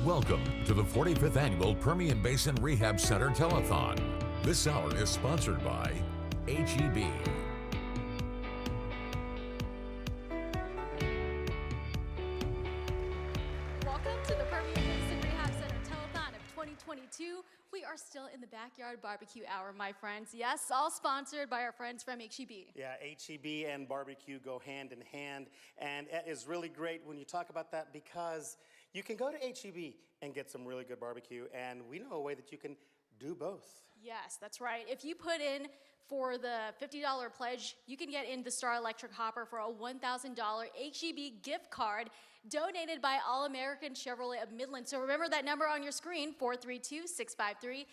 Welcome to the 45th Annual Permian Basin Rehab Center Telethon. This hour is sponsored by HEB. Welcome to the Permian Basin Rehab Center Telethon of 2022. We are still in the backyard barbecue hour, my friends. Yes, all sponsored by our friends from HEB. Yeah, HEB and barbecue go hand in hand, and it is really great when you talk about that because you can go to HEB and get some really good barbecue, and we know a way that you can do both. Yes, that's right. If you put in for the $50 pledge, you can get in the Star Electric Hopper for a $1,000 HEB gift card donated by All American Chevrolet of Midland. So remember that number on your screen, 432-653-5800.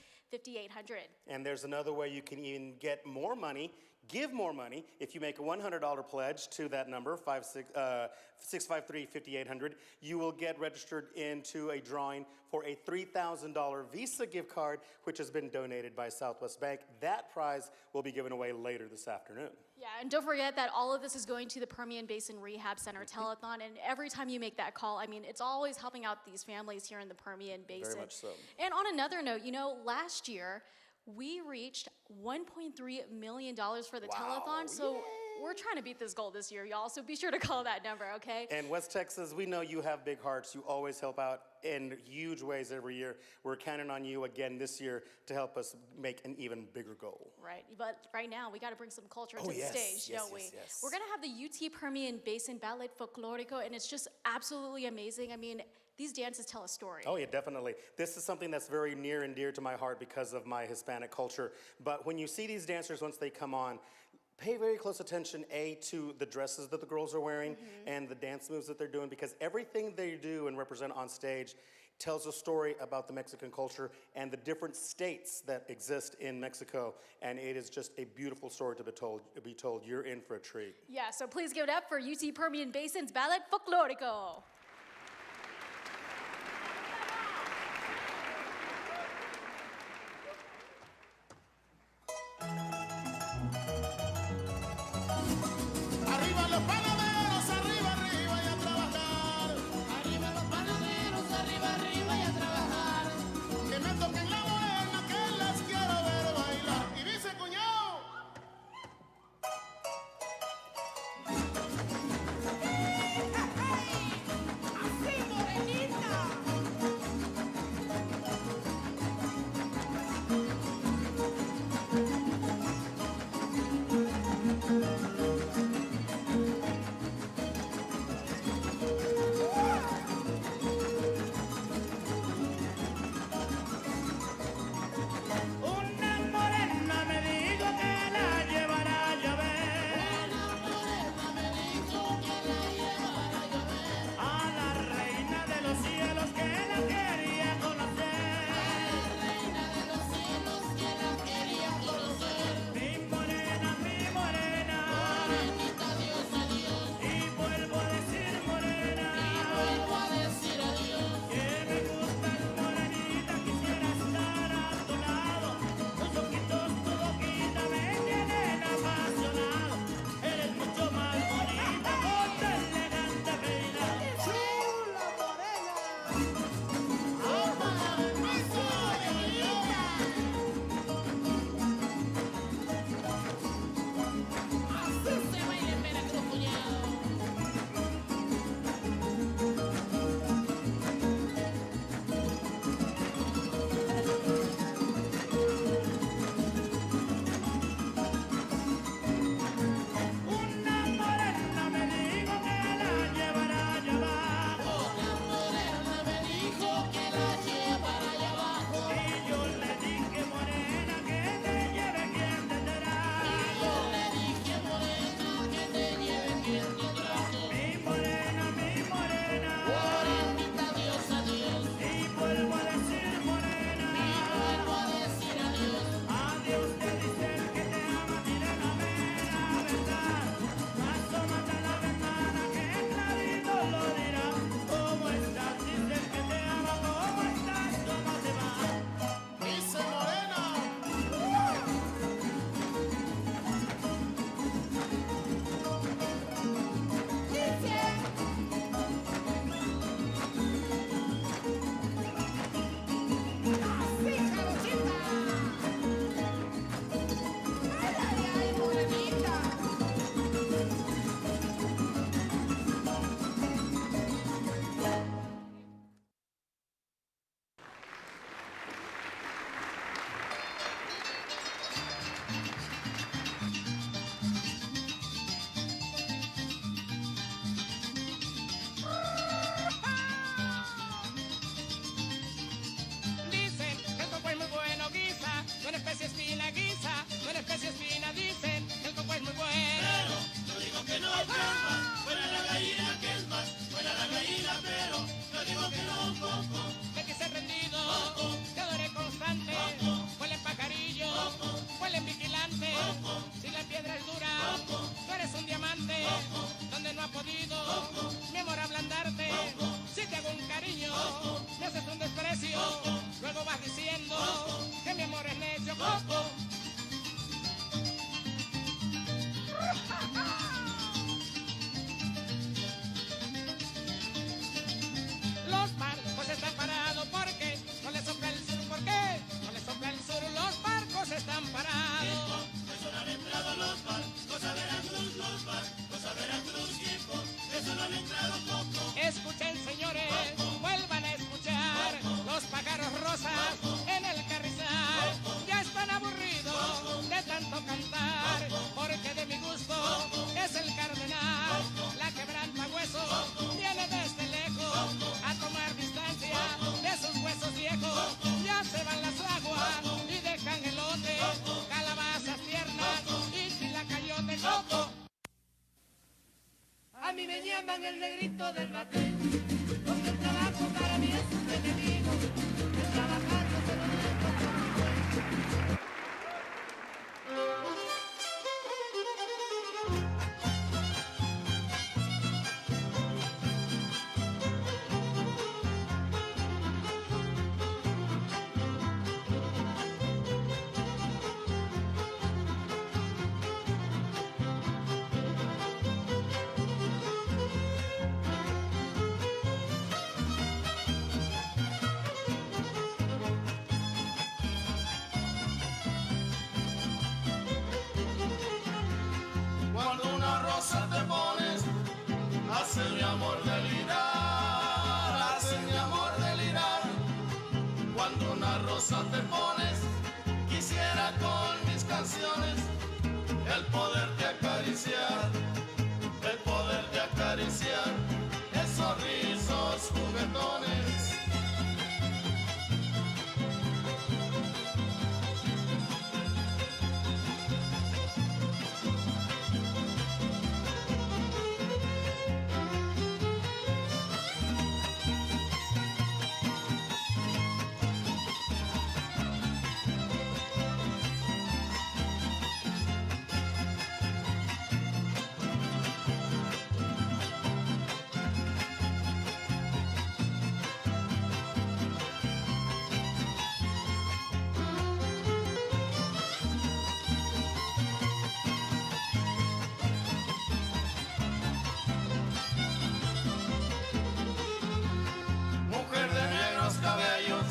And there's another way you can even get more money, give more money. If you make a $100 pledge to that number, 653-5800, you will get registered into a drawing for a $3,000 Visa gift card, which has been donated by Southwest Bank. That prize will be given away later this afternoon. Yeah, and don't forget that all of this is going to the Permian Basin Rehab Center Telethon, and every time you make that call, I mean, it's always helping out these families here in the Permian Basin. Very much so. And on another note, you know, last year, we reached $1.3 million for the telethon, so we're trying to beat this goal this year, y'all, so be sure to call that number, okay? And West Texas, we know you have big hearts. You always help out in huge ways every year. We're counting on you again this year to help us make an even bigger goal. Right, but right now, we got to bring some culture to the stage, don't we? Yes. We're going to have the UT Permian Basin Ballet Folklorico, and it's just absolutely amazing. I mean, these dances tell a story. Oh yeah, definitely. This is something that's very near and dear to my heart because of my Hispanic culture. But when you see these dancers, once they come on, pay very close attention, to the dresses that the girls are wearing and the dance moves that they're doing, because everything they do and represent on stage tells a story about the Mexican culture and the different states that exist in Mexico. And it is just a beautiful story to be told. You're in for a treat. Yeah, so please give it up for UT Permian Basin's Ballet Folklorico. Arriba los panaderos, arriba, arriba y a trabajar. Arriba los panaderos, arriba, arriba y a trabajar. Que me toquen la buena, que las quiero ver bailar. Y dice cuñado. Escuchen, señores, vuelvan a escuchar los pájaros rosas en el carrizal. Ya están aburridos de tanto cantar, porque de mi gusto es el cardenal. La quebranta hueso viene desde lejos a tomar distancia de sus huesos viejos. Ya se van las aguas y dejan elote, calabazas tiernas y chilacayote coco. A mí me llaman el negrito del bate, porque el trabajo para mí es un enemigo. El trabajar no se lo dejo por mi cuenta. Cuando una rosa te pones, hace mi amor delirar, hace mi amor delirar. Cuando una rosa te pones, quisiera con mis canciones el poderte acariciar, el poderte acariciar, esos rizos juguetones. Mujer de negros cabellos,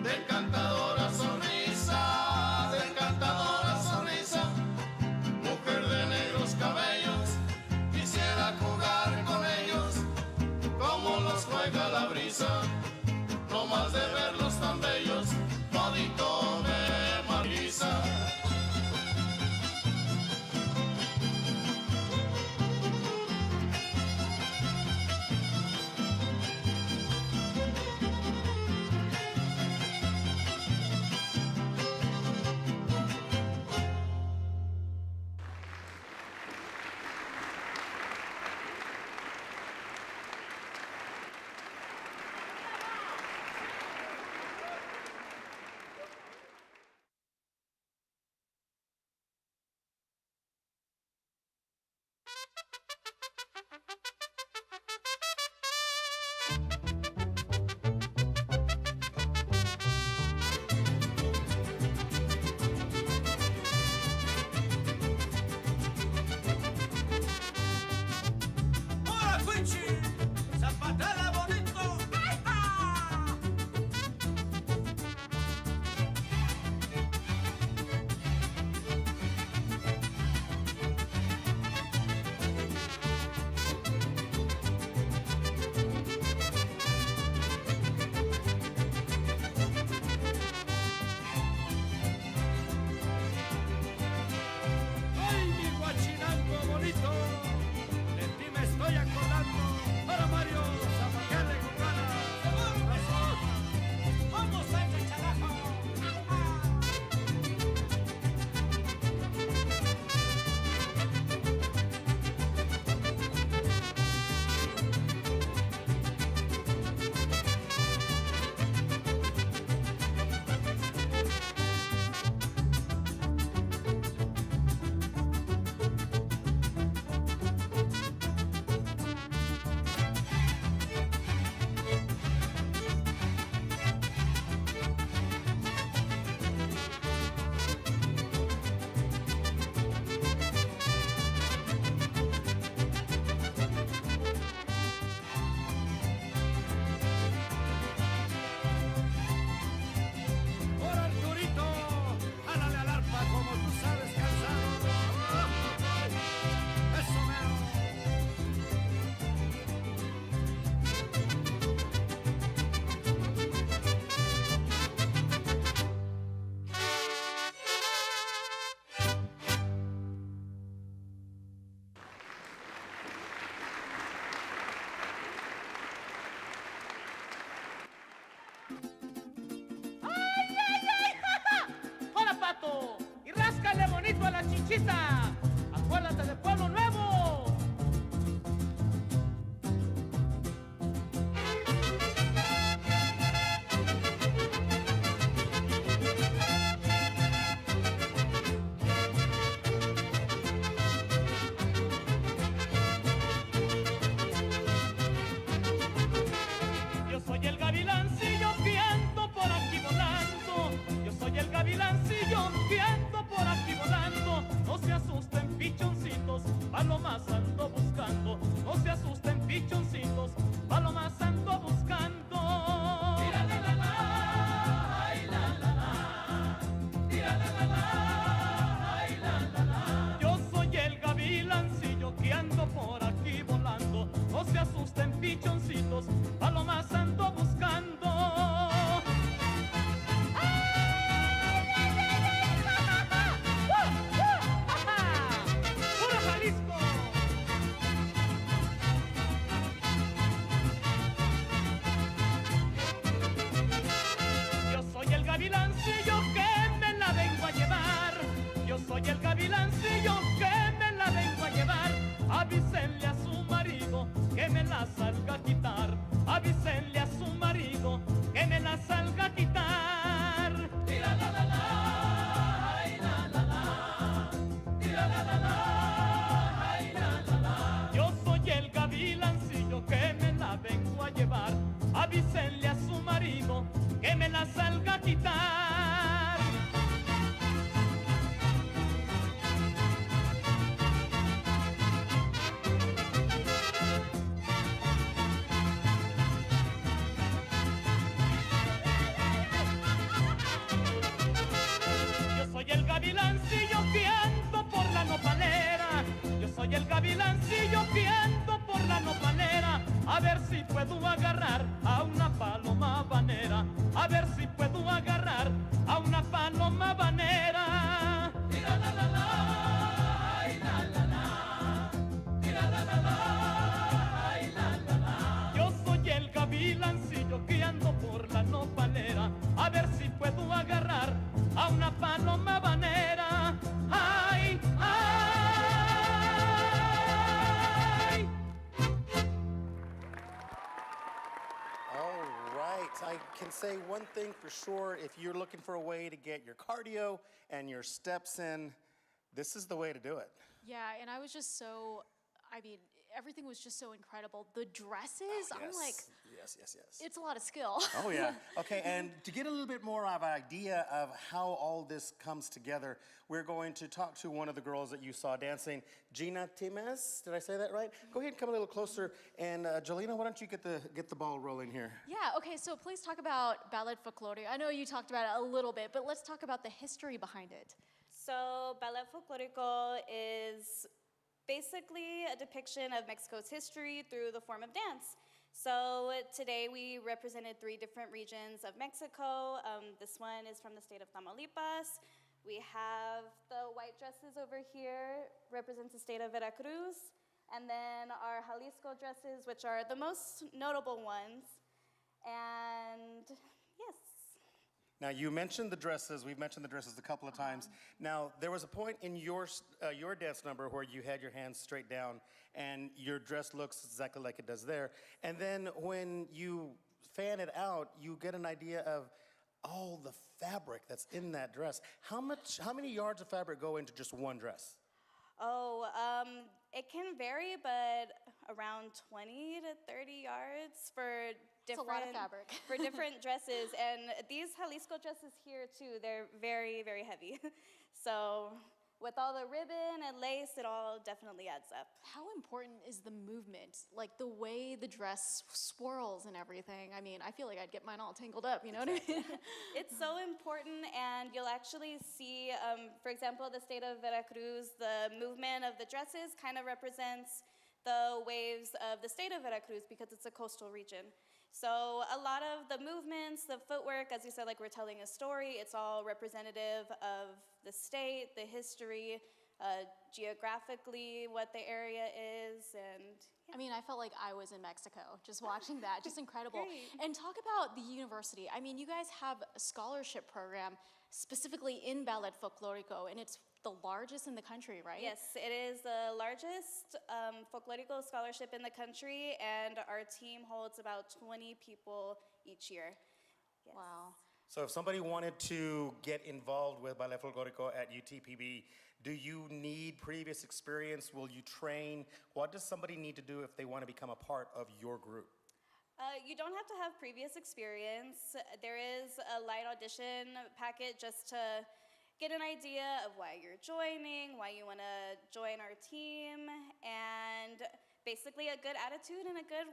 de encantadora sonrisa, de encantadora sonrisa. Mujer de negros cabellos, quisiera jugar con ellos, como los juega la brisa. No más de verlos tan bellos, todito me martiza. ¡Hola, Cuichi! ¡Zapatela bonito! Conchita, acuérdate de Pueblo Nuevo. Yo soy el gavilancillo que ando por aquí volando. Yo soy el gavilancillo que ando por aquí volando. No se asusten pichoncitos, palomas ando buscando. No se asusten pichoncitos, palomas ando buscando. Tira la la la, ay la la la. Tira la la la, ay la la la. Yo soy el gavilancillo que ando por aquí volando. No se asusten pichoncitos, palomas ando buscando. ¡Puro Jalisco! Yo soy el gavilancillo que me la vengo a llevar. Yo soy el gavilancillo que me la vengo a llevar. Avísenle a su marido que me la salga a quitar. Avísenle a su marido que me la salga a quitar. Tira la la la, ay la la la. Tira la la la, ay la la la. Yo soy el gavilancillo que me la vengo a llevar. Avísenle a su marido que me la salga a quitar. Yo soy el gavilancillo que ando por la nopalera. Yo soy el gavilancillo que ando por la nopalera. A ver si puedo agarrar a una paloma habanera. A ver si puedo agarrar a una paloma habanera. Tira la la la, ay la la la. Tira la la la, ay la la la. Yo soy el gavilancillo que ando por la nopalera. A ver si puedo agarrar a una paloma habanera. ¡Ay, ay! All right, I can say one thing for sure. If you're looking for a way to get your cardio and your steps in, this is the way to do it. Yeah, and I was just so, I mean, everything was just so incredible. The dresses, I'm like, Yes. it's a lot of skill. Oh, yeah. Okay, and to get a little bit more of an idea of how all this comes together, we're going to talk to one of the girls that you saw dancing, Gina Times. Did I say that right? Go ahead and come a little closer. And Jolena, why don't you get the ball rolling here? Yeah, okay, so please talk about Ballet Folklore. I know you talked about it a little bit, but let's talk about the history behind it. So, Ballet Folklórico is basically a depiction of Mexico's history through the form of dance. So, today we represented 3 different regions of Mexico. This one is from the state of Tamaulipas. We have the white dresses over here, represents the state of Veracruz. And then our Jalisco dresses, which are the most notable ones. And yes. Now, you mentioned the dresses. We've mentioned the dresses a couple of times. Now, there was a point in your dance number where you had your hands straight down, and your dress looks exactly like it does there. And then when you fan it out, you get an idea of all the fabric that's in that dress. How many yards of fabric go into just one dress? Oh, it can vary, but around 20 to 30 yards for It's a lot of fabric. for different dresses. And these Jalisco dresses here too, they're very, very heavy. So with all the ribbon and lace, it all definitely adds up. How important is the movement? Like the way the dress swirls and everything. I mean, I feel like I'd get mine all tangled up, you know what I mean? It's so important, and you'll actually see, for example, the state of Veracruz, the movement of the dresses kind of represents the waves of the state of Veracruz because it's a coastal region. So a lot of the movements, the footwork, as you said, like we're telling a story, it's all representative of the state, the history geographically what the area is, and I mean, I felt like I was in Mexico just watching that. Just incredible. Great. And talk about the university. I mean, you guys have a scholarship program specifically in Ballet Folklorico, and it's the largest in the country, right? yes, it is the largest folklorico scholarship in the country, and our team holds about 20 people each year. Yes. Wow. So if somebody wanted to get involved with Ballet Folklorico at UTPB, do you need previous experience? Will you train? What does somebody need to do if they want to become a part of your group? You don't have to have previous experience. There is a light audition packet just to get an idea of why you're joining, why you want to join our team, and basically a good attitude and a good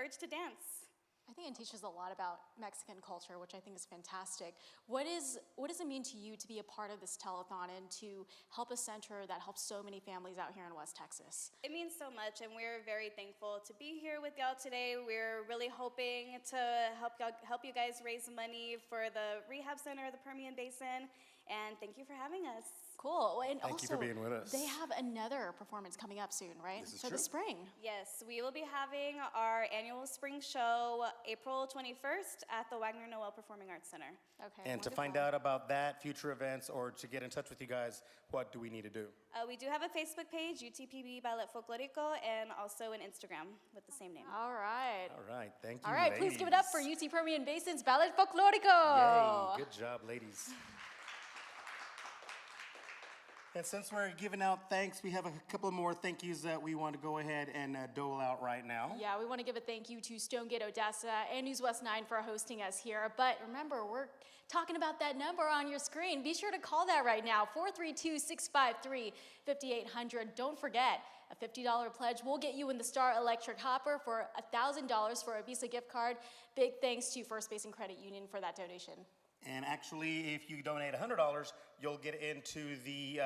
urge to dance. I think it teaches a lot about Mexican culture, which I think is fantastic. What does it mean to you to be a part of this telethon and to help a center that helps so many families out here in West Texas? It means so much, and we're very thankful to be here with y'all today. We're really hoping to help you guys raise money for the rehab center of the Permian Basin, and thank you for having us. Cool. And Thank you for being with us. They have another performance coming up soon, right? This is for true. the spring. Yes, we will be having our annual spring show April 21st at the Wagner Noel Performing Arts Center. Okay. And to find wonderful. out about that, future events, or to get in touch with you guys, what do we need to do? We do have a Facebook page, UTPB Ballet Folklorico, and also an Instagram with the same name. All right. All right, thank you, All right, ladies. please give it up for UT Permian Basin's Ballet Folklorico. Yay, good job, ladies. And since we're giving out thanks, we have a couple more thank yous that we want to go ahead and dole out right now. Yeah, we want to give a thank you to Stonegate Odessa and NewsWest 9 for hosting us here. But remember, we're talking about that number on your screen. Be sure to call that right now, 432-653-5800. Don't forget, a $50 pledge will get you in the Star Electric Hopper for $1,000 for a Visa gift card. Big thanks to First Basin Credit Union for that donation. And actually, if you donate $100, you'll get into the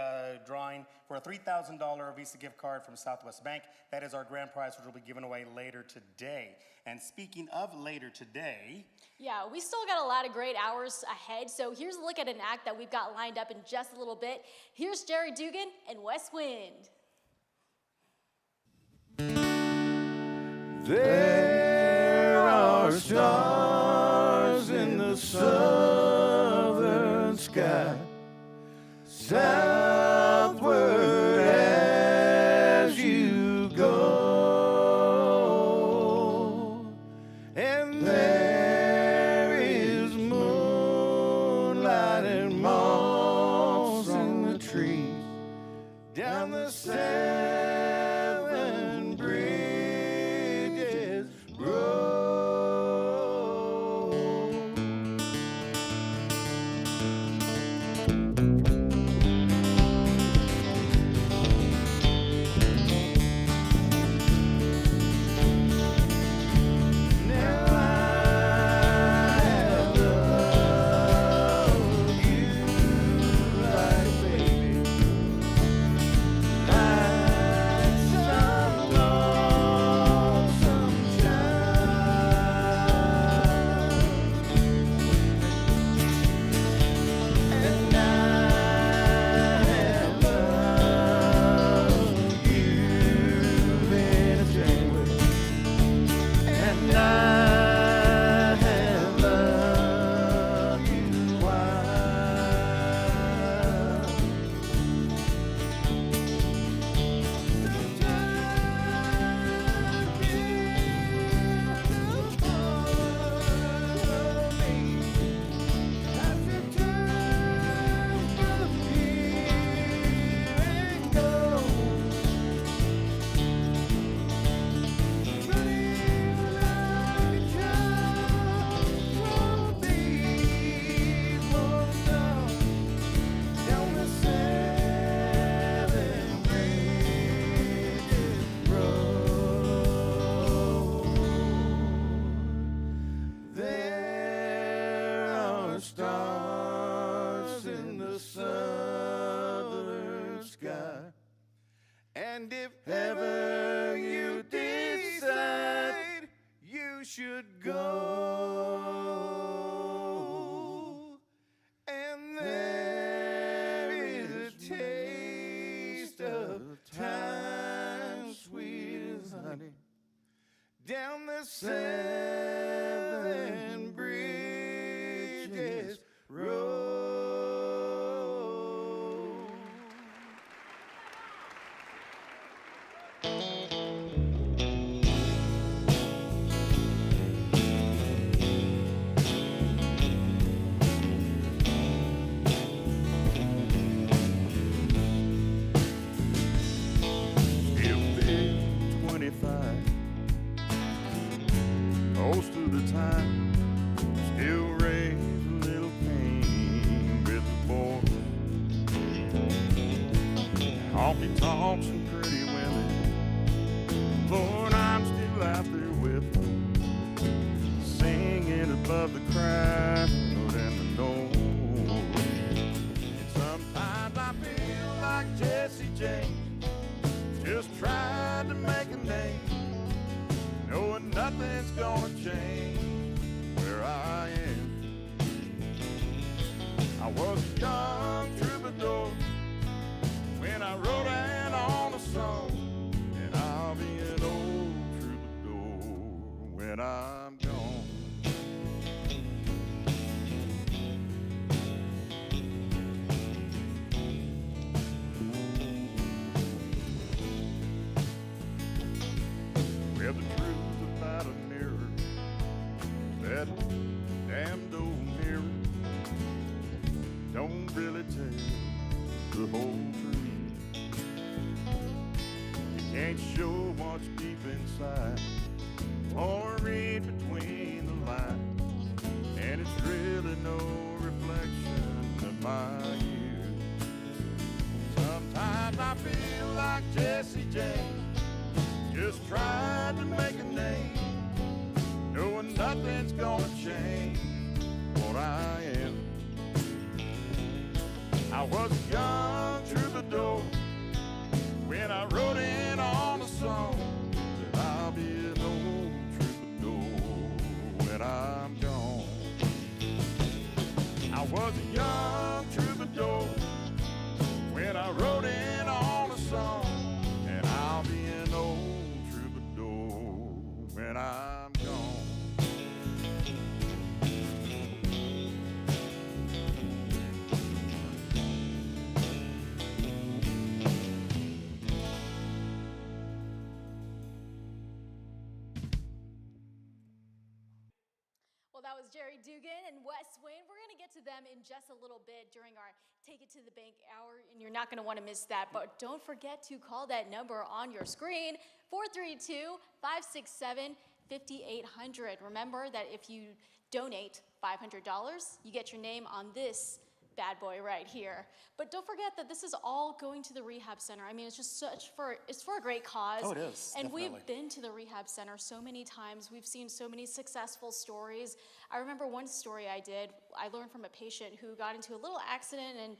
drawing for a $3,000 Visa gift card from Southwest Bank. That is our grand prize, which will be given away later today. And speaking of later today, Yeah, we still got a lot of great hours ahead, so here's a look at an act that we've got lined up in just a little bit. Here's Jerry Dugan and West Wind. There are stars in the southern sky, southward as you go, and there is moonlight and moss in the trees down the seven bridges road. Now I have loved you right, baby. Like some lonesome child, and I have loved you in a strange way, and I have loved you wild. Down the seven bridges road, there are stars in the southern sky, and if ever you decide you should go, and there is a tale Seven Bridges Road. Still big 25. Most of the time, still raise a little Cain with the boys. Honky tonks and pretty women. Lord, I'm still out there with them, singing above the crowd and the noise. And sometimes I feel like Jesse James, just trying to make a name, knowing nothing's gonna change where I am. I was a young troubadour when I wrote and on a song, and I'll be an old troubadour when I'm gone. Well, the truth about a mirror, that damned old mirror, don't really tell the whole truth. You can't show what's deep inside or read between the lines, and it's really no reflection of my years. Sometimes I feel like Jesse James, just trying to make a name, knowing nothing's gonna change what I am. I was a young troubadour when I wrote in on a song that I'll be an old troubadour when I'm gone. I was a young troubadour when I wrote in on a song, and I'll be an old troubadour when I'm gone. Well, that was Jerry Dugan and Wes Wayne. We're going to get to them in just a little bit during our Take It to the Bank hour, and you're not going to want to miss that. But don't forget to call that number on your screen, 432-567-5800. Remember that if you donate $500, you get your name on this bad boy right here. But don't forget that this is all going to the rehab center. I mean, it's just it's for a great cause. Oh, it is, And definitely. we've been to the rehab center so many times. We've seen so many successful stories. I remember one story I learned from a patient who got into a little accident, and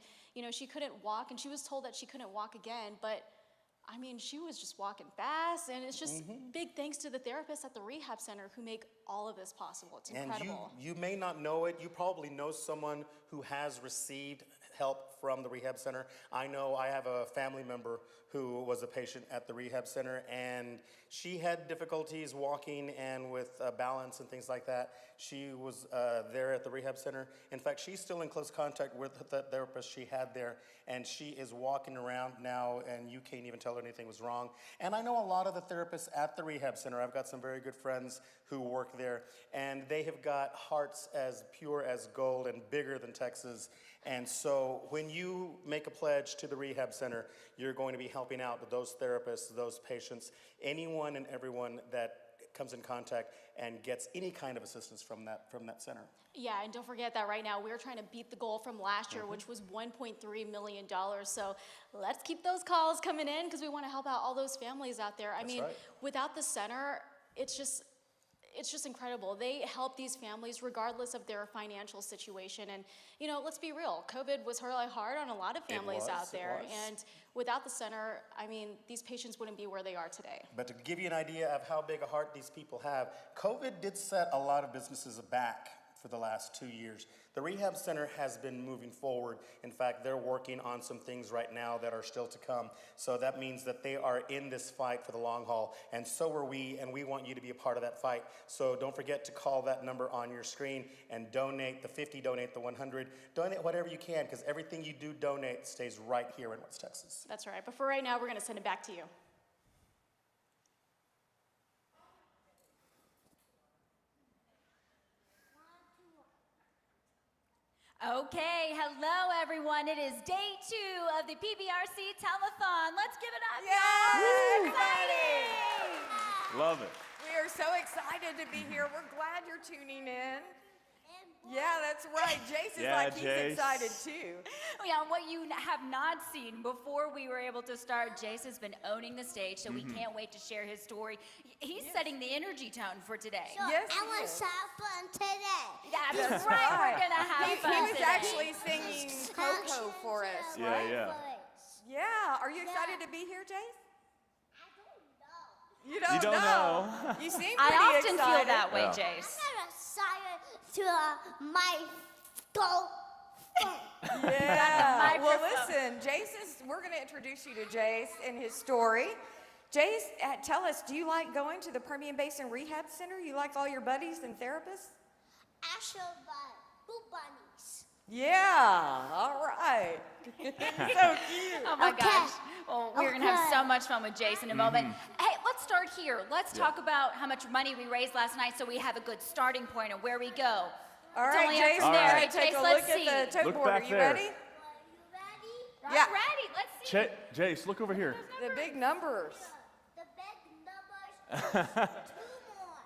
she couldn't walk, and she was told that she couldn't walk again, but I mean, she was just walking fast, and it's just big thanks to the therapists at the rehab center who make all of this possible. It's incredible. And you may not know it. You probably know someone who has received help from the rehab center. I know I have a family member who was a patient at the rehab center, and she had difficulties walking and with balance and things like that. She was there at the rehab center. In fact, she's still in close contact with the therapist she had there, and she is walking around now, and you can't even tell her anything was wrong. And I know a lot of the therapists at the rehab center. I've got some very good friends who work there, and they have got hearts as pure as gold and bigger than Texas. And so when you make a pledge to the rehab center, you're going to be helping out those therapists, those patients, anyone and everyone that comes in contact and gets any kind of assistance from that center. Yeah, and don't forget that right now we're trying to beat the goal from last year, which was $1.3 million. So let's keep those calls coming in because we want to help out all those families out there. I mean, right. without the center, it's just incredible. They help these families regardless of their financial situation. And, let's be real. COVID was really hard on a lot of families out there. And without the center, I mean, these patients wouldn't be where they are today. But to give you an idea of how big a heart these people have, COVID did set a lot of businesses back for the last 2 years. The rehab center has been moving forward. In fact, they're working on some things right now that are still to come. So that means that they are in this fight for the long haul, and so are we, and we want you to be a part of that fight. So don't forget to call that number on your screen and donate the 50, donate the 100, donate whatever you can, because everything you do donate stays right here in West Texas. That's right. But for right now, we're going to send it back to you. Okay, hello everyone. It is day 2 of the PBRC telethon. Let's give it up. Yay, Exciting! Love it. We are so excited to be here. We're glad you're tuning in. Yeah, that's right. Jace is like he's excited too. Yeah, what you have not seen before we were able to start, Jace has been owning the stage, so we can't wait to share his story. He's setting the energy tone for today. Yes, I want to have fun today. That's right. We're gonna have fun He was today. actually singing Coco for us, Yeah, right? yeah. Yeah. Are you excited to be here, Jace? I You You don't know. You seem pretty I often excited. feel that way, Yeah. Jace. I'm excited to my go. Yeah. Well, microphone. listen, we're going to introduce you to Jace and his story. Jace, tell us, do you like going to the Permian Basin Rehab Center? You like all your buddies and therapists? Actual boo bunnies. Yeah, all right. So cute. Oh my Okay. gosh. Well, we're going to have Okay. so much fun with Jace in a moment. Hey, let's start here. Let's talk about how much money we raised last night so we have a good starting point of where we go. All It's right, only up Jace, from we're there. going Hey, to take Jace, a let's look see. at the tote Look board. Are back you there. ready? Are you ready? Yeah. I'm ready. Let's see. Jace, look over here. The big numbers. The big numbers. 2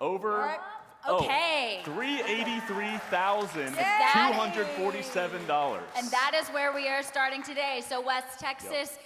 more. Over. All right. Okay. $383,247. And that is where we are starting today. So West Texas,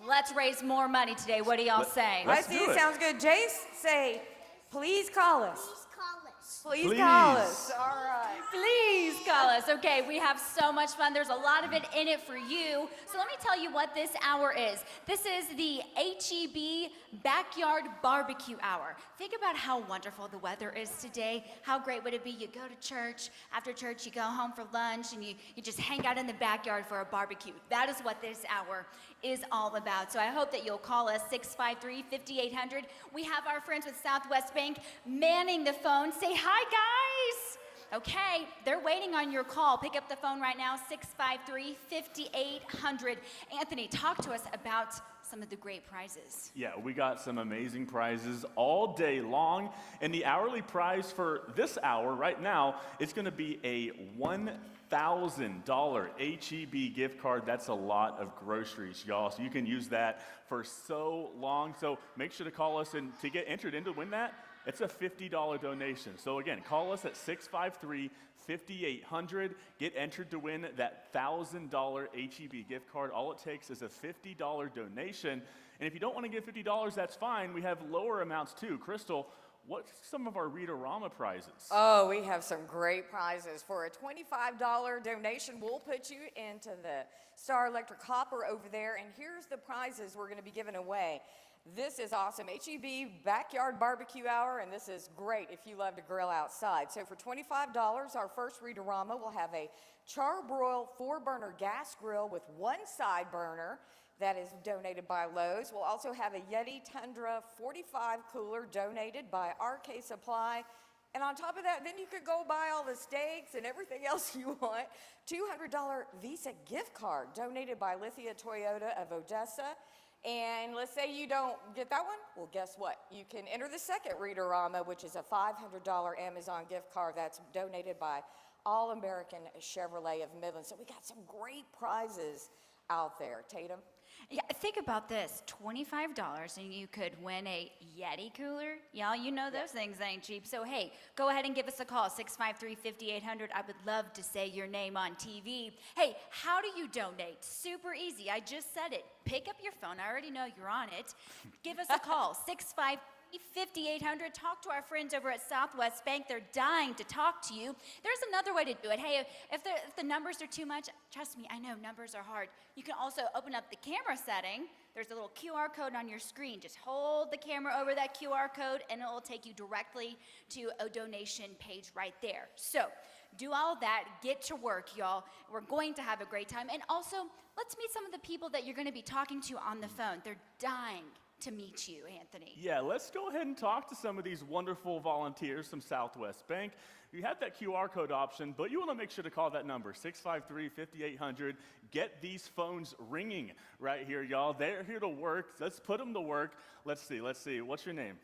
let's raise more money today. What do y'all say? I Let's see. do it. Sounds good. Jace, say, please call us. Please call us. Please call Please. us. All right. Please call us. Okay, we have so much fun. There's a lot of it in it for you. So let me tell you what this hour is. This is the HEB Backyard Barbecue Hour. Think about how wonderful the weather is today. How great would it be? You go to church, after church you go home for lunch, and you just hang out in the backyard for a barbecue. That is what this hour is all about. So I hope that you'll call us 653-5800. We have our friends with Southwest Bank manning the phone. Say hi, guys. Okay, they're waiting on your call. Pick up the phone right now, 653-5800. Anthony, talk to us about some of the great prizes. Yeah, we got some amazing prizes all day long. And the hourly prize for this hour right now is going to be a $1,000 HEB gift card. That's a lot of groceries, y'all. So you can use that for so long. So make sure to call us, and to get entered in to win that, it's a $50 donation. So again, call us at 653-5800. Get entered to win that $1,000 HEB gift card. All it takes is a $50 donation. And if you don't want to give $50, that's fine. We have lower amounts too. Crystal, what's some of our Read-A-Rama prizes? Oh, we have some great prizes. For a $25 donation, we'll put you into the Star Electric Hopper over there. And here's the prizes we're going to be giving away. This is awesome. HEB Backyard Barbecue Hour, and this is great if you love to grill outside. So for $25, our first Read-A-Rama will have a Charbroil 4-burner gas grill with 1 side burner that is donated by Lowe's. We'll also have a Yeti Tundra 45 cooler donated by RK Supply. And on top of that, then you could go buy all the steaks and everything else you want. $200 Visa gift card donated by Lithia Toyota of Odessa. And let's say you don't get that one, well, guess what? You can enter the second Read-A-Rama, which is a $500 Amazon gift card that's donated by All American Chevrolet of Midland. So we got some great prizes out there. Tatum? Yeah, think about this, $25 and you could win a Yeti cooler. Y'all, you know those things ain't cheap. So hey, go ahead and give us a call, 653-5800. I would love to say your name on TV. Hey, how do you donate? Super easy, I just said it. Pick up your phone, I already know you're on it. Give us a call, 5800. Talk to our friends over at Southwest Bank. They're dying to talk to you. There's another way to do it. Hey, if the numbers are too much, trust me, I know numbers are hard. You can also open up the camera setting. There's a little QR code on your screen. Just hold the camera over that QR code and it will take you directly to a donation page right there. So do all that, get to work, y'all. We're going to have a great time. And also, let's meet some of the people that you're going to be talking to on the phone. They're dying to meet you, Anthony. Yeah, let's go ahead and talk to some of these wonderful volunteers from Southwest Bank. You have that QR code option, but you want to make sure to call that number, 653-5800. Get these phones ringing right here, y'all. They're here to work. Let's put them to work. Let's see. What's your name?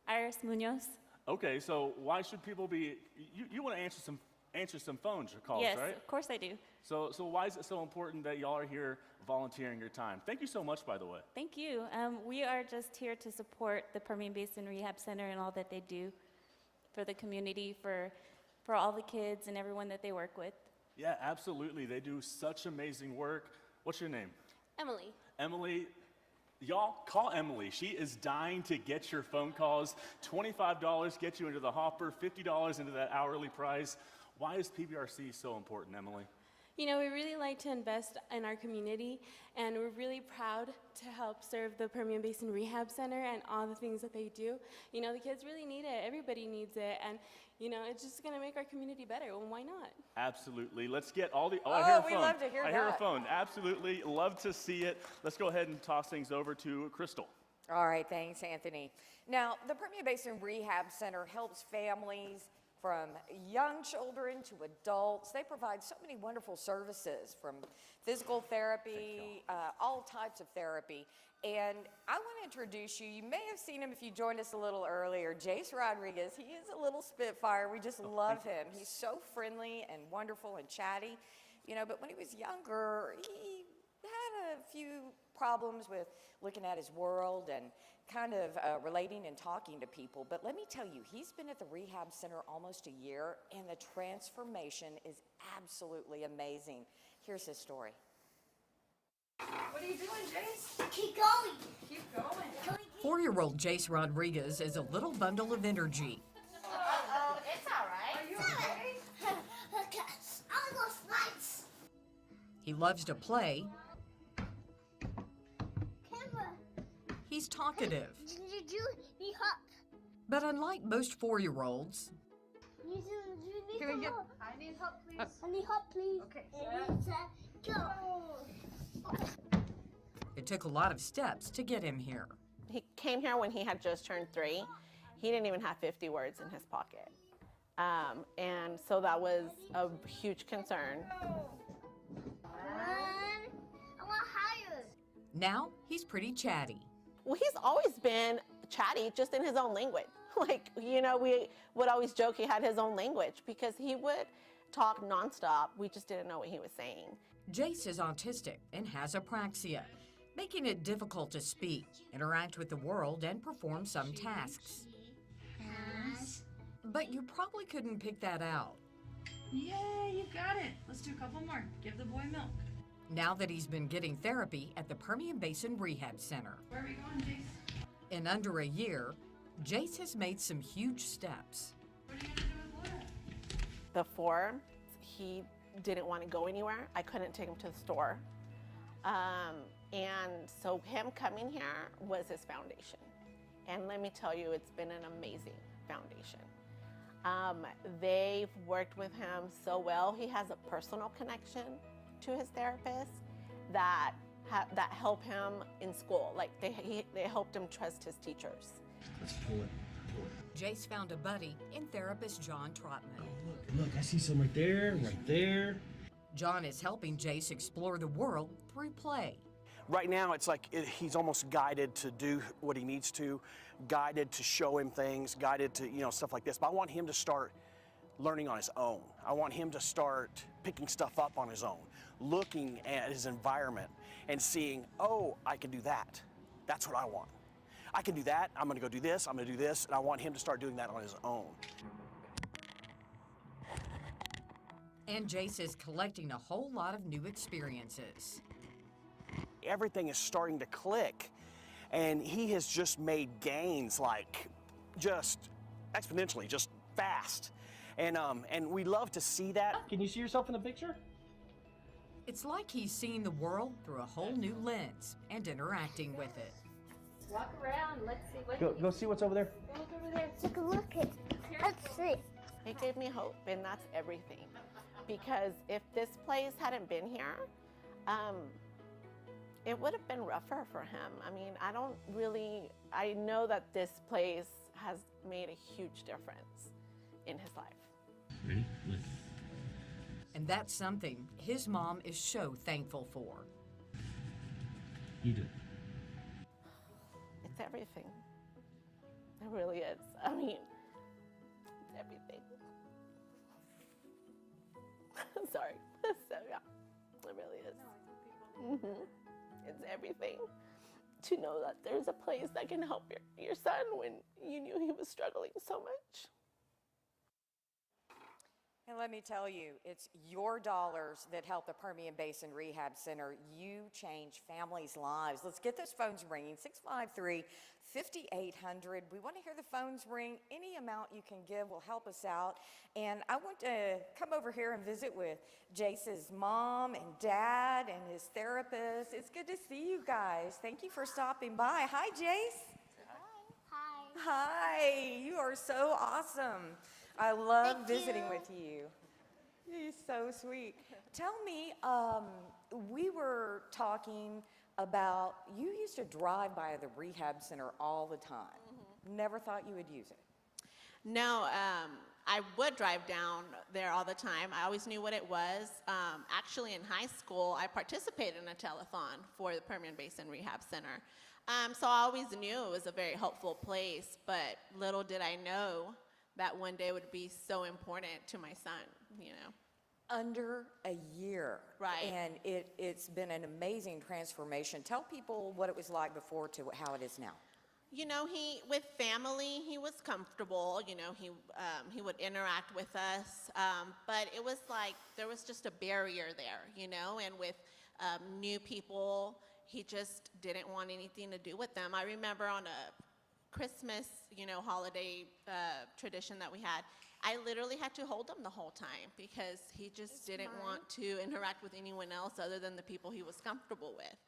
Iris Munoz. Okay, so why should people be, you want to answer some phones or calls, Yes, right? of course I do. So why is it so important that y'all are here volunteering your time? Thank you so much, by the way. Thank you. We are just here to support the Permian Basin Rehab Center and all that they do for the community, for all the kids and everyone that they work with. Yeah, absolutely. They do such amazing work. What's your name? Emily. Emily. Y'all, call Emily. She is dying to get your phone calls. $25 gets you into the hopper, $50 into that hourly price. Why is PBRC so important, Emily? You know, we really like to invest in our community, and we're really proud to help serve the Permian Basin Rehab Center and all the things that they do. You know, the kids really need it. Everybody needs it, and you know, it's just going to make our community better. Well, why not? Absolutely. Let's get all the. I hear a phone. We love to hear I that. hear a phone. Absolutely. Love to see it. Let's go ahead and toss things over to Crystal. All right, thanks, Anthony. Now, the Permian Basin Rehab Center helps families from young children to adults. They provide so many wonderful services, from physical therapy, all types of therapy. And I want to introduce you. You may have seen him if you joined us a little earlier. Jace Rodriguez. He is a little spitfire. We just love him. He's so friendly and wonderful and chatty. You know, but when he was younger, he had a few problems with looking at his world and kind of relating and talking to people. But let me tell you, he's been at the rehab center almost a year, and the transformation is absolutely amazing. Here's his story. What are you doing, Jace? Keep going. Keep going. 4-year-old Jace Rodriguez is a little bundle of energy. Uh-oh, it's all right. Are you okay? Okay, I'll go slides. He loves to play. Camera. He's talkative. Did you need help? But unlike most 4-year-olds, You need Can we get- help. I need help, please. I need help, please. Okay, And go. it took a lot of steps to get him here. He came here when he had just turned 3. He didn't even have 50 words in his pocket. And so that was a huge concern. I want higher. Now he's pretty chatty. Well, he's always been chatty, just in his own language. Like, you know, we would always joke he had his own language because he would talk nonstop. We just didn't know what he was saying. Jace is autistic and has apraxia, making it difficult to speak, interact with the world, and perform some tasks. But you probably couldn't pick that out. Yay, you got it. Let's do a couple more. Give the boy milk. Now that he's been getting therapy at the Permian Basin Rehab Center. Where are we going, Jace? In under a year, Jace has made some huge steps. What are you going to do with Laura? Before, he didn't want to go anywhere. I couldn't take him to the store. And so him coming here was his foundation. And let me tell you, it's been an amazing foundation. They've worked with him so well. He has a personal connection to his therapist that help him in school. Like they helped him trust his teachers. Let's pull it. Jace found a buddy in therapist John Trotman. Oh, look, I see some right there. John is helping Jace explore the world through play. Right now, it's like he's almost guided to do what he needs to, guided to show him things, guided to, you know, stuff like this. But I want him to start learning on his own. I want him to start picking stuff up on his own, looking at his environment and seeing, oh, I can do that. That's what I want. I can do that. I'm going to go do this. I'm going to do this. And I want him to start doing that on his own. And Jace is collecting a whole lot of new experiences. Everything is starting to click. and he has just made gains like just exponentially, just fast. And we love to see that. Can you see yourself in the picture? It's like he's seeing the world through a whole new lens and interacting with it. Walk around. Let's see what. Go see what's over there. What's over there? Take a look at. Let's see. It gave me hope, and that's everything. Because if this place hadn't been here, it would have been rougher for him. I mean, I know that this place has made a huge difference in his life. Ready? Look. And that's something his mom is so thankful for. You do it. It's everything. It really is. I mean, it's everything. Sorry. So yeah, it really is. It's everything. To know that there's a place that can help your son when you knew he was struggling so much. And let me tell you, it's your dollars that help the Permian Basin Rehab Center. You change families' lives. Let's get those phones ringing, 653-5800. We want to hear the phones ring. Any amount you can give will help us out. And I want to come over here and visit with Jace's mom and dad and his therapist. It's good to see you guys. Thank you for stopping by. Hi, Jace. Hi. Hi, you are so awesome. I love Thank visiting you. with you. You're so sweet. Tell me, we were talking about, you used to drive by the rehab center all the time. Never thought you would use it. No, I would drive down there all the time. I always knew what it was. Actually, in high school, I participated in a telethon for the Permian Basin Rehab Center. So I always knew it was a very helpful place, but little did I know that one day would be so important to my son, you know. Under a year. Right. And it's been an amazing transformation. Tell people what it was like before to how it is now. You know, with family, he was comfortable. You know, he would interact with us, but it was like there was just a barrier there, you know. And with new people, he just didn't want anything to do with them. I remember on a Christmas, you know, holiday tradition that we had, I literally had to hold him the whole time because he just didn't want to interact with anyone else other than the people he was comfortable with.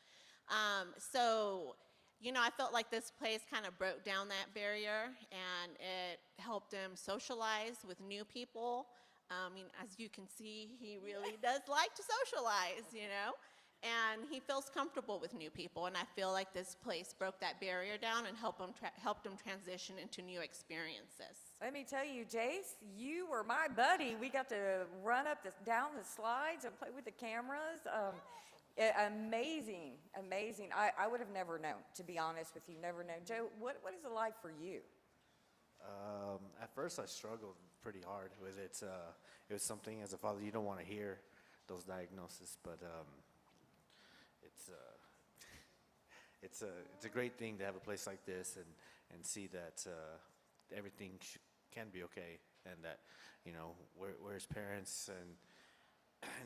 So, you know, I felt like this place kind of broke down that barrier, and it helped him socialize with new people. I mean, as you can see, he really does like to socialize, you know. And he feels comfortable with new people, and I feel like this place broke that barrier down and helped him transition into new experiences. Let me tell you, Jace, you were my buddy. We got to run up down the slides and play with the cameras. Amazing, amazing. I would have never known, to be honest with you, never known. Joe, what is it like for you? At first I struggled pretty hard with it. It was something as a father you don't want to hear those diagnoses, but it's a great thing to have a place like this and see that everything can be okay, and that, you know, we're his parents and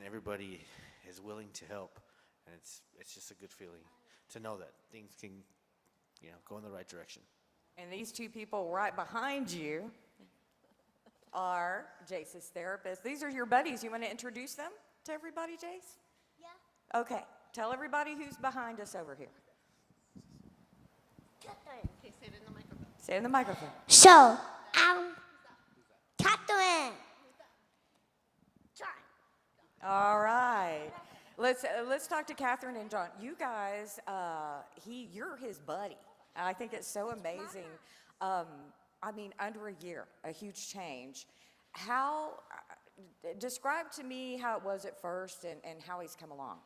everybody is willing to help, and it's just a good feeling to know that things can, you know, go in the right direction. And these two people right behind you are Jace's therapists. These are your buddies. You want to introduce them to everybody, Jace? Yeah. Okay. Tell everybody who's behind us over here. Okay, say it in the microphone. Say it in the microphone. So, Catherine. John. All right. Let's talk to Catherine and John. You guys, you're his buddy. I think it's so amazing. I mean, under a year, a huge change. How, describe to me how it was at first and how he's come along.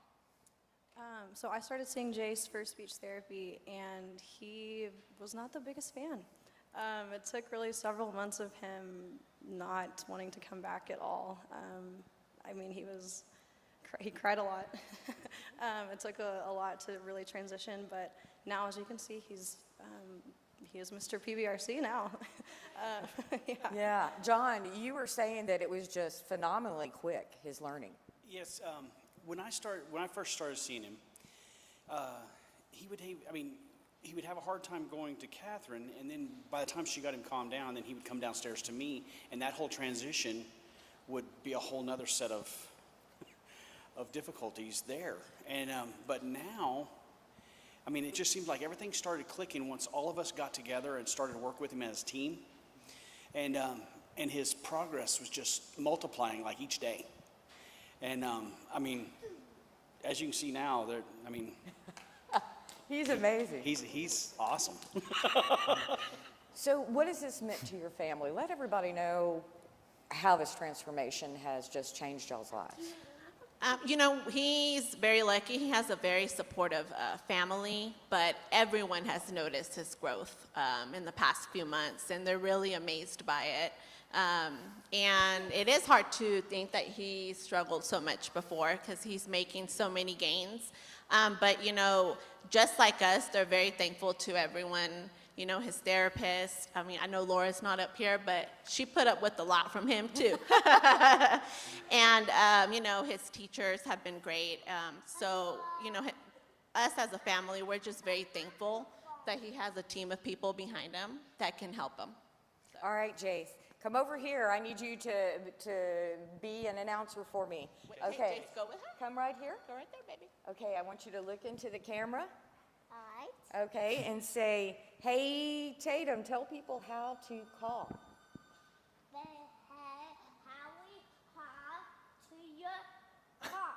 So I started seeing Jace for speech therapy, and he was not the biggest fan. It took really several months of him not wanting to come back at all. I mean, he cried a lot. It took a lot to really transition, but now, as you can see, he is Mr. PBRC now. Yeah. John, you were saying that it was just phenomenally quick, his learning. Yes. When I first started seeing him, he he would have a hard time going to Catherine, and then by the time she got him calmed down, then he would come downstairs to me, and that whole transition would be a whole nother set of difficulties there. And but now, I mean, it just seems like everything started clicking once all of us got together and started to work with him as a team, and his progress was just multiplying like each day. And I mean, as you can see now, I mean. He's amazing. He's awesome. So what has this meant to your family? Let everybody know how this transformation has just changed y'all's lives. You know, he's very lucky. He has a very supportive family, but everyone has noticed his growth in the past few months, and they're really amazed by it. And it is hard to think that he struggled so much before because he's making so many gains. But, you know, just like us, they're very thankful to everyone, you know, his therapist. I mean, I know Laura's not up here, but she put up with a lot from him, too. And, you know, his teachers have been great. So, you know, us as a family, we're just very thankful that he has a team of people behind him that can help him. All right, Jace, come over here. I need you to be an announcer for me. Okay. Hey, Jace, go with her. Come right here. Go right there, baby. Okay, I want you to look into the camera. All right. Okay, and say, hey, Tatum, tell people how to call. They have how we call to your car.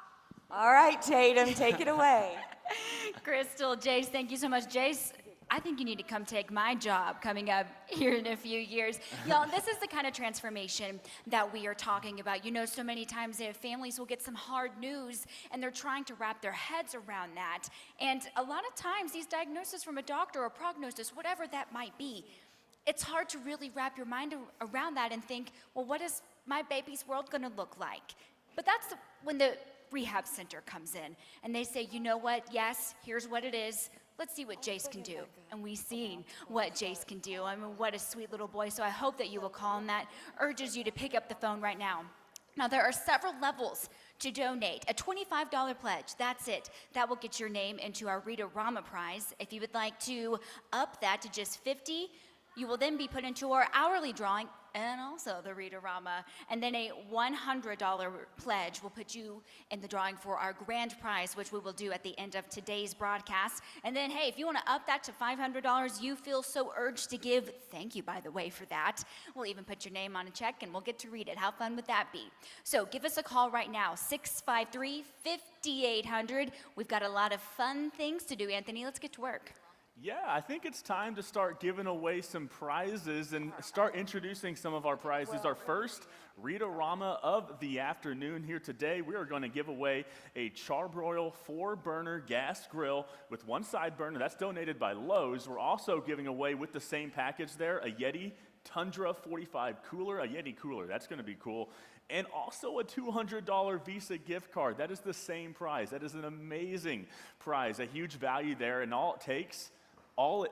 All right, Tatum, take it away. Crystal, Jace, thank you so much. Jace, I think you need to come take my job coming up here in a few years. Y'all, this is the kind of transformation that we are talking about. You know, so many times families will get some hard news and they're trying to wrap their heads around that. And a lot of times these diagnoses from a doctor or prognosis, whatever that might be, it's hard to really wrap your mind around that and think, well, what is my baby's world gonna look like? But that's when the rehab center comes in and they say, you know what, yes, here's what it is. Let's see what Jace can do. And we've seen what Jace can do. I mean, what a sweet little boy. So I hope that you will call him. That urges you to pick up the phone right now. Now, there are several levels to donate. A $25 pledge, that's it. That will get your name into our Rita Rama prize. If you would like to up that to just $50, you will then be put into our hourly drawing and also the Rita Rama. And then a $100 pledge will put you in the drawing for our grand prize, which we will do at the end of today's broadcast. And then, hey, if you want to up that to $500, you feel so urged to give, thank you, by the way, for that. We'll even put your name on a check and we'll get to read it. How fun would that be? So give us a call right now, 653-5800. We've got a lot of fun things to do, Anthony. Let's get to work. Yeah, I think it's time to start giving away some prizes and start introducing some of our prizes. Our first Rita Rama of the afternoon here today, we are going to give away a Charbroil 4-burner gas grill with one side burner. That's donated by Lowe's. We're also giving away with the same package there a Yeti Tundra 45 cooler, a Yeti cooler. That's going to be cool. And also a $200 Visa gift card. That is the same prize. That is an amazing prize, a huge value there, and all it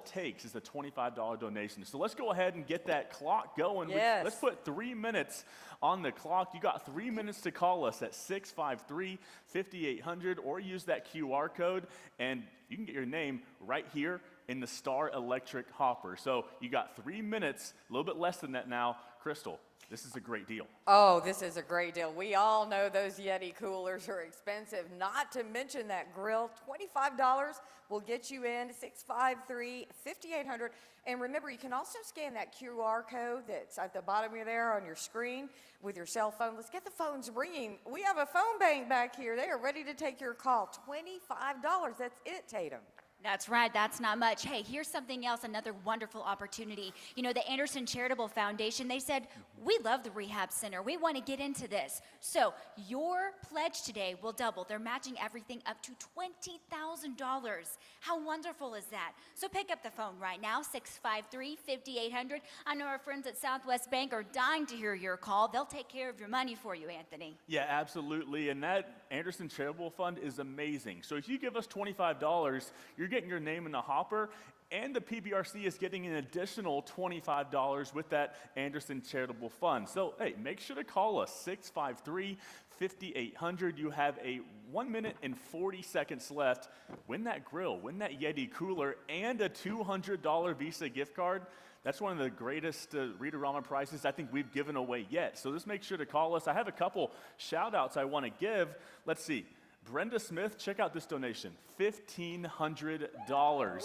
takes is a $25 donation. So let's go ahead and get that clock going. Yes. Let's put 3 minutes on the clock. You got 3 minutes to call us at 653-5800 or use that QR code and you can get your name right here in the Star Electric Hopper. So you got 3 minutes, a little bit less than that now. Crystal, this is a great deal. Oh, this is a great deal. We all know those Yeti coolers are expensive, not to mention that grill. $25 will get you in, 653-5800. And remember, you can also scan that QR code that's at the bottom of there on your screen with your cell phone. Let's get the phones ringing. We have a phone bank back here. They are ready to take your call. $25, that's it, Tatum. That's right, that's not much. Hey, here's something else, another wonderful opportunity. You know, the Anderson Charitable Foundation, they said, we love the rehab center. We want to get into this. So your pledge today will double. They're matching everything up to $20,000. How wonderful is that? So pick up the phone right now, 653-5800. I know our friends at Southwest Bank are dying to hear your call. They'll take care of your money for you, Anthony. Yeah, absolutely. And that Anderson Charitable Fund is amazing. So if you give us $25, you're getting your name in the hopper, and the PBRC is getting an additional $25 with that Anderson Charitable Fund. So, hey, make sure to call us, 653-5800. You have a 1 minute and 40 seconds left. Win that grill, win that Yeti cooler, and a $200 Visa gift card. That's one of the greatest Read-A-Rama prizes I think we've given away yet. So just make sure to call us. I have a couple shout outs I want to give. Let's see. Brenda Smith, check out this donation, $1,500.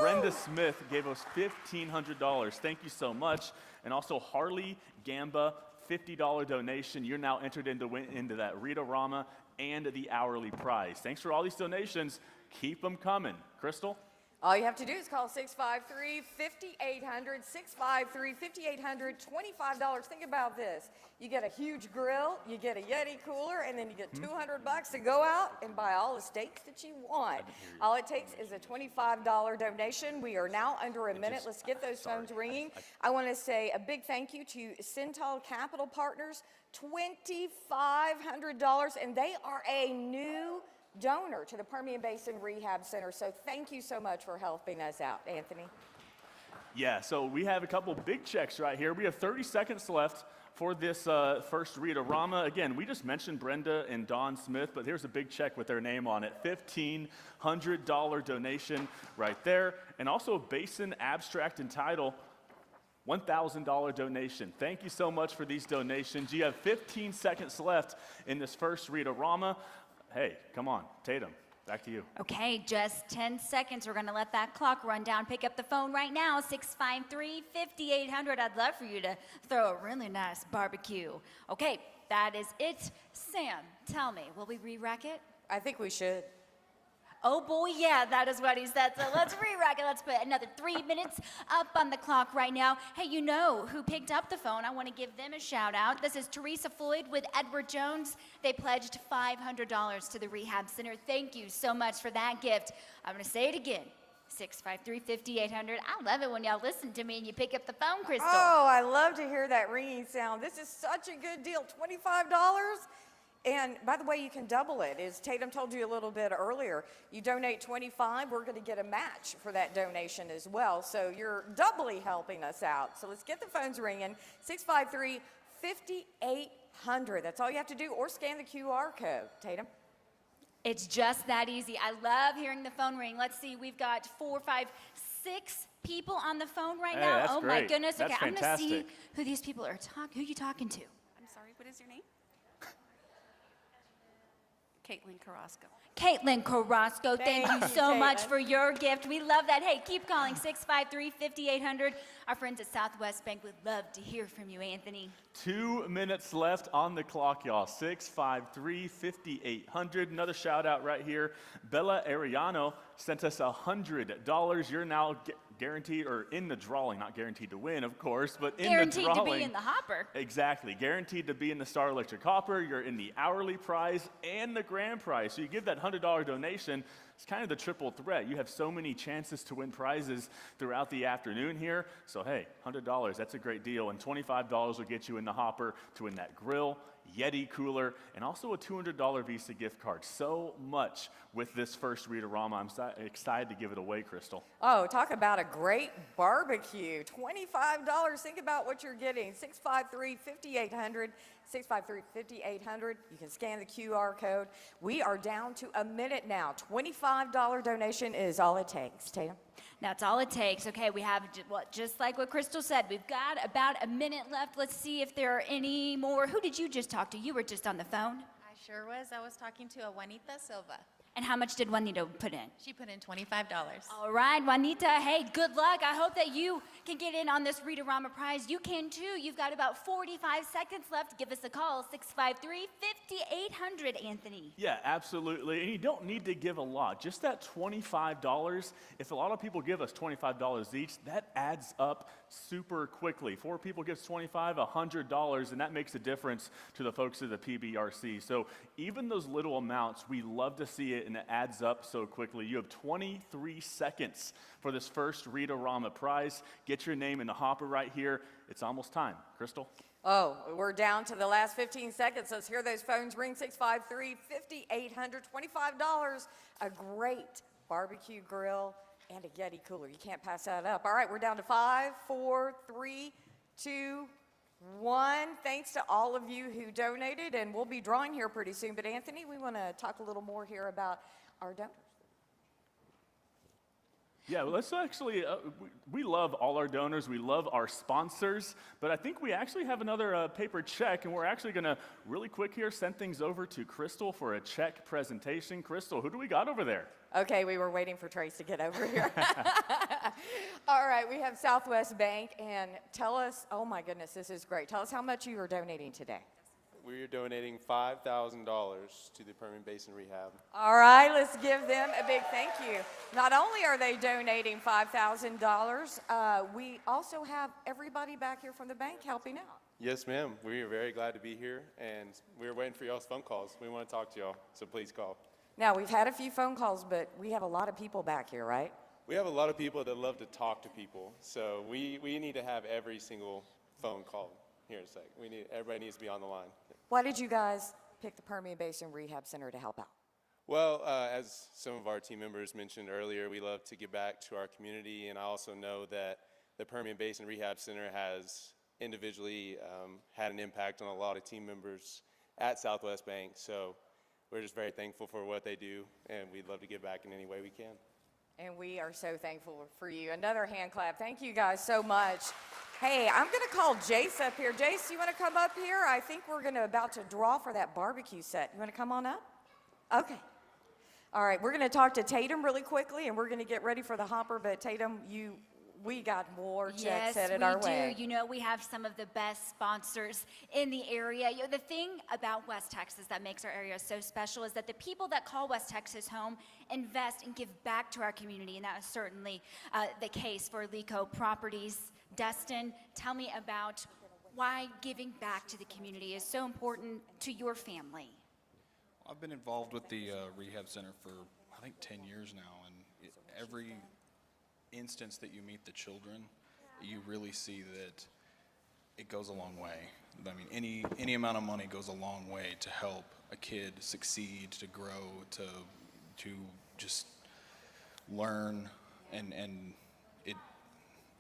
Brenda Smith gave us $1,500. Thank you so much. And also Harley Gamba, $50 donation. You're now entered into that Read-A-Rama and the hourly prize. Thanks for all these donations. Keep them coming. Crystal? All you have to do is call 653-5800, 653-5800, $25. Think about this. You get a huge grill, you get a Yeti cooler, and then you get $200 to go out and buy all the steaks that you want. All it takes is a $25 donation. We are now under a minute. Let's get those phones ringing. I want to say a big thank you to Centol Capital Partners, $2,500, and they are a new donor to the Permian Basin Rehab Center. So thank you so much for helping us out, Anthony. Yeah, so we have a couple big checks right here. We have 30 seconds left for this first Read-A-Rama. Again, we just mentioned Brenda and Don Smith, but here's a big check with their name on it. $1,500 donation right there. And also Basin Abstract and Title, $1,000 donation. Thank you so much for these donations. You have 15 seconds left in this first Read-A-Rama. Hey, come on, Tatum, back to you. Okay, just 10 seconds. We're going to let that clock run down. Pick up the phone right now, 653-5800. I'd love for you to throw a really nice barbecue. Okay, that is it. Sam, tell me, will we re-rack it? I think we should. Oh boy, yeah, that is what he said. So let's re-rack it. Let's put another 3 minutes up on the clock right now. Hey, you know who picked up the phone? I want to give them a shout out. This is Teresa Floyd with Edward Jones. They pledged $500 to the Rehab Center. Thank you so much for that gift. I'm going to say it again. 653-5800. I love it when y'all listen to me and you pick up the phone, Crystal. Oh, I love to hear that ringing sound. This is such a good deal. $25. And by the way, you can double it. As Tatum told you a little bit earlier, you donate $25, we're going to get a match for that donation as well. So you're doubly helping us out. So let's get the phones ringing. 653-5800. That's all you have to do, or scan the QR code. Tatum? It's just that easy. I love hearing the phone ring. Let's see, we've got 4, 5, 6 people on the phone right now. That's oh great. my goodness. That's okay, I'm going to see fantastic. who these people are talking. Who are you talking to? I'm sorry, what is your name? Caitlin Carrasco. Caitlin Carrasco, thank you so much Caitlin. for your gift. We love that. Hey, keep calling 653-5800. Our friends at Southwest Bank would love to hear from you, Anthony. 2 minutes left on the clock, y'all. 653-5800. Another shout out right here. Bella Ariano sent us $100. You're now guaranteed, or in the drawing, not guaranteed to win, of course, but in Guaranteed the drawing. to be in the hopper. Exactly. Guaranteed to be in the Star Electric Hopper. You're in the hourly prize and the grand prize. So you give that $100 donation. It's kind of the triple threat. You have so many chances to win prizes throughout the afternoon here. So hey, $100, that's a great deal. And $25 will get you in the hopper to win that grill, Yeti cooler, and also a $200 Visa gift card. So much with this first Read-A-Rama. I'm excited to give it away, Crystal. Oh, talk about a great barbecue. $25. Think about what you're getting. 653-5800. 653-5800. You can scan the QR code. We are down to a minute now. $25 donation is all it takes. Tatum? That's all it takes. Okay, we have, just like what Crystal said, we've got about a minute left. Let's see if there are any more. Who did you just talk to? You were just on the phone. I sure was. I was talking to a Juanita Silva. And how much did Juanita put in? She put in $25. All right, Juanita, hey, good luck. I hope that you can get in on this Read-A-Rama prize. You can too. You've got about 45 seconds left. Give us a call, 653-5800, Anthony. Yeah, absolutely. And you don't need to give a lot. Just that $25. If a lot of people give us $25 each, that adds up super quickly. 4 people gives $25, $100, and that makes a difference to the folks at the PBRC. So even those little amounts, we love to see it, and it adds up so quickly. You have 23 seconds for this first Read-A-Rama prize. Get your name in the hopper right here. It's almost time. Crystal? Oh, we're down to the last 15 seconds. Let's hear those phones ring. 653-5800. $25. A great barbecue grill and a Yeti cooler. You can't pass that up. All right, we're down to 5, 4, 3, 2, One, thanks to all of you who donated, and we'll be drawing here pretty soon. But Anthony, we want to talk a little more here about our donors. Yeah, well, let's actually, we love all our donors, we love our sponsors, but I think we actually have another paper check, and we're actually going to, really quick here, send things over to Crystal for a check presentation. Crystal, who do we got over there? Okay, we were waiting for Trace to get over here. All right, we have Southwest Bank, and tell us, oh my goodness, this is great. Tell us how much you are donating today. We're donating $5,000 to the Permian Basin Rehab. All right, let's give them a big thank you. Not only are they donating $5,000, we also have everybody back here from the bank helping out. Yes, ma'am. We are very glad to be here, and we're waiting for y'all's phone calls. We want to talk to y'all, so please call. Now, we've had a few phone calls, but we have a lot of people back here, right? We have a lot of people that love to talk to people, so we need to have every single phone call here in a sec. Everybody needs to be on the line. Why did you guys pick the Permian Basin Rehab Center to help out? Well, as some of our team members mentioned earlier, we love to give back to our community, and I also know that the Permian Basin Rehab Center has individually had an impact on a lot of team members at Southwest Bank, so we're just very thankful for what they do, and we'd love to give back in any way we can. And we are so thankful for you. Another hand clap. Thank you guys so much. Hey, I'm going to call Jace up here. Jace, you want to come up here? I think we're about to draw for that barbecue set. You want to come on up? Okay. All right, we're going to talk to Tatum really quickly, and we're going to get ready for the hopper. But Tatum, we got more checks headed our way. Yes, we do. You know, we have some of the best sponsors in the area. You know, the thing about West Texas that makes our area so special is that the people that call West Texas home invest and give back to our community, and that is certainly the case for Lico Properties. Dustin, tell me about why giving back to the community is so important to your family. I've been involved with the rehab center for, I think, 10 years now, and every instance that you meet the children, you really see that it goes a long way. I mean, any amount of money goes a long way to help a kid succeed, to grow, to just learn, and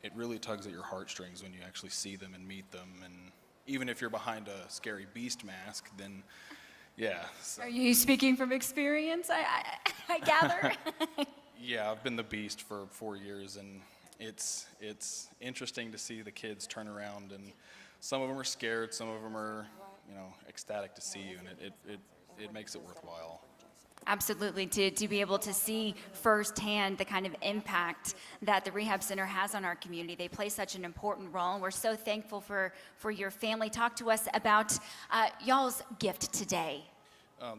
it really tugs at your heartstrings when you actually see them and meet them. And even if you're behind a scary beast mask, then yeah. So. Are you speaking from experience, I gather? Yeah, I've been the beast for 4 years, and it's interesting to see the kids turn around, and some of them are scared, some of them are, ecstatic to see you, and it makes it worthwhile. Absolutely, to be able to see firsthand the kind of impact that the rehab center has on our community. They play such an important role, and we're so thankful for your family. Talk to us about y'all's gift today.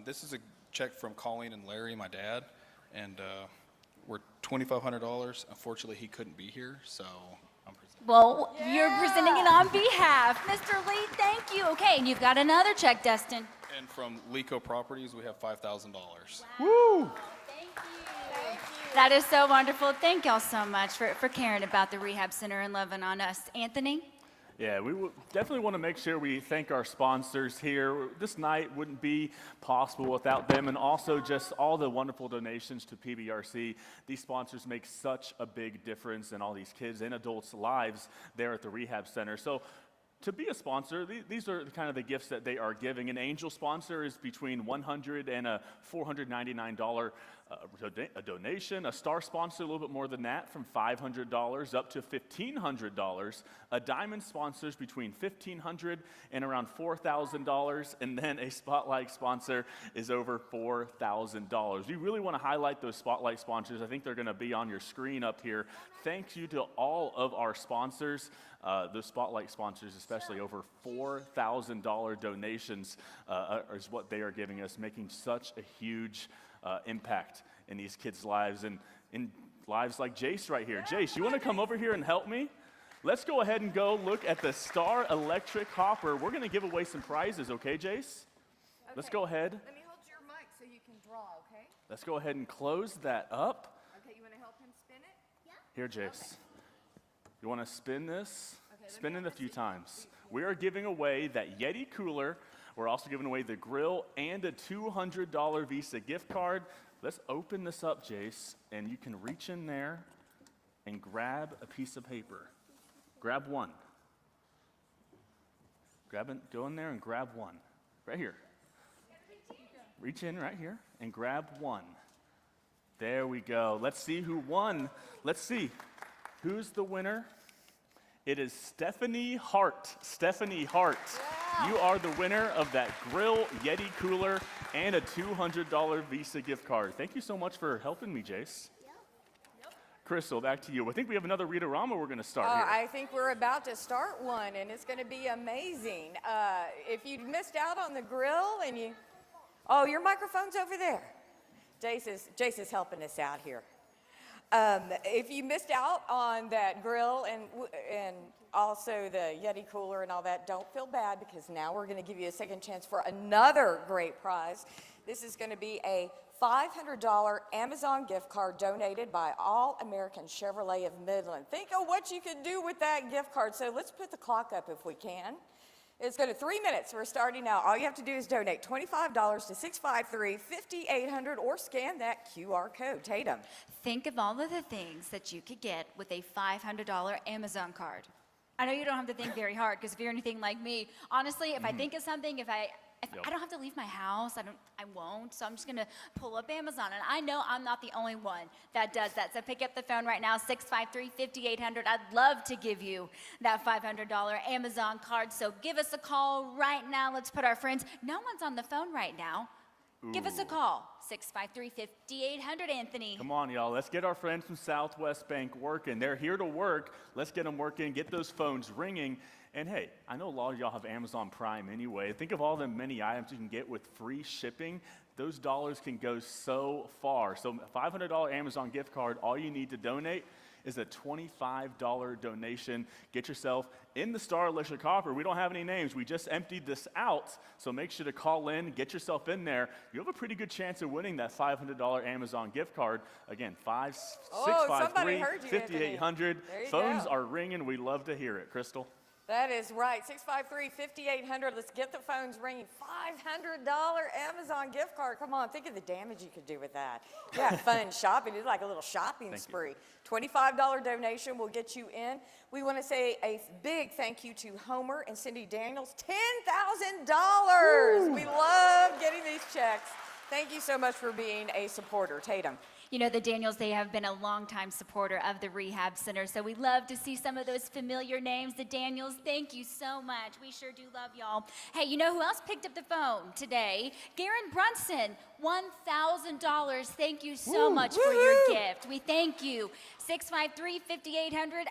This is a check from Colleen and Larry, my dad, and we're $2,500. Unfortunately, he couldn't be here, so I'm presenting. Well, you're presenting it on behalf. Mr. Lee, thank you. Okay, and you've got another check, Dustin. And from Lico Properties, we have $5,000. Woo! Thank you. That is so wonderful. Thank y'all so much for caring about the rehab center and loving on us. Anthony? Yeah, we definitely want to make sure we thank our sponsors here. This night wouldn't be possible without them, and also just all the wonderful donations to PBRC. These sponsors make such a big difference in all these kids and adults' lives there at the rehab center. So to be a sponsor, these are kind of the gifts that they are giving. An angel sponsor is between $100 and a $499 a donation. A star sponsor, a little bit more than that, from $500 up to $1,500. A diamond sponsor is between $1,500 and around $4,000. And then a spotlight sponsor is over $4,000. We really want to highlight those spotlight sponsors. I think they're going to be on your screen up here. Thank you to all of our sponsors. The spotlight sponsors, especially over $4,000 donations is what they are giving us, making such a huge impact in these kids' lives and in lives like Jace right here. Jace, you want to come over here and help me? Let's go ahead and go look at the Star Electric Hopper. We're going to give away some prizes, okay, Jace? Okay. Let's go ahead. Let me hold your mic so you can draw, okay? Let's go ahead and close that up. Okay, you want to help him spin it? Yeah. Here, Jace. Okay. You want to spin this? Okay, spin it a few times. We are giving away that Yeti cooler. We're also giving away the grill and a $200 Visa gift card. Let's open this up, Jace, and you can reach in there and grab a piece of paper. Grab one. Go in there and grab one. Right here. Reach in right here and grab one. There we go. Let's see who won. Let's see. Who's the winner? It is Stephanie Hart. Stephanie Hart. Yeah. You are the winner of that grill, Yeti cooler, and a $200 Visa gift card. Thank you so much for helping me, Jace. Crystal, back to you. I think we have another Read-A-Rama we're going to start here. I think we're about to start one, and it's going to be amazing. If you missed out on the grill and you... Oh, your microphone's over there. Jace is helping us out here. If you missed out on that grill and also the Yeti cooler and all that, don't feel bad, because now we're going to give you a second chance for another great prize. This is going to be a $500 Amazon gift card donated by All American Chevrolet of Midland. Think of what you could do with that gift card. So let's put the clock up if we can. It's going to 3 minutes. We're starting now. All you have to do is donate $25 to 653-5800 or scan that QR code. Tatum. Think of all of the things that you could get with a $500 Amazon card. I know you don't have to think very hard, because if you're anything like me, honestly, if I think of something, if I don't have to leave my house, I won't, so I'm just gonna pull up Amazon, and I know I'm not the only one that does that, so pick up the phone right now, 653-5800. I'd love to give you that $500 Amazon card, so give us a call right now. Let's put our friends, no one's on the phone right now. Ooh. Give us a call, 653-5800, Anthony. Come on, y'all. Let's get our friends from Southwest Bank working. They're here to work. Let's get them working, get those phones ringing. And hey, I know a lot of y'all have Amazon Prime anyway. Think of all the many items you can get with free shipping. Those dollars can go so far. So a $500 Amazon gift card, all you need to donate is a $25 donation. Get yourself in the Star Electric Hopper. We don't have any names. We just emptied this out, so make sure to call in, get yourself in there. You have a pretty good chance of winning that $500 Amazon gift card. Again, 653-5800. Phones are ringing. We love to hear it. Crystal? That is right, 653-5800. Let's get the phones ringing. $500 Amazon gift card. Come on, think of the damage you could do with that. You have fun shopping. It's like a little shopping spree. $25 donation will get you in. We want to say a big thank you to Homer and Cindy Daniels. $10,000. We love getting these checks. Thank you so much for being a supporter. Tatum. You know, the Daniels, they have been a longtime supporter of the Rehab Center, so we love to see some of those familiar names. The Daniels, thank you so much. We sure do love y'all. Hey, you know who else picked up the phone today? Garen Brunson, $1,000. Thank you so much for your gift. We thank you. 653-5800.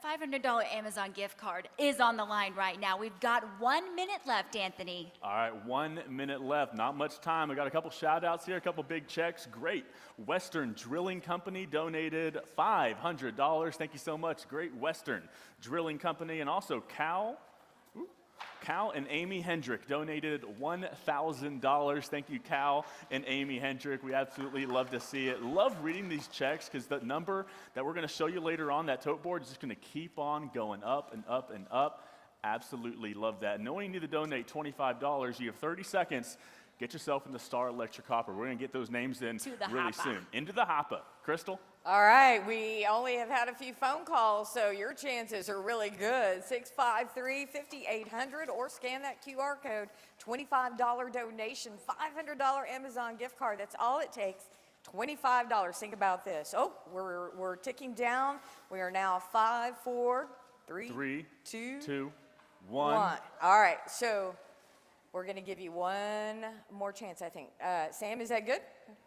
$500 Amazon gift card is on the line right now. We've got 1 minute left, Anthony. All right, 1 minute left. Not much time. We got a couple shout outs here, a couple big checks. Great. Western Drilling Company donated $500. Thank you so much. Great Western Drilling Company. And also Cal and Amy Hendrick donated $1,000. Thank you, Cal and Amy Hendrick. We absolutely love to see it. Love reading these checks, because the number that we're going to show you later on, that tote board, is just going to keep on going up and up and up. Absolutely love that. Knowing you need to donate $25, you have 30 seconds. Get yourself in the Star Electric Hopper. We're going to get those names in really soon. Into the hopper. Crystal? All right, we only have had a few phone calls, so your chances are really good. 653-5800 or scan that QR code. $25 donation, $500 Amazon gift card. That's all it takes. $25. Think about this. Oh, we're ticking down. We are now 5, 4, 3, 2, 1. All right, so we're going to give you one more chance, I think. Sam, is that good?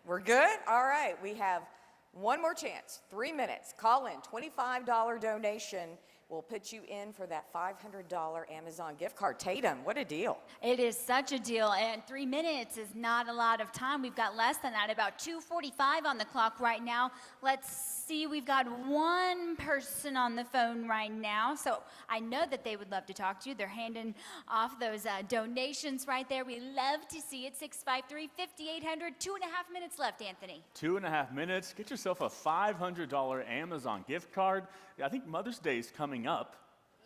We're good? All right, we have one more chance, 3 minutes. Call in, $25 donation will put you in for that $500 Amazon gift card. Tatum, what a deal. It is such a deal, and 3 minutes is not a lot of time. We've got less than that, about 2:45 on the clock right now. Let's see, we've got one person on the phone right now, so I know that they would love to talk to you. They're handing off those donations right there. We love to see it. 653-5800, 2.5 minutes left, Anthony. 2.5 minutes. Get yourself a $500 Amazon gift card. I think Mother's Day is coming up.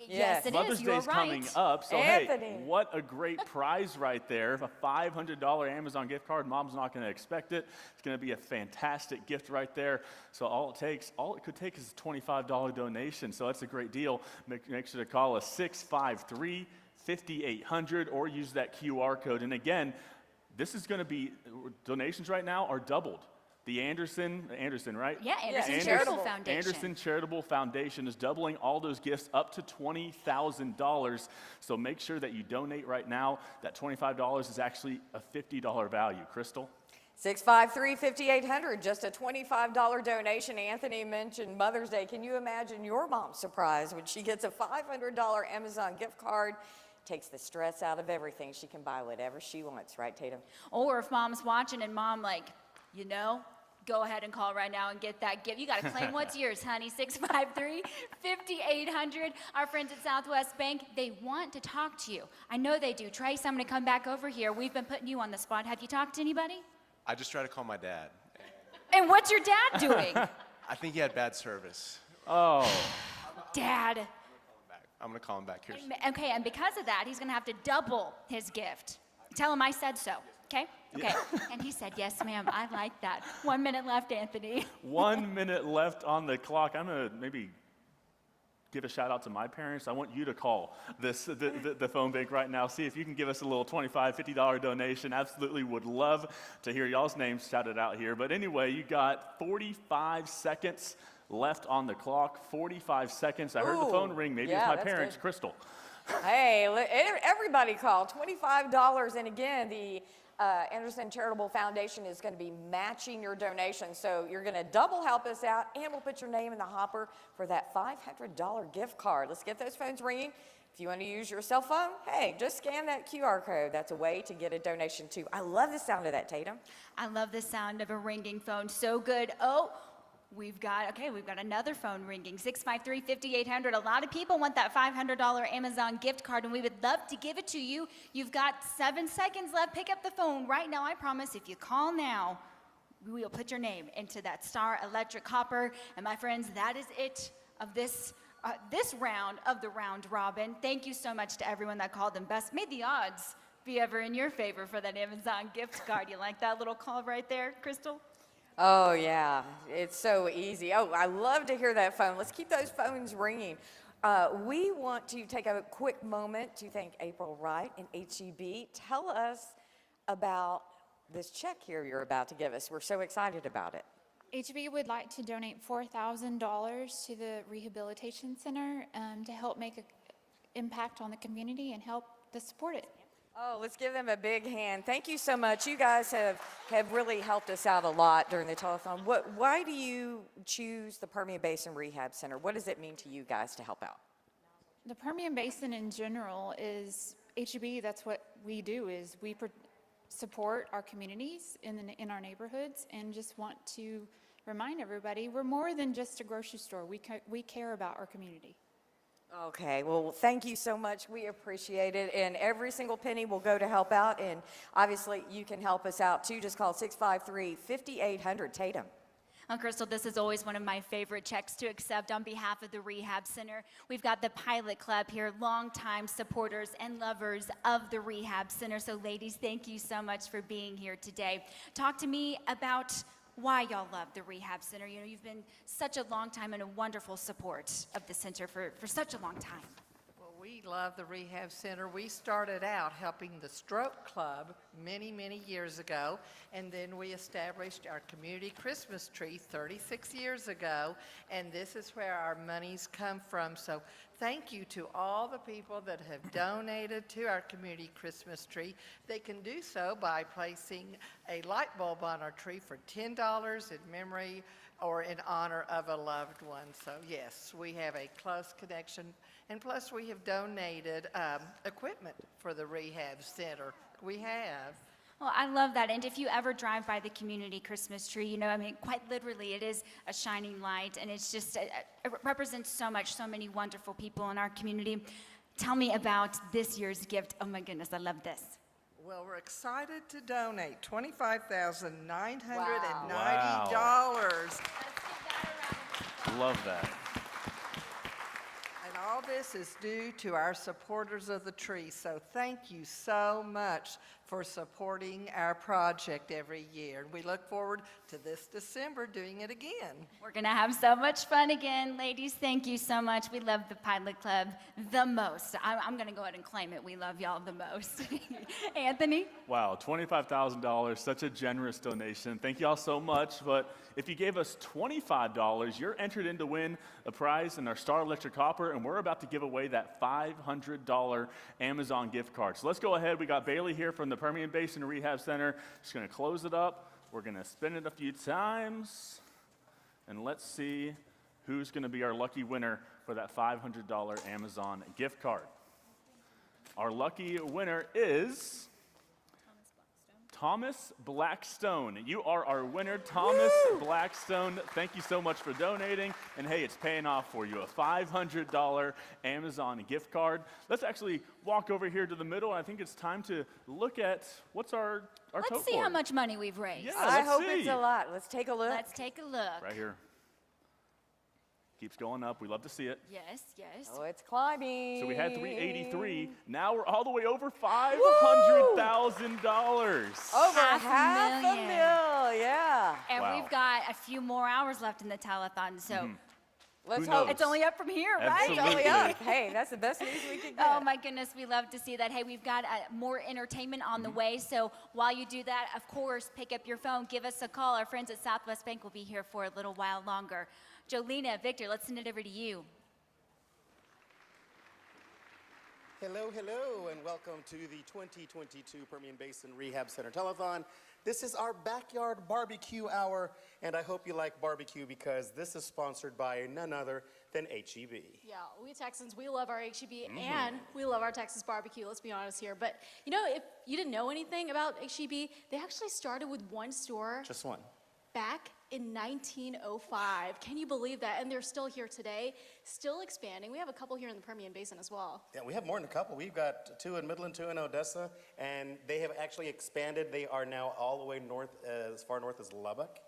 Yes, it Mother's is. Day is coming up. So, Anthony. hey, what a great prize right there. A $500 Amazon gift card. Mom's not going to expect it. It's going to be a fantastic gift right there. So all it could take is a $25 donation. So that's a great deal. Make sure to call us 653 5800, or use that QR code. And again, this is going to be, donations right now are doubled. The Anderson, right? Yeah, Anderson Charitable Foundation. Anderson Charitable Foundation is doubling all those gifts up to $20,000. So make sure that you donate right now. That $25 is actually a $50 value. Crystal? 653-5800, just a $25 donation. Anthony mentioned Mother's Day. Can you imagine your mom's surprise when she gets a $500 Amazon gift card? Takes the stress out of everything. She can buy whatever she wants, right, Tatum? Or if mom's watching and mom like, you know, go ahead and call right now and get that gift. You got to claim what's yours, honey. 653-5800. Our friends at Southwest Bank, they want to talk to you. I know they do. Trace, I'm going to come back over here. We've been putting you on the spot. Have you talked to anybody? I just tried to call my dad. And what's your dad doing? I think he had bad service. Oh. Dad. I'm going to call him back here. Okay, and because of that, he's going to have to double his gift. Tell him I said so, okay? Okay. And he said, yes, ma'am, I like that. 1 minute left, Anthony. 1 minute left on the clock. I'm going to maybe give a shout out to my parents. I want you to call the phone bank right now. See if you can give us a little $25, $50 donation. Absolutely would love to hear y'all's names shouted out here. But anyway, you got 45 seconds left on the clock. 45 seconds. I heard the phone ring. Maybe it's my parents. Good. Crystal. Hey, everybody call. $25. And again, the Anderson Charitable Foundation is going to be matching your donation. So you're going to double help us out, and we'll put your name in the hopper for that $500 gift card. Let's get those phones ringing. If you want to use your cell phone, hey, just scan that QR code. That's a way to get a donation too. I love the sound of that, Tatum. I love the sound of a ringing phone. So good. Oh, we've got another phone ringing. 653-5800. A lot of people want that $500 Amazon gift card, and we would love to give it to you. You've got 7 seconds left. Pick up the phone right now. I promise if you call now, we will put your name into that Star Electric Hopper. And my friends, that is it of this round of the round robin. Thank you so much to everyone that called, and best may the odds be ever in your favor for that Amazon gift card. You like that little call right there, Crystal? Oh, yeah. It's so easy. Oh, I love to hear that phone. Let's keep those phones ringing. We want to take a quick moment to thank April Wright and HEB. Tell us about this check here you're about to give us. We're so excited about it. HEB would like to donate $4,000 to the Rehabilitation Center to help make an impact on the community and help to support it. Oh, let's give them a big hand. Thank you so much. You guys have really helped us out a lot during the telethon. Why do you choose the Permian Basin Rehab Center? What does it mean to you guys to help out? The Permian Basin in general is, HEB, that's what we do, is we support our communities in our neighborhoods, and just want to remind everybody we're more than just a grocery store. We care about our community. Okay, well, thank you so much. We appreciate it. And every single penny will go to help out. And obviously, you can help us out too. Just call 653-5800. Tatum. Well, Crystal, this is always one of my favorite checks to accept on behalf of the Rehab Center. We've got the Pilot Club here, longtime supporters and lovers of the Rehab Center. So, ladies, thank you so much for being here today. Talk to me about why y'all love the Rehab Center. You know, you've been such a long time and a wonderful support of the center for such a long time. Well, we love the Rehab Center. We started out helping the Stroke Club many, many years ago, and then we established our community Christmas tree 36 years ago, and this is where our monies come from. So thank you to all the people that have donated to our community Christmas tree. They can do so by placing a light bulb on our tree for $10 in memory or in honor of a loved one. So yes, we have a close connection, and plus we have donated equipment for the Rehab Center. We have. Well, I love that. And if you ever drive by the community Christmas tree, you know, I mean, quite literally, it is a shining light, and it's just, it represents so much, so many wonderful people in our community. Tell me about this year's gift. Oh my goodness, I love this. Well, we're excited to donate $25,990. Wow. Love that. And all this is due to our supporters of the tree. So thank you so much for for supporting our project every year. We look forward to this December doing it again. We're going to have so much fun again. Ladies, thank you so much. We love the Pilot Club the most. I'm going to go ahead and claim it. We love y'all the most. Anthony? Wow, $25,000, such a generous donation. Thank y'all so much. But if you gave us $25, you're entered in to win a prize in our Star Electric Hopper, and we're about to give away that $500 Amazon gift card. So let's go ahead. We got Bailey here from the Permian Basin Rehab Center. Just going to close it up. We're going to spin it a few times, and let's see who's going to be our lucky winner for that $500 Amazon gift card. Our lucky winner is Thomas Blackstone. You are our winner, Thomas Blackstone. Thank you so much for donating. And hey, it's paying off for you, a $500 Amazon gift card. Let's actually walk over here to the middle. I think it's time to look at what's our tote Let's see board. how much money we've raised. Yeah, I let's hope see. it's a lot. Let's take a look. Let's take a look. Right here. Keeps going up. We love to see it. Yes, yes. Oh, it's climbing. So we had 383. Now we're all the way over $500,000. Over half a mil, yeah. And Wow. we've got a few more hours left in the telethon, so Let's Who hope. knows? it's only up from here, right? It's only up. Hey, that's the best news we could get. Oh my goodness, we love to see that. Hey, we've got more entertainment on the way. So while you do that, of course, pick up your phone, give us a call. Our friends at Southwest Bank will be here for a little while longer. Jolena, Victor, let's send it over to you. Hello, hello, and welcome to the 2022 Permian Basin Rehab Center Telethon. This is our backyard barbecue hour, and I hope you like barbecue because this is sponsored by none other than HEB. Yeah, we Texans, we love our HEB and we love our Texas barbecue, let's be honest here. But you know, if you didn't know anything about HEB, they actually started with one store Just one. back in 1905. Can you believe that? And they're still here today, still expanding. We have a couple here in the Permian Basin as well. Yeah, we have more than a couple. We've got two in Midland, two in Odessa, and they have actually expanded. They are now all the way north, as far north as Lubbock.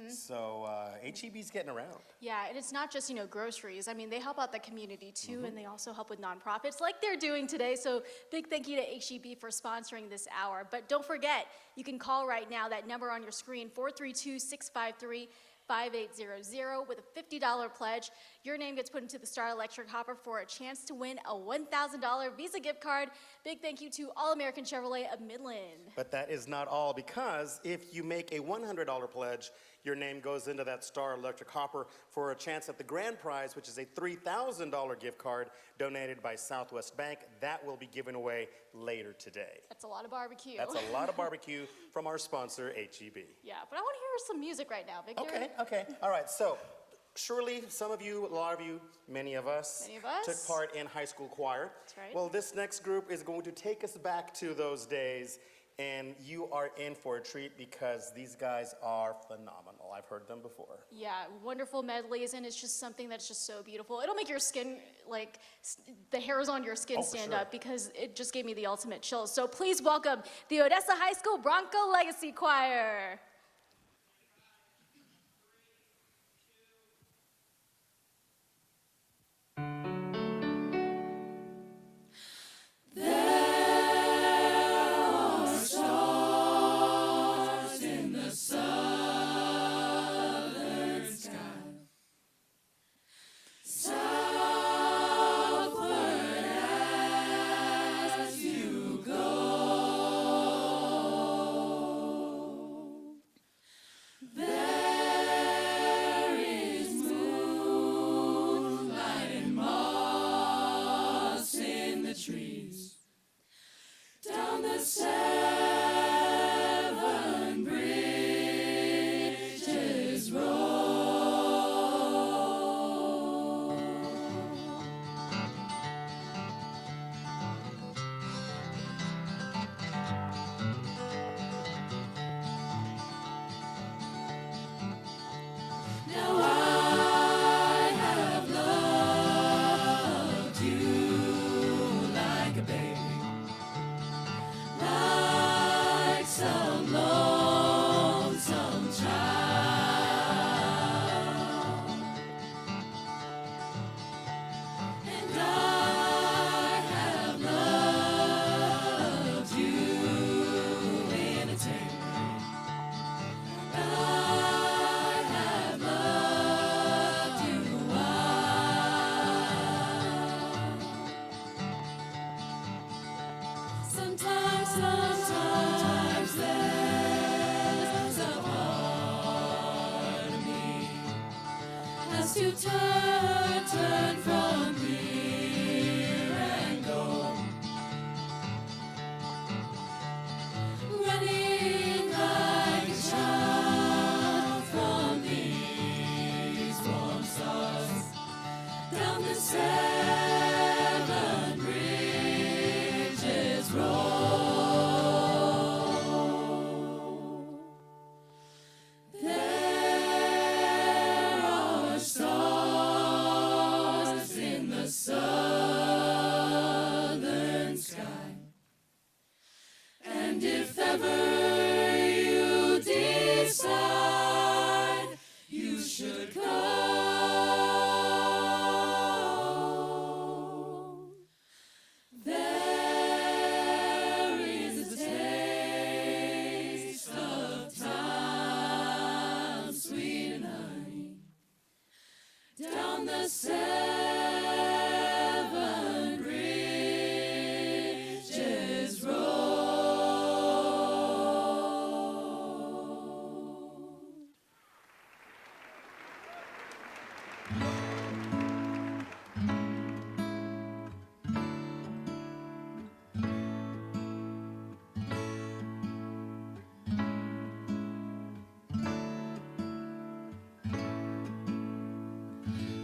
So HEB's getting around. Yeah, and it's not just, you know, groceries. I mean, they help out the community too, and they also help with nonprofits like they're doing today. So big thank you to HEB for sponsoring this hour. But don't forget, you can call right now, that number on your screen, 432-653-5800 with a $50 pledge. Your name gets put into the Star Electric Hopper for a chance to win a $1,000 Visa gift card. Big thank you to All American Chevrolet of Midland. But that is not all, because if you make a $100 pledge, your name goes into that Star Electric Hopper for a chance at the grand prize, which is a $3,000 gift card donated by Southwest Bank. That will be given away later today. That's a lot of barbecue. That's a lot of barbecue from our sponsor, HEB. Yeah, but I want to hear some music right now, Victor. Okay. All right, so surely some of you, a lot of you, many of us, took part in high school choir. That's right. Well, this next group is going to take us back to those days, and you are in for a treat because these guys are phenomenal. I've heard them before. Yeah, wonderful medleys, and it's just something that's just so beautiful. It'll make your skin, like, the hairs on your skin stand up, because it just gave me the ultimate chills. So please welcome the Odessa High School Bronco Legacy Choir. Sometimes there's a part of me has to turn from here and go, running like a child from these warm stars down the seven bridges road. There are stars in the southern sky, and if ever you decide you should go, there is a taste of time, sweet and honey, down the seven bridges road.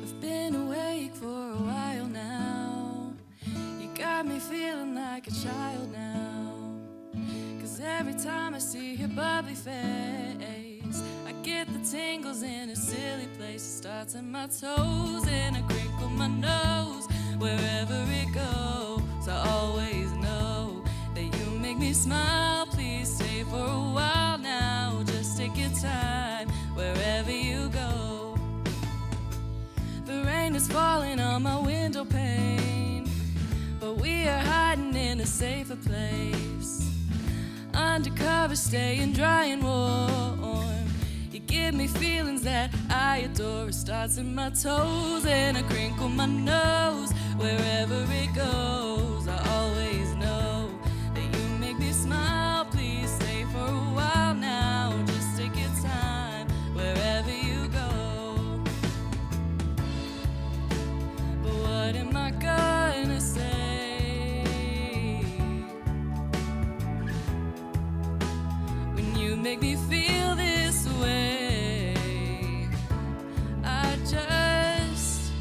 I've been awake for a while now. You got me feeling like a child now. 'Cause every time I see your bubbly face, I get the tingles in a silly place. It starts in my toes and I crinkle my nose. Wherever it goes, I always know that you make me smile. Please stay for a while now. Just take your time wherever you go. The rain is falling on my window pane, but we are hiding in a safer place. Undercover, staying dry and warm. You give me feelings that I adore. It starts in my toes and I crinkle my nose. Wherever it goes, I always know that you make me smile. Please stay for a while now. Just take your time wherever you go. But what am I gonna say when you make me feel this way? I just,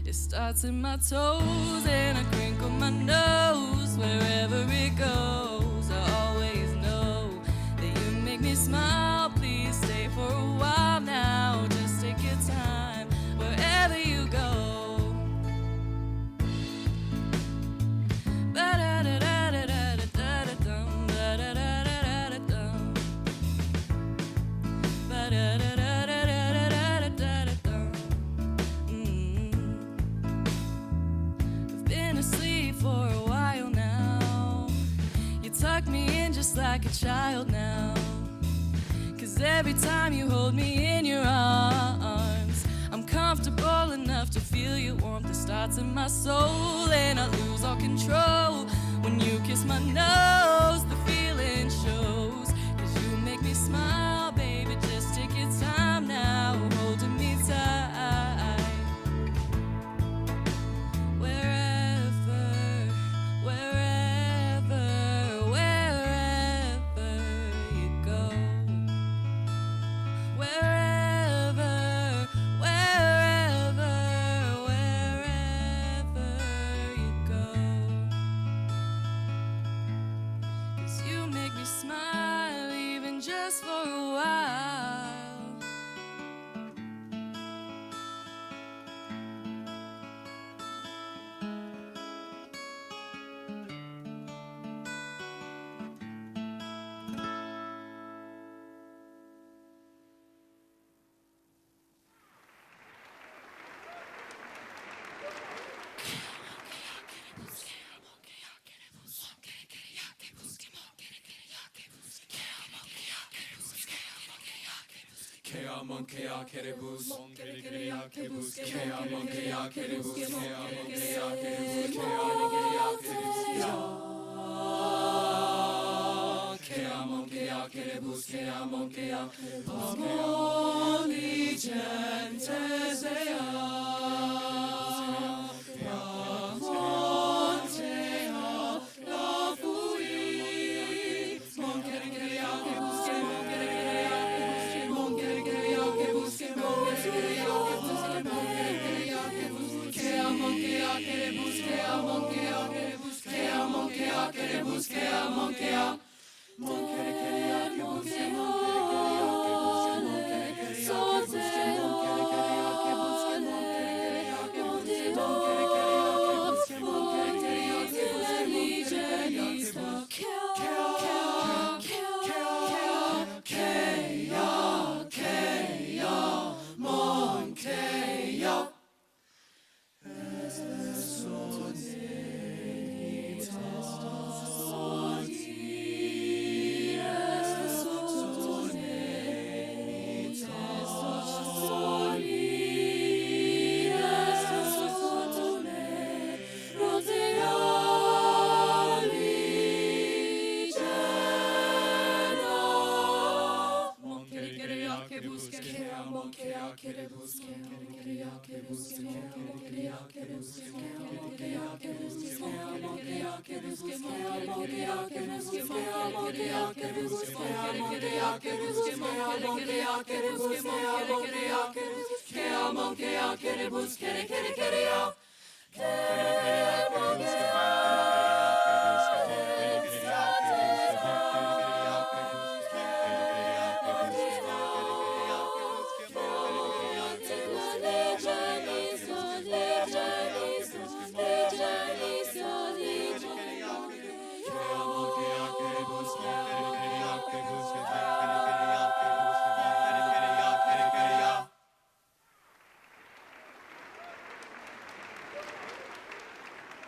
it starts in my toes and I crinkle my nose. Wherever it goes, I always know that you make me smile. Please stay for a while now. Just take your time wherever you go. Ba-da-da-da-da-da-da-da-dum, ba-da-da-da-da-da-dum. Ba-da-da-da-da-da-da-da-dum. I've been asleep for a while now. You tuck me in just like a child now. 'Cause every time you hold me in your arms, I'm comfortable enough to feel your warmth. It starts in my soul and I lose all control. When you kiss my nose, the feeling shows. 'Cause you make me smile, baby. Just take your time now, holding me tight. Wherever, wherever, wherever you go. Wherever, wherever, wherever you go. 'Cause you make me smile even just for a while.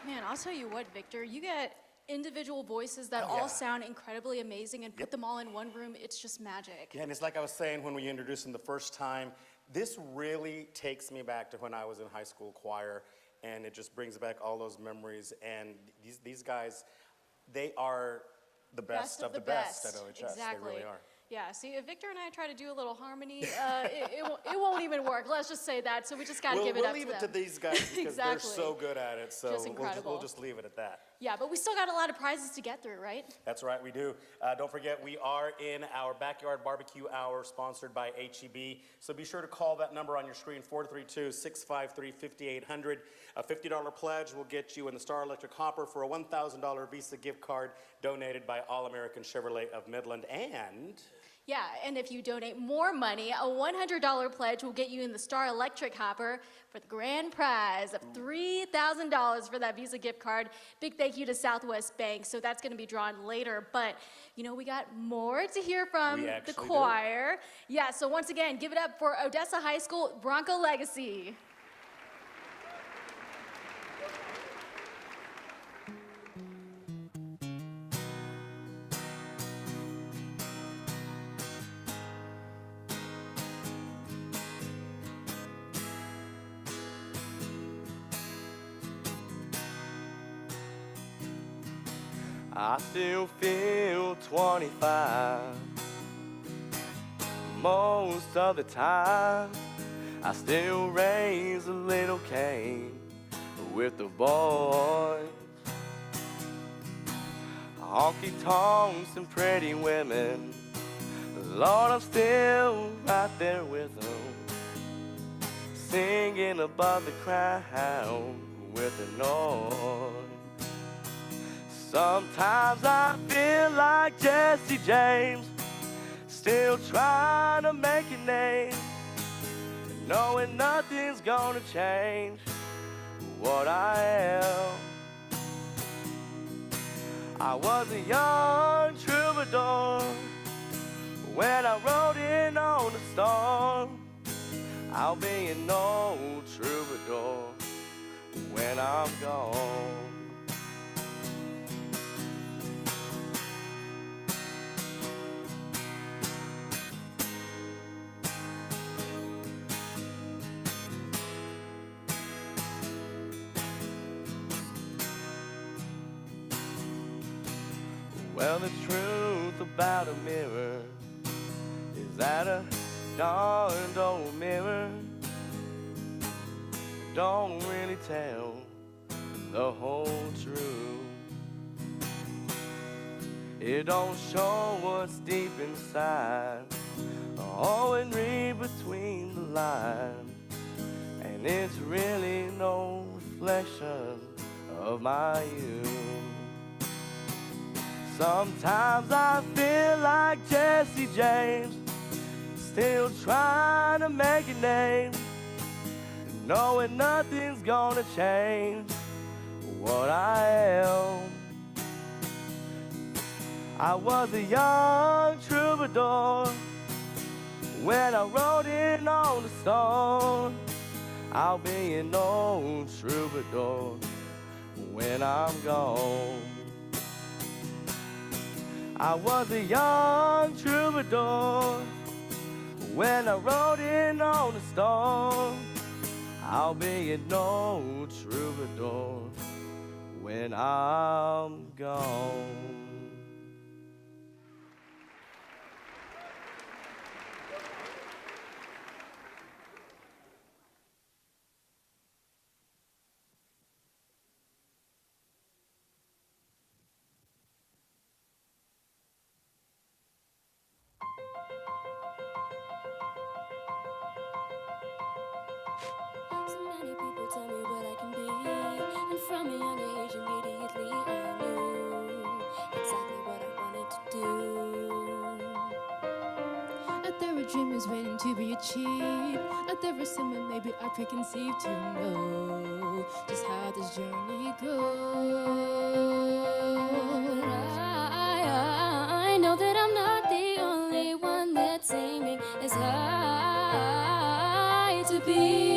Man, I'll tell you what, Victor, you get individual voices that all sound incredibly amazing and put them all in one room. It's just magic. Yeah, and it's like I was saying when we introduced him the first time, this really takes me back to when I was in high school choir, and it just brings back all those memories. And these guys, they are the best of the best at OHS. Exactly. They really are. Yeah, see, if Victor and I try to do a little harmony, it won't even work. Let's just say that. So we just got to give it up to them. We'll leave it to these guys because they're so good at it. So Just incredible. we'll just leave it at that. Yeah, but we still got a lot of prizes to get through, right? That's right, we do. Don't forget, we are in our Backyard Barbecue Hour sponsored by HEB. So be sure to call that number on your screen, 432-653-5800. A $50 pledge will get you in the Star Electric Hopper for a $1,000 Visa gift card donated by All American Chevrolet of Midland. And Yeah, and if you donate more money, a $100 pledge will get you in the Star Electric Hopper for the grand prize of $3,000 for that Visa gift card. Big thank you to Southwest Bank. So that's going to be drawn later. But, you know, we got more to hear from the choir. Yeah, so once again, give it up for Odessa High School Bronco Legacy. I still feel 25 most of the time. I still raise a little Cain with the boys. Honky tonks and pretty women, Lord, I'm still right there with them, singing above the crowd with the noise. Sometimes I feel like Jesse James, still trying to make a name, knowing nothing's gonna change what I am. I was a young troubadour when I rode in on the storm. I'll be an old troubadour when I'm gone. Well, it's true truth about a mirror is that a darned old mirror don't really tell the whole truth. It don't show what's deep inside, or and read between the lines, and it's really no reflection of my youth. Sometimes I feel like Jesse James, still trying to make a name, knowing nothing's gonna change what I am. I was a young troubadour when I wrote in on the stone. I'll be an old troubadour when I'm gone. I was a young troubadour when I wrote in on the stone. I'll be an old troubadour when I'm gone. So many people tell me what I can be, and from a young age immediately I knew exactly what I wanted to do. Out there a dream is waiting to be achieved. Out there is someone maybe I preconceived to know just how this journey goes. I know that I'm not the only one that's aiming as high to be.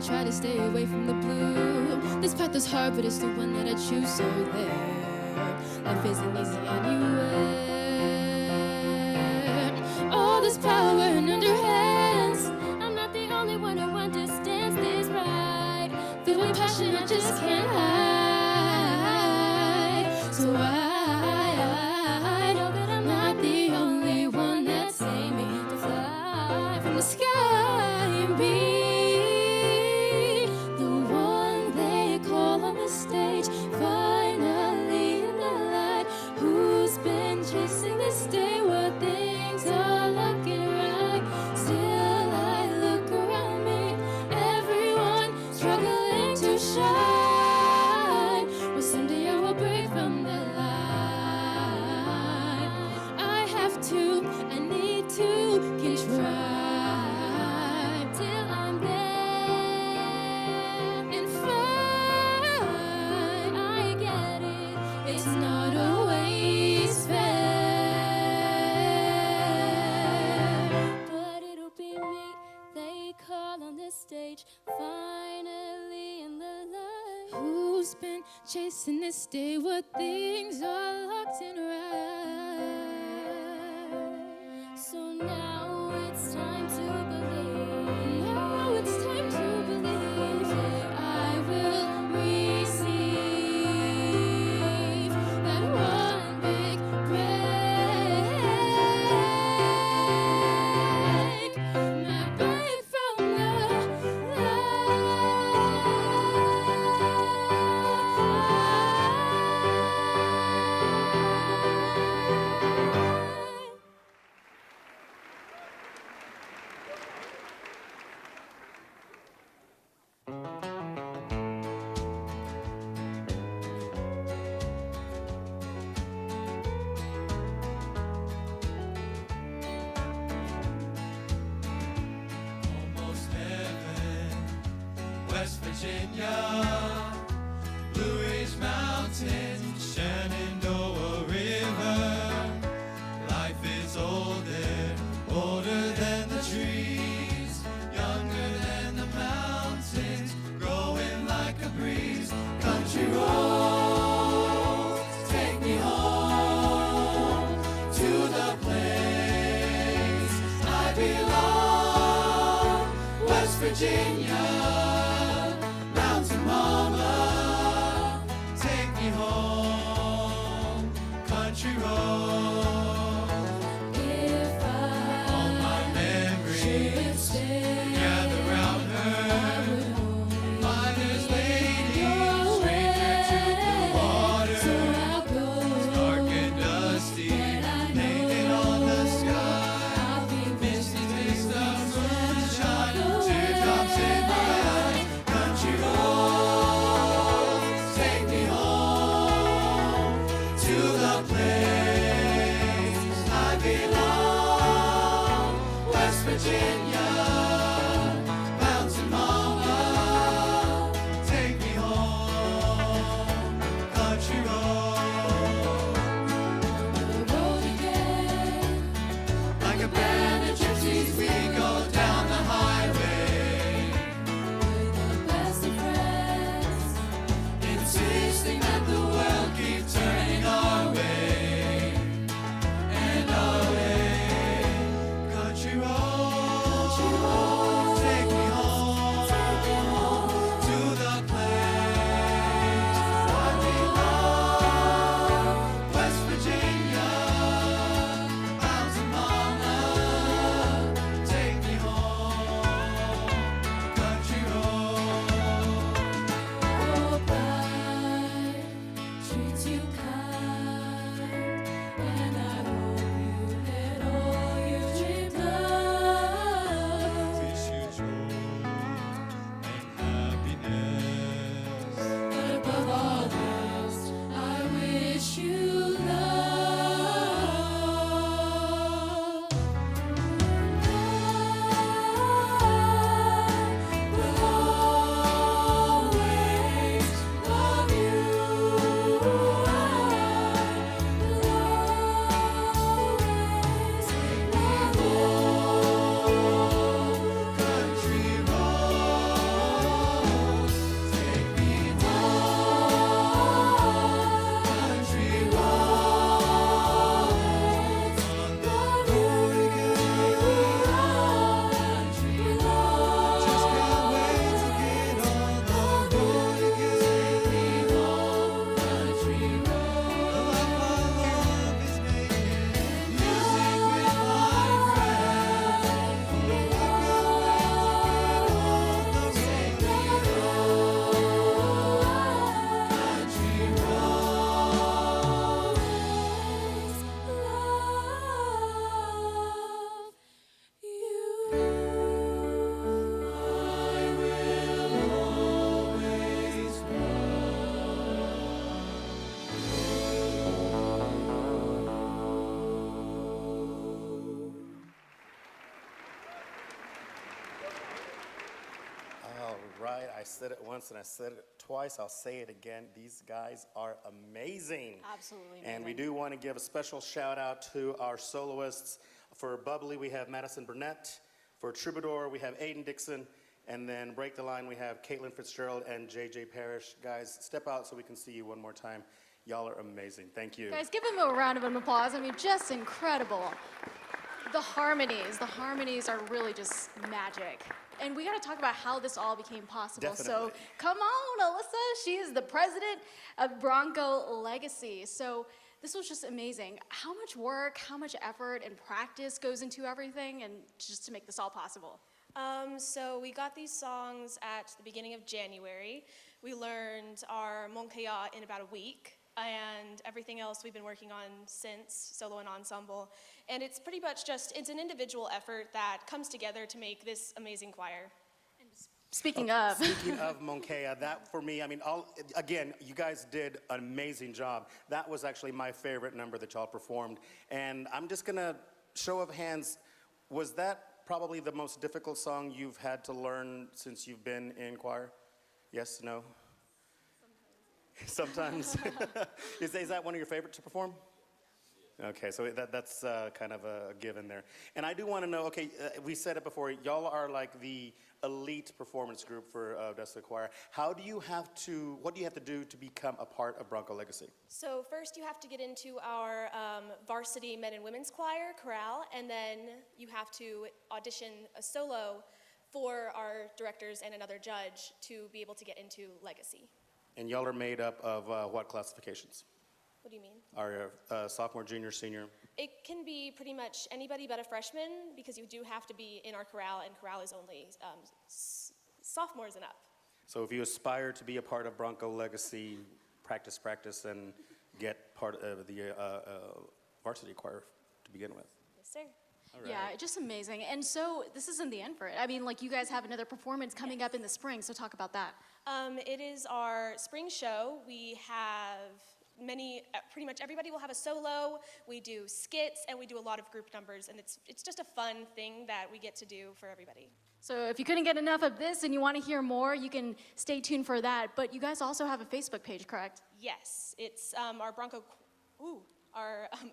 Try to stay away from the blue. This path is hard, but it's the one that I choose. So there, life isn't easy anyway. All this power in underhands. I'm not the only one who understands this right. Feeling passion I just can't hide. So I know that I'm not the only one that's aiming to fly from the sky and be stage, finally in the light. Who's been chasing this day where things are looking right? Still I look around me, everyone struggling to shine. Well, someday I will break from the light. I have to, I need to contrive till I'm there and it's not always fair, but it'll be me they call on the stage, finally in the light. Who's been chasing this day where things are locked and right? So now it's time to believe. Now it's time to believe that I will receive that one big break, my break from the Almost heaven, West Virginia, Blue Ridge Mountains, Shenandoah River. Life is older, older than the trees, younger Virginia, mountain mama, take me home, country road. If All my memories gather round her. Father's lady, stranger to the water. Dark and dusty, painted on the sky. Misty taste of moonshine, teardrops in my eye. Country roads, take me home to the place I belong. West Virginia, mountain mama, take me home. Country road, like a band of gypsies, we go down the highway. Insisting that the world keep turning our way and our way. Country road, take me home to the place I belong. West Virginia, mountain mama, take me home. Country treats you kind, and I hope you get all you dreamed of. wish you joy and happiness. But above all this, I wish you love. Will always love you. I will always love you. Country roads, take me home. Country roads, on the road again. Just can't wait to get on the road again. Take me home, country road. The life I love is making music with my friends. All right, I said it once and I said it twice. I'll say it again. These guys are amazing. Absolutely And we amazing. do want to give a special shout out to our soloists. For Bubbly, we have Madison Burnett. For Troubadour, we have Aiden Dixon. And then Break the Line, we have Caitlin Fitzgerald and JJ Parrish. Guys, step out so we can see you one more time. Y'all are amazing. Thank you. Guys, give them a round of applause. I mean, just incredible. The harmonies are really just magic. And we got to talk about how this all became possible. So Definitely. come on, Alyssa. She is the president of Bronco Legacy. So this was just amazing. How much work, how much effort and practice goes into everything and just to make this all possible? So we got these songs at the beginning of January. We learned our Monkaya in about a week, and everything else we've been working on since, solo and ensemble. And it's pretty much it's an individual effort that comes together to make this amazing choir. Speaking of Monkea, that for me, I mean, again, you guys did an amazing job. That was actually my favorite number that y'all performed. And I'm just gonna, show of hands, was that probably the most difficult song you've had to learn since you've been in choir? Yes, no? Sometimes. Is that one of your favorites to perform? Okay, so that's kind of a given there. And I do want to know, okay, we said it before, y'all are like the elite performance group for Odessa Choir. What do you have to do to become a part of Bronco Legacy? So first you have to get into our varsity men and women's choir, chorale, and then you have to audition a solo for our directors and another judge to be able to get into legacy. And y'all are made up of what classifications? What do you mean? Are sophomore, junior, senior? It can be pretty much anybody but a freshman, because you do have to be in our chorale, and chorale is only sophomores and up. So if you aspire to be a part of Bronco Legacy, practice, and get part of the varsity choir to begin with. Yes, sir. All right. Yeah, just amazing. And so this isn't the end for it. I mean, like, you guys have another performance coming up in the spring, so talk about that. It is our spring show. We have pretty much everybody will have a solo. We do skits, and we do a lot of group numbers, and it's just a fun thing that we get to do for everybody. So if you couldn't get enough of this and you want to hear more, you can stay tuned for that. But you guys also have a Facebook page, correct? Yes, it's our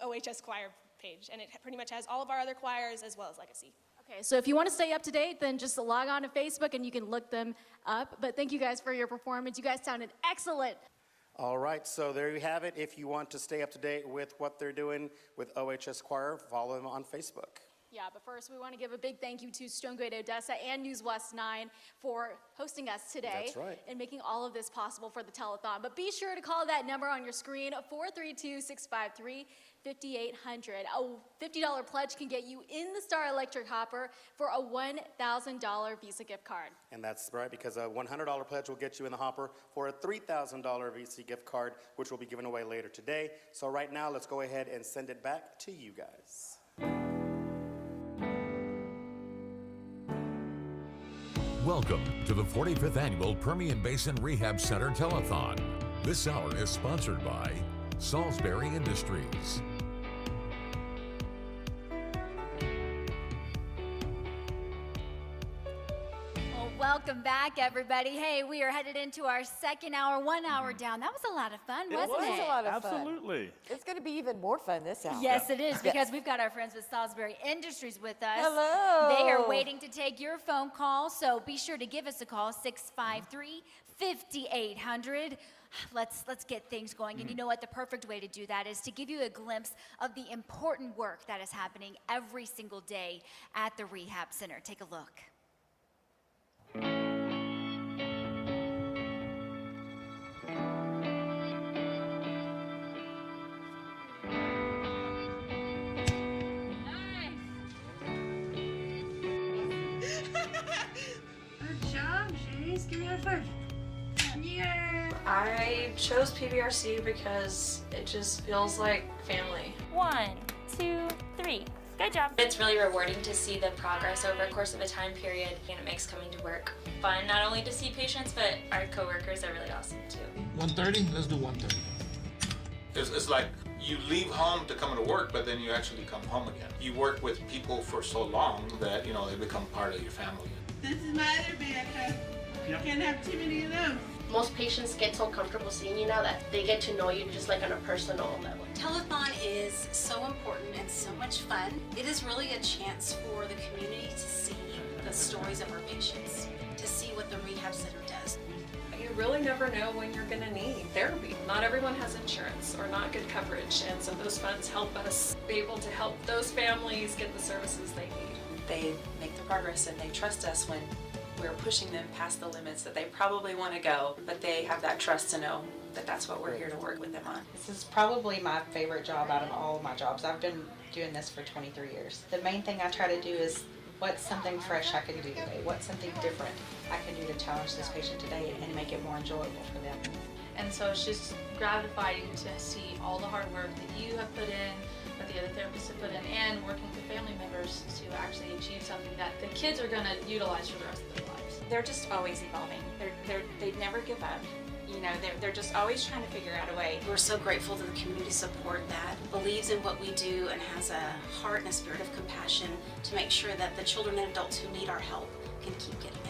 OHS choir page, and it pretty much has all of our other choirs as well as Legacy. Okay, so if you want to stay up to date, then just log on to Facebook and you can look them up. But thank you guys for your performance. You guys sounded excellent. All right, so there you have it. If you want to stay up to date with what they're doing with OHS Choir, follow them on Facebook. Yeah, but first we want to give a big thank you to Stonegate Odessa and NewsWest 9 for hosting us today. That's right. And making all of this possible for the telethon. But be sure to call that number on your screen, 432-653-5800. A $50 pledge can get you in the Star Electric Hopper for a $1,000 Visa gift card. And that's right, because a $100 pledge will get you in the hopper for a $3,000 Visa gift card, which will be given away later today. So right now, let's go ahead and send it back to you guys. Welcome to the 45th Annual Permian Basin Rehab Center Telethon. This hour is sponsored by Salisbury Industries. Well, welcome back, everybody. Hey, we are headed into our second hour, 1 hour down. That was a lot of fun, wasn't it? It was a lot of fun. Absolutely. It's going to be even more fun this hour. Yes, it is, because we've got our friends with Salisbury Industries with us. Hello. They are waiting to take your phone call, so be sure to give us a call, 653-5800. Let's get things going. And you know what? The perfect way to do that is to give you a glimpse of the important work that is happening every single day at the rehab center. Take a look. Good job, Jace. Give me a high five. Yeah. I chose PBRC because it just feels like family. 1, 2, 3. Good job. It's really rewarding to see the progress over a course of a time period, and it makes coming to work fun, not only to see patients, but our coworkers are really awesome too. 1:30? Let's do 1:30. It's like you leave home to come to work, but then you actually come home again. You work with people for so long that, you know, they become part of your family. This is my other Becca. You can't have too many of them. Most patients get so comfortable seeing you now that they get to know you just like on a personal level. Telethon is so important and so much fun. It is really a chance for the community to see the stories of our patients, to see what the rehab center does. You really never know when you're going to need therapy. Not everyone has insurance or not good coverage, and so those funds help us be able to help those families get the services they need. They make the progress and they trust us when we're pushing them past the limits that they probably want to go, but they have that trust to know that that's what we're here to work with them on. This is probably my favorite job out of all of my jobs. I've been doing this for 23 years. The main thing I try to do is what's something fresh I can do today? What's something different I can do to challenge this patient today and make it more enjoyable for them? And so it's just gratifying to see all the hard work that you have put in, that the other therapists have put in, and working with the family members to actually achieve something that the kids are going to utilize for the rest of their lives. They're just always evolving. They never give up. You know, they're just always trying to figure out a way. We're so grateful to the community support that believes in what we do and has a heart and a spirit of compassion to make sure that the children and adults who need our help can keep getting it.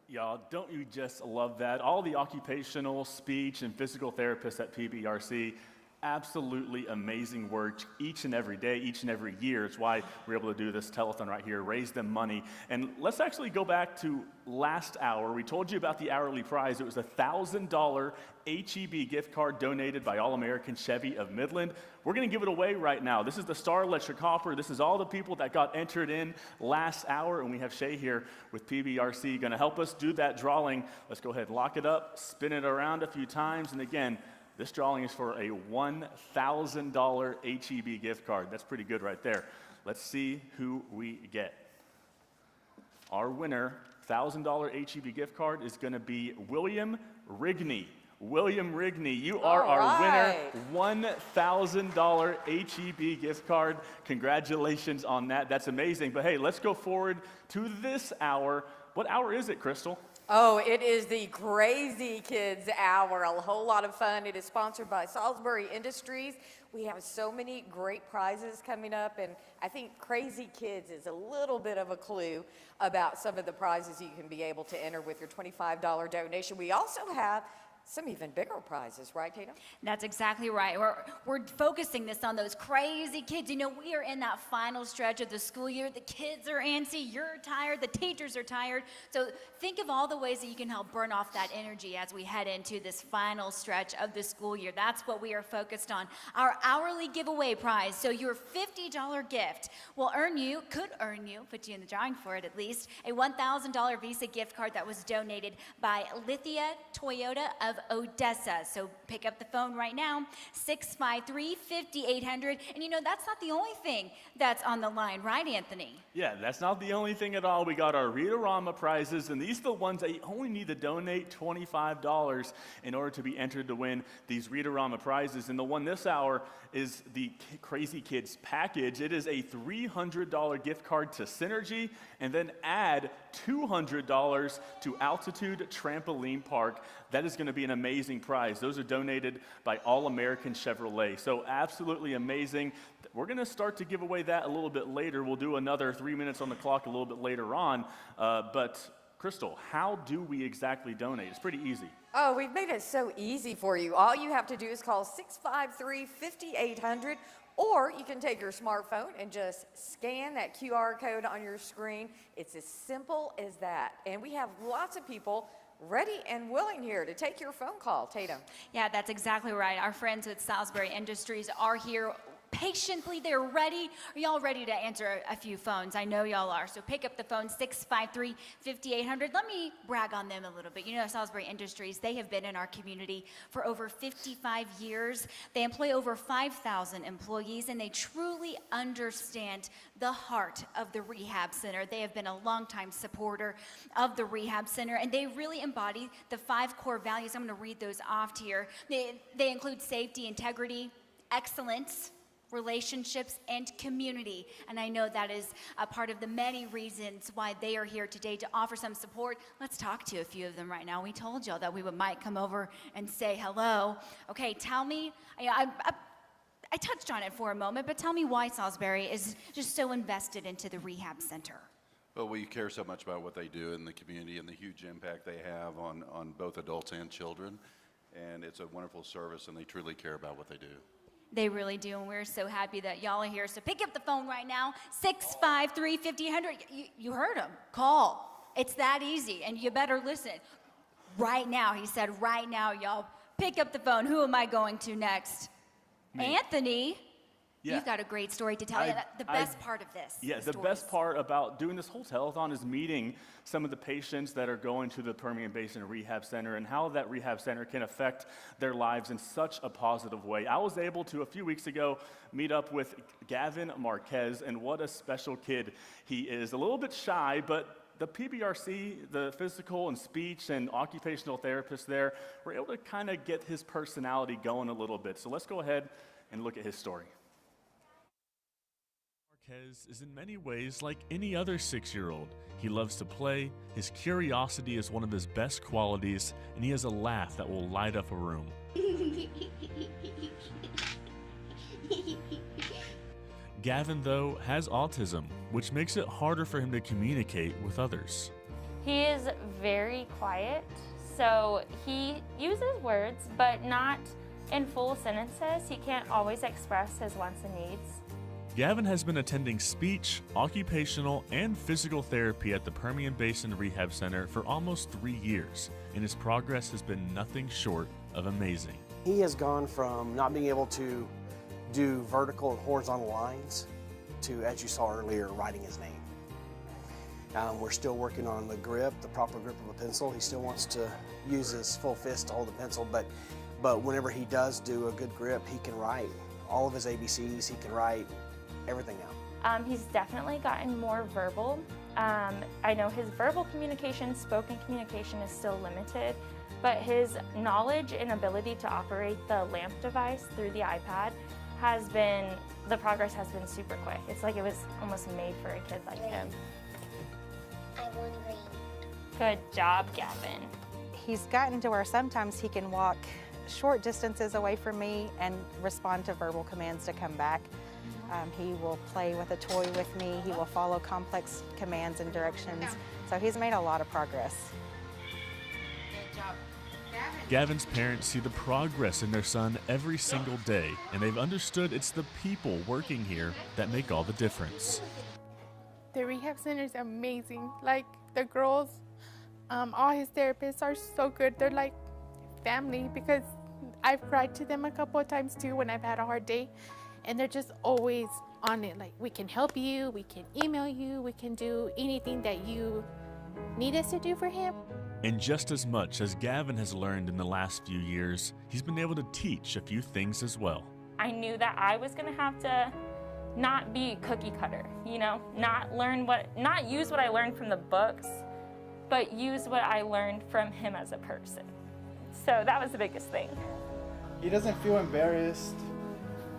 Y'all, don't you just love that? All the occupational, speech, and physical therapists at PBRC, Absolutely amazing work each and every day, each and every year. It's why we're able to do this telethon right here, raise them money. And let's actually go back to last hour. We told you about the hourly prize. It was a $1,000 HEB gift card donated by All-American Chevy of Midland. We're going to give it away right now. This is the Star Electric Hopper. This is all the people that got entered in last hour, and we have Shay here with PBRC going to help us do that drawing. Let's go ahead and lock it up, spin it around a few times, and again, this drawing is for a $1,000 HEB gift card. That's pretty good right there. Let's see who we get. Our winner, $1,000 HEB gift card, is going to be William Rigney. William Rigney, you are our winner. $1,000 HEB gift card. Congratulations on that. That's amazing. But hey, let's go forward to this hour. What hour is it, Crystal? Oh, it is the Crazy Kids Hour, a whole lot of fun. It is sponsored by Salisbury Industries. We have so many great prizes coming up, and I think Crazy Kids is a little bit of a clue about some of the prizes you can be able to enter with your $25 donation. We also have some even bigger prizes, right, Tatum? That's exactly right. We're focusing this on those crazy kids. You know, we are in that final stretch of the school year. The kids are antsy, you're tired, the teachers are tired. So think of all the ways that you can help burn off that energy as we head into this final stretch of the school year. That's what we are focused on. Our hourly giveaway prize. So your $50 gift could earn you, put you in the drawing for it at least, a $1,000 Visa gift card that was donated by Lithia Toyota of Odessa. So pick up the phone right now, 653-5800. And you know, that's not the only thing that's on the line, right, Anthony? Yeah, that's not the only thing at all. We got our Read-A-Rama prizes, and these are the ones that you only need to donate $25 in order to be entered to win these Read-A-Rama prizes. And the one this hour is the Crazy Kids package. It is a $300 gift card to Synergy, and then add $200 to Altitude Trampoline Park. That is going to be an amazing prize. Those are donated by All-American Chevrolet. So absolutely amazing. We're going to start to give away that a little bit later. We'll do another 3 minutes on the clock a little bit later on. But Crystal, how do we exactly donate? It's pretty easy. Oh, we've made it so easy for you. All you have to do is call 653-5800, or you can take your smartphone and just scan that QR code on your screen. It's as simple as that. And we have lots of people ready and willing here to take your phone call. Tatum. Yeah, that's exactly right. Our friends with Salisbury Industries are here patiently. They're ready. Are y'all ready to answer a few phones? I know y'all are. So pick up the phone, 653-5800. Let me brag on them a little bit. You know, Salisbury Industries, they have been in our community for over 55 years. They employ over 5,000 employees, and they truly understand the heart of the rehab center. They have been a longtime supporter of the rehab center, and they really embody the 5 core values. I'm going to read those off here. They include safety, integrity, excellence, relationships, and community. And I know that is a part of the many reasons why they are here today to offer some support. Let's talk to a few of them right now. We told y'all that we might come over and say hello. Okay, tell me, I touched on it for a moment, but tell me why Salisbury is just so invested into the rehab center. Well, we care so much about what they do in the community and the huge impact they have on both adults and children. And it's a wonderful service, and they truly care about what they do. They really do, and we're so happy that y'all are here. So pick up the phone right now, 653-5800. You heard him. Call. It's that easy, and you better listen. Right now, he said right now, y'all. Pick up the phone. Who am I going to next? Me. Anthony. Yeah. You've got a great story to tell. The best part of this. Yeah, the best part about doing this whole telethon is meeting some of the patients that are going to the Permian Basin Rehab Center and how that rehab center can affect their lives in such a positive way. I was able to, a few weeks ago, meet up with Gavin Marquez, and what a special kid he is. A little bit shy, but the PBRC, the physical and speech and occupational therapists there, were able to kind of get his personality going a little bit. So let's go ahead and look at his story. Marquez is in many ways like any other 6-year-old. He loves to play, his curiosity is one of his best qualities, and he has a laugh that will light up a room. Gavin, though, has autism, which makes it harder for him to communicate with others. He is very quiet, so he uses words, but not in full sentences. He can't always express his wants and needs. Gavin has been attending speech, occupational, and physical therapy at the Permian Basin Rehab Center for almost 3 years, and his progress has been nothing short of amazing. He has gone from not being able to do vertical and horizontal lines to, as you saw earlier, writing his name. We're still working on the grip, the proper grip of a pencil. He still wants to use his full fist to hold the pencil, but whenever he does do a good grip, he can write all of his ABCs, he can write everything out. He's definitely gotten more verbal. I know his verbal communication, spoken communication is still limited, but his knowledge and ability to operate the lamp device through the iPad the progress has been super quick. It's like it was almost made for a kid like him. I want green. Good job, Gavin. He's gotten to where sometimes he can walk short distances away from me and respond to verbal commands to come back. He will play with a toy with me. He will follow complex commands and directions. So he's made a lot of progress. Good job. Gavin's parents see the progress in their son every single day, and they've understood it's the people working here that make all the difference. The rehab center is amazing. Like the girls, all his therapists are so good. They're like family because I've cried to them a couple of times too when I've had a hard day. And they're just always on it. Like, we can help you, we can email you, we can do anything that you need us to do for him. And just as much as Gavin has learned in the last few years, he's been able to teach a few things as well. I knew that I was gonna have to not be cookie cutter, not use what I learned from the books, but use what I learned from him as a person. So that was the biggest thing. He doesn't feel embarrassed.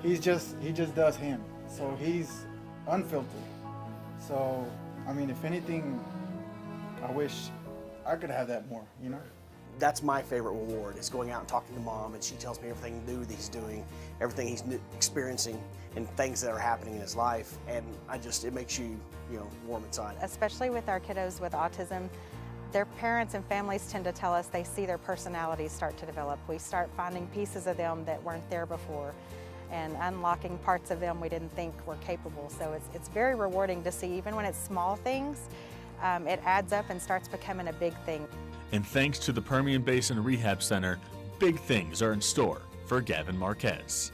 He just does him. So he's unfiltered. So, I mean, if anything, I wish I could have that more, you know? That's my favorite reward, is going out and talking to Mom, and she tells me everything new that he's doing, everything he's experiencing, and things that are happening in his life. And it makes you, warm inside. Especially with our kiddos with autism, their parents and families tend to tell us they see their personalities start to develop. We start finding pieces of them that weren't there before, and unlocking parts of them we didn't think were capable. So it's very rewarding to see, even when it's small things, it adds up and starts becoming a big thing. And thanks to the Permian Basin Rehab Center, big things are in store for Gavin Marquez.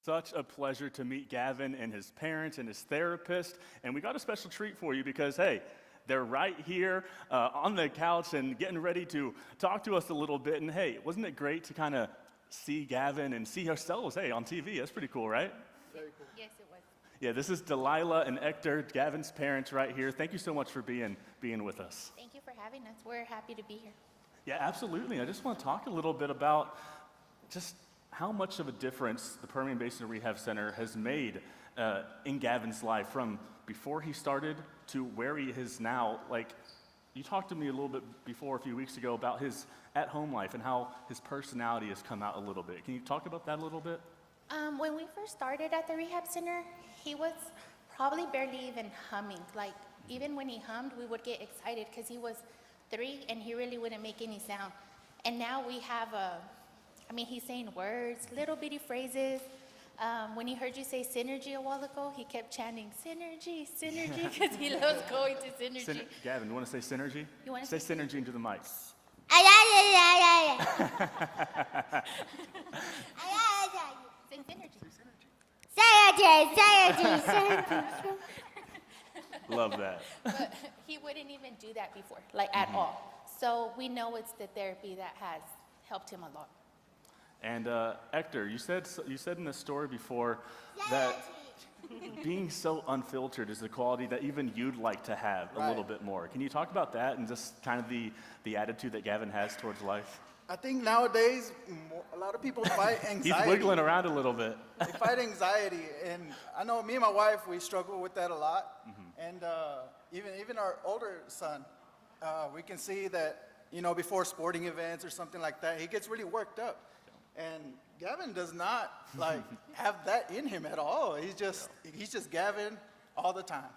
Such a pleasure to meet Gavin and his parents and his therapist. And we got a special treat for you because, hey, they're right here on the couch and getting ready to talk to us a little bit. And hey, wasn't it great to kind of see Gavin and see ourselves, on TV? That's pretty cool, right? Very cool. Yes, it was. Yeah, this is Delilah and Hector, Gavin's parents right here. Thank you so much for being with us. Thank you for having us. We're happy to be here. Yeah, absolutely. I just want to talk a little bit about just how much of a difference the Permian Basin Rehab Center has made in Gavin's life from before he started to where he is now. Like, you talked to me a little bit before, a few weeks ago, about his at-home life and how his personality has come out a little bit. Can you talk about that a little bit? When we first started at the rehab center, he was probably barely even humming. Like, even when he hummed, we would get excited because he was 3 and he really wouldn't make any sound. And now we have he's saying words, little bitty phrases. When he heard you say synergy a while ago, he kept chanting synergy, synergy, because he loves going to synergy. Gavin, you want to say synergy? You want to say synergy into the mic. Say synergy. Love that. But he wouldn't even do that before, at all. So we know it's the therapy that has helped him a lot. And Hector, you said in the story before that being so unfiltered is a quality that even you'd like to have a little bit more. Can you talk about that and just kind of the attitude that Gavin has towards life? I think nowadays, a lot of people fight anxiety. He's wiggling around a little bit. They fight anxiety, and I know me and my wife, we struggle with that a lot. And even our older son, we can see that, before sporting events or something like that, he gets really worked up. And Gavin does not have that in him at all. He's just Gavin all the time.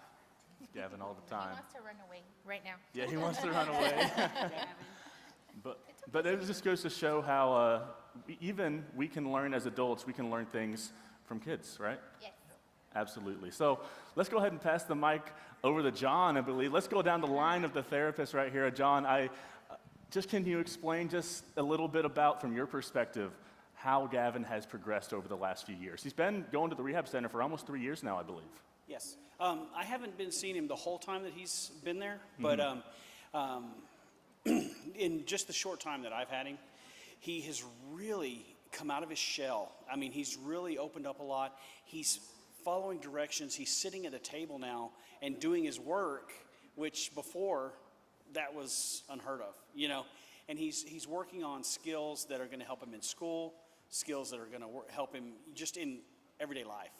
Gavin all the time. He wants to run away right now. Yeah, he wants to run away. But it's But it just goes to show how even we can learn as adults, we can learn things from kids, right? Yes. Absolutely. So let's go ahead and pass the mic over to John, I believe. Let's go down the line of the therapists right here. John, can you explain just a little bit about, from your perspective, how Gavin has progressed over the last few years? He's been going to the rehab center for almost 3 years now, I believe. Yes. I haven't been seeing him the whole time that he's been there, but in just the short time that I've had him, he has really come out of his shell. I mean, he's really opened up a lot. He's following directions. He's sitting at a table now and doing his work, which before that was unheard of, you know. And he's working on skills that are going to help him in school, skills that are going to help him just in everyday life.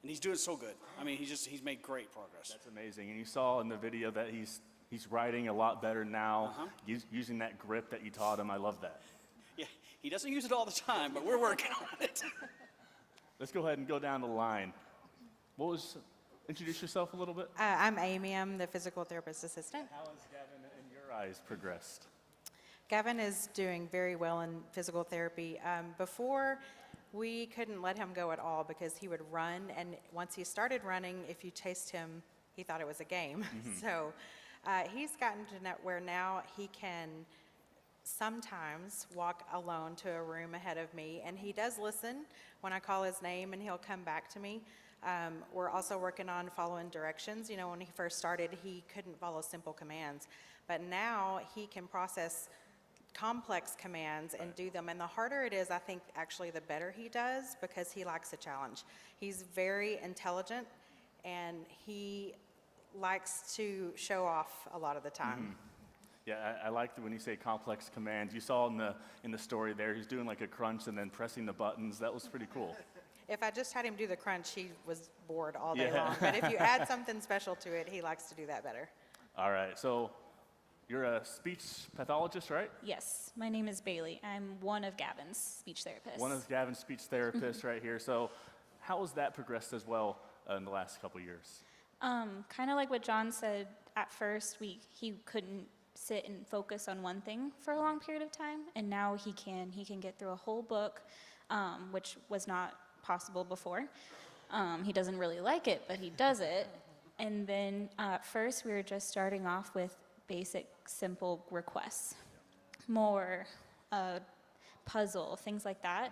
And he's doing so good. I mean, he's made great progress. That's amazing. And you saw in the video that he's riding a lot better now, using that grip that you taught him. I love that. Yeah, he doesn't use it all the time, but we're working on it. Let's go ahead and go down the line. Introduce yourself a little bit. I'm Amy. I'm the physical therapist assistant. How has Gavin, in your eyes, progressed? Gavin is doing very well in physical therapy. Before, we couldn't let him go at all because he would run, and once he started running, if you chased him, he thought it was a game. So he's gotten to where now he can sometimes walk alone to a room ahead of me, and he does listen when I call his name, and he'll come back to me. We're also working on following directions. You know, when he first started, he couldn't follow simple commands, but now he can process complex commands and do them. And the harder it is, I think, actually, the better he does because he likes a challenge. He's very intelligent, and he likes to show off a lot of the time. Yeah, I like when you say complex commands. You saw in the story there, he's doing like a crunch and then pressing the buttons. That was pretty cool. If I just had him do the crunch, he was bored all day long. But if you add something special to it, he likes to do that better. All right, so you're a speech pathologist, right? Yes, my name is Bailey. I'm one of Gavin's speech therapists. One of Gavin's speech therapists right here. So how has that progressed as well in the last couple years? Kind of like what John said, at first he couldn't sit and focus on one thing for a long period of time, and now he can get through a whole book, which was not possible before. He doesn't really like it, but he does it. And then at first we were just starting off with basic, simple requests, more puzzle, things like that.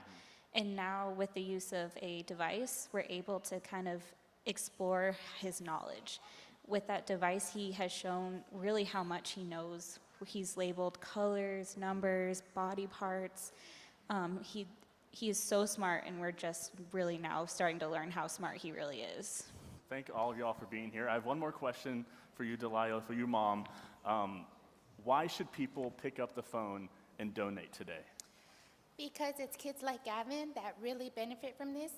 And now with the use of a device, we're able to kind of explore his knowledge. With that device, he has shown really how much he knows. He's labeled colors, numbers, body parts. He is so smart, and we're just really now starting to learn how smart he really is. Thank all of y'all for being here. I have one more question for you, Delilah, for you, Mom. Why should people pick up the phone and donate today? Because it's kids like Gavin that really benefit from this.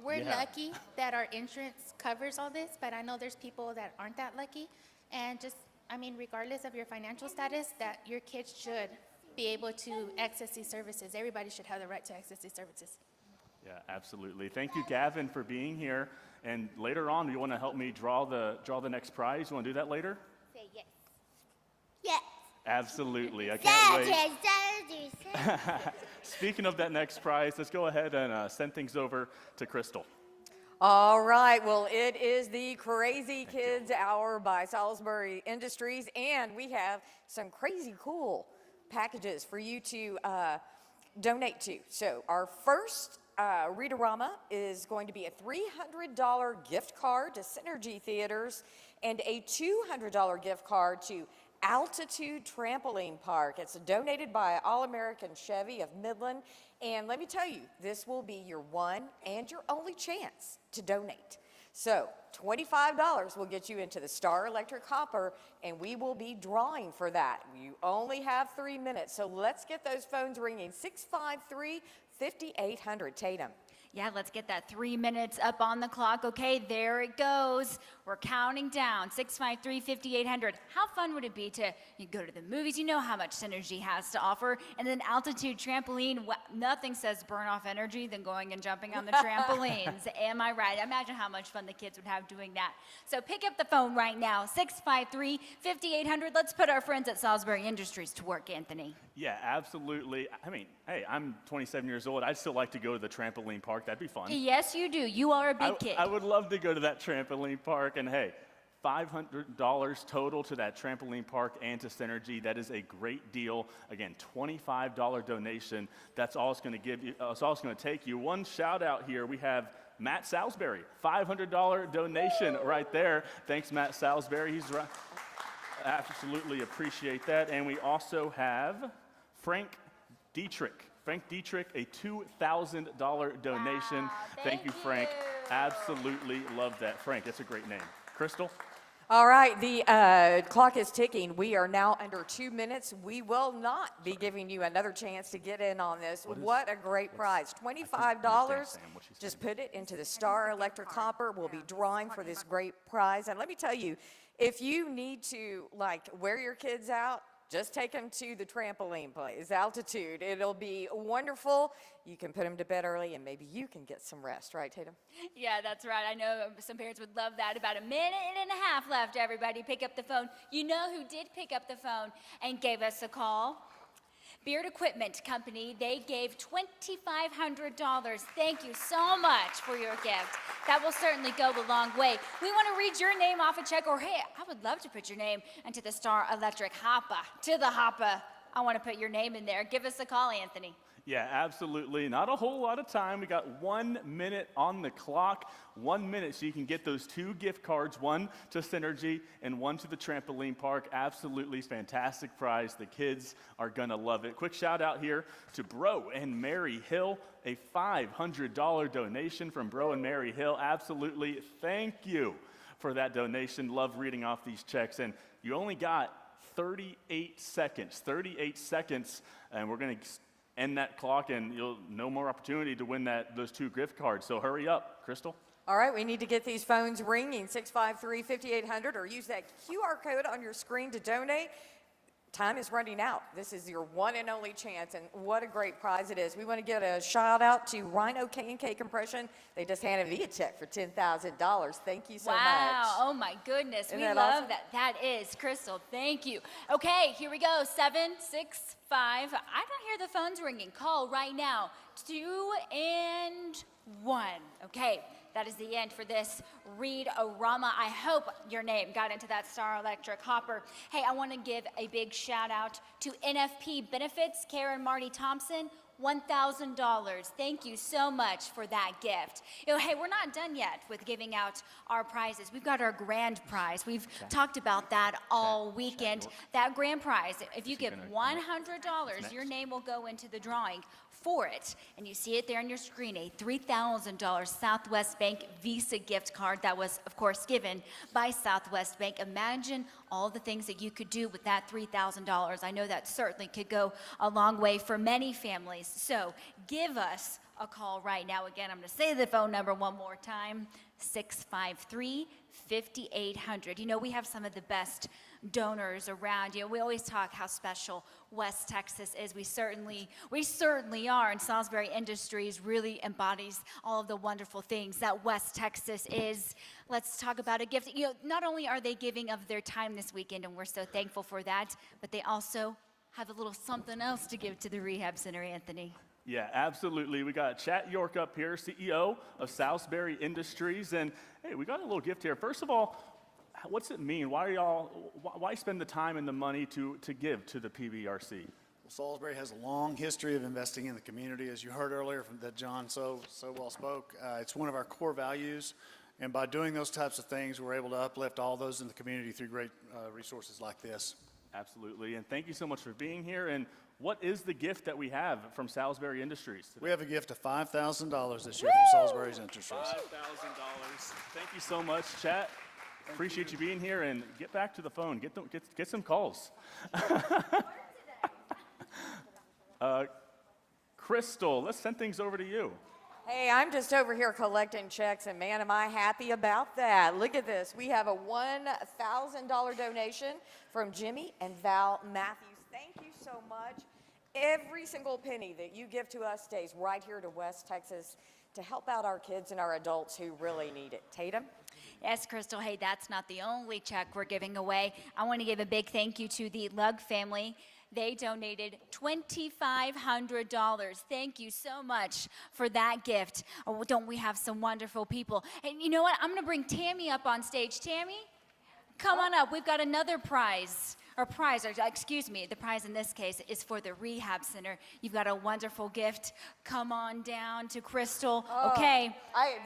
We're lucky that our insurance covers all this, but I know there's people that aren't that lucky. And just, I mean, regardless of your financial status, that your kids should be able to access these services. Everybody should have the right to access these services. Yeah, absolutely. Thank you, Gavin, for being here. And later on, you want to help me draw the next prize? You want to do that later? Say yes. Yes. Absolutely. I can't wait. Speaking of that next prize, let's go ahead and send things over to Crystal. All right, well, it is the Crazy Kids Hour by Salisbury Industries, and we have some crazy cool packages for you to donate to. So our first Read-A-Rama is going to be a $300 gift card to Synergy Theaters and a $200 gift card to Altitude Trampoline Park. It's donated by All-American Chevy of Midland. And let me tell you, this will be your one and your only chance to donate. So $25 will get you into the Star Electric Hopper, and we will be drawing for that. You only have 3 minutes, so let's get those phones ringing. 653-5800, Tatum. Yeah, let's get that 3 minutes up on the clock. Okay, there it goes. We're counting down. 653-5800. How fun would it be to go to the movies? You know how much Synergy has to offer. And then altitude trampoline. Nothing says burn off energy than going and jumping on the trampolines. Am I right? Imagine how much fun the kids would have doing that. So pick up the phone right now. 653-5800. Let's put our friends at Salisbury Industries to work, Anthony. Yeah, absolutely. I mean, hey, I'm 27 years old. I'd still like to go to the trampoline park. That'd be fun. Yes, you do. You are a big kid. I would love to go to that trampoline park. And hey, $500 total to that trampoline park and to Synergy. That is a great deal. Again, $25 donation. That's all it's going to give you. That's all it's going to take you. One shout out here. We have Matt Salisbury, $500 donation right there. Thanks, Matt Salisbury. He's right. Absolutely appreciate that. And we also have Frank Dietrich. Frank Dietrich, a $2,000 donation. Wow, thank you, Frank. Absolutely love that. Frank, that's a great name. Crystal? All right, the clock is ticking. We are now under 2 minutes. We will not be giving you another chance to get in on this. What a great prize. $25. Just put it into the Star Electric Hopper. We'll be drawing for this great prize. And let me tell you, if you need to, like, wear your kids out, just take them to the trampoline place, Altitude. It'll be wonderful. You can put them to bed early, and maybe you can get some rest, right, Tatum? Yeah, that's right. I know some parents would love that. About a minute and a half left, everybody. Pick up the phone. You know who did pick up the phone and gave us a call? Beard Equipment Company. They gave $2,500. Thank you so much for your gift. That will certainly go a long way. We want to read your name off a check, or hey, I would love to put your name into the Star Electric Hopper. To the Hopper. I want to put your name in there. Give us a call, Anthony. Yeah, absolutely. Not a whole lot of time. We got 1 minute on the clock. 1 minute so you can get those 2 gift cards, one to Synergy and one to the trampoline park. Absolutely fantastic prize. The kids are going to love it. Quick shout out here to Bro and Mary Hill, a $500 donation from Bro and Mary Hill. Absolutely. Thank you for that donation. Love reading off these checks. And you only got 38 seconds. 38 seconds, and we're going to end that clock, and you'll no more opportunity to win those 2 gift cards. So hurry up, Crystal. All right, we need to get these phones ringing, 653-5800, or use that QR code on your screen to donate. Time is running out. This is your one and only chance, and what a great prize it is. We want to give a shout out to Rhino K&K Compression. They just handed me a check for $10,000. Thank you so much. Wow, oh my goodness. Isn't We that love awesome? that. That is, Crystal, thank you. Okay, here we go, 765. I don't hear the phones ringing. Call right now, 2 and 1. Okay, that is the end for this Read-O-Rama. I hope your name got into that Star Electric Hopper. Hey, I want to give a big shout out to NFP Benefits, Karen Marty Thompson, $1,000. Thank you so much for that gift. Hey, we're not done yet with giving out our prizes. We've got our grand prize. We've talked about that all weekend. That grand prize, if you give $100, your name will go into the drawing for it. And you see it there on your screen, a $3,000 Southwest Bank Visa gift card that was, of course, given by Southwest Bank. Imagine all the things that you could do with that $3,000. I know that certainly could go a long way for many families. So give us a call right now. Again, I'm going to say the phone number one more time, 653-5800. We have some of the best donors around. We always talk how special West Texas is. We certainly are, and Salisbury Industries really embodies all of the wonderful things that West Texas is. Let's talk about a gift. Not only are they giving of their time this weekend, and we're so thankful for that, but they also have a little something else to give to the Rehab Center, Anthony. Yeah, absolutely. We got Chat York up here, CEO of Salisbury Industries, and hey, we got a little gift here. First of all, what's it mean? Why spend the time and the money to give to the PBRC? Well, Salisbury has a long history of investing in the community, as you heard earlier that John so well spoke. It's one of our core values, and by doing those types of things, we're able to uplift all those in the community through great resources like this. Absolutely, and thank you so much for being here. And what is the gift that we have from Salisbury Industries today? We have a gift of $5,000 this year from Salisbury's Industries. $5,000. Thank you so much, Chat. Appreciate you being here, and get back to the phone. Get some calls. Crystal, let's send things over to you. Hey, I'm just over here collecting checks, and man, am I happy about that. Look at this. We have a $1,000 donation from Jimmy and Val Matthews. Thank you so much. Every single penny that you give to us stays right here to West Texas to help out our kids and our adults who really need it. Tatum? Yes, Crystal, hey, that's not the only check we're giving away. I want to give a big thank you to the Lug family. They donated $2,500. Thank you so much for that gift. Oh, don't we have some wonderful people? And you know what? I'm going to bring Tammy up on stage. Tammy, come on up. We've got another prize. The prize in this case is for the rehab center. You've got a wonderful gift. Come on down to Crystal. Okay,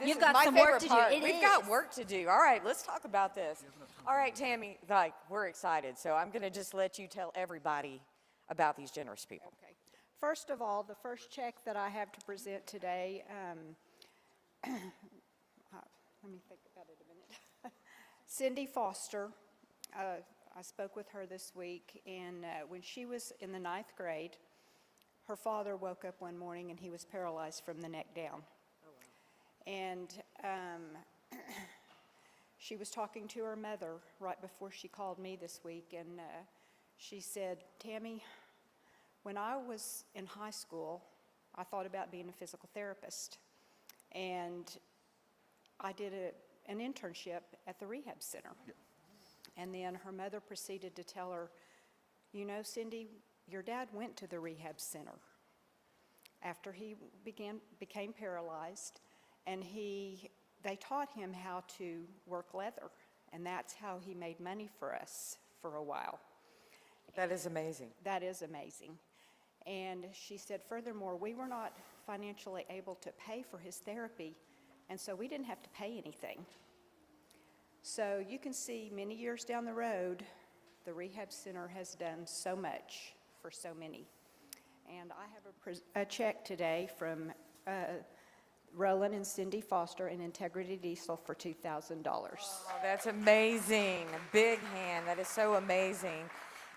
you've got some work to do. We've got work to do. All right, let's talk about this. All right, Tammy, we're excited, so I'm going to just let you tell everybody about these generous people. Okay. First of all, the first check that I have to present today, let me think about it a minute. Cindy Foster, I spoke with her this week, and when she was in the 9th grade, her father woke up one morning and he was paralyzed from the neck down. Oh, wow. And she was talking to her mother right before she called me this week, and she said, Tammy, when I was in high school, I thought about being a physical therapist. And I did an internship at the rehab center. Yep. And then her mother proceeded to tell her, you know, Cindy, your dad went to the rehab center after he became paralyzed, and they taught him how to work leather, and that's how he made money for us for a while. That is amazing. That is amazing. And she said, furthermore, we were not financially able to pay for his therapy, and so we didn't have to pay anything. So you can see many years down the road, the rehab center has done so much for so many. And I have a check today from Roland and Cindy Foster and Integrity Diesel for $2,000. Oh, that's amazing. Big hand. That is so amazing.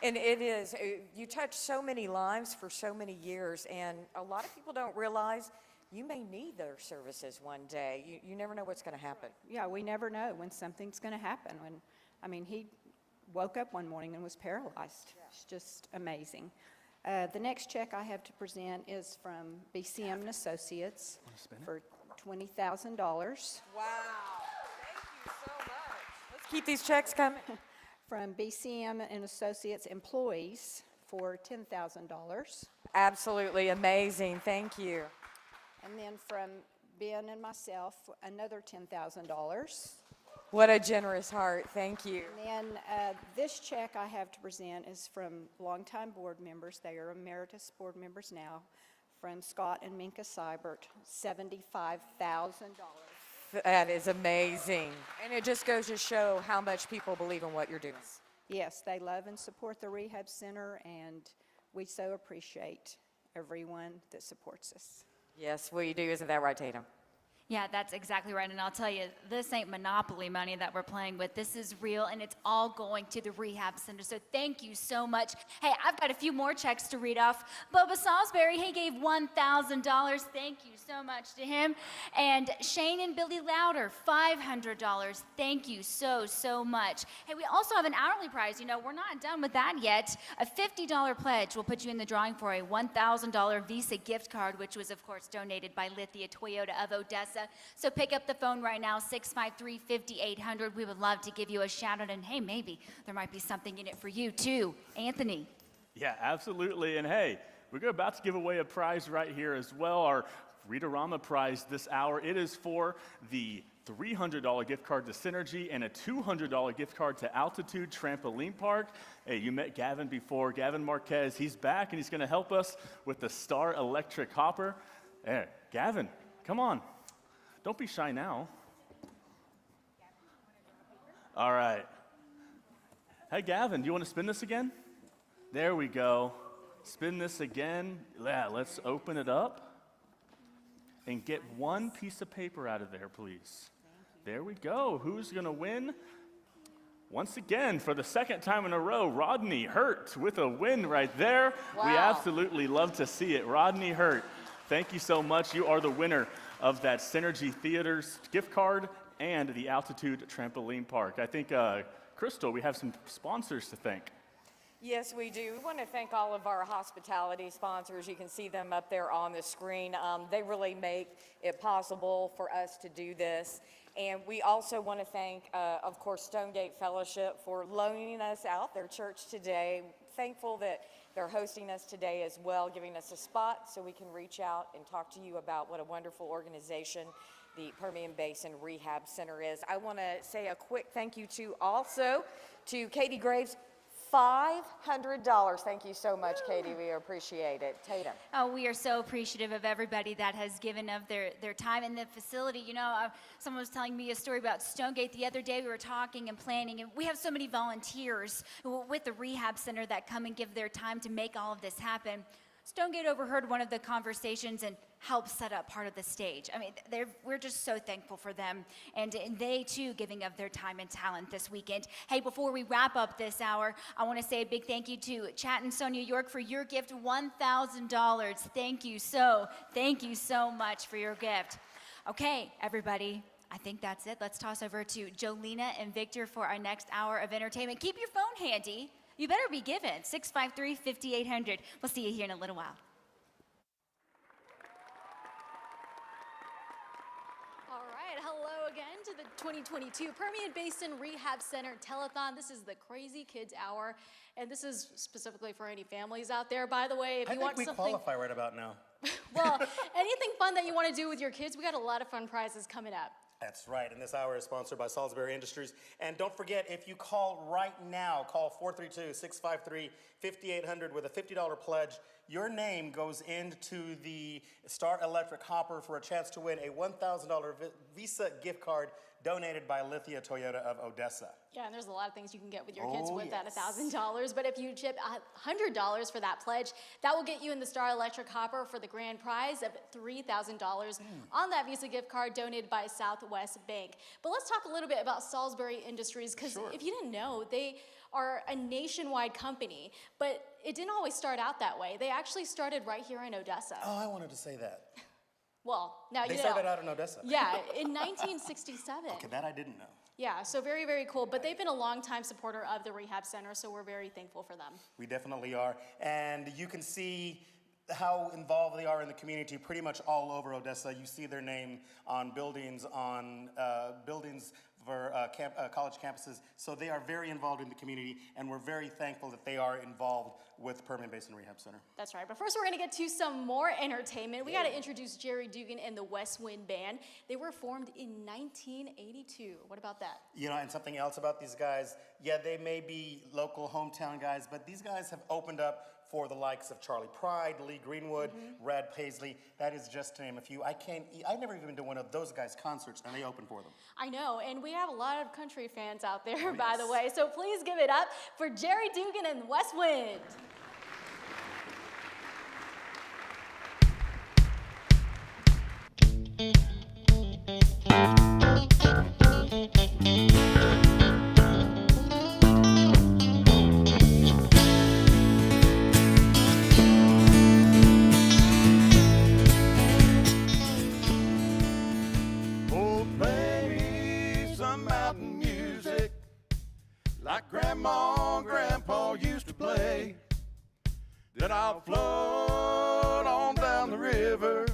And it is, you touch so many lives for so many years, and a lot of people don't realize you may need their services one day. You never know what's going to happen. Yeah, we never know when something's going to happen. He woke up one morning and was paralyzed. Yeah. It's just amazing. The next check I have to present is from BCM and Associates for $20,000. Wow. Thank you so much. Let's keep these checks coming. From BCM and Associates employees for $10,000. Absolutely amazing. Thank you. And then from Ben and myself, another $10,000. What a generous heart. Thank you. And then this check I have to present is from longtime board members. They are emeritus board members now. From Scott and Minka Seibert, $75,000. That is amazing. And it just goes to show how much people believe in what you're doing. Yes, they love and support the rehab center, and we so appreciate everyone that supports us. Yes, we do. Isn't that right, Tatum? Yeah, that's exactly right. And I'll tell you, this ain't Monopoly money that we're playing with. This is real, and it's all going to the rehab center. So thank you so much. Hey, I've got a few more checks to read off. Bubba Salisbury, he gave $1,000. Thank you so much to him. And Shane and Billy Louder, $500. Thank you so, so much. Hey, we also have an hourly prize. You know, we're not done with that yet. A $50 pledge will put you in the drawing for a $1,000 Visa gift card, which was, of course, donated by Lithia Toyota of Odessa. So pick up the phone right now, 653-5800. We would love to give you a shout out, and hey, maybe there might be something in it for you too. Anthony. Yeah, absolutely. And hey, we're about to give away a prize right here as well, our Read-A-Rama prize this hour. It is for the $300 gift card to Synergy and a $200 gift card to Altitude Trampoline Park. Hey, you met Gavin before, Gavin Marquez. He's back, and he's going to help us with the Star Electric Hopper. Hey, Gavin, come on. Don't be shy now. All right. Hey, Gavin, do you want to spin this again? There we go. Spin this again. Yeah, let's open it up and get one piece of paper out of there, please. There we go. Who's going to win? Once again, for the second time in a row, Rodney Hurt with a win right there. Wow. We absolutely love to see it. Rodney Hurt, Thank you so much. You are the winner of that Synergy Theaters gift card and the Altitude Trampoline Park. I think, Crystal, we have some sponsors to thank. Yes, we do. We want to thank all of our hospitality sponsors. You can see them up there on the screen. They really make it possible for us to do this. And we also want to thank, of course, Stonegate Fellowship for loaning us out their church today. Thankful that they're hosting us today as well, giving us a spot so we can reach out and talk to you about what a wonderful organization the Permian Basin Rehab Center is. I want to say a quick thank you to Katie Graves. $500. Thank you so much, Katie. We appreciate it. Tatum. Oh, we are so appreciative of everybody that has given of their time in the facility. You know, someone was telling me a story about Stonegate the other day. We were talking and planning, and we have so many volunteers with the rehab center that come and give their time to make all of this happen. Stonegate overheard one of the conversations and helped set up part of the stage. I mean, we're just so thankful for them, and they too giving of their time and talent this weekend. Hey, before we wrap up this hour, I want to say a big thank you to Chat and Sonia York for your gift, $1,000. Thank you so much for your gift. Okay, everybody. I think that's it. Let's toss over to Jolena and Victor for our next hour of entertainment. Keep your phone handy. You better be given 653-5800. We'll see you here in a little while. All right, hello again to the 2022 Permian Basin Rehab Center Telethon. This is the Crazy Kids Hour, and this is specifically for any families out there, by the way. If you want something, qualify right about now. Well, anything fun that you want to do with your kids, we got a lot of fun prizes coming up. That's right, and this hour is sponsored by Salisbury Industries. And don't forget, if you call right now, call 432-653-5800 with a $50 pledge, your name goes into the Star Electric Hopper for a chance to win a $1,000 Visa gift card donated by Lithia Toyota of Odessa. Yeah, and there's a lot of things you can get with your kids with yes. that $1,000. But if you chip $100 for that pledge, that will get you in the Star Electric Hopper for the grand prize of $3,000 on that Visa gift card donated by Southwest Bank. But let's talk a little bit about Salisbury Industries, because if you didn't know, they are a nationwide company, but it didn't always start out that way. They actually started right here in Odessa. Oh, I wanted to say that. Well, now They you know. started out in Odessa. Yeah, in 1967. Okay, that I didn't know. Yeah, so very, very cool. But they've been a longtime supporter of the Rehab Center, so we're very thankful for them. We definitely are. And you can see how involved they are in the community pretty much all over Odessa. You see their name on buildings for college campuses. So they are very involved in the community, and we're very thankful that they are involved with Permian Basin Rehab Center. That's right. But first, we're going to get to some more entertainment. We got to introduce Jerry Dugan and the West Wind Band. They were formed in 1982. What about that? You know, and something else about these guys, yeah, they may be local hometown guys, but these guys have opened up for the likes of Charlie Pride, Lee Greenwood, Rad Paisley. That is just to name a few. I've never even been to one of those guys' concerts, and they open for them. I know, and we have a lot of country fans out there, by the way. So please give it up for Jerry Dugan and West Wind. Like Grandma and Grandpa used to play. Then I'll float on down the river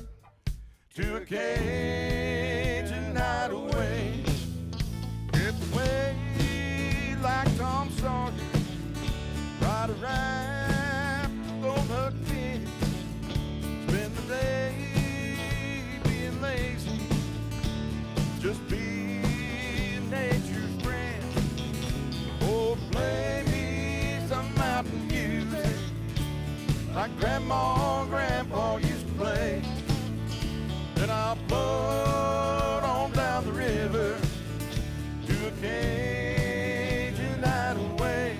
to a Cajun hideaway. It's way like Tom Sawyer, ride a raft, gold hook fish, spend the day being lazy, just being nature's friend. Oh, play me some mountain music like Grandma and Grandpa used to play. Then I'll float on down the river to a Cajun hideaway.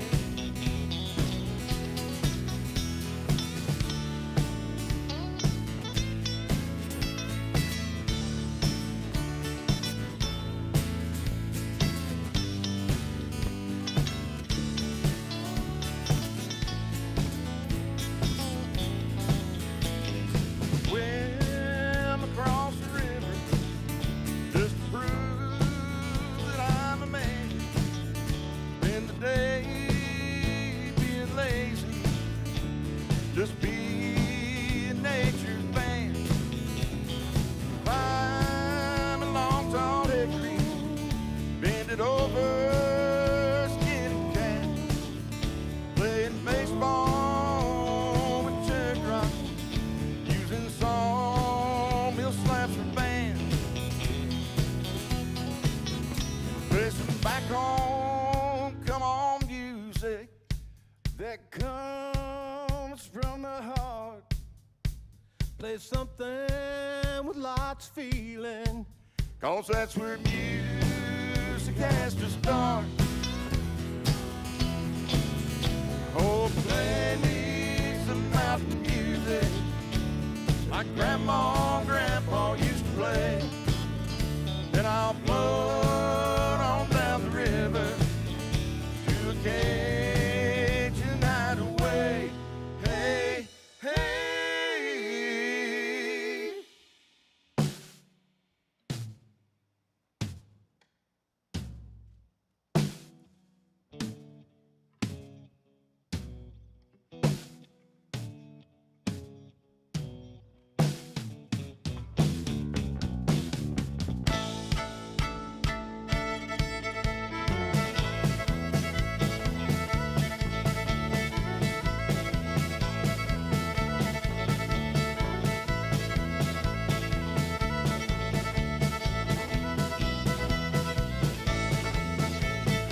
Well, Play something with lots of feeling, 'cause that's where music has to start. Oh, play me some mountain music like Grandma and Grandpa used to play. Then I'll float on down the river to a Cajun hideaway. Hey, hey.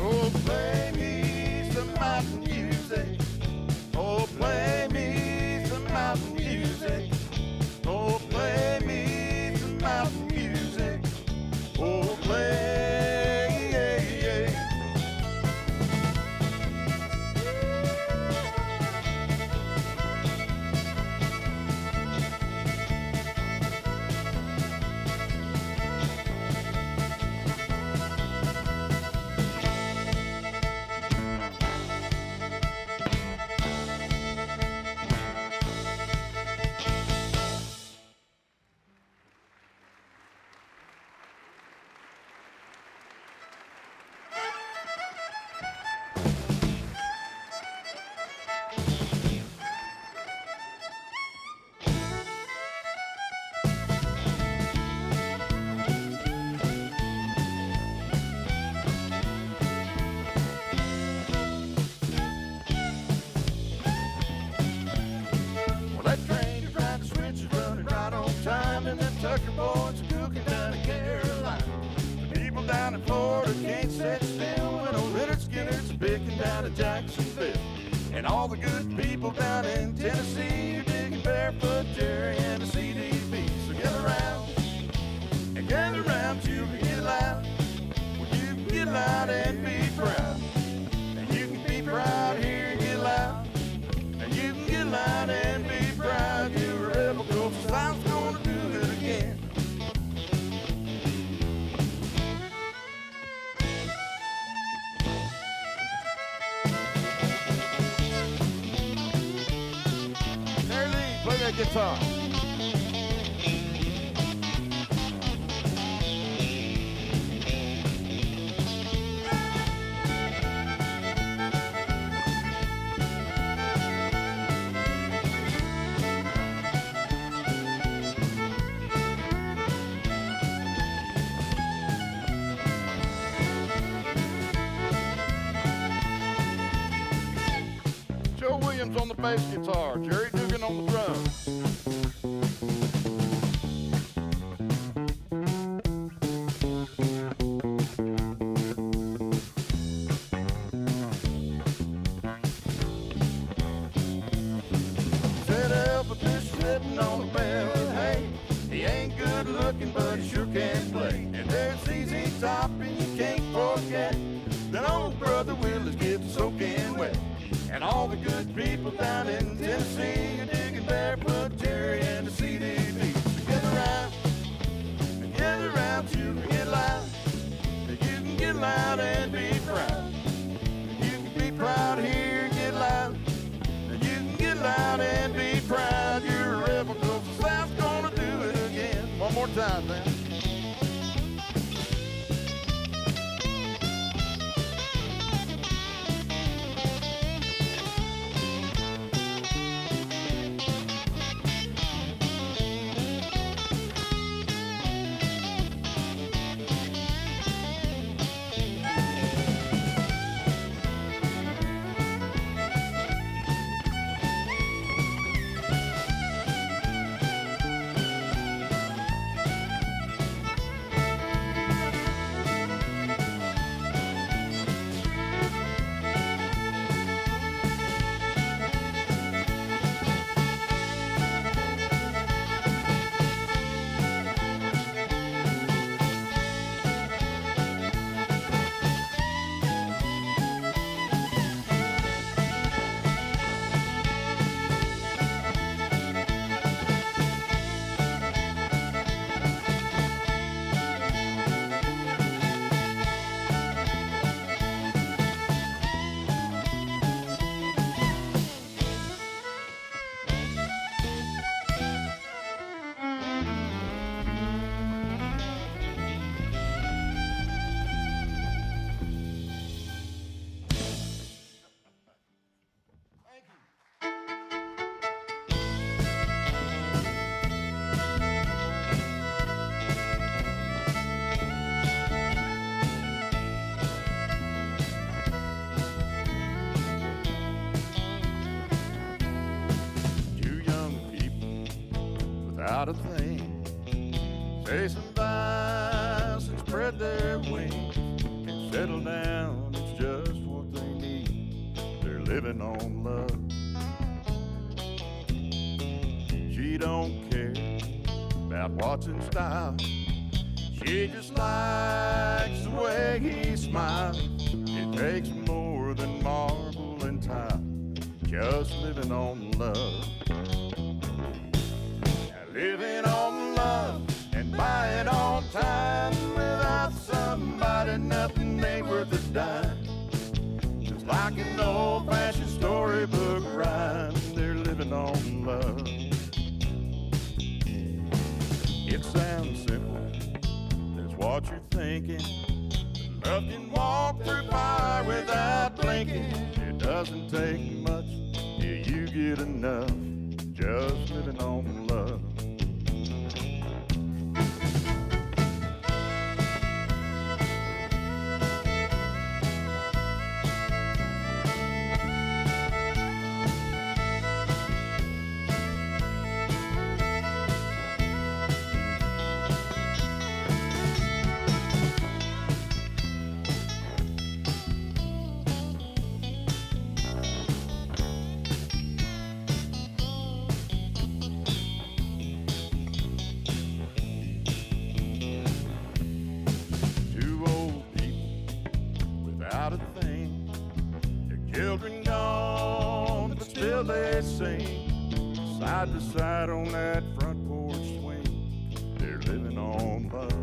Oh, play me some mountain music. Oh, play me some mountain music. Oh, play me some mountain music. Oh, play, yeah, yeah. Well, that train is right, the switch is running right on time, and them Tucker boys are cooking down in Carolina. The people down in Florida can't sit still when old Leonard Skinner's picking down in Jacksonville. And all the good people down in Tennessee are digging barefoot Jerry and the CDB. So gather round, you can get loud. Well, you can get loud and be proud. And you can be proud here and get loud. And you can get loud and be proud. You're a rebel, 'cause the South's gonna do it again. Mary Lee, play that guitar. Joe Williams on the bass guitar, Jerry Dugan on the drums. Said Elvis is sitting on a bale of hay. He ain't good looking, but he sure can play. And there's ZZ Top, and you can't forget that old brother Willie's getting soaking wet. And all the good people down in Tennessee are digging barefoot Jerry and without a thing. Chasing vice and spread their wings and settle down, it's just what they need. They're living on love. She don't care about what's in style. She just likes the way he smiles. It takes more than marble and tile, just living on love. Now living on love and buying on time. Without somebody, nothing ain't worth a dime. Just like an old-fashioned storybook rhyme, they're living on love. It sounds simple, that's what you're thinking. Love can walk through fire without blinking. It doesn't take much till you get enough, just living on love. Children gone, but still they sing side to side on that front porch swing. They're living on love.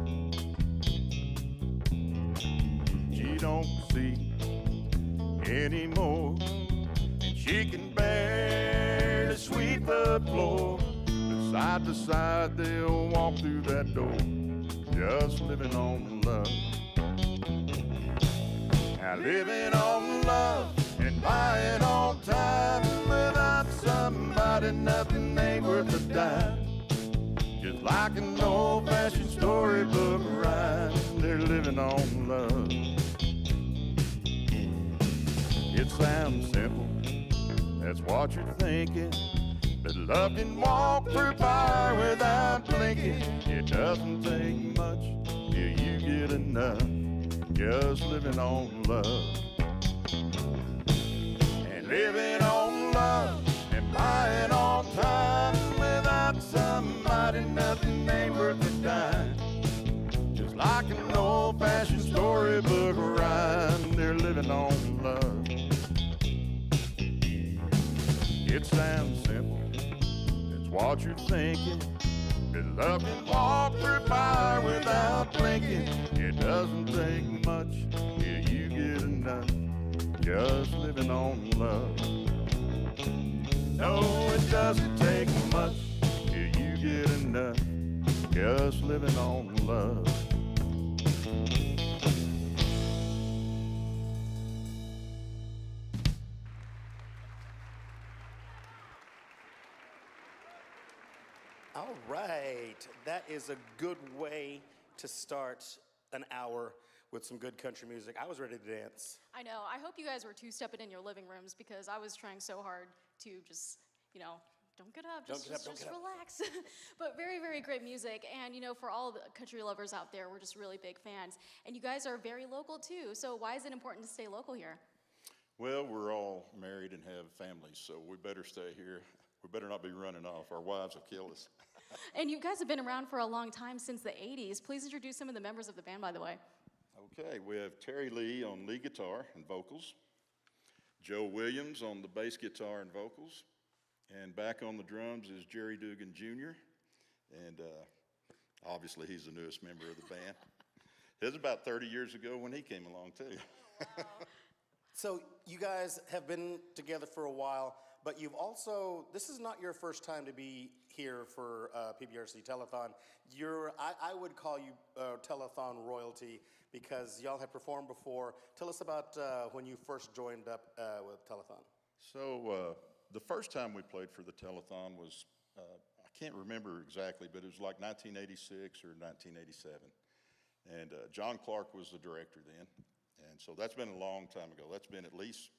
She don't see anymore, and she can barely sweep the floor. But side to side they'll walk through that door, just living on love. Now living on love and buying on time. Without somebody, nothing ain't worth a dime. Just like an old-fashioned storybook rhyme, they're living on love. It sounds simple, that's what you're thinking. But love can walk through fire without blinking. It doesn't take much till you get enough, just living on love. Living on love and buying on time. Without somebody, nothing ain't worth a dime. Just like an old-fashioned storybook rhyme, they're living on love. It sounds simple, that's what you're thinking. But love can walk through fire without blinking. It doesn't take much till you get enough, just living on love. No, it doesn't take much till you get enough, just living on love. All right, that is a good way to start an hour with some good country music. I was ready to dance. I know. I hope you guys were two-stepping in your living rooms because I was trying so hard to just, don't get up, just relax. But very, very great music. And, for all the country lovers out there, we're just really big fans. And you guys are very local, too. So why is it important to stay local here? Well, we're all married and have families, so we better stay here. We better not be running off. Our wives will kill us. And you guys have been around for a long time, since the 80s. Please introduce some of the members of the band, by the way. Okay, we have Terry Lee on lead guitar and vocals, Joe Williams on the bass guitar and vocals, and back on the drums is Jerry Dugan Jr., and obviously he's the newest member of the band. It was about 30 years ago when he came along, too. Oh, wow. So you guys have been together for a while, but you've also, this is not your first time to be here for PBRC Telethon. I would call you Telethon royalty because y'all have performed before. Tell us about when you first joined up with Telethon. So the first time we played for the Telethon was, I can't remember exactly, but it was like 1986 or 1987. And John Clark was the director then. And so that's been a long time ago. That's been at least,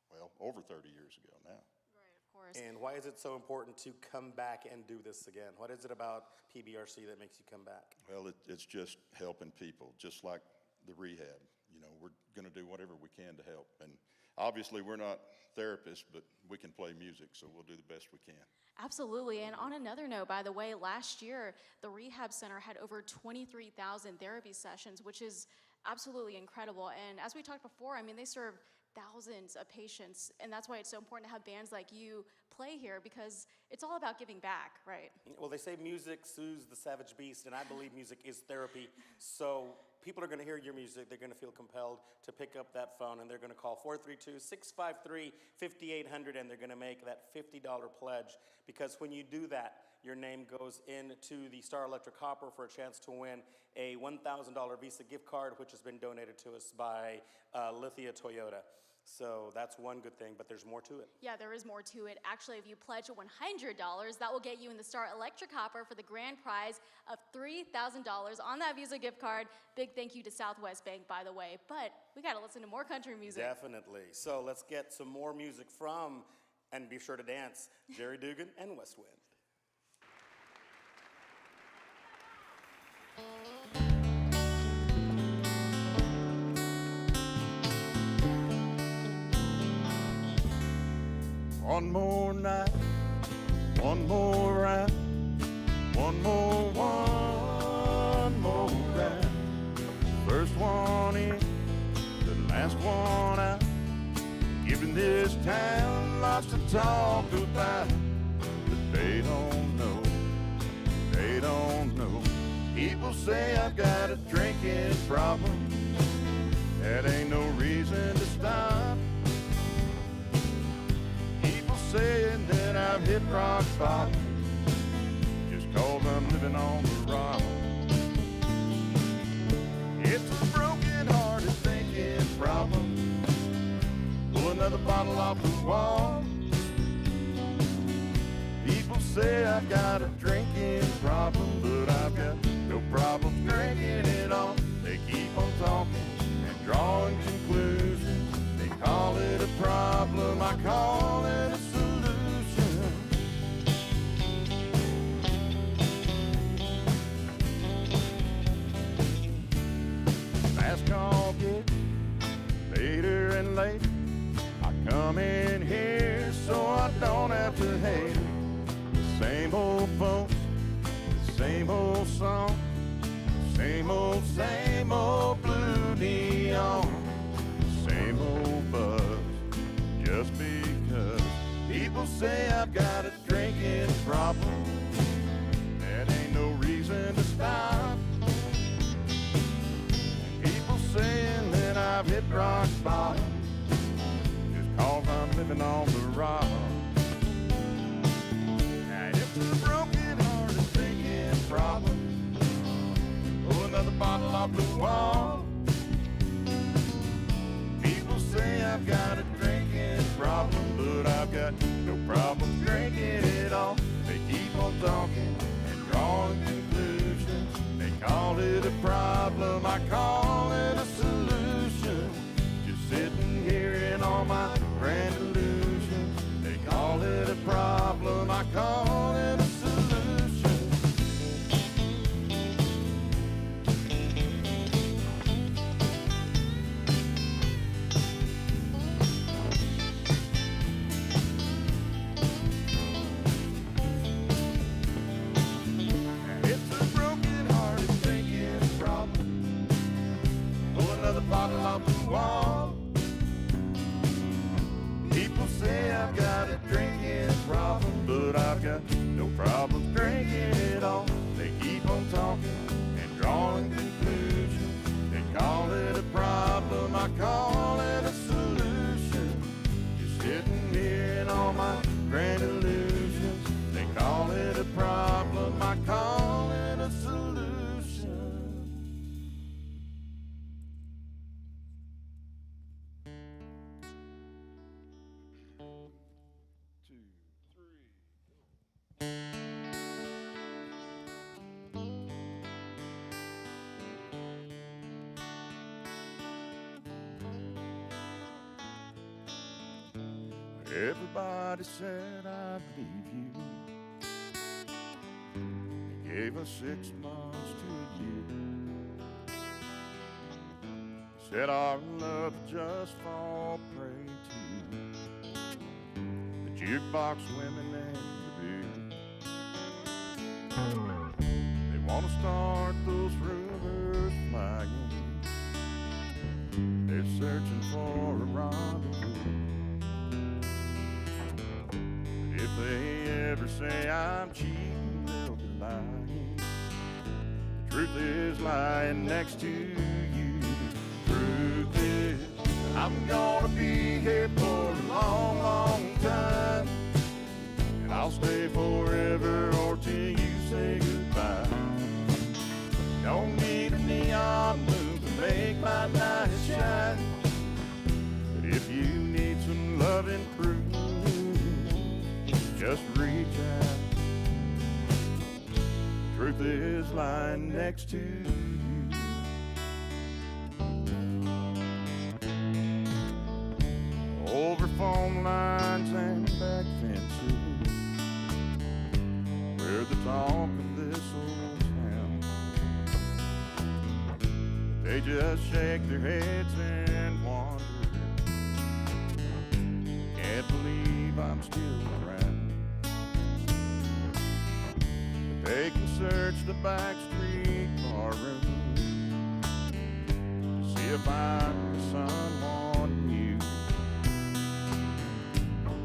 well, over 30 years ago now. Right, of course. And why is it so important to come back and do this again? What is it about PBRC that makes you come back? Well, it's just helping people, just like the rehab. You know, we're going to do whatever we can to help. And obviously, we're not therapists, but we can play music, so we'll do the best we can. Absolutely. And on another note, by the way, last year, the Rehab Center had over 23,000 therapy sessions, which is absolutely incredible. And as we talked before, I mean, they serve thousands of patients, and that's why it's so important to have bands like you play here, because it's all about giving back, right? Well, they say music soothes the savage beast, and I believe music is therapy. So people are going to hear your music. They're going to feel compelled to pick up that phone, and they're going to call 432-653-5800, and they're going to make that $50 pledge, because when you do that, your name goes into the Star Electric Hopper for a chance to win a $1,000 Visa gift card, which has been donated to us by Lithia Toyota. So that's one good thing, but there's more to it. Yeah, there is more to it. Actually, if you pledge $100, that will get you in the Star Electric Hopper for the grand prize of $3,000 on that Visa gift card. Big thank you to Southwest Bank, by the way. But we got to listen to more country music. Definitely. So let's get some more music from, and be sure to dance, Jerry Dugan and West Wind. One more night, one more round, one more round. First one in, the last one out. Giving this town lots to talk about, but they don't know, they don't know. People say I've got a drinking problem, that ain't no reason to stop. Saying that I've hit rock bottom, just 'cause I'm living on the rock. It's a broken-hearted thinking problem. Pull another bottle off the wall. People say I've got a drinking problem, but I've got no problem drinking it all. They keep on talking and drawing conclusions. They call it a problem, I call it a solution. Last call gets later and later. I come in here so I don't have to hate it. The same old folks, the same old song, same old blue neon. Same old buzz, just because people say I've got a drinking problem, that ain't no reason to stop. People saying that I've hit rock bottom, just 'cause I'm living on the rock. Now it's a broken-hearted thinking problem. Pull another bottle off the wall. Say I've got a drinking problem, but I've got no problem drinking it all. They keep on talking and drawing conclusions. They call it a problem, I call it a solution. Just sitting here in all my grand illusions. They call it a problem, I call it a solution. Everybody said I'd leave you. They gave us 6 months to a year. Said our love would just fall prey to the jukebox women and the beer. They want to start those rumors flying. They're searching for a rendezvous. If they ever say I'm cheating, they'll be lying. The truth is lying next to you. Truth is, I'm gonna be here for a long, long time. And I'll stay forever or till you say goodbye. Don't need a neon moon to make my night shine. But if you need some loving proof, just reach out. Truth is lying next to you. Over phone lines and back fences, where the talk of this old town. They just shake their heads and wonder. Can't believe I'm still around. They can search the back street barroom to see if I'm someone new.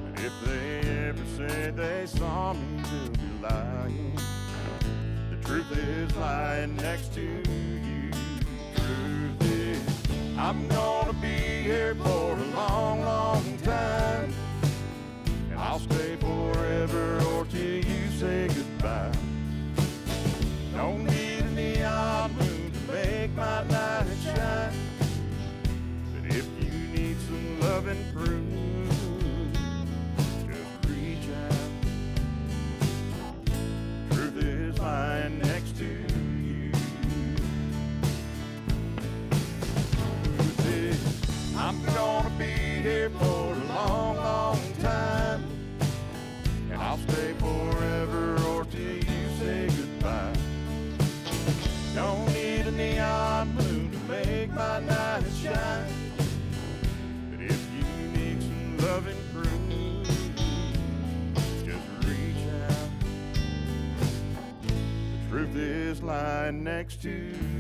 And if they ever say they saw me, they'll be lying. The truth is lying next to you. Truth is, I'm gonna be here for a long, long time. And I'll stay forever or till you say goodbye. Don't need a neon moon to make my night shine. But if you need some loving proof, just reach out. Truth is lying next to you. Truth is, I'm gonna be here for a long, long time. And I'll stay forever or till you say goodbye. Don't need a neon moon to make my night shine. But if you need some loving proof, just reach out. The truth is lying next to you.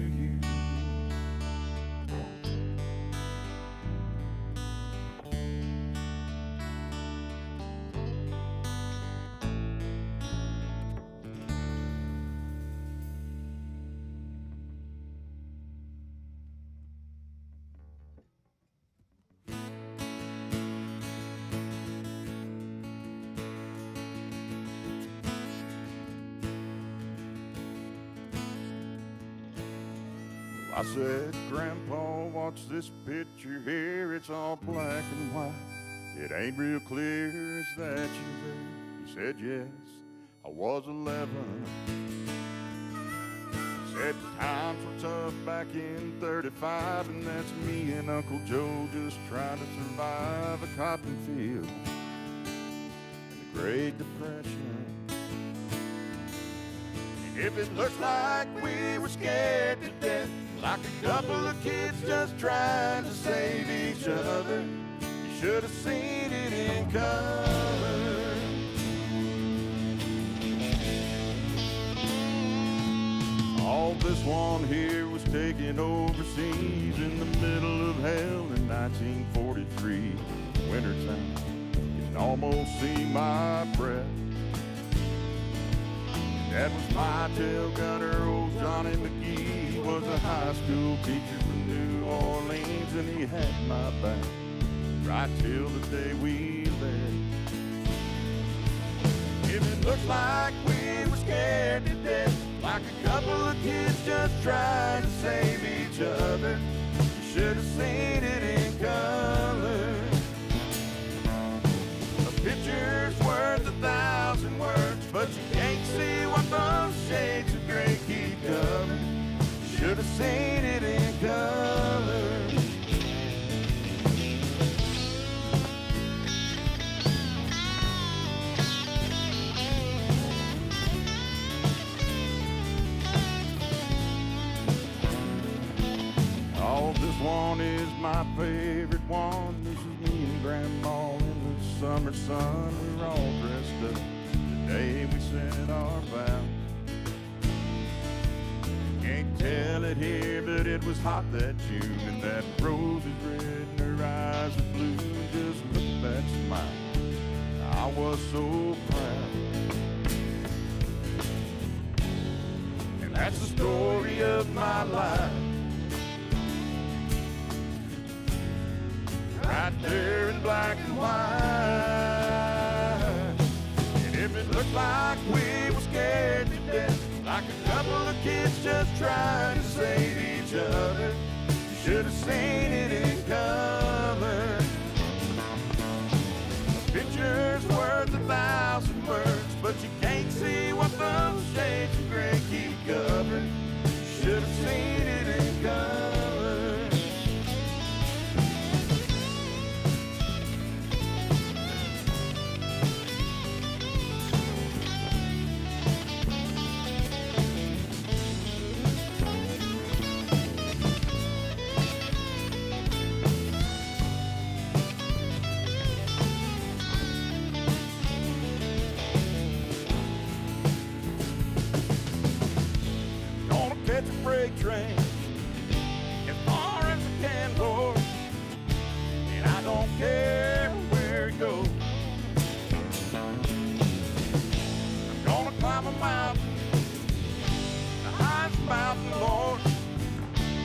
I said, Grandpa, what's this picture here? It's all black and white. It ain't real clear, is that you there? He said, yes, I was 11. He said, times were tough back in 35, and that's me and Uncle Joe just trying to survive a cotton field in the Great Depression. If it looks like we were scared to death, like a couple of kids just trying to save each other, you should have seen it in color. All this one here was taken overseas in the middle of hell in 1943. Wintertime, you can almost see my breath. That was my tail gunner, old Johnny McGee. He was a high school teacher from New Orleans, and he had my back right till the day we left. If it looks like we were scared to death, like a couple of kids just trying to save each other, you should have seen it in color. A picture's worth 1,000 words, but you can't see what those shades of gray keep coming. You should have seen it in color. this one is my favorite one. This is me and Grandma in the summer sun. We were all dressed up the day we said our vows. Can't tell it here, but it was hot that June, and that rose is red and her eyes are blue. Just look at that smile, I was so proud. And that's the story of my life, right there in black and white. And if it looked like we were scared to death, like a couple of kids just trying to save each other, you should have seen it in color. A picture's worth 1,000 words, but you can't see what those shades of gray keep covering. You should have seen it in color. Catch a freight train as far as I can, Lord, and I don't care where it goes. I'm gonna climb a mountain, the highest mountain, Lord.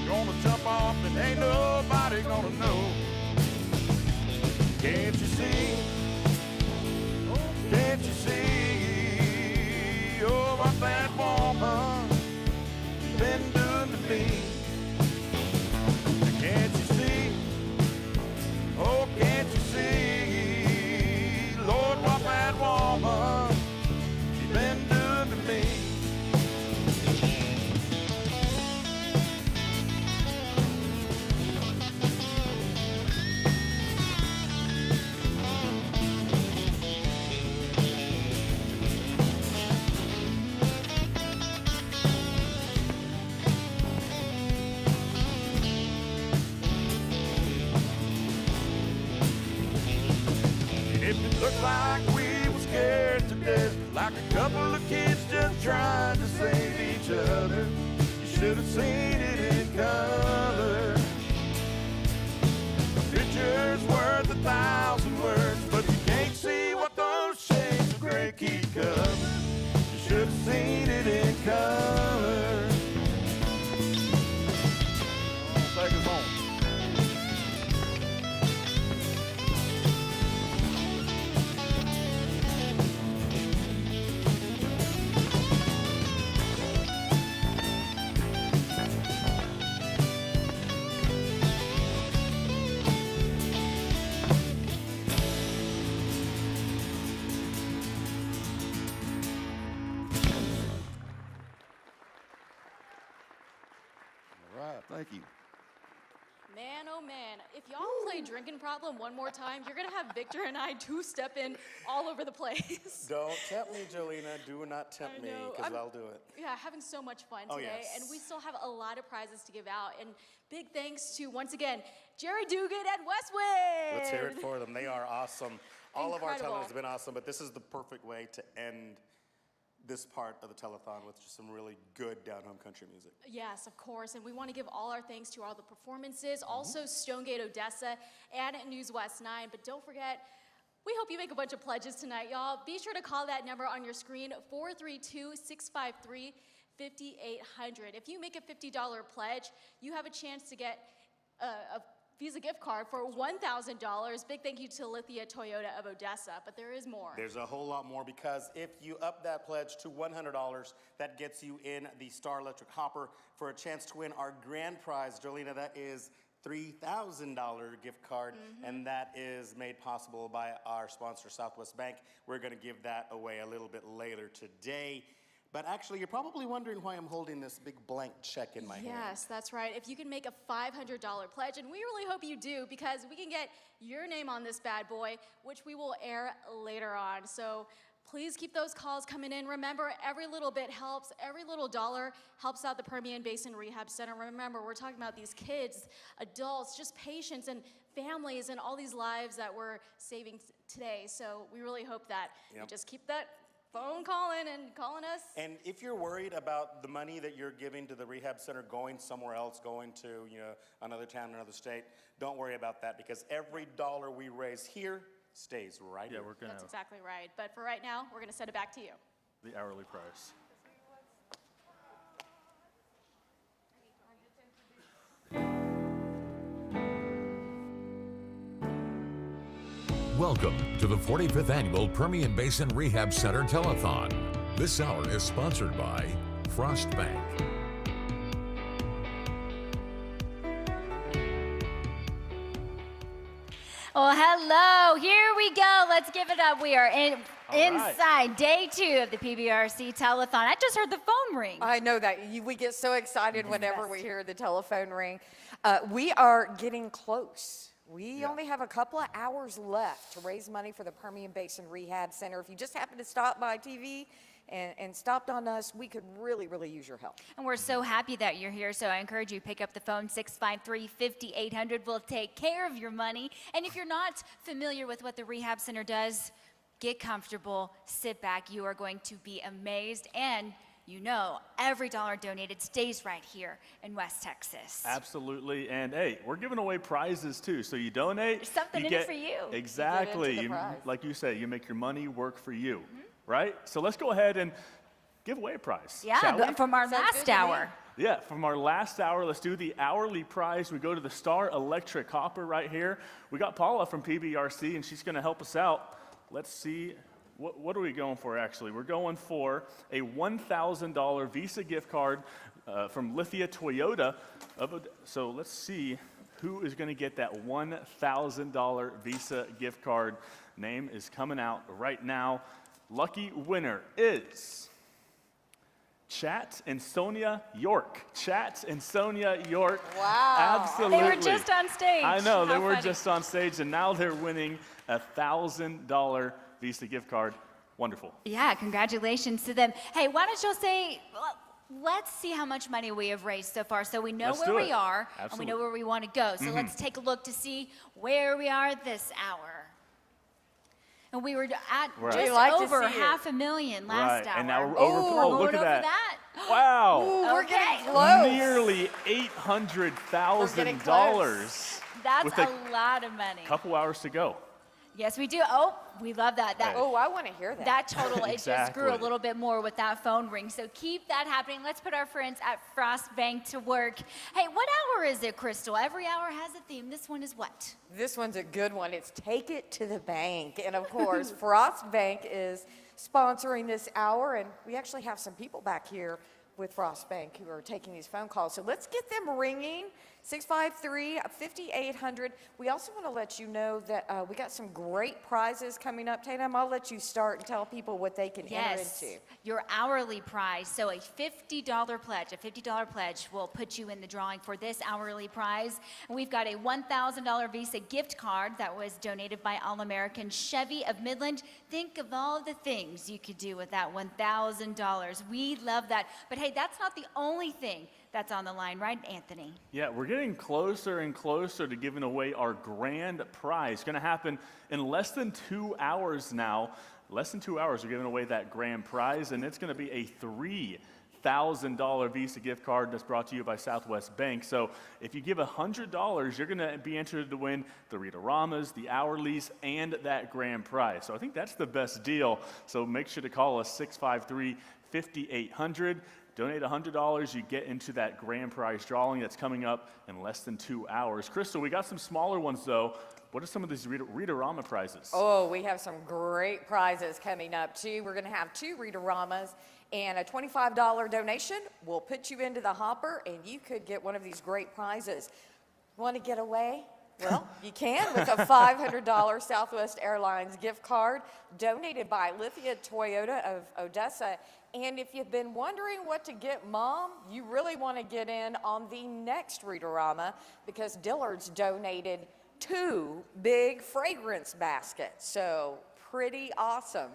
Gonna jump off and ain't nobody gonna know. Can't you see? Can't you see? Oh, what that woman been doing to me? Can't you see? Oh, can't you see? Lord, what that woman she's been doing to me? If it looked like we were scared to death, like a couple of kids just trying to save each other, you should have seen it in color. A picture's worth 1,000 words, but you can't see what those shades of gray keep covering. You should have seen it in color. Take us home. All right, thank you. Man, oh man, if y'all play Drinking Problem one more time, you're gonna have Victor and I two-step in all over the place. Don't tempt me, Jolena. Do not tempt me, because I'll do it. Yeah, having so much fun Oh, today, yes. and we still have a lot of prizes to give out. And big thanks to, once again, Jerry Dugan at Westwood. Let's hear it for them. They are awesome. All of our Incredible. telethons have been awesome, but this is the perfect way to end this part of the telethon with just some really good down-home country music. Yes, of course, and we want to give all our thanks to all the performances, Mm-hmm. also Stonegate Odessa and NewsWest 9. But don't forget, we hope you make a bunch of pledges tonight, y'all. Be sure to call that number on your screen, 432-653-5800. If you make a $50 pledge, you have a chance to get a Visa gift card for $1,000. Big thank you to Lithia Toyota of Odessa, but there is more. There's a whole lot more, because if you up that pledge to $100, that gets you in the Star Electric Hopper for a chance to win our grand prize, Jolena. That is $3,000 gift card, and that is made possible by our sponsor, Southwest Bank. We're going to give that away a little bit later today. But actually, you're probably wondering why I'm holding this big blank check in my hand. Yes, that's right. If you can make a $500 pledge, and we really hope you do, because we can get your name on this bad boy, which we will air later on. So Please keep those calls coming in. Remember, every little bit helps. Every little dollar helps out the Permian Basin Rehab Center. Remember, we're talking about these kids, adults, just patients and families and all these lives that we're saving today. So we really hope that you just keep that phone calling and calling us. And if you're worried about the money that you're giving to the rehab center going somewhere else, going to another town, another state, don't worry about that, because every dollar we raise here stays right here. That's exactly right. But for right now, we're going to send it back to you. The hourly price. Welcome to the 45th Annual Permian Basin Rehab Center Telethon. This hour is sponsored by Frost Bank. Well, hello. Here we go. Let's give it up. We are inside day 2 of the PBRC telethon. I just heard the phone ring. I know that. We get so excited whenever we hear the telephone ring. We are getting close. We only have a couple of hours left to raise money for the Permian Basin Rehab Center. If you just happen to stop by TV and stopped on us, we could really, really use your help. And we're so happy that you're here, so I encourage you to pick up the phone, 653-5800. We'll take care of your money. And if you're not familiar with what the Rehab Center does, get comfortable, sit back. You are going to be amazed, and every dollar donated stays right here in West Texas. Absolutely. And hey, we're giving away prizes too. So you donate. There's something in it for you. Exactly. Like you say, you make your money work for you, right? So let's go ahead and give away a prize. Yeah, from our last hour. Yeah, from our last hour, let's do the hourly prize. We go to the Star Electric Hopper right here. We got Paula from PBRC, and she's going to help us out. Let's see. What are we going for, actually? We're going for a $1,000 Visa gift card from Lithia Toyota. So let's see who is going to get that $1,000 Visa gift card. Name is coming out right now. Lucky winner is Chat and Sonia York. Chat and Sonia York. Wow. Absolutely. They were just on stage. I know, they How were funny. just on stage, and now they're winning a $1,000 Visa gift card. Wonderful. Yeah, congratulations to them. Hey, why don't you say, let's see how much money we have raised so far so we know where we are and we know where we want to go. So let's take a look to see where we are this hour. And we were at just over $500,000 last hour. And now we're over. Look at that. Wow. Ooh, we're getting close. Nearly $800,000. That's a lot of money. Couple hours to go. Yes, we do. Oh, we love that. Oh, I want to hear that. That total, it just grew a little bit more with that phone ring. So keep that happening. Let's put our friends at Frost Bank to work. Hey, what hour is it, Crystal? Every hour has a theme. This one is what? This one's a good one. It's Take It to the Bank. And of course, Frost Bank is sponsoring this hour. And we actually have some people back here with Frost Bank who are taking these phone calls. So let's get them ringing. 653-5800. We also want to let you know that we got some great prizes coming up. Tatum, I'll let you start and tell people what they can enter into. Your hourly prize. So a $50 pledge will put you in the drawing for this hourly prize. And we've got a $1,000 Visa gift card that was donated by All-American Chevy of Midland. Think of all the things you could do with that $1,000. We love that. But hey, that's not the only thing that's on the line, right, Anthony? Yeah, we're getting closer and closer to giving away our grand prize. It's going to happen in less than 2 hours now. Less than 2 hours, we're giving away that grand prize, and it's going to be a $3,000 Visa gift card that's brought to you by Southwest Bank. So if you give $100, you're going to be entered to win the Read-A-Ramas, the hourlies, and that grand prize. So I think that's the best deal. So make sure to call us 653-5800. Donate $100, you get into that grand prize drawing that's coming up in less than 2 hours. Crystal, we got some smaller ones though. What are some of these Read-A-Rama prizes? Oh, we have some great prizes coming up too. We're going to have 2 Read-A-Ramas, and a $25 donation will put you into the hopper, and you could get one of these great prizes. Want to get away? Well, you can with a $500 Southwest Airlines gift card donated by Lithia Toyota of Odessa. And if you've been wondering what to get Mom, you really want to get in on the next Read-A-Rama, because Dillard's donated 2 big fragrance baskets. So pretty awesome.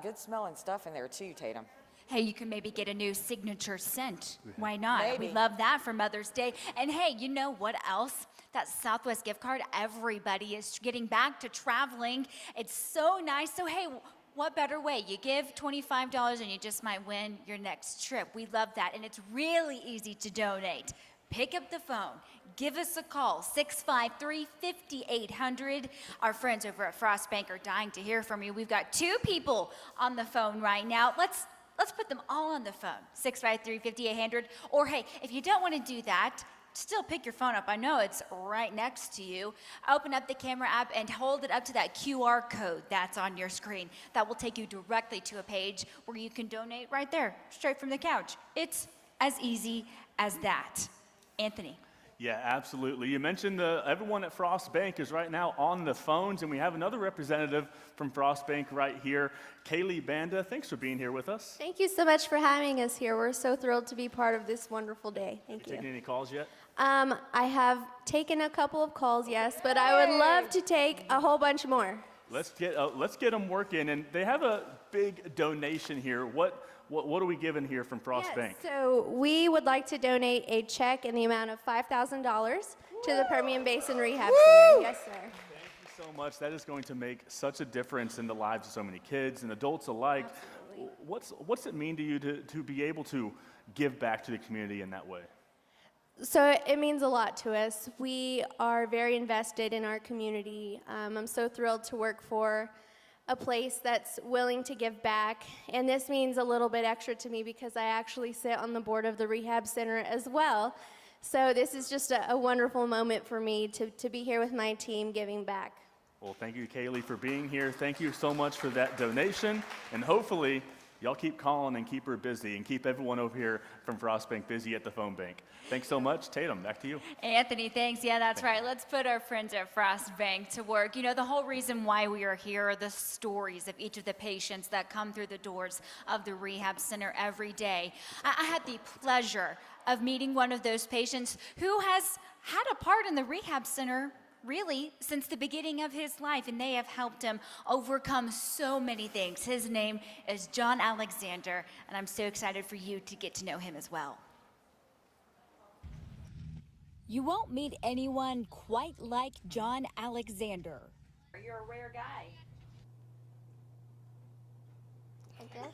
Good smelling stuff in there too, Tatum. Hey, you can maybe get a new signature scent. Why not? Maybe. We love that for Mother's Day. And hey, you know what else? That Southwest gift card, everybody is getting back to traveling. It's so nice. So hey, what better way? You give $25 and you just might win your next trip. We love that. And it's really easy to donate. Pick up the phone. Give us a call, 653-5800. Our friends over at Frost Bank are dying to hear from you. We've got 2 people on the phone right now. Let's put them all on the phone, 653-5800. Or hey, if you don't want to do that, still pick your phone up. I know it's right next to you. Open up the camera app and hold it up to that QR code that's on your screen. That will take you directly to a page where you can donate right there, straight from the couch. It's as easy as that. Anthony. Yeah, absolutely. You mentioned everyone at Frost Bank is right now on the phones, and we have another representative from Frost Bank right here, Kaylee Banda. Thanks for being here with us. Thank you so much for having us here. We're so thrilled to be part of this wonderful day. Thank you. Taking any calls yet? I have taken a couple of calls, yes, but I would love to take a whole bunch more. Let's get them working, and they have a big donation here. What are we giving here from Frost Bank? So we would like to donate a check in the amount of $5,000 to the Permian Basin Rehab Center. Yes, sir. Thank you so much. That is going to make such a difference in the lives of so many kids and adults alike. Absolutely. What's it mean to you to be able to give back to the community in that way? So it means a lot to us. We are very invested in our community. I'm so thrilled to work for a place that's willing to give back. And this means a little bit extra to me because I actually sit on the board of the rehab center as well. So this is just a wonderful moment for me to be here with my team giving back. Well, thank you, Kaylee, for being here. Thank you so much for that donation. And hopefully, y'all keep calling and keep her busy and keep everyone over here from Frost Bank busy at the phone bank. Thanks so much. Tatum, back to you. Anthony, thanks. Yeah, that's right. Let's put our friends at Frost Bank to work. You know, the whole reason why we are here are the stories of each of the patients that come through the doors of the rehab center every day. I had the pleasure of meeting one of those patients who has had a part in the rehab center really since the beginning of his life, and they have helped him overcome so many things. His name is John Alexander, and I'm so excited for you to get to know him as well. You won't meet anyone quite like John Alexander. You're a rare guy. I guess.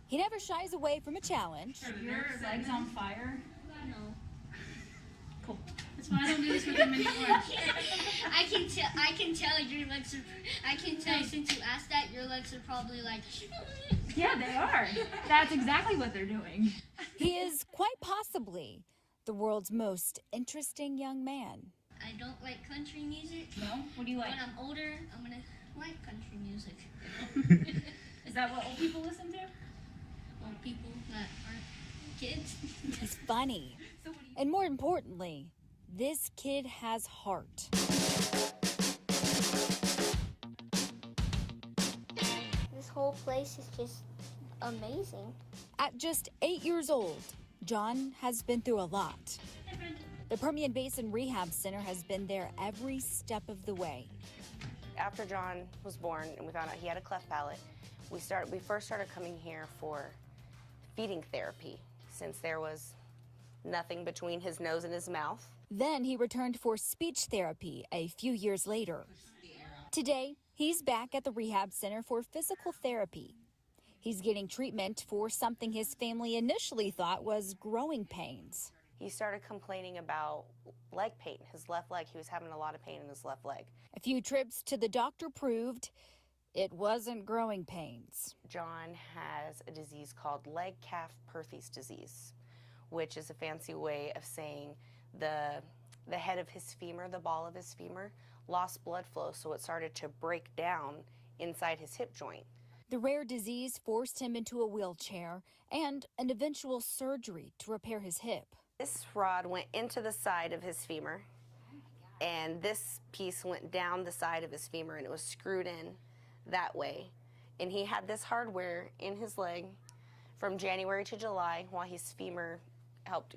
He never shies away from a challenge. Are your legs on fire? No. Cool. That's why I don't do this with him anymore. I can tell your legs are. I can tell since you asked that your legs are probably like. Yeah, they are. That's exactly what they're doing. He is quite possibly the world's most interesting young man. I don't like country music. No? What do you like? When I'm older, I'm gonna like country music. Is that what old people listen to? Old people that aren't kids. He's funny. And more importantly, this kid has heart. This whole place is just amazing. At just 8 years old, John has been through a lot. The Permian Basin Rehab Center has been there every step of the way. After John was born and we found out he had a cleft palate, we first started coming here for feeding therapy since there was nothing between his nose and his mouth. Then he returned for speech therapy a few years later. Today, he's back at the rehab center for physical therapy. He's getting treatment for something his family initially thought was growing pains. He started complaining about leg pain, his left leg. He was having a lot of pain in his left leg. A few trips to the doctor proved it wasn't growing pains. John has a disease called leg calf Perthes disease, which is a fancy way of saying the head of his femur, the ball of his femur, lost blood flow, so it started to break down inside his hip joint. The rare disease forced him into a wheelchair and an eventual surgery to repair his hip. This rod went into the side of his femur, and this piece went down the side of his femur, and it was screwed in that way. And he had this hardware in his leg from January to July while his femur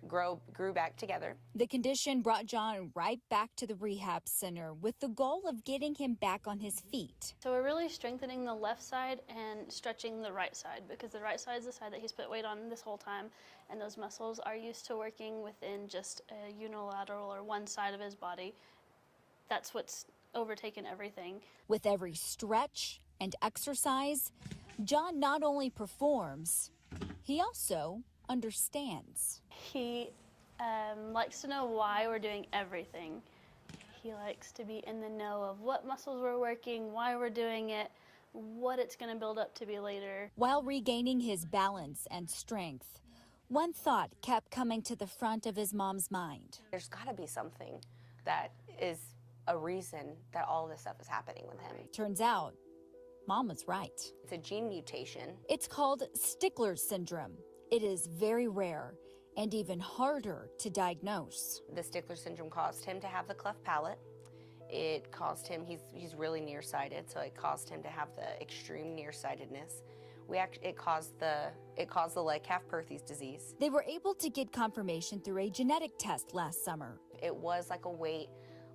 grew back together. The condition brought John right back to the rehab center with the goal of getting him back on his feet. So we're really strengthening the left side and stretching the right side, because the right side is the side that he's put weight on this whole time, and those muscles are used to working within just a unilateral or one side of his body. That's what's overtaken everything. With every stretch and exercise, John not only performs, he also understands. He likes to know why we're doing everything. He likes to be in the know of what muscles we're working, why we're doing it, what it's going to build up to be later. While regaining his balance and strength, one thought kept coming to the front of his mom's mind. There's got to be something that is a reason that all this stuff is happening with him. Turns out, Mom was right. It's a gene mutation. It's called Stickler syndrome. It is very rare and even harder to diagnose. The Stickler syndrome caused him to have the cleft palate. It caused him, he's really nearsighted, so it caused him to have the extreme nearsightedness. It caused the leg calf Perthes disease. They were able to get confirmation through a genetic test last summer. It was like a weight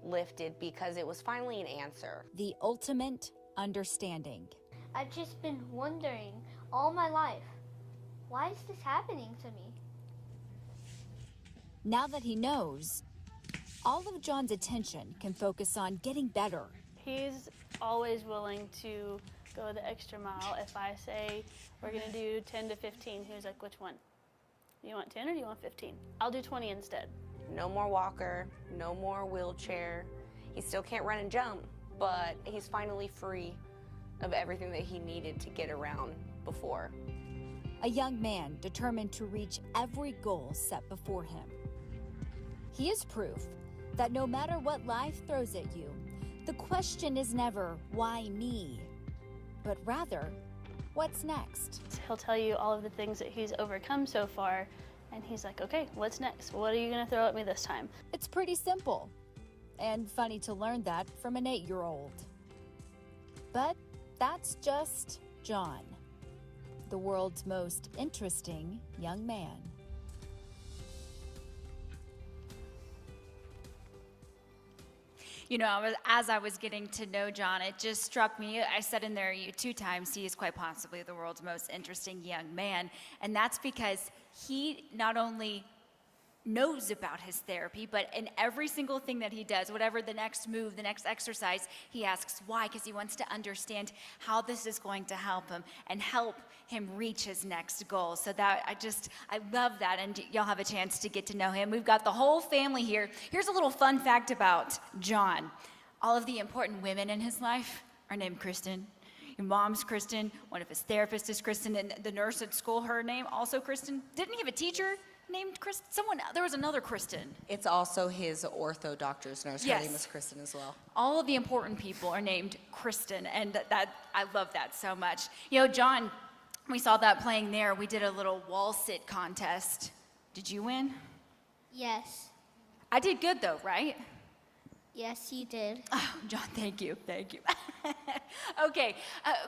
lifted because it was finally an answer. The ultimate understanding. I've just been wondering all my life, why is this happening to me? Now that he knows, all of John's attention can focus on getting better. He's always willing to go the extra mile. If I say we're going to do 10 to 15, he's like, which one? You want 10 or do you want 15? I'll do 20 instead. No more walker, no more wheelchair. He still can't run and jump, but he's finally free of everything that he needed to get around before. A young man determined to reach every goal set before him. He is proof that no matter what life throws at you, the question is never, why me? But rather, what's next? He'll tell you all of the things that he's overcome so far, and he's like, okay, what's next? What are you gonna throw at me this time? It's pretty simple, and funny to learn that from an 8-year-old. But that's just John, the world's most interesting young man. You know, as I was getting to know John, it just struck me, I said in there 2 times, he is quite possibly the world's most interesting young man. And that's because he not only knows about his therapy, but in every single thing that he does, whatever the next move, the next exercise, he asks why, because he wants to understand how this is going to help him and help him reach his next goal. So that I love that, and y'all have a chance to get to know him. We've got the whole family here. Here's a little fun fact about John. All of the important women in his life are named Kristen. Your mom's Kristen, one of his therapists is Kristen, and the nurse at school, her name also Kristen. Didn't he have a teacher named Kristen? There was another Kristen. It's also his ortho doctor's nurse. Yes. Her name is Kristen as well. All of the important people are named Kristen, and that I love that so much. You know, John, we saw that playing there. We did a little wall sit contest. Did you win? Yes. I did good though, right? Yes, you did. Oh, John, thank you. Okay,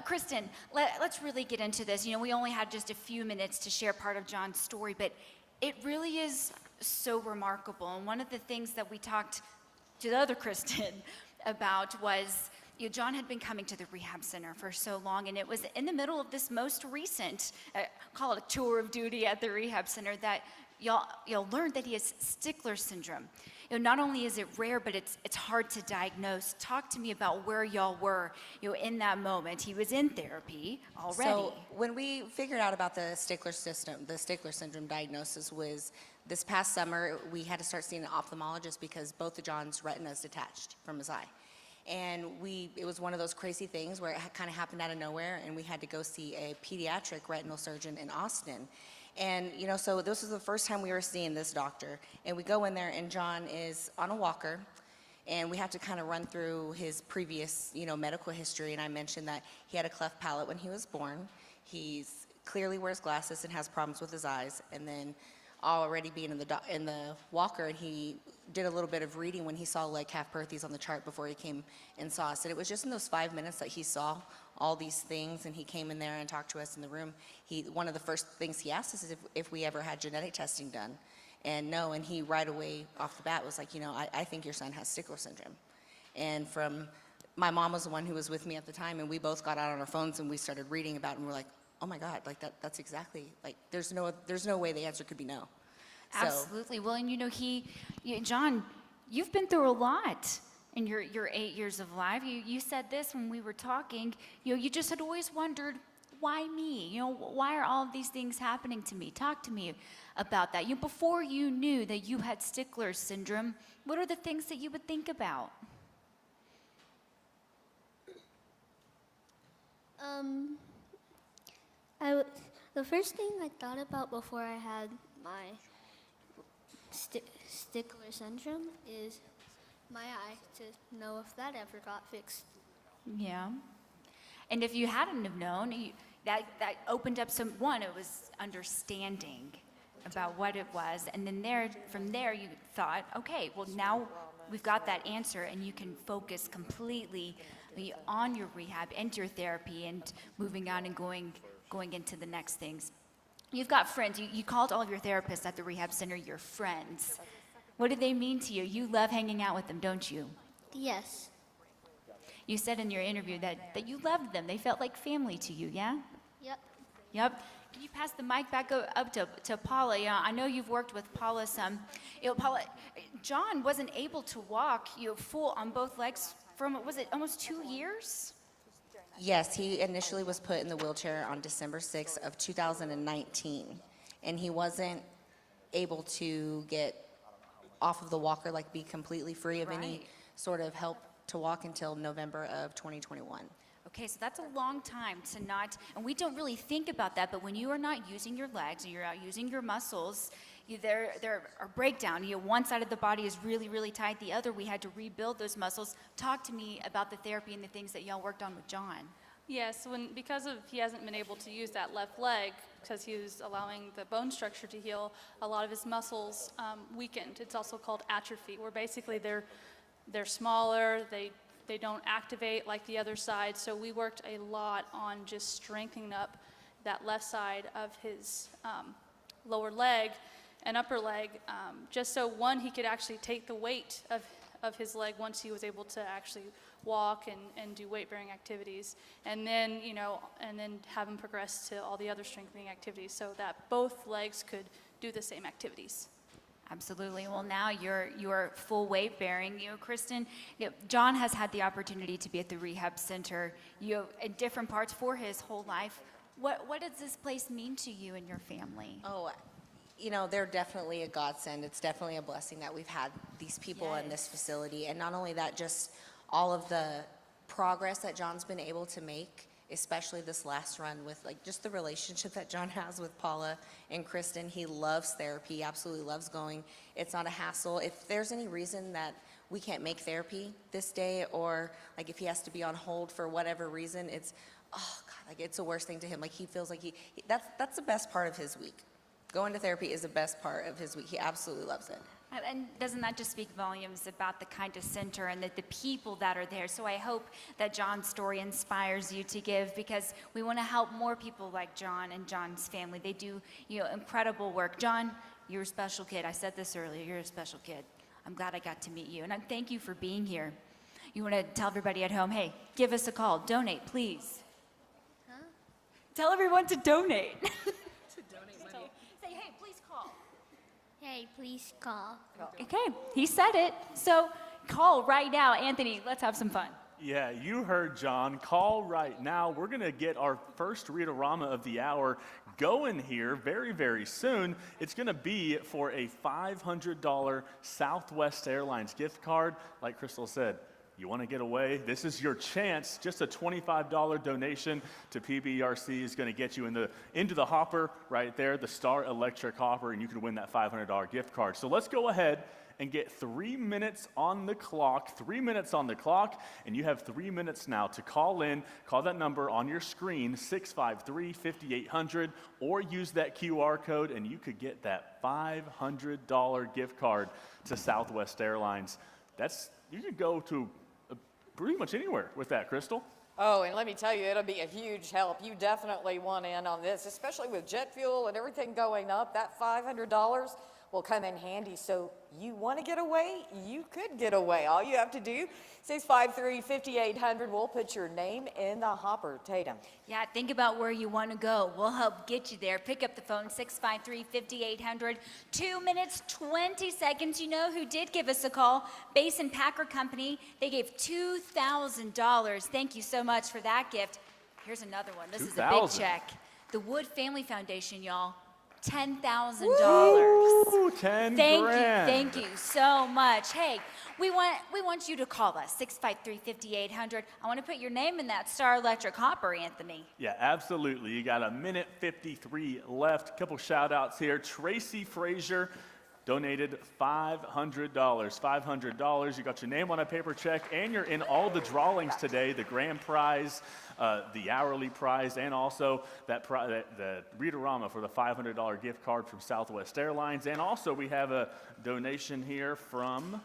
Kristen, let's really get into this. You know, we only had just a few minutes to share part of John's story, but it really is so remarkable. And one of the things that we talked to the other Kristen about was, you know, John had been coming to the rehab center for so long, and it was in the middle of this most recent, call it a tour of duty at the rehab center, that y'all learned that he has Stickler syndrome. You know, not only is it rare, but it's hard to diagnose. Talk to me about where y'all were, you know, in that moment. He was in therapy already. So when we figured out about the Stickler syndrome diagnosis was this past summer, we had to start seeing an ophthalmologist because both of John's retinas detached from his eye. And it was one of those crazy things where it kind of happened out of nowhere, and we had to go see a pediatric retinal surgeon in Austin. And, you know, so this was the first time we were seeing this doctor. And we go in there, and John is on a walker, and we have to kind of run through his previous, you know, medical history. And I mentioned that he had a cleft palate when he was born. He's clearly wears glasses and has problems with his eyes. And then already being in the walker, and he did a little bit of reading when he saw leg calf Perthes on the chart before he came and saw us. And it was just in those 5 minutes that he saw all these things, and he came in there and talked to us in the room. One of the first things he asked us is if we ever had genetic testing done. And no, and he right away off the bat was like, I think your son has Stickler syndrome. And my mom was the one who was with me at the time, and we both got out on our phones and we started reading about it, and we're like, oh my God, like that's exactly, like there's no way the answer could be no. So, Absolutely. Well, and John, you've been through a lot in your 8 years of life. You said this when we were talking. You just had always wondered, why me? Why are all of these things happening to me? Talk to me about that. Before you knew that you had Stickler syndrome, what are the things that you would think about? The first thing I thought about before I had my Stickler syndrome is my eye, to know if that ever got fixed. Yeah. And if you hadn't have known, that opened up it was understanding about what it was. And then from there you thought, okay, well now we've got that answer, and you can focus completely on your rehab and your therapy and moving on and going into the next things. You've got friends. You called all of your therapists at the rehab center your friends. What do they mean to you? You love hanging out with them, don't you? Yes. You said in your interview that you loved them. They felt like family to you, yeah? Yep. Yep. Can you pass the mic back up to Paula? I know you've worked with Paula some. Paula, John wasn't able to walk full on both legs was it almost 2 years? yes, he initially was put in the wheelchair on December 6th of 2019, and he wasn't able to get off of the walker, like be completely free of any sort of help to walk until November of 2021. Okay, so that's a long time to not, and we don't really think about that, but when you are not using your legs and you're not using your muscles, there are breakdown. One side of the body is really, really tight. The other, we had to rebuild those muscles. Talk to me about the therapy and the things that y'all worked on with John. Yes, because he hasn't been able to use that left leg because he was allowing the bone structure to heal, a lot of his muscles weakened. It's also called atrophy, where basically they're smaller, they don't activate like the other side. So we worked a lot on just strengthening up that left side of his lower leg and upper leg, just so he could actually take the weight of his leg once he was able to actually walk and do weight-bearing activities, and then have him progress to all the other strengthening activities so that both legs could do the same activities. Absolutely. Well, now you're full weight bearing. Kristen, John has had the opportunity to be at the rehab center, in different parts for his whole life. What does this place mean to you and your family? Oh, they're definitely a godsend. It's definitely a blessing that we've had these people in this facility. And not only that, just all of the progress that John's been able to make, especially this last run with just the relationship that John has with Paula and Kristen. He loves therapy, absolutely loves going. It's not a hassle. If there's any reason that we can't make therapy this day, or if he has to be on hold for whatever reason, it's, oh God, it's the worst thing to him. He feels like that's the best part of his week. Going to therapy is the best part of his week. He absolutely loves it. And doesn't that just speak volumes about the kind of center and the people that are there? So I hope that John's story inspires you to give, because we want to help more people like John and John's family. They do incredible work. John, you're a special kid. I said this earlier. You're a special kid. I'm glad I got to meet you. And I thank you for being here. You want to tell everybody at home, hey, give us a call. Donate, please. Huh? Tell everyone to donate. Hey, please call. Okay, he said it. So call right now. Anthony, let's have some fun. Yeah, you heard John. Call right now. We're going to get our first read-a-rama of the hour going here very, very soon. It's going to be for a $500 Southwest Airlines gift card. Like Crystal said, you want to get away? This is your chance. Just a $25 donation to PBRC is going to get you into the hopper right there, the Star Electric hopper, and you can win that $500 gift card. So let's go ahead and get 3 minutes on the clock. 3 minutes on the clock, and you have 3 minutes now to call in. Call that number on your screen, 653-5800, or use that QR code, and you could get that $500 gift card to Southwest Airlines. You could go to pretty much anywhere with that, Crystal. Oh, and let me tell you, it'll be a huge help. You definitely want in on this, especially with jet fuel and everything going up. That $500 will come in handy. So you want to get away? You could get away. All you have to do, 653-5800, we'll put your name in the hopper. Tatum. Yeah, think about where you want to go. We'll help get you there. Pick up the phone, 653-5800. 2 minutes, 20 seconds. You know who did give us a call? Basin Packer Company. They gave $2,000. Thank you so much for that gift. Here's another one. This is a big check. The Wood Family Foundation, y'all. $10,000. Ooh, 10 grand. Thank you so much. Hey, we want you to call us, 653-5800. I want to put your name in that Star Electric hopper, Anthony. Yeah, absolutely. You got a minute 53 left. Couple shout outs here. Tracy Frazier donated $500. $500. You got your name on a paper check, and you're in all the drawings today, the grand prize, the hourly prize, and also the Readerama for the $500 gift card from Southwest Airlines. And also we have a donation here from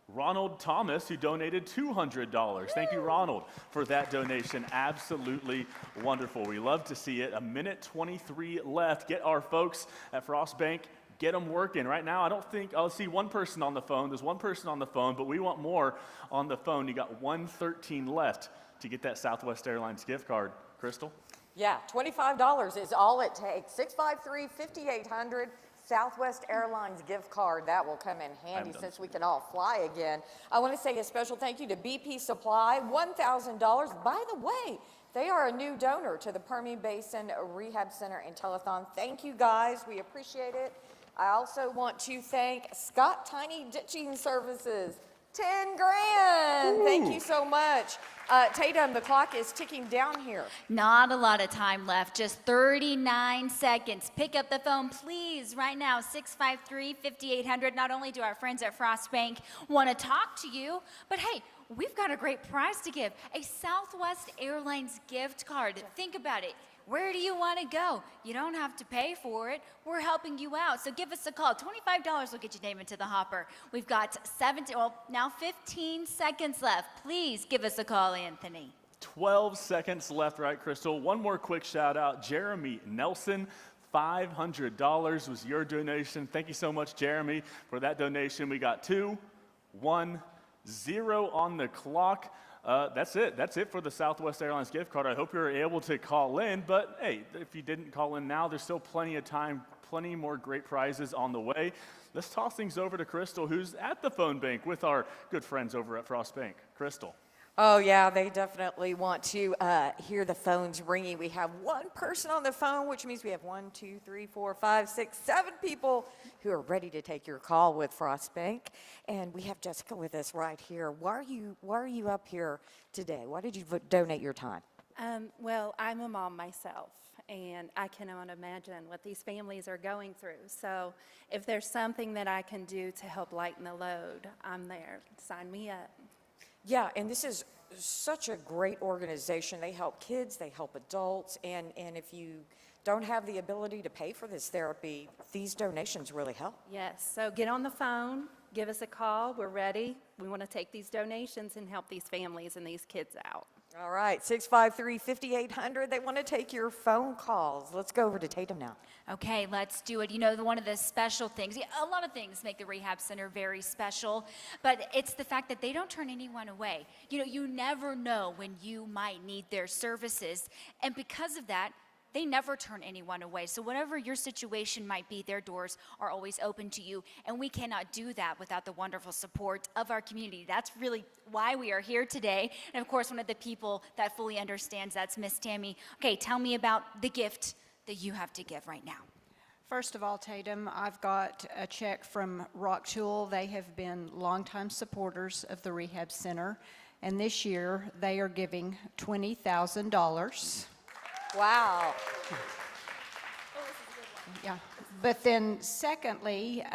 Ronald Thomas, who donated $200. Thank you, Ronald, for that donation. Absolutely wonderful. We love to see it. A minute 23 left. Get our folks at Frost Bank, get them working. Right now, I don't think, I'll see one person on the phone. There's one person on the phone, but we want more on the phone. You got 113 left to get that Southwest Airlines gift card. Crystal? Yeah, $25 is all it takes. 653-5800, Southwest Airlines gift card. That will come in handy since we can all fly again. I want to say a special thank you to BP Supply, $1,000. By the way, they are a new donor to the Permian Basin Rehab Center and Telethon. Thank you, guys. We appreciate it. I also want to thank Scott Tiny Ditching Services. 10 grand. Ooh. Thank you so much. Tatum, the clock is ticking down here. Not a lot of time left, just 39 seconds. Pick up the phone, please, right now, 653-5800. Not only do our friends at Frost Bank want to talk to you, but hey, we've got a great prize to give, a Southwest Airlines gift card. Think about it. Where do you want to go? You don't have to pay for it. We're helping you out. So give us a call. $25 will get your name into the hopper. We've got 15 seconds left. Please give us a call, Anthony. 12 seconds left, right, Crystal? One more quick shout out. Jeremy Nelson, $500 was your donation. Thank you so much, Jeremy, for that donation. We got 2, 1, 0 on the clock. That's it. That's it for the Southwest Airlines gift card. I hope you're able to call in, but hey, if you didn't call in now, there's still plenty of time, plenty more great prizes on the way. Let's toss things over to Crystal, who's at the phone bank with our good friends over at Frost Bank. Crystal. Oh, yeah, they definitely want to hear the phones ringing. We have one person on the phone, which means we have 1, 2, 3, 4, 5, 6, 7 people who are ready to take your call with Frost Bank. And we have Jessica with us right here. Why are you up here today? Why did you donate your time? Well, I'm a mom myself, and I cannot imagine what these families are going through. So if there's something that I can do to help lighten the load, I'm there. Sign me up. Yeah, and this is such a great organization. They help kids, they help adults, and if you don't have the ability to pay for this therapy, these donations really help. Yes, so get on the phone, give us a call, we're ready. We want to take these donations and help these families and these kids out. All right, 653-5800, they want to take your phone calls. Let's go over to Tatum now. Okay, let's do it. You know, one of the special things, a lot of things make the rehab center very special, but it's the fact that they don't turn anyone away. You know, you never know when you might need their services, and because of that, they never turn anyone away. So whatever your situation might be, their doors are always open to you. And we cannot do that without the wonderful support of our community. That's really why we are here today. And of course, one of the people that fully understands that's Miss Tammy. Okay, tell me about the gift that you have to give right now. First of all, Tatum, I've got a check from Rock Tool. They have been longtime supporters of the rehab center. And this year, they are giving $20,000. Wow. Yeah, but then secondly,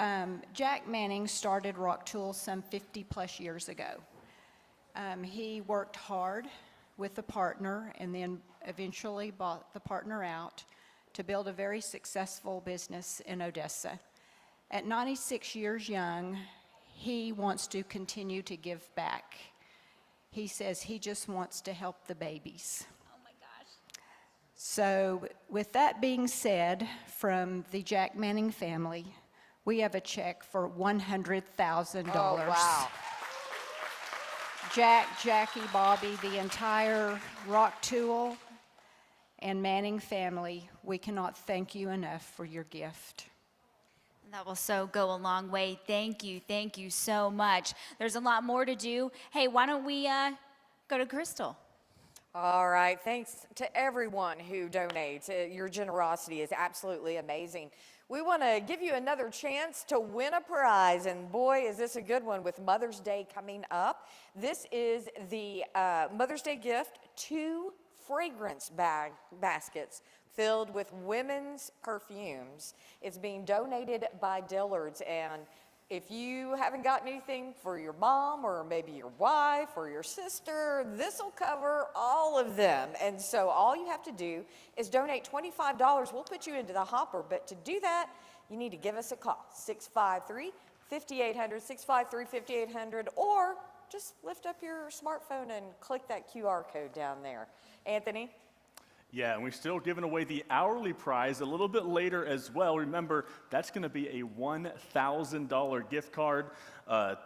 Jack Manning started Rock Tool some 50 plus years ago. He worked hard with a partner and then eventually bought the partner out to build a very successful business in Odessa. At 96 years young, he wants to continue to give back. He says he just wants to help the babies. So with that being said, from the Jack Manning family, we have a check for $100,000. Oh, wow. Jack, Jackie, Bobby, the entire Rock Tool and Manning family, we cannot thank you enough for your gift. That will so go a long way. Thank you so much. There's a lot more to do. Hey, why don't we go to Crystal? All right, thanks to everyone who donates. Your generosity is absolutely amazing. We want to give you another chance to win a prize, and boy, is this a good one with Mother's Day coming up. This is the Mother's Day gift, 2 fragrance baskets filled with women's perfumes. It's being donated by Dillard's, and if you haven't gotten anything for your mom or maybe your wife or your sister, this will cover all of them. And so all you have to do is donate $25. We'll put you into the hopper, but to do that, you need to give us a call, 653-5800, 653-5800, or just lift up your smartphone and click that QR code down there. Anthony? Yeah, and we're still giving away the hourly prize a little bit later as well. Remember, that's going to be a $1,000 gift card, a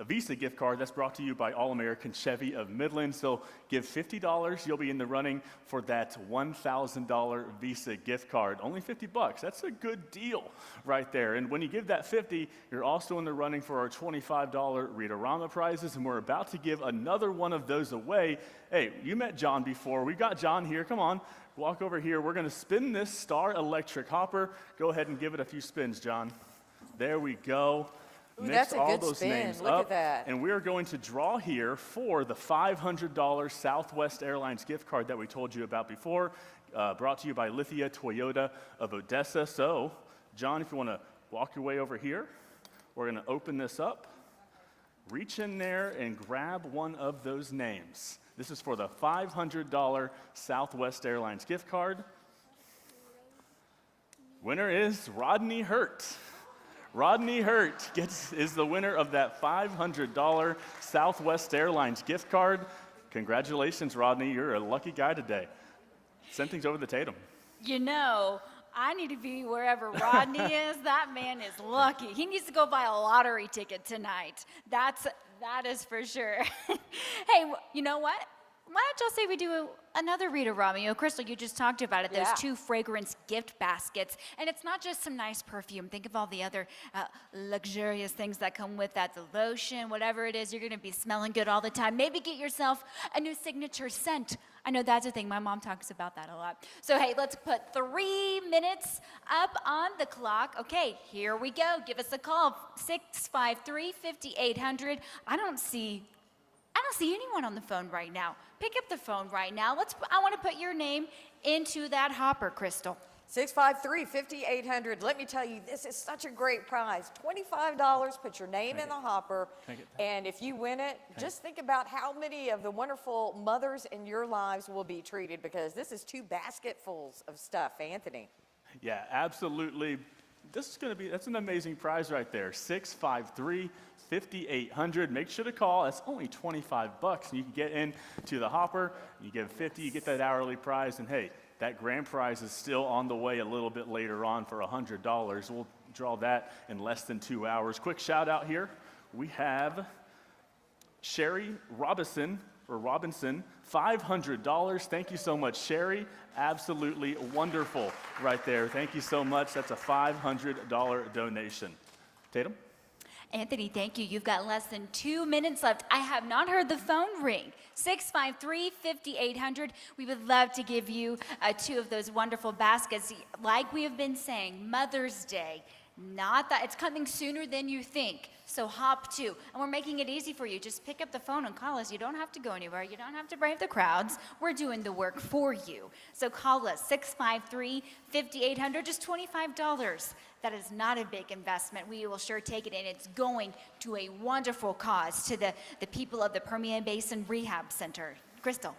Visa gift card that's brought to you by All-American Chevy of Midland. So give $50, you'll be in the running for that $1,000 Visa gift card. Only $50, that's a good deal right there. And when you give that $50, you're also in the running for our $25 Read-A-Rama prizes, and we're about to give another one of those away. Hey, you met John before. We've got John here. Come on, walk over here. We're going to spin this Star Electric Hopper. Go ahead and give it a few spins, John. There we go. Ooh, Mix that's a all good those spin. names Look up, at that. and we are going to draw here for the $500 Southwest Airlines gift card that we told you about before, brought to you by Lithia Toyota of Odessa. So, John, if you want to walk your way over here, we're going to open this up, reach in there, and grab one of those names. This is for the $500 Southwest Airlines gift card. Winner is Rodney Hurt. Rodney Hurt is the winner of that $500 Southwest Airlines gift card. Congratulations, Rodney. You're a lucky guy today. Send things over to Tatum. You know, I need to be wherever Rodney is. That man is lucky. He needs to go buy a lottery ticket tonight. That is for sure. Hey, you know what? Why don't y'all say we do another Read-A-Rama? Crystal, you just talked about it, those 2 fragrance gift baskets. And it's not just some nice perfume. Think of all the other luxurious things that come with that, the lotion, whatever it is. You're going to be smelling good all the time. Maybe get yourself a new signature scent. I know that's a thing. My mom talks about that a lot. So, hey, let's put 3 minutes up on the clock. Okay, here we go. Give us a call, 653-5800. I don't see anyone on the phone right now. Pick up the phone right now. I want to put your name into that hopper, Crystal. 653-5800. Let me tell you, this is such a great prize. $25, put your name in the hopper, and if you win it, just think about how many of the wonderful mothers in your lives will be treated, because this is 2 basketfuls of stuff. Anthony? Yeah, absolutely. That's an amazing prize right there. 653-5800. Make sure to call. That's only $25, and you can get into the hopper. You give 50, you get that hourly prize, and hey, that grand prize is still on the way a little bit later on for $100. We'll draw that in less than 2 hours. Quick shout out here. We have Sherry Robinson, $500. Thank you so much, Sherry. Absolutely wonderful right there. Thank you so much. That's a $500 donation. Tatum? Anthony, thank you. You've got less than 2 minutes left. I have not heard the phone ring. 653-5800. We would love to give you 2 of those wonderful baskets. Like we have been saying, Mother's Day. Not that it's coming sooner than you think. So hop 2. And we're making it easy for you. Just pick up the phone and call us. You don't have to go anywhere. You don't have to brave the crowds. We're doing the work for you. So call us, 653-5800, just $25. That is not a big investment. We will sure take it, and it's going to a wonderful cause to the people of the Permian Basin Rehab Center. Crystal.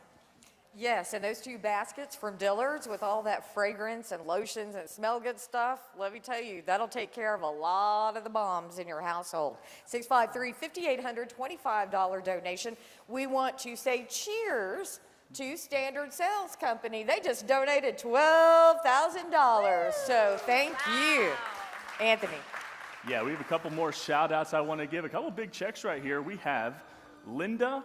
Yes, and those 2 baskets from Dillard's with all that fragrance and lotions and smell good stuff, let me tell you, that'll take care of a lot of the moms in your household. 653-5800, $25 donation. We want to say cheers to Standard Sales Company. They just donated $12,000, so thank you. Anthony. Yeah, we have a couple more shout outs I want to give. A couple big checks right here. We have Linda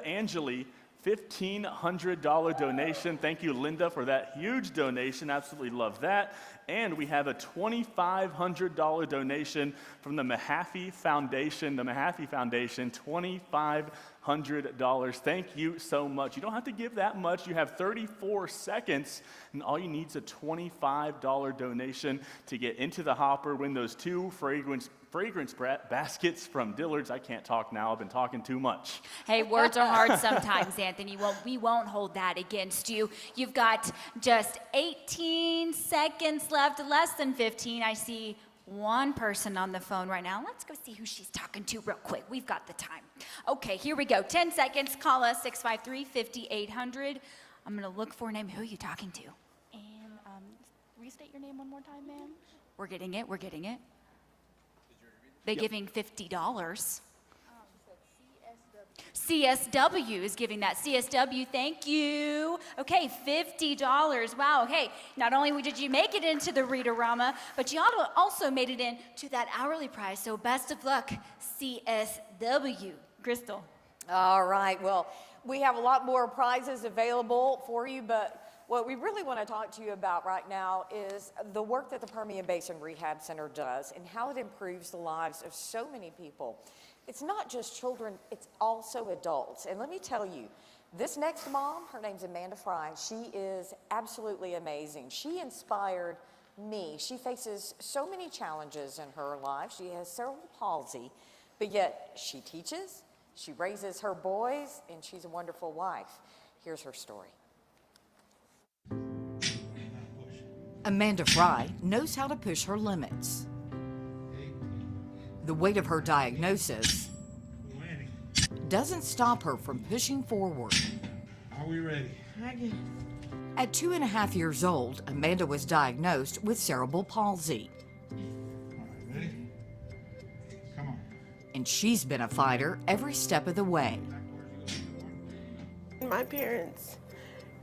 Angeli, $1,500 donation. Thank you, Linda, for that huge donation. Absolutely love that. And we have a $2,500 donation from the Mahaffey Foundation. The Mahaffey Foundation, $2,500. Thank you so much. You don't have to give that much. You have 34 seconds, and all you need is a $25 donation to get into the hopper, win those 2 fragrance baskets from Dillard's. I can't talk now. I've been talking too much. Hey, words are hard sometimes, Anthony. Well, we won't hold that against you. You've got just 18 seconds left, less than 15. I see one person on the phone right now. Let's go see who she's talking to real quick. We've got the time. Okay, here we go. 10 seconds. Call us, 653-5800. I'm going to look for a name. Who are you talking to? And restate your name one more time, ma'am. We're getting it. We're getting it. They're giving $50. CSW is giving that. CSW, thank you. Okay, $50. Wow, hey, not only did you make it into the Read-A-Rama, but you also made it into that hourly prize. So best of luck, CSW. Crystal. All right, well, we have a lot more prizes available for you, but what we really want to talk to you about right now is the work that the Permian Basin Rehab Center does and how it improves the lives of so many people. It's not just children, it's also adults. And let me tell you, this next mom, her name's Amanda Fry. She is absolutely amazing. She inspired me. She faces so many challenges in her life. She has cerebral palsy, but yet she teaches, she raises her boys, and she's a wonderful wife. Here's her story. Amanda Fry knows how to push her limits. The weight of her diagnosis doesn't stop her from pushing forward. Are we ready? At 2.5 years old, Amanda was diagnosed with cerebral palsy. All right, ready? Come on. And she's been a fighter every step of the way. My parents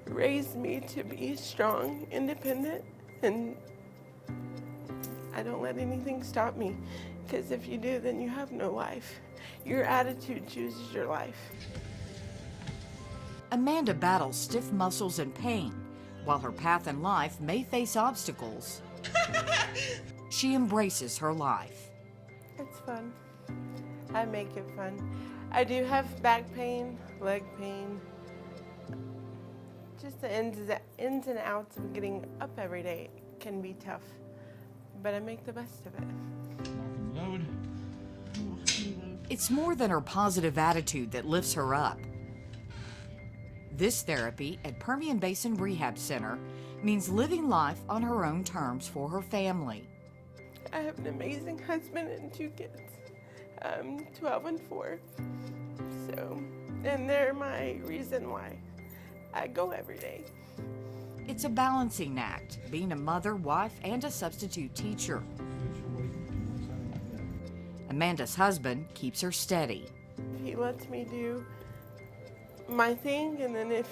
raised me to be strong, independent, and I don't let anything stop me, because if you do, then you have no life. Your attitude chooses your life. Amanda battles stiff muscles and pain. While her path in life may face obstacles, she embraces her life. It's fun. I make it fun. I do have back pain, leg pain, just the ins and outs of getting up every day can be tough, but I make the best of it. It's more than her positive attitude that lifts her up. This therapy at Permian Basin Rehab Center means living life on her own terms for her family. I have an amazing husband and 2 kids, 12 and 4. So, and they're my reason why I go every day. It's a balancing act, being a mother, wife, and a substitute teacher. Amanda's husband keeps her steady. He lets me do my thing, and then if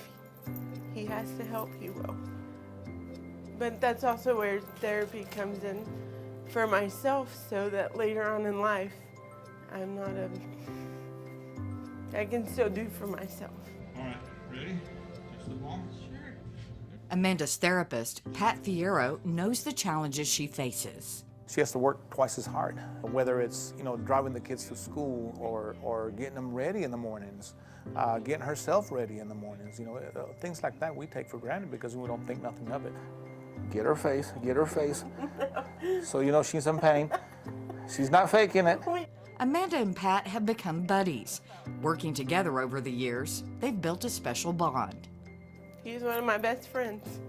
he has to help, he will. But that's also where therapy comes in for myself, so that later on in life, I can still do for myself. All right, ready? Touch the ball? Sure. Amanda's therapist, Pat Fierro, knows the challenges she faces. She has to work twice as hard, whether it's, driving the kids to school or getting them ready in the mornings, getting herself ready in the mornings. Things like that we take for granted because we don't think nothing of it. Get her face. So she's in pain. She's not faking it. Amanda and Pat have become buddies. Working together over the years, they've built a special bond. He's one of my best friends.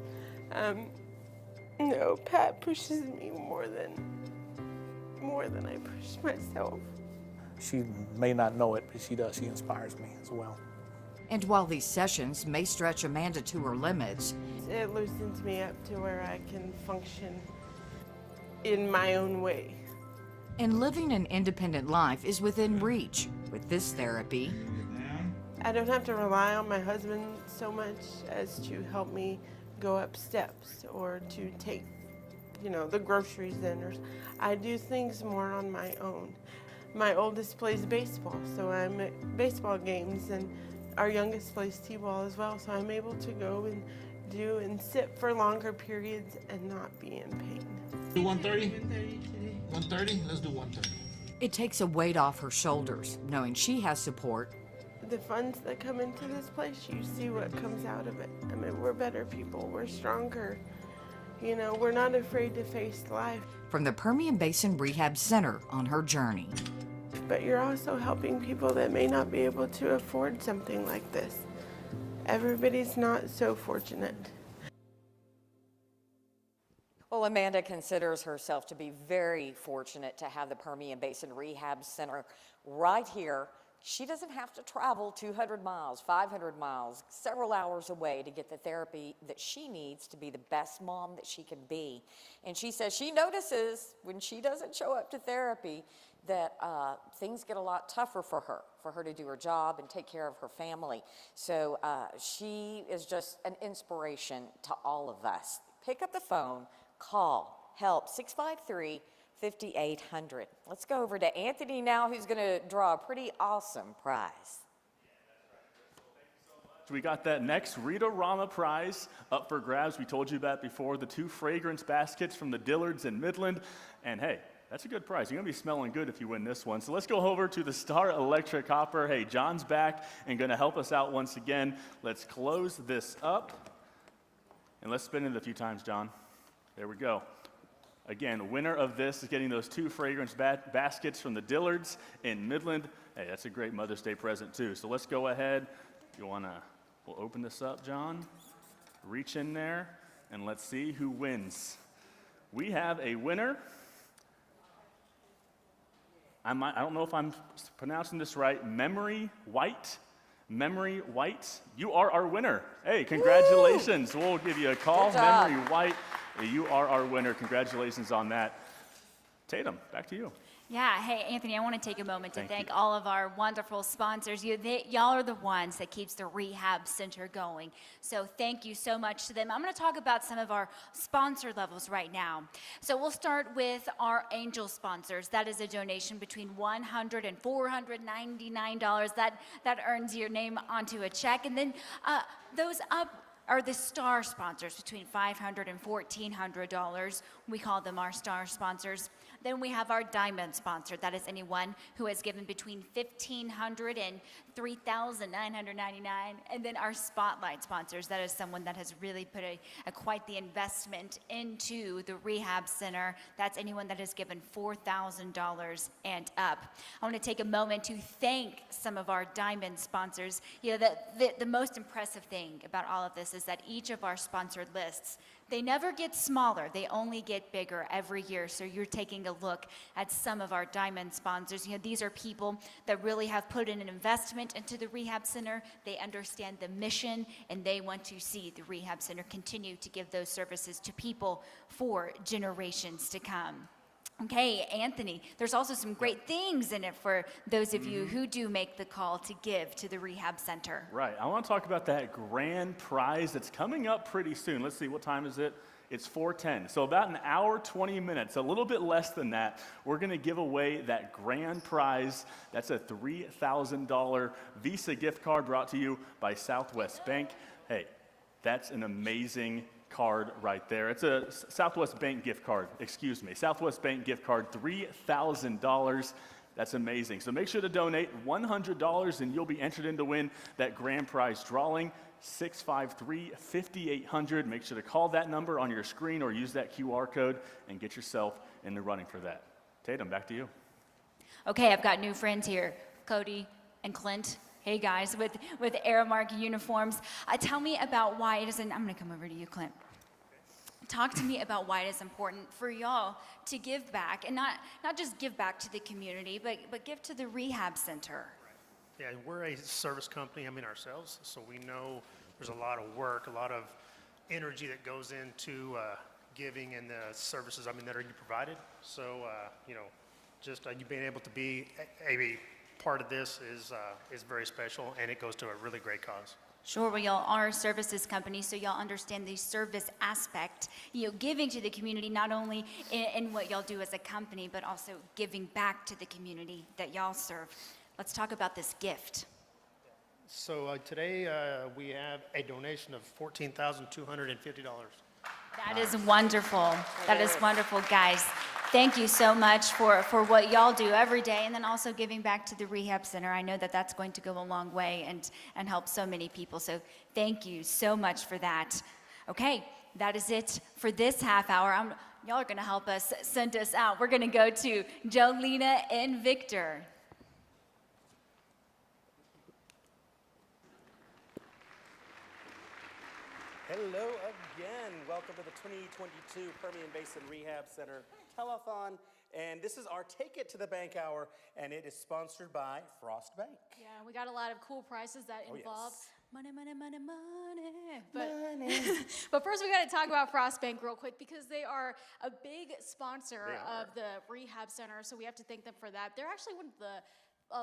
Pat pushes me more than I push myself. She may not know it, but she does. She inspires me as well. And while these sessions may stretch Amanda to her limits, it loosens me up to where I can function in my own way. And living an independent life is within reach with this therapy. I don't have to rely on my husband so much as to help me go up steps or to take you know, the groceries in, or I do things more on my own. My oldest plays baseball, so I'm at baseball games, and our youngest plays t-ball as well, so I'm able to go and do and sit for longer periods and not be in pain. Do 130? 130? Let's do 130. It takes a weight off her shoulders, knowing she has support. The funds that come into this place, you see what comes out of it. I mean, we're better people, we're stronger. You know, we're not afraid to face life. From the Permian Basin Rehab Center on her journey. But you're also helping people that may not be able to afford something like this. Everybody's not so fortunate. Well, Amanda considers herself to be very fortunate to have the Permian Basin Rehab Center right here. She doesn't have to travel 200 miles, 500 miles, several hours away to get the therapy that she needs to be the best mom that she can be. And she says she notices when she doesn't show up to therapy that things get a lot tougher for her to do her job and take care of her family. So she is just an inspiration to all of us. Pick up the phone, call, help, 653-5800. Let's go over to Anthony now, who's going to draw a pretty awesome prize. So we got that next Rita Rama prize up for grabs. We told you about before, the 2 fragrance baskets from the Dillards in Midland. And hey, that's a good prize. You're going to be smelling good if you win this one. So let's go over to the Star Electric Hopper. Hey, John's back and going to help us out once again. Let's close this up. And let's spin it a few times, John. There we go. Again, winner of this is getting those 2 fragrance baskets from the Dillards in Midland. Hey, that's a great Mother's Day present too. So let's go ahead. We'll open this up, John. Reach in there and let's see who wins. We have a winner. I don't know if I'm pronouncing this right. Memory White. Memory White. You are our winner. Hey, congratulations. Woo! We'll give you a call. Memory White. You are our winner. Congratulations on that. Tatum, back to you. Yeah, hey, Anthony, I want to take a moment to thank all of our wonderful sponsors. Y'all are the ones that keeps the rehab center going. So thank you so much to them. I'm going to talk about some of our sponsor levels right now. So we'll start with our angel sponsors. That is a donation between $100 and $499. That earns your name onto a check. And then those up are the star sponsors between $500 and $1,400. We call them our star sponsors. Then we have our diamond sponsor. That is anyone who has given between $1,500 and $3,999. And then our spotlight sponsors. That is someone that has really put quite the investment into the rehab center. That's anyone that has given $4,000 and up. I want to take a moment to thank some of our diamond sponsors. You know, the most impressive thing about all of this is that each of our sponsored lists, they never get smaller, they only get bigger every year. So you're taking a look at some of our diamond sponsors. You know, these are people that really have put in an investment into the rehab center. They understand the mission and they want to see the rehab center continue to give those services to people for generations to come. Okay, Anthony, there's also some great things in it for those of you who do make the call to give to the rehab center. Right, I want to talk about that grand prize that's coming up pretty soon. Let's see, what time is it? It's 4:10, so about an hour, 20 minutes, a little bit less than that. We're going to give away that grand prize. That's a $3,000 Visa gift card brought to you by Southwest Bank. Hey, that's an amazing card right there. It's a Southwest Bank gift card, Southwest Bank gift card, $3,000. That's amazing. So make sure to donate $100 and you'll be entered in to win that grand prize drawing, 653-5800. Make sure to call that number on your screen or use that QR code and get yourself in the running for that. Tatum, back to you. Okay, I've got new friends here, Cody and Clint. Hey guys, with Aramark uniforms. Tell me about why it isn't, I'm gonna come over to you, Clint. Talk to me about why it is important for y'all to give back, and not just give back to the community, but give to the rehab center. Yeah, we're a service company, ourselves, so we know there's a lot of work, a lot of energy that goes into giving and the services, that are provided. So, just you being able to be a part of this is very special, and it goes to a really great cause. Sure, well, y'all are a services company, so y'all understand the service aspect, giving to the community, not only in what y'all do as a company, but also giving back to the community that y'all serve. Let's talk about this gift. So today we have a donation of $14,250. That is wonderful. That is wonderful, guys. Thank you so much for what y'all do every day, and then also giving back to the rehab center. I know that that's going to go a long way and help so many people, so thank you so much for that. Okay, that is it for this half hour. Y'all are going to help us send us out. We're going to go to Jolena and Victor. Hello again. Welcome to the 2022 Permian Basin Rehab Center Telethon. And this is our Take It to the Bank Hour, and it is sponsored by Frost Bank. Yeah, we got a lot of cool prizes that involve money. But, but first we got to talk about Frost Bank real quick because they are a big sponsor of the rehab center, so we have to thank them for that. They're actually one of the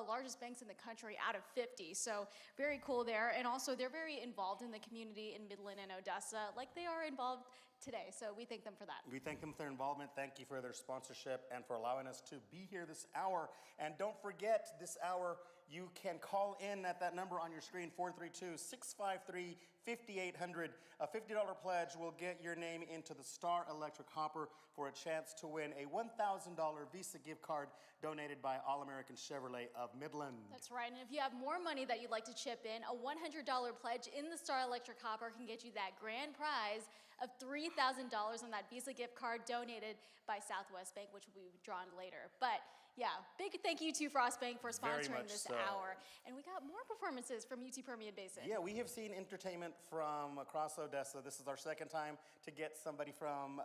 largest banks in the country out of 50, so very cool there. And also they're very involved in the community in Midland and Odessa, like they are involved today, so we thank them for that. We thank them for their involvement. Thank you for their sponsorship and for allowing us to be here this hour. And don't forget, this hour you can call in at that number on your screen, 432-653-5800. A $50 pledge will get your name into the Star Electric Hopper for a chance to win a $1,000 Visa gift card donated by All American Chevrolet of Midland. That's right, and if you have more money that you'd like to chip in, a $100 pledge in the Star Electric Hopper can get you that grand prize of $3,000 on that Visa gift card donated by Southwest Bank, which will be drawn later. But yeah, big thank you to Frost Bank for sponsoring this hour. And we got more performances from UT Permian Basin. Yeah, we have seen entertainment from across Odessa. This is our second time to get somebody from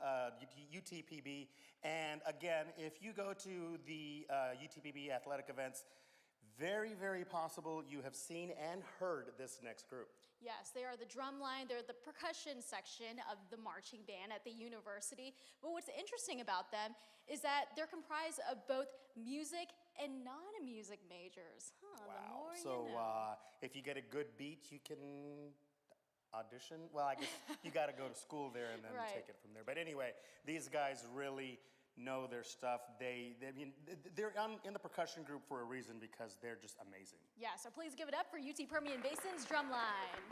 UTPB. And again, if you go to the UTPB athletic events, very, very possible you have seen and heard this next group. Yes, they are the drum line, they're the percussion section of the marching band at the university. But what's interesting about them is that they're comprised of both music and non-music majors. Wow. So if you get a good beat, you can audition. Well, I guess you got to go to school there and then take it from there. But anyway, these guys really know their stuff. They're in the percussion group for a reason because they're just amazing. Yeah, so please give it up for UT Permian Basin's drumline.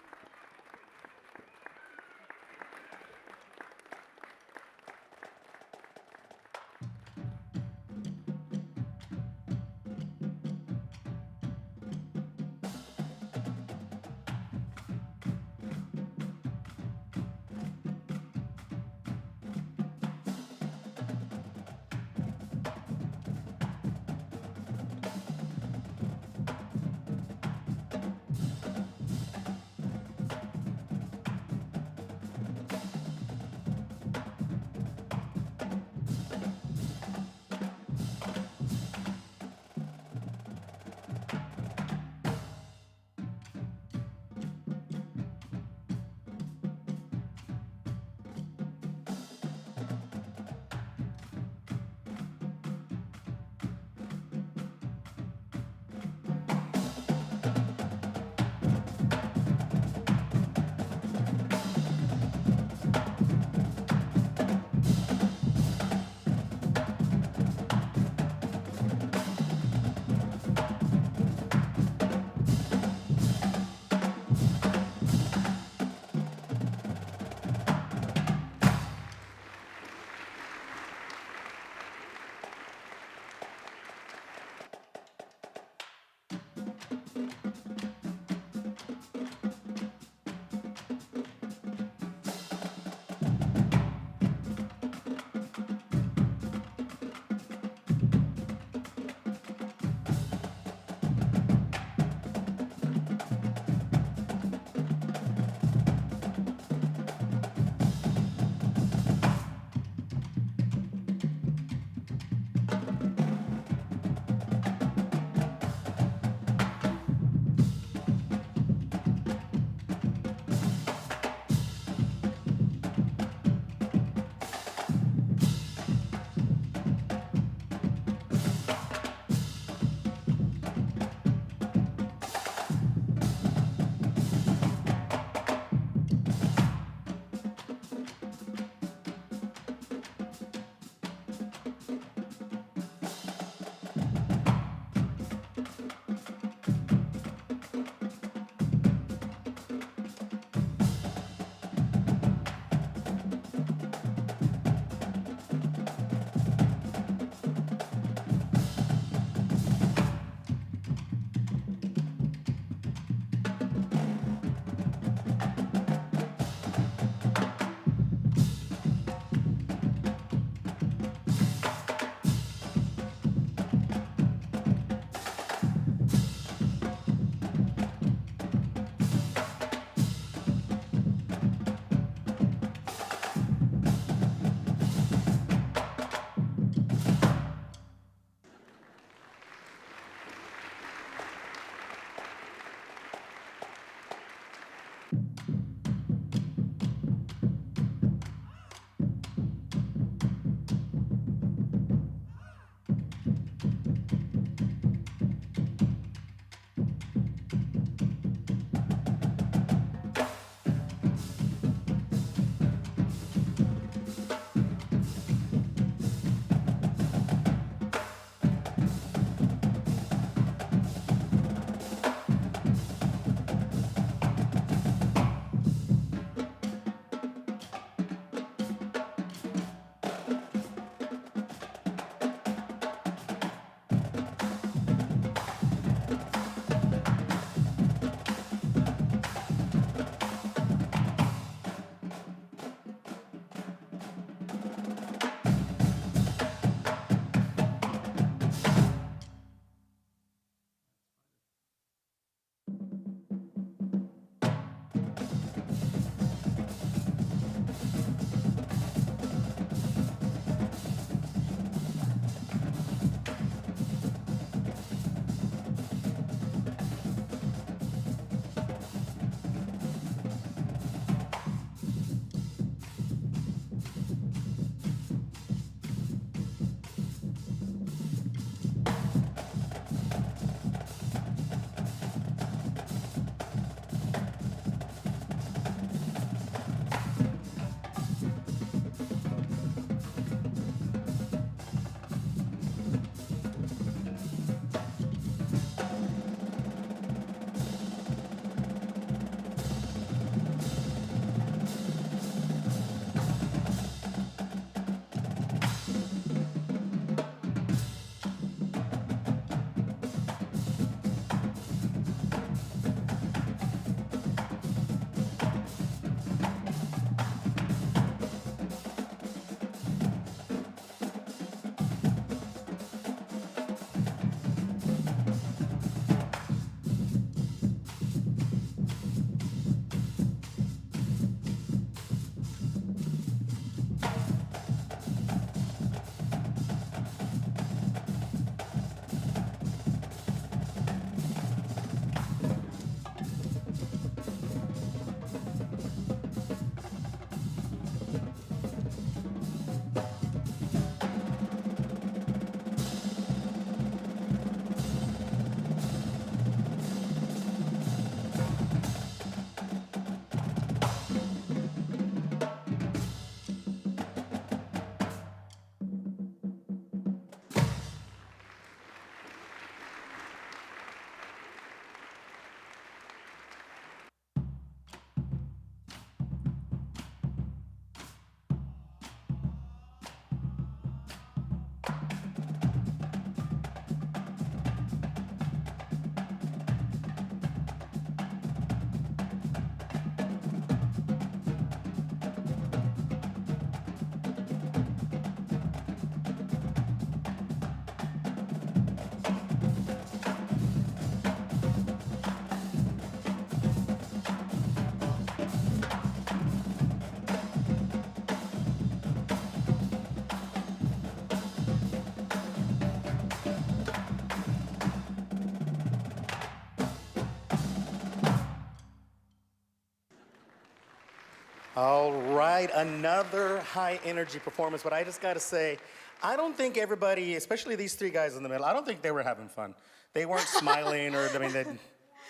All right, another high energy performance, but I just gotta say, I don't think everybody, especially these three guys in the middle, I don't think they were having fun. They weren't smiling or, I mean,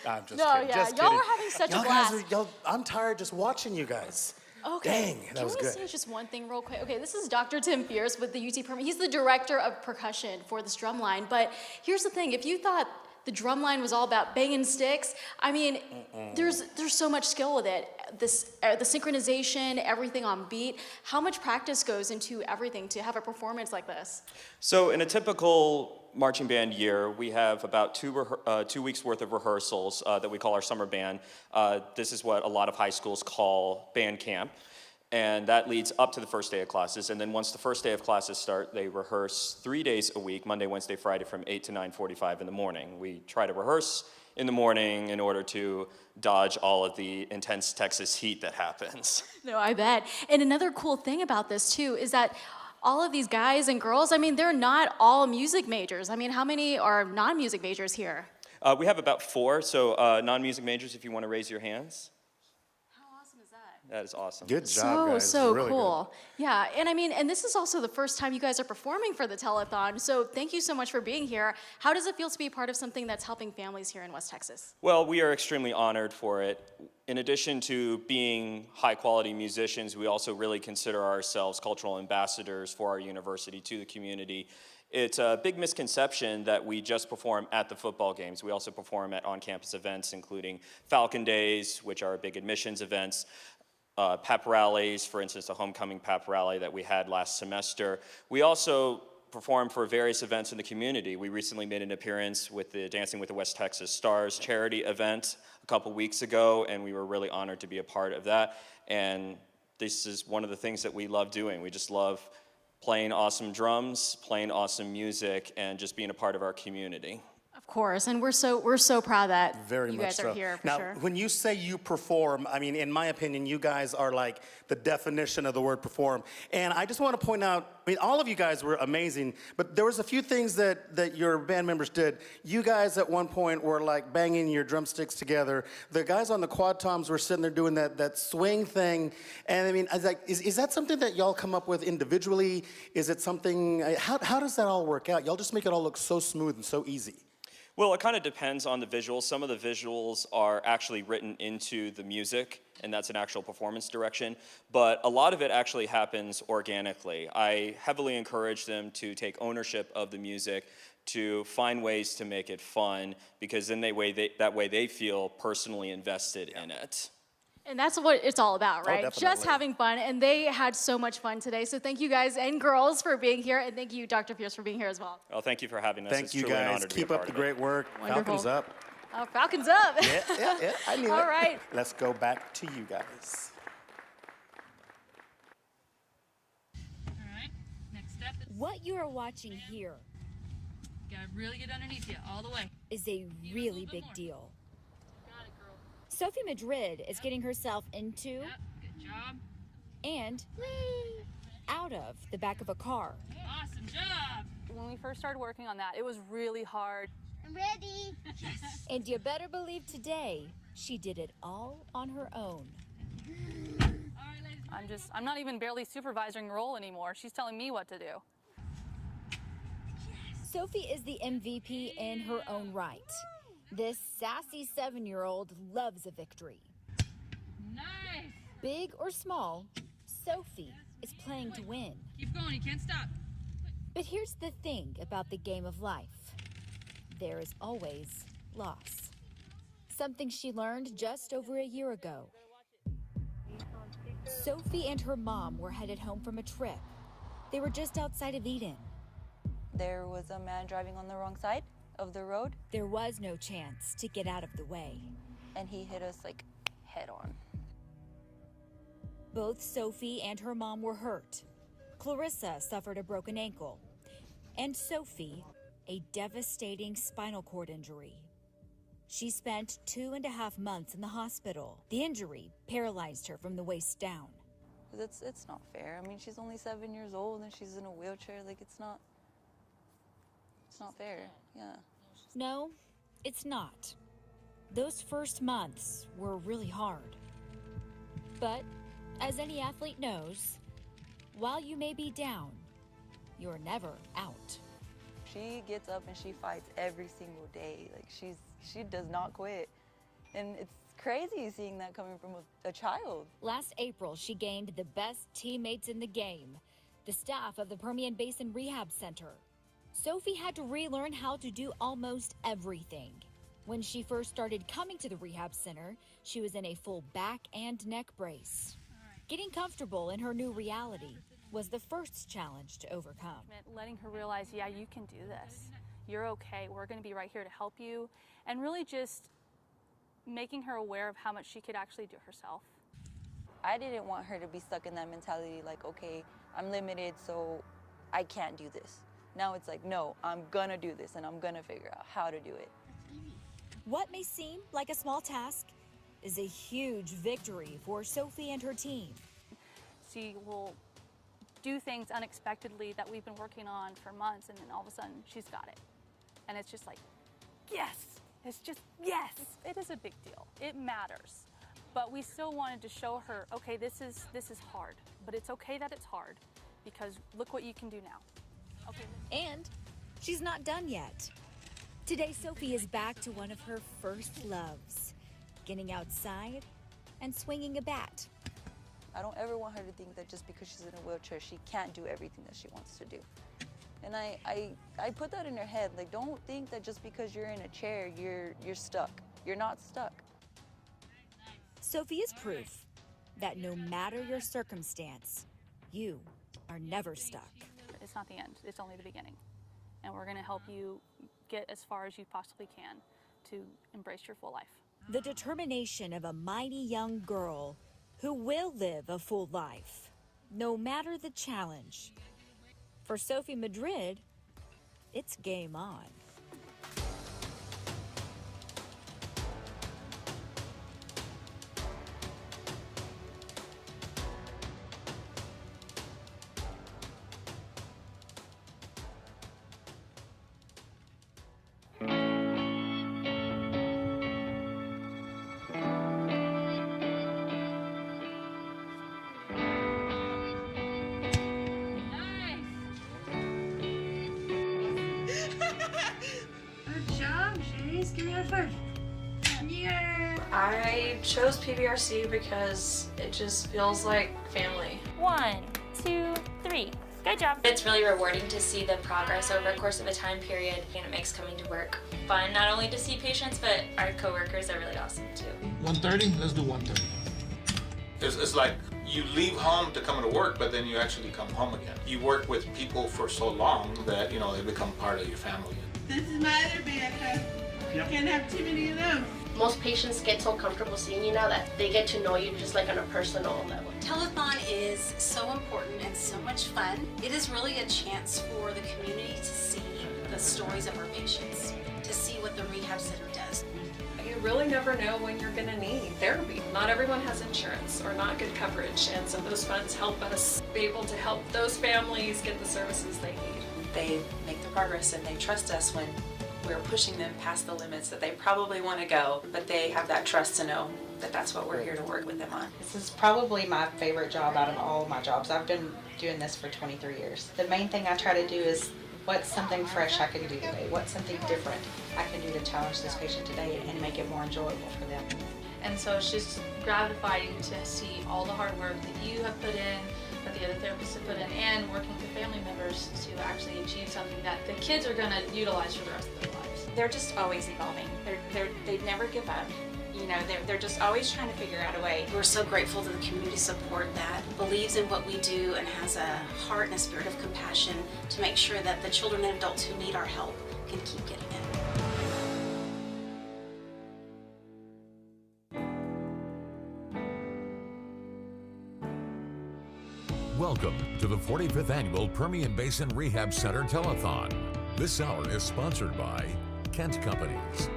I'm just No, kidding. yeah, Just y'all kidding. are having such a Y'all blast. guys are, I'm tired just watching you guys. Okay. Dang, that Can was we good. say just one thing real quick? Okay, this is Dr. Tim Pierce with the UT Permit. He's the director of percussion for this drum line. But here's the thing: if you thought the drum line was all about banging sticks, I mean, there's so much skill with it. The synchronization, everything on beat. How much practice goes into everything to have a performance like this? So in a typical marching band year, we have about 2 weeks worth of rehearsals that we call our summer band. This is what a lot of high schools call band camp. And that leads up to the first day of classes. And then once the first day of classes start, they rehearse 3 days a week, Monday, Wednesday, Friday, from 8 to 9:45 in the morning. We try to rehearse in the morning in order to dodge all of the intense Texas heat that happens. No, I bet. And another cool thing about this too is that all of these guys and girls, I mean, they're not all music majors. I mean, how many are non-music majors here? We have about 4, so non-music majors, if you want to raise your hands. That is awesome. Good job, guys. So Really cool. Yeah, and I mean, and this is also the first time you guys are performing for the telethon, so thank you so much for being here. How does it feel to be a part of something that's helping families here in West Texas? Well, we are extremely honored for it. In addition to being high-quality musicians, we also really consider ourselves cultural ambassadors for our university to the community. It's a big misconception that we just perform at the football games. We also perform at on-campus events, including Falcon Days, which are big admissions events, pep rallies, for instance, the homecoming pep rally that we had last semester. We also perform for various events in the community. We recently made an appearance with the Dancing with the West Texas Stars charity event a couple weeks ago, and we were really honored to be a part of that. And this is one of the things that we love doing. We just love playing awesome drums, playing awesome music, and just being a part of our community. Of course, and we're so proud that Very you much guys so. are here for now, sure. when you say you perform, I mean, in my opinion, you guys are like the definition of the word perform. And I just want to point out, I mean, all of you guys were amazing, but there was a few things that your band members did. You guys at one point were like banging your drumsticks together. The guys on the quad toms were sitting there doing that swing thing. And I mean, I was like, is that something that y'all come up with individually? Is it something, how does that all work out? Y'all just make it all look so smooth and so easy. Well, it kind of depends on the visuals. Some of the visuals are actually written into the music, and that's an actual performance direction. But a lot of it actually happens organically. I heavily encourage them to take ownership of the music, to find ways to make it fun, because then that way they feel personally invested in it. And that's what it's all about, right? Just definitely. having fun, and they had so much fun today. So thank you guys and girls for being here, and thank you, Dr. Pierce, for being here as well. Well, thank you for having us. Thank It's you truly an guys. honor to be a Keep up part the of it. great work. Wonderful. Falcons up. Oh, Falcons up. Yeah, I knew it. All right. Let's go back to you guys. Next step is What you are watching here gotta really get underneath you all the way. is a really big deal. Sophie Madrid is getting herself into Good job. and out of the back of a car. Awesome job. When we first started working on that, it was really hard. I'm ready. And you better believe today she did it all on her own. I'm not even barely supervising role anymore. She's telling me what to do. Sophie is the MVP in her own right. This sassy 7-year-old loves a victory. Nice. Big or small, Sophie is playing to win. Keep going, you can't stop. But here's the thing about the game of life. There is always loss. Something she learned just over a year ago. Sophie and her mom were headed home from a trip. They were just outside of Eden. There was a man driving on the wrong side of the road. There was no chance to get out of the way. And he hit us like head on. Both Sophie and her mom were hurt. Clarissa suffered a broken ankle, and Sophie, a devastating spinal cord injury. She spent 2.5 months in the hospital. The injury paralyzed her from the waist down. It's not fair. I mean, she's only 7 years old and she's in a wheelchair. Like, it's not fair. Yeah. No, it's not. Those first months were really hard. But As any athlete knows, while you may be down, you're never out. She gets up and she fights every single day. Like she does not quit. And it's crazy seeing that coming from a child. Last April, she gained the best teammates in the game, the staff of the Permian Basin Rehab Center. Sophie had to relearn how to do almost everything. When she first started coming to the rehab center, she was in a full back and neck brace. Getting comfortable in her new reality was the first challenge to overcome. Letting her realize, yeah, you can do this. You're okay. We're going to be right here to help you. And really just making her aware of how much she could actually do herself. I didn't want her to be stuck in that mentality like, okay, I'm limited, so I can't do this. Now it's like, no, I'm gonna do this and I'm gonna figure out how to do it. What may seem like a small task is a huge victory for Sophie and her team. She will do things unexpectedly that we've been working on for months, and then all of a sudden she's got it. And it's just like, yes, it's just, yes. It is a big deal. It matters. But we still wanted to show her, okay, this is hard, but it's okay that it's hard because look what you can do now. Okay. And she's not done yet. Today, Sophie is back to one of her first loves, getting outside and swinging a bat. I don't ever want her to think that just because she's in a wheelchair, she can't do everything that she wants to do. And I put that in her head, like, don't think that just because you're in a chair, you're stuck. You're not stuck. Sophie is proof that no matter your circumstance, you are never stuck. It's not the end, it's only the beginning. And we're gonna help you get as far as you possibly can to embrace your full life. The determination of a mighty young girl who will live a full life, no matter the challenge. For Sophie Madrid, it's game on. I chose PBRC because it just feels like family. 1, 2, 3. Good job. It's really rewarding to see the progress over the course of a time period, and it makes coming to work fun, not only to see patients, but our coworkers are really awesome too. 1:30, let's do 1:30. It's like you leave home to come to work, but then you actually come home again. You work with people for so long that, you know, they become part of your family. This is my other BFF. Yep. Can't have too many of them. Most patients get so comfortable seeing you now that they get to know you just like on a personal level. Telethon is so important and so much fun. It is really a chance for the community to see the stories of our patients, to see what the rehab center does. You really never know when you're gonna need therapy. Not everyone has insurance or not good coverage, and so those funds help us be able to help those families get the services they need. They make the progress and they trust us when we're pushing them past the limits that they probably want to go, but they have that trust to know that that's what we're here to work with them on. This is probably my favorite job out of all of my jobs. I've been doing this for 23 years. The main thing I try to do is what's something fresh I can do today? What's something different I can do to challenge this patient today and make it more enjoyable for them? And so it's just gratifying to see all the hard work that you have put in, that the other therapists have put in, and working with the family members to actually achieve something that the kids are going to utilize for the rest of their lives. They're just always evolving. They never give up. You know, they're just always trying to figure out a way. We're so grateful to the community support that believes in what we do and has a heart and a spirit of compassion to make sure that the children and adults who need our help can keep getting it. Welcome to the 45th Annual Permian Basin Rehab Center Telethon. This hour is sponsored by Kent Companies.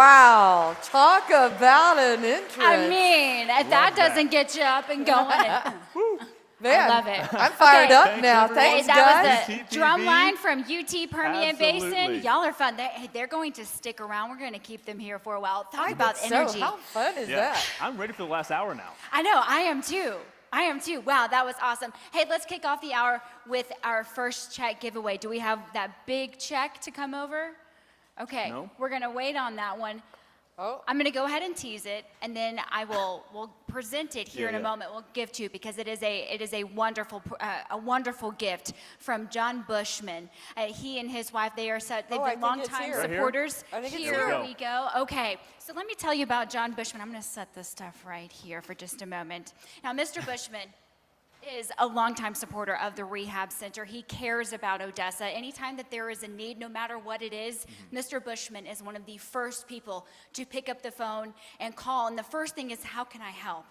Wow, talk about an entrance. I mean, if that doesn't get you up and going. Man, I love it. I'm fired Okay. up now. Thanks, that guys. was the drum line from UT Permian Absolutely. Basin. Y'all are fun. They're going to stick around. We're going to keep them here for a while. Talk I about think energy. So how fun is that? I'm ready for the last hour now. I know, I am too. I am too. Wow, that was awesome. Hey, let's kick off the hour with our first check giveaway. Do we have that big check to come over? Okay, No. we're going to wait on that one. Oh. I'm going to go ahead and tease it, and then we'll present it here in a moment. We'll give to you because it is a wonderful gift from John Bushman. He and his wife, they've I been think it's longtime here. Right here? supporters. I think it's Here here. we go. Okay, so let me tell you about John Bushman. I'm going to set this stuff right here for just a moment. Now, Mr. Bushman is a longtime supporter of the rehab center. He cares about Odessa. Anytime that there is a need, no matter what it is, Mr. Bushman is one of the first people to pick up the phone and call. And the first thing is, how can I help?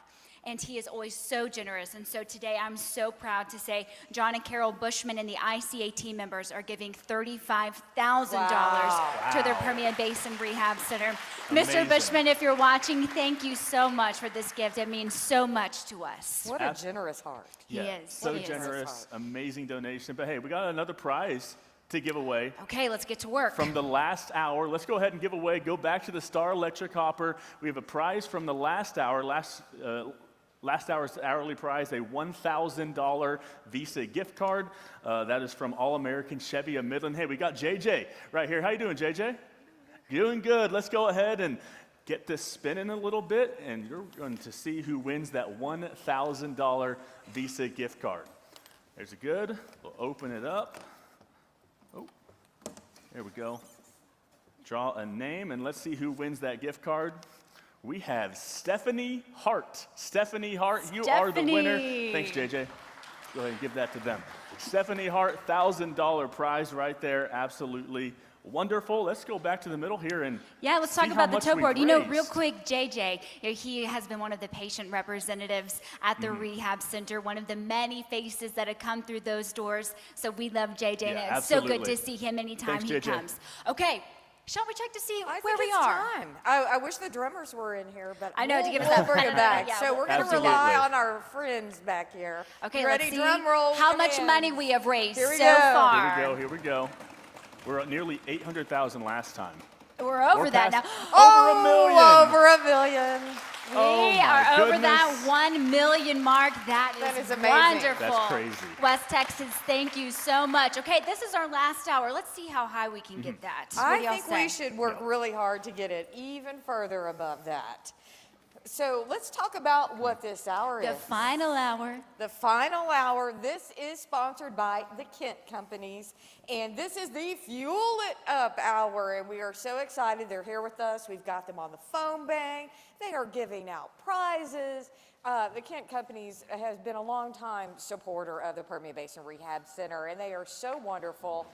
And he is always so generous. And so today I'm so proud to say John and Carol Bushman and the ICA team members are giving $35,000 to their Permian Basin Rehab Center. Amazing. Mr. Bushman, if you're watching, thank you so much for this gift. It means so much to us. What a generous heart. He is. So He is. generous, amazing donation. But hey, we got another prize to give away. Okay, let's get to work. From the last hour, let's go ahead and give away. Go back to the Star Electric Hopper. We have a prize from the last hour. Last hour's hourly prize, a $1,000 Visa gift card. That is from All American Chevy of Midland. Hey, we got JJ right here. How you doing, JJ? Doing good. Let's go ahead and get this spinning a little bit, and you're going to see who wins that $1,000 Visa gift card. There's a good. We'll open it up. Oh, there we go. Draw a name, and let's see who wins that gift card. We have Stephanie Hart. Stephanie Hart, you are the winner. Thanks, JJ. Go ahead and give that to them. Stephanie Hart, $1,000 prize right there. Absolutely wonderful. Let's go back to the middle here and let's talk see about how the much tote we've board. You know, real raised. quick, JJ, he has been one of the patient representatives at the rehab center, one of the many faces that have come through those doors. So we love JJ, and it's so good to see him anytime Thanks, he JJ. comes. Okay. Shall we check to see I where think we it's are? time. I wish the drummers were in here, but I know, to give us we'll that bring it back. yeah, So we're going to Absolutely. rely on our friends back here. Okay, Ready? let's see Drum roll. how come much in. money we have raised Here we so go. far. Here we go. We're at nearly 800,000 last time. We're over We're that past now. over a million. Over a million. We Oh my are over goodness. that 1 million mark. That is amazing. wonderful. That's crazy. West Texas, thank you so much. Okay, this is our last hour. Let's see how high we can get that. What I do y'all think say? we should work really hard to get it even further above that. So let's talk about what this hour The is. final hour. The final hour. This is sponsored by the Kent Companies, and this is the Fuel It Up hour, and we are so excited they're here with us. We've got them on the phone bank. They are giving out prizes. The Kent Companies has been a long-time supporter of the Permian Basin Rehab Center, and they are so wonderful.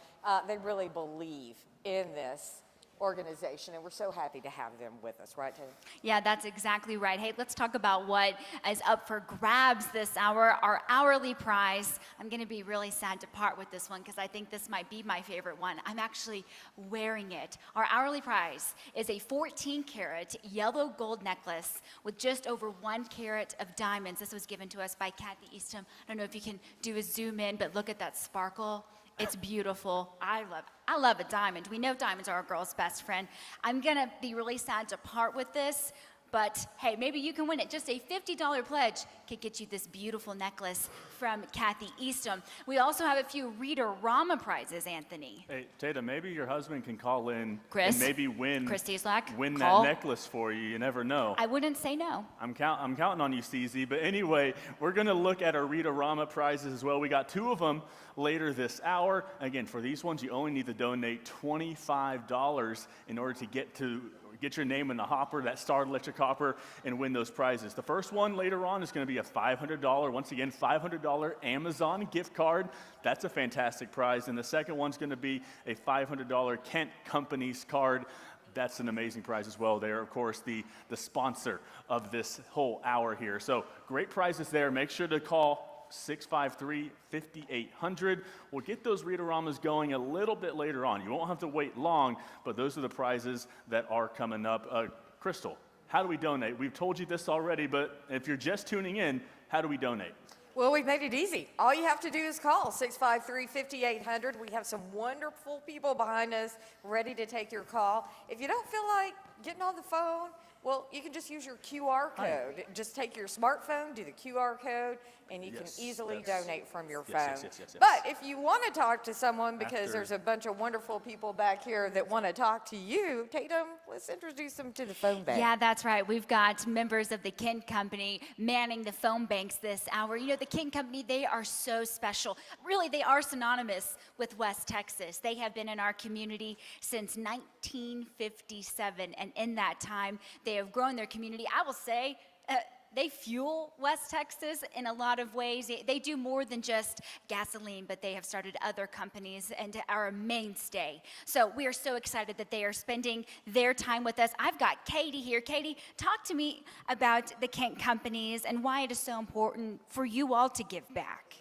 They really believe in this organization, and we're so happy to have them with us, right, Taylor? Yeah, that's exactly right. Hey, let's talk about what is up for grabs this hour, our hourly prize. I'm going to be really sad to part with this one because I think this might be my favorite one. I'm actually wearing it. Our hourly prize is a 14-karat yellow gold necklace with just over 1 carat of diamonds. This was given to us by Kathy Eastham. I don't know if you can do a zoom in, but look at that sparkle. It's beautiful. I love a diamond. We know diamonds are a girl's best friend. I'm gonna be really sad to part with this, but hey, maybe you can win it. Just a $50 pledge could get you this beautiful necklace from Kathy Eastham. We also have a few Reader-Rama prizes, Anthony. Hey, Tata, maybe your husband can call in Chris? and maybe win Chris Tieslak, that call. necklace for you. You never know. I wouldn't say no. I'm counting on you, CZ. But anyway, we're going to look at our Reader-Rama prizes as well. We got 2 of them later this hour. Again, for these ones, you only need to donate $25 in order to get your name in the hopper, that Star Electric hopper, and win those prizes. The first one later on is going to be a $500, once again, $500 Amazon gift card. That's a fantastic prize. And the second one's going to be a $500 Kent Companies card. That's an amazing prize as well. They're, of course, the sponsor of this whole hour here. So great prizes there. Make sure to call 653-5800. We'll get those read-a-ramas going a little bit later on. You won't have to wait long, but those are the prizes that are coming up. Crystal, how do we donate? We've told you this already, but if you're just tuning in, how do we donate? Well, we've made it easy. All you have to do is call 653-5800. We have some wonderful people behind us ready to take your call. If you don't feel like getting on the phone, well, you can just use your QR code. Just take your smartphone, do the QR code, and you can easily donate from your phone. Yes. But if you want to talk to someone, because there's a bunch of wonderful people back here that want to talk to you, Tatum, let's introduce them to the phone bank. Yeah, that's right. We've got members of the Kent Company manning the phone banks this hour. You know, the Kent Company, they are so special. Really, they are synonymous with West Texas. They have been in our community since 1957, and in that time, they have grown their community. I will say, they fuel West Texas in a lot of ways. They do more than just gasoline, but they have started other companies and are a mainstay. So we are so excited that they are spending their time with us. I've got Katie here. Katie, talk to me about the Kent Companies and why it is so important for you all to give back.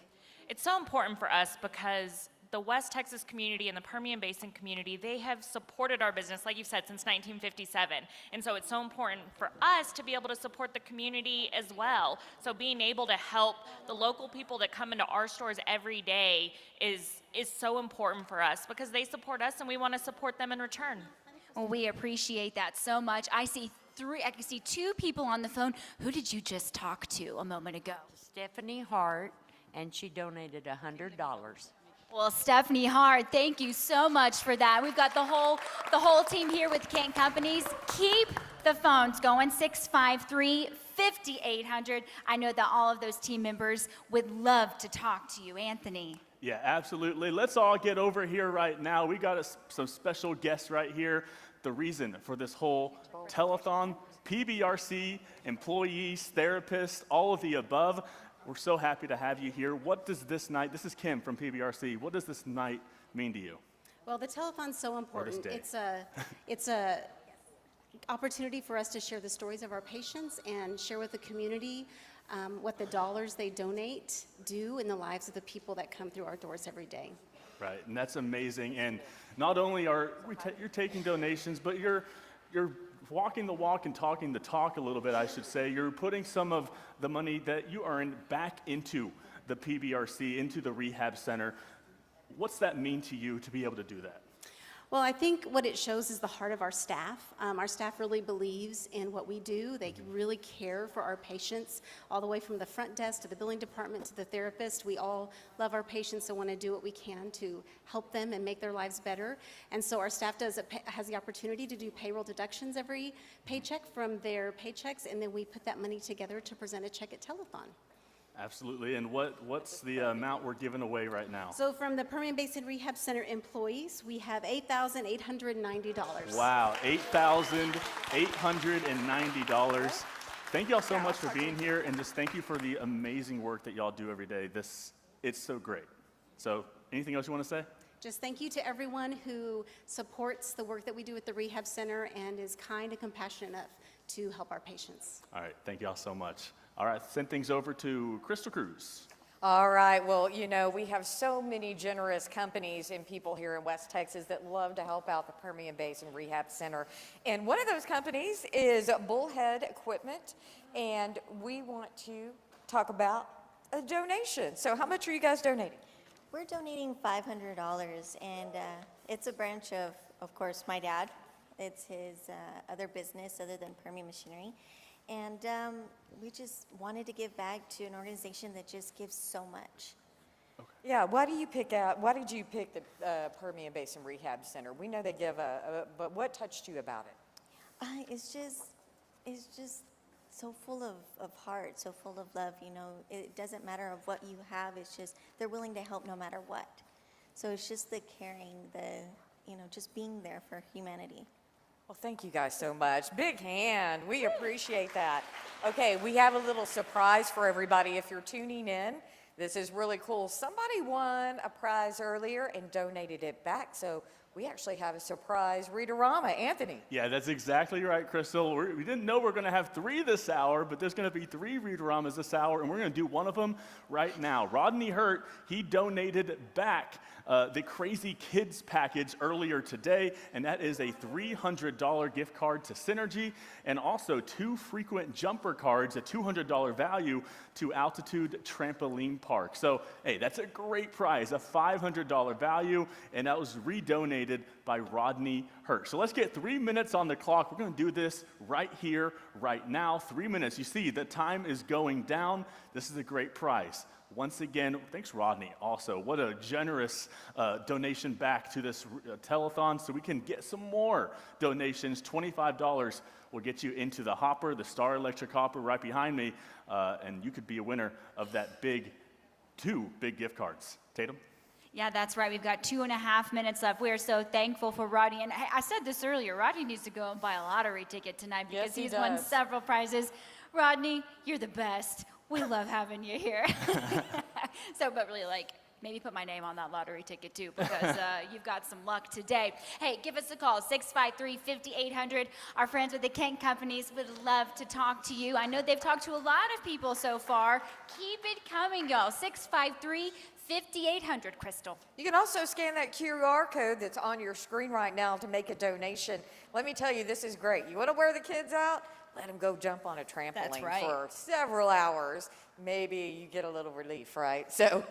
It's so important for us because the West Texas community and the Permian Basin community, they have supported our business, like you said, since 1957. And so it's so important for us to be able to support the community as well. So being able to help the local people that come into our stores every day is so important for us because they support us and we want to support them in return. Well, we appreciate that so much. I can see two people on the phone. Who did you just talk to a moment ago? Stephanie Hart, and she donated $100. Well, Stephanie Hart, thank you so much for that. We've got the whole team here with Kent Companies. Keep the phones going, 653-5800. I know that all of those team members would love to talk to you. Anthony. Yeah, absolutely. Let's all get over here right now. We got some special guests right here. The reason for this whole telethon, PBRC, employees, therapists, all of the above. We're so happy to have you here. What does this night, this is Kim from PBRC, what does this night mean to you? Well, the telethon's so important. It's a opportunity for us to share the stories of our patients and share with the community what the dollars they donate do in the lives of the people that come through our doors every day. Right, and that's amazing. And not only are you're taking donations, but you're walking the walk and talking the talk a little bit, I should say. You're putting some of the money that you earned back into the PBRC, into the rehab center. What's that mean to you to be able to do that? Well, I think what it shows is the heart of our staff. Our staff really believes in what we do. They really care for our patients, all the way from the front desk to the billing department to the therapist. We all love our patients and want to do what we can to help them and make their lives better. And so our staff has the opportunity to do payroll deductions every paycheck from their paychecks, and then we put that money together to present a check at telethon. Absolutely. And what's the amount we're giving away right now? So from the Permian Basin Rehab Center employees, we have $8,890. Wow, $8,890. Thank y'all so much for being here, and just thank you for the amazing work that y'all do every day. It's so great. So anything else you want to say? Just thank you to everyone who supports the work that we do at the Rehab Center and is kind and compassionate enough to help our patients. All right, thank y'all so much. All right, send things over to Crystal Cruz. All right, well, you know, we have so many generous companies and people here in West Texas that love to help out the Permian Basin Rehab Center. And one of those companies is Bullhead Equipment, and we want to talk about a donation. So how much are you guys donating? We're donating $500, and it's a branch of course, my dad. It's his other business other than Permian Machinery. And we just wanted to give back to an organization that just gives so much. Okay. Yeah, why did you pick the Permian Basin Rehab Center? We know they give but what touched you about it? It's just so full of heart, so full of love. You know, it doesn't matter of what you have. It's just they're willing to help no matter what. So it's just the caring, just being there for humanity. Well, thank you guys so much. Big hand. We appreciate that. Okay, we have a little surprise for everybody if you're tuning in. This is really cool. Somebody won a prize earlier and donated it back, so we actually have a surprise read-a-rama. Anthony. Yeah, that's exactly right, Crystal. We didn't know we are going to have 3 this hour, but there's going to be 3 read-a-ramas this hour, and we're going to do one of them right now. Rodney Hurt, he donated back the Crazy Kids package earlier today, and that is a $300 gift card to Synergy, and also 2 frequent jumper cards, a $200 value to Altitude Trampoline Park. So, hey, that's a great prize, a $500 value, and that was redonated by Rodney Hurt. So let's get 3 minutes on the clock. We're going to do this right here, right now. 3 minutes. You see, the time is going down. This is a great prize. Once again, thanks, Rodney, also. What a generous donation back to this telethon, so we can get some more donations. $25 will get you into the hopper, the Star Electric hopper right behind me, and you could be a winner of that 2 big gift cards. Tatum? Yeah, that's right. We've got 2.5 minutes left. We are so thankful for Rodney. And I said this earlier, Rodney needs to go and buy a lottery ticket tonight because Yes, he he's won does. several prizes. Rodney, you're the best. We love having you here. But really, maybe put my name on that lottery ticket too, because you've got some luck today. Hey, give us a call, 653-5800. Our friends with the Kent Companies would love to talk to you. I know they've talked to a lot of people so far. Keep it coming, y'all. 653-5800, Crystal. You can also scan that QR code that's on your screen right now to make a donation. Let me tell you, this is great. You want to wear the kids out? Let them go jump on a trampoline right. for several hours. Maybe you get a little relief, right? So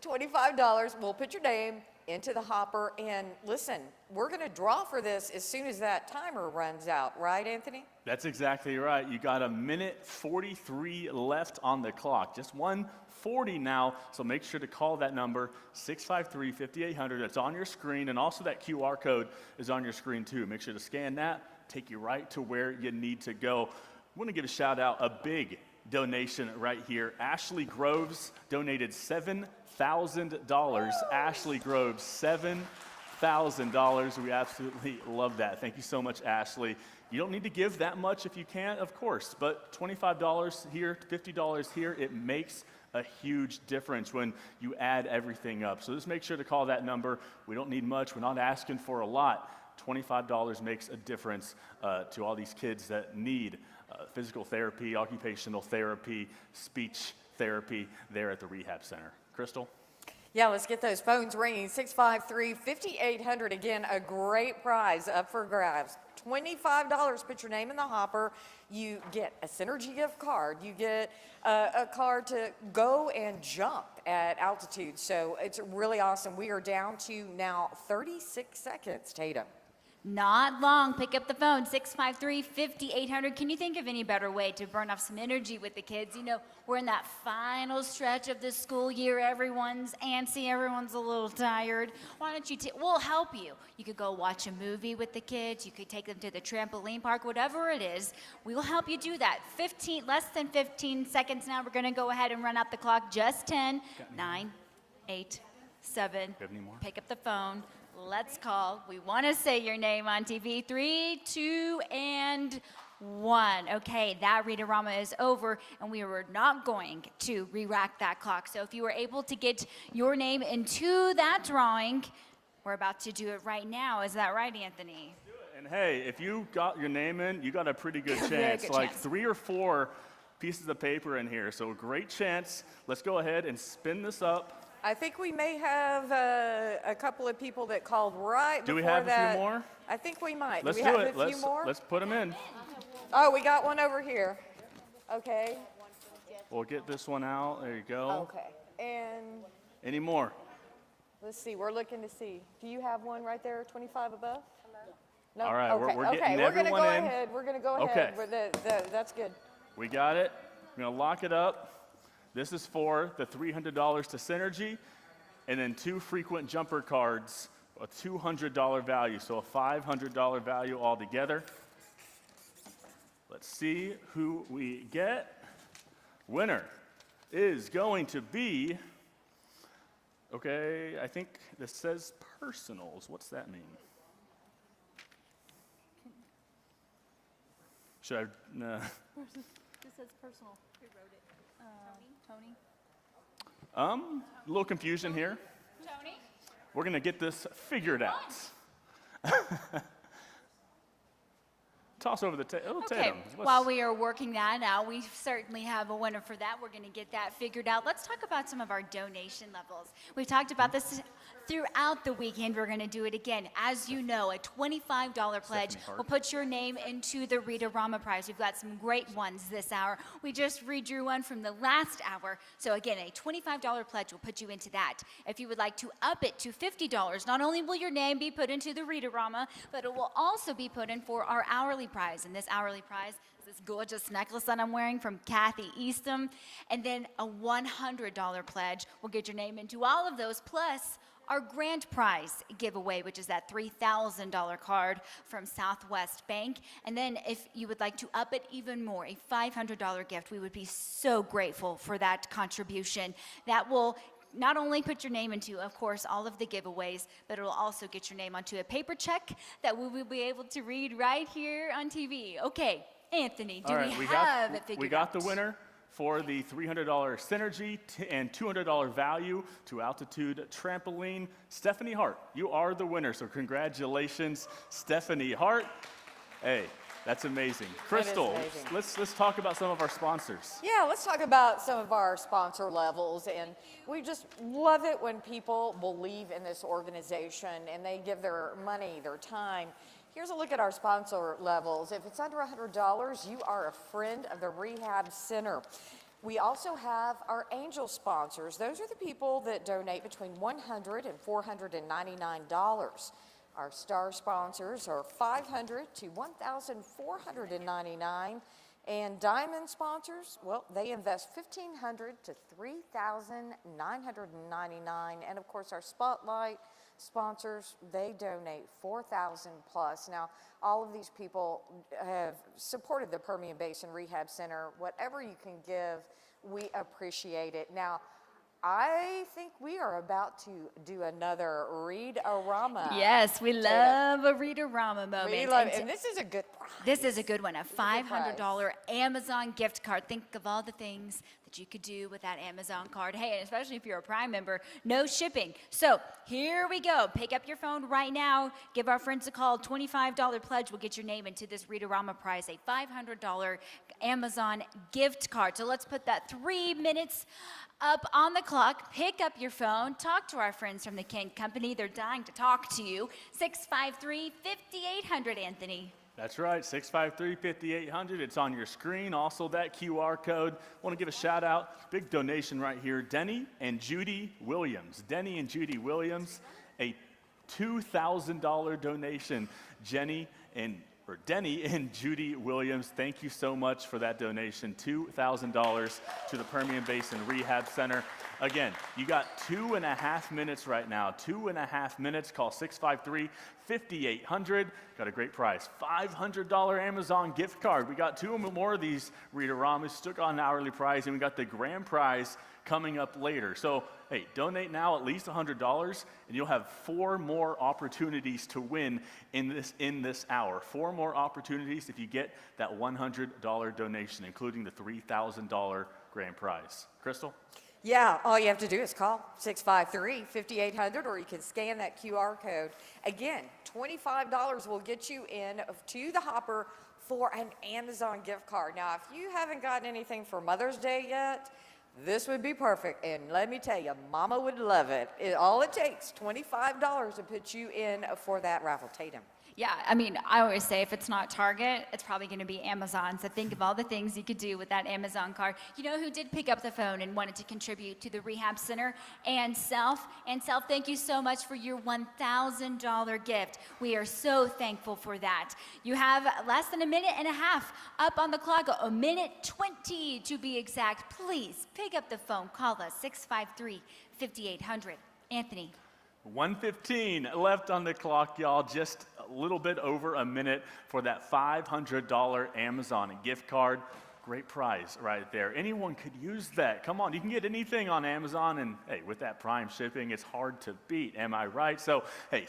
$25, we'll put your name into the hopper. And listen, we're going to draw for this as soon as that timer runs out, right, Anthony? That's exactly right. You got 1:43 left on the clock. Just 1:40 now, so make sure to call that number, 653-5800. It's on your screen, and also that QR code is on your screen too. Make sure to scan that, take you right to where you need to go. I want to give a shout out, a big donation right here. Ashley Groves donated $7,000. Ashley Groves, $7,000. We absolutely love that. Thank you so much, Ashley. You don't need to give that much if you can't, of course, but $25 here, $50 here, it makes a huge difference when you add everything up. So just make sure to call that number. We don't need much. We're not asking for a lot. $25 makes a difference to all these kids that need physical therapy, occupational therapy, speech therapy there at the rehab center. Crystal? Yeah, let's get those phones ringing. 653-5800. Again, a great prize up for grabs. $25, put your name in the hopper. You get a Synergy gift card. You get a card to go and jump at altitude. So it's really awesome. We are down to now 36 seconds, Tatum. Not long. Pick up the phone, 653-5800. Can you think of any better way to burn off some energy with the kids? You know, we're in that final stretch of the school year. Everyone's antsy. Everyone's a little tired. Why don't you we'll help you. You could go watch a movie with the kids. You could take them to the trampoline park, whatever it is. We will help you do that. Less than 15 seconds now. We're going to go ahead and run out the clock. Just 10, 9, 8, 7. Pick up the phone. Let's call. We want to say your name on TV. 3, 2, and 1. Okay, that read-a-rama is over, and we were not going to re-rack that clock. So if you were able to get your name into that drawing, we're about to do it right now. Is that right, Anthony? And hey, if you got your name in, you got a pretty good Very chance. good Like chance. 3 or 4 pieces of paper in here. So a great chance. Let's go ahead and spin this up. I think we may have a couple of people that called right Do before we have that. a few more? I think we might. Let's do we do have it. a few more? Let's put them in. Oh, we got one over here. Okay. We'll get this one out. There you go. Okay. And Any more? let's see. We're looking to see. Do you have one right there, 25 above? No. All right, Okay. we're getting We're gonna everyone go in. ahead. We're gonna go Okay. ahead. That's good. We got it. We're going to lock it up. This is for the $300 to Synergy, and then 2 frequent jumper cards, a $200 value, so a $500 value altogether. Let's see who we get. Winner is going to be, okay, I think this says personals. What's that mean? Should I? This says personal. Who wrote it? Tony? A little confusion here. Tony? We're going to get this figured out. Toss over the Okay, Tatum. While we are working that out, we certainly have a winner for that. We're going to get that figured out. Let's talk about some of our donation levels. We've talked about this throughout the weekend. We're going to do it again. As you know, a $25 pledge will put your name into the Rita Rama Prize. We've got some great ones this hour. We just redrew one from the last hour. So again, a $25 pledge will put you into that. If you would like to up it to $50, not only will your name be put into the Rita Rama, but it will also be put in for our hourly prize. And this hourly prize is this gorgeous necklace that I'm wearing from Kathy Eastham. And then a $100 pledge will get your name into all of those, plus our grand prize giveaway, which is that $3,000 card from Southwest Bank. And then if you would like to up it even more, a $500 gift, we would be so grateful for that contribution. That will not only put your name into, of course, all of the giveaways, but it will also get your name onto a paper check that we will be able to read right here on TV. Okay, Anthony, do we have it figured out? We got the winner for the $300 Synergy and $200 value to Altitude Trampoline. Stephanie Hart, you are the winner, so congratulations, Stephanie Hart. Hey, that's amazing. Crystal, let's talk about some of our sponsors. Yeah, let's talk about some of our sponsor levels. And we just love it when people believe in this organization and they give their money, their time. Here's a look at our sponsor levels. If it's under $100, you are a friend of the Rehab Center. We also have our angel sponsors. Those are the people that donate between $100 and $499. Our star sponsors are $500 to $1,499. And diamond sponsors, well, they invest $1,500 to $3,999. And of course, our spotlight sponsors, they donate $4,000 plus. Now, all of these people have supported the Permian Basin Rehab Center. Whatever you can give, we appreciate it. Now, I think we are about to do another Read-A-Rama. Yes, we love a Read-A-Rama moment. We love it, and this is a good prize. This is a good one, a $500 Amazon gift card. Think of all the things that you could do with that Amazon card. Hey, and especially if you're a Prime member, no shipping. So here we go. Pick up your phone right now. Give our friends a call. $25 pledge will get your name into this Read-A-Rama prize, a $500 Amazon gift card. So let's put that 3 minutes up on the clock. Pick up your phone. Talk to our friends from the Kent Company. They're dying to talk to you. 653-5800, Anthony. That's right, 653-5800. It's on your screen. Also, that QR code. Want to give a shout out. Big donation right here. Denny and Judy Williams. Denny and Judy Williams, a $2,000 donation. Denny and Judy Williams, thank you so much for that donation. $2,000 to the Permian Basin Rehab Center. Again, you got 2.5 minutes right now. 2.5 minutes. Call 653-5800. Got a great price. $500 Amazon gift card. We got 2 more of these Read-A-Ramas. Stuck on an hourly prize, and we got the grand prize coming up later. So, hey, donate now at least $100, and you'll have 4 more opportunities to win in this hour. 4 more opportunities if you get that $100 donation, including the $3,000 grand prize. Crystal? Yeah, all you have to do is call 653-5800, or you can scan that QR code. Again, $25 will get you in to the hopper for an Amazon gift card. Now, if you haven't gotten anything for Mother's Day yet, this would be perfect. And let me tell you, Mama would love it. All it takes, $25 to put you in for that raffle. Tatum. Yeah, I mean, I always say if it's not Target, it's probably going to be Amazon. So think of all the things you could do with that Amazon card. You know who did pick up the phone and wanted to contribute to the Rehab Center? And Self, thank you so much for your $1,000 gift. We are so thankful for that. You have less than a minute and a half up on the clock, a minute 20 to be exact. Please pick up the phone. Call us, 653-5800. Anthony. 1:15 left on the clock, y'all. Just a little bit over a minute for that $500 Amazon gift card. Great prize right there. Anyone could use that. Come on, you can get anything on Amazon, and hey, with that Prime shipping, it's hard to beat. Am I right? So, hey,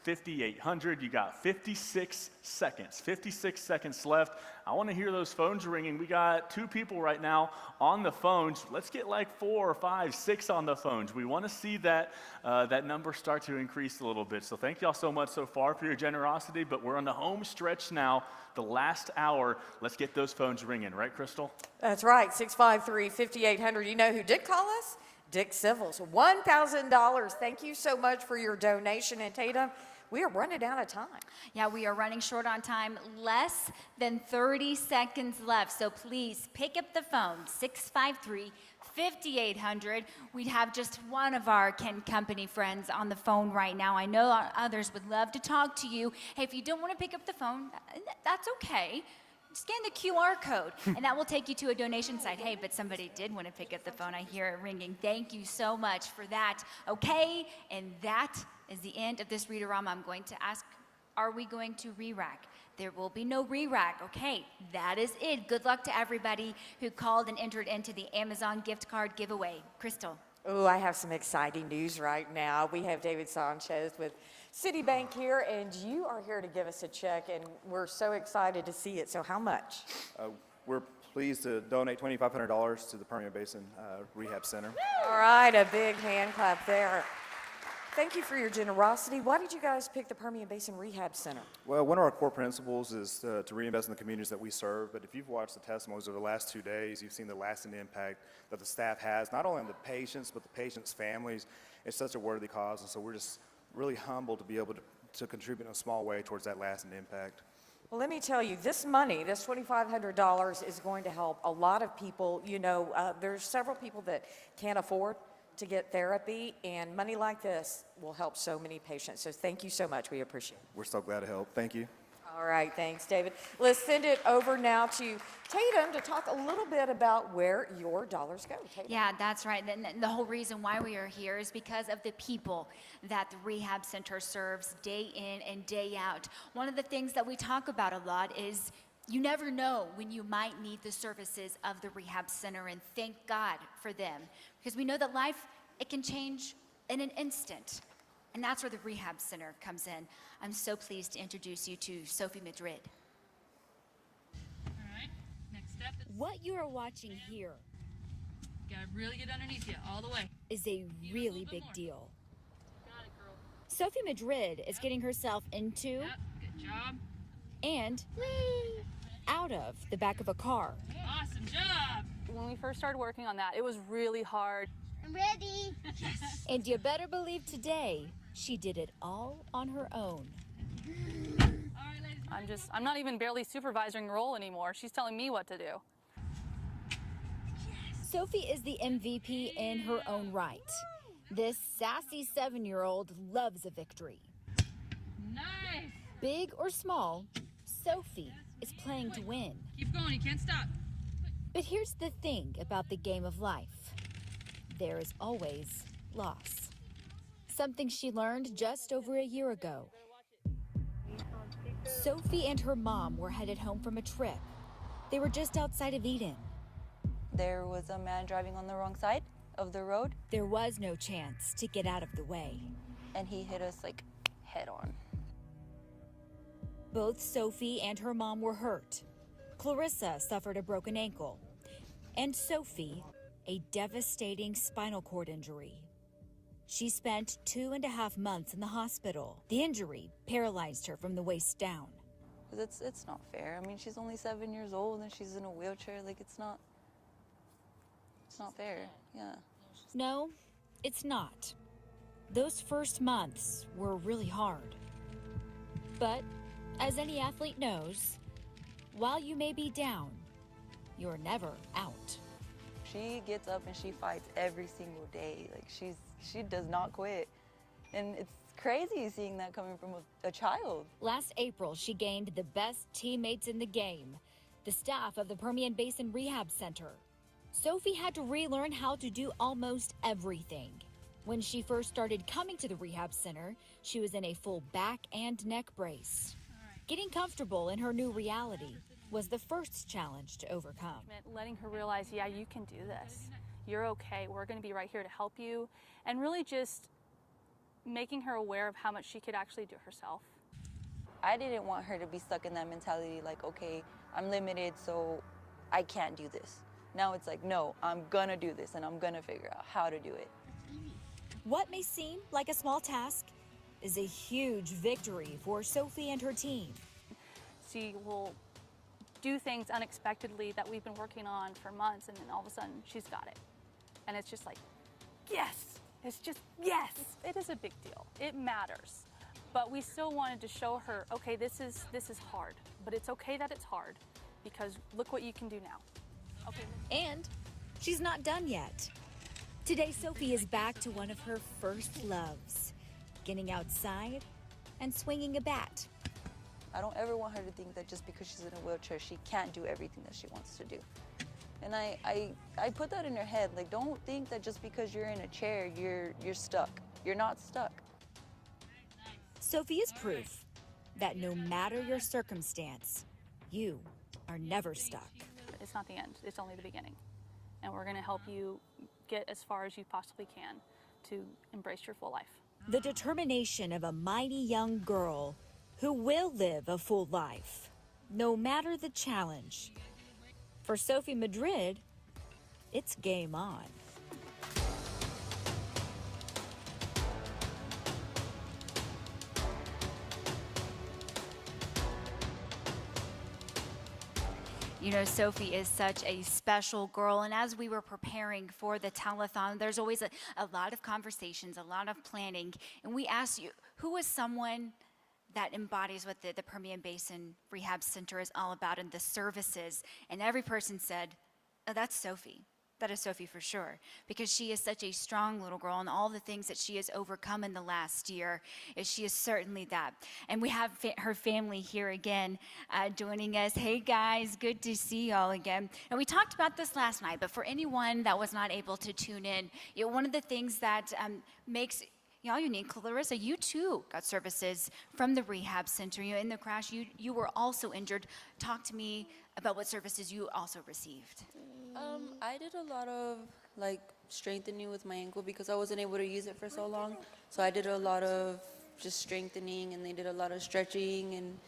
5800. You got 56 seconds. 56 seconds left. I want to hear those phones ringing. We got 2 people right now on the phones. Let's get like 4 or 5, 6 on the phones. We want to see that that number start to increase a little bit. So thank y'all so much so far for your generosity, but we're on the home stretch now, the last hour. Let's get those phones ringing, right, Crystal? That's right, 653-5800. You know who did call us? Dick Civils, $1,000. Thank you so much for your donation. And Tatum, we are running out of time. Yeah, we are running short on time. Less than 30 seconds left. So please pick up the phone, 653-5800. We'd have just one of our Kent Company friends on the phone right now. I know our others would love to talk to you. Hey, if you don't want to pick up the phone, that's okay. Scan the QR code, and that will take you to a donation site. Hey, but somebody did want to pick up the phone. I hear it ringing. Thank you so much for that. Okay, and that is the end of this read-a-rama. I'm going to ask, are we going to re-rack? There will be no re-rack. Okay, that is it. Good luck to everybody who called and entered into the Amazon gift card giveaway. Crystal. Oh, I have some exciting news right now. We have David Sanchez with Citibank here, and you are here to give us a check, and we're so excited to see it. So how much? We're pleased to donate $2,500 to the Permian Basin Rehab Center. All right, a big hand clap there. Thank you for your generosity. Why did you guys pick the Permian Basin Rehab Center? Well, one of our core principles is to reinvest in the communities that we serve, but if you've watched the testimonies over the last 2 days, you've seen the lasting impact that the staff has, not only on the patients, but the patients' families. It's such a worthy cause, and so we're just really humbled to be able to contribute in a small way towards that lasting impact. Well, let me tell you, this money, this $2,500 is going to help a lot of people. You know, there's several people that can't afford to get therapy, and money like this will help so many patients. So thank you so much. We appreciate it. We're so glad to help. Thank you. All right, thanks, David. Let's send it over now to Tatum to talk a little bit about where your dollars go. Tatum. Yeah, that's right. And the whole reason why we are here is because of the people that the rehab center serves day in and day out. One of the things that we talk about a lot is you never know when you might need the services of the rehab center, and thank God for them. Because we know that life, it can change in an instant. And that's where the rehab center comes in. I'm so pleased to introduce you to Sophie Madrid. All right, next step is What you are watching here gotta really get underneath you, all the way. is a really big deal. Got it, girl. Sophie Madrid is getting herself into Yep, good job. and out of the back of a car. Awesome job. When we first started working on that, it was really hard. I'm ready. Yes. And you better believe today, she did it all on her own. I'm not even barely supervising role anymore. She's telling me what to do. Sophie is the MVP in her own right. This sassy 7-year-old loves a victory. Nice. Big or small, Sophie is playing to win. Keep going, you can't stop. But here's the thing about the game of life. There is always loss. Something she learned just over a year ago. Sophie and her mom were headed home from a trip. They were just outside of Eden. There was a man driving on the wrong side of the road. There was no chance to get out of the way. And he hit us like head on. Both Sophie and her mom were hurt. Clarissa suffered a broken ankle, and Sophie, a devastating spinal cord injury. She spent 2.5 months in the hospital. The injury paralyzed her from the waist down. It's not fair. I mean, she's only 7 years old and she's in a wheelchair. Like, it's not fair. Yeah. No, it's not. Those first months were really hard. But as any athlete knows, while you may be down, you're never out. She gets up and she fights every single day. Like, she does not quit. And it's crazy seeing that coming from a child. Last April, she gained the best teammates in the game, the staff of the Permian Basin Rehab Center. Sophie had to relearn how to do almost everything. When she first started coming to the rehab center, she was in a full back and neck brace. Getting comfortable in her new reality was the first challenge to overcome. Letting her realize, yeah, you can do this. You're okay. We're going to be right here to help you. And really just making her aware of how much she could actually do herself. I didn't want her to be stuck in that mentality like, okay, I'm limited, so I can't do this. Now it's like, no, I'm gonna do this and I'm gonna figure out how to do it. What may seem like a small task is a huge victory for Sophie and her team. She will do things unexpectedly that we've been working on for months, and then all of a sudden she's got it. And it's just like, yes, it's just, yes. It is a big deal, it matters. But we still wanted to show her, okay, this is hard, but it's okay that it's hard because look what you can do now. Okay. And she's not done yet. Today, Sophie is back to one of her first loves, getting outside and swinging a bat. I don't ever want her to think that just because she's in a wheelchair, she can't do everything that she wants to do. And I put that in her head, like, don't think that just because you're in a chair, you're stuck. You're not stuck. Sophie is proof that no matter your circumstance, you are never stuck. It's not the end, it's only the beginning. And we're gonna help you get as far as you possibly can to embrace your full life. The determination of a mighty young girl who will live a full life, no matter the challenge. For Sophie Madrid, it's game on. You know, Sophie is such a special girl, and as we were preparing for the telethon, there's always a lot of conversations, a lot of planning, and we asked you, who is someone that embodies what the Permian Basin Rehab Center is all about and the services? And every person said, oh, that's Sophie. That is Sophie for sure, because she is such a strong little girl, and all the things that she has overcome in the last year, she is certainly that. And we have her family here again joining us. Hey guys, good to see y'all again. And we talked about this last night, but for anyone that was not able to tune in, you know, one of the things that makes y'all unique, Clarissa, you too got services from the rehab center. You know, in the crash, you were also injured. Talk to me about what services you also received. I did a lot of like strengthening with my ankle because I wasn't able to use it for so long. So I did a lot of just strengthening, and they did a lot of stretching and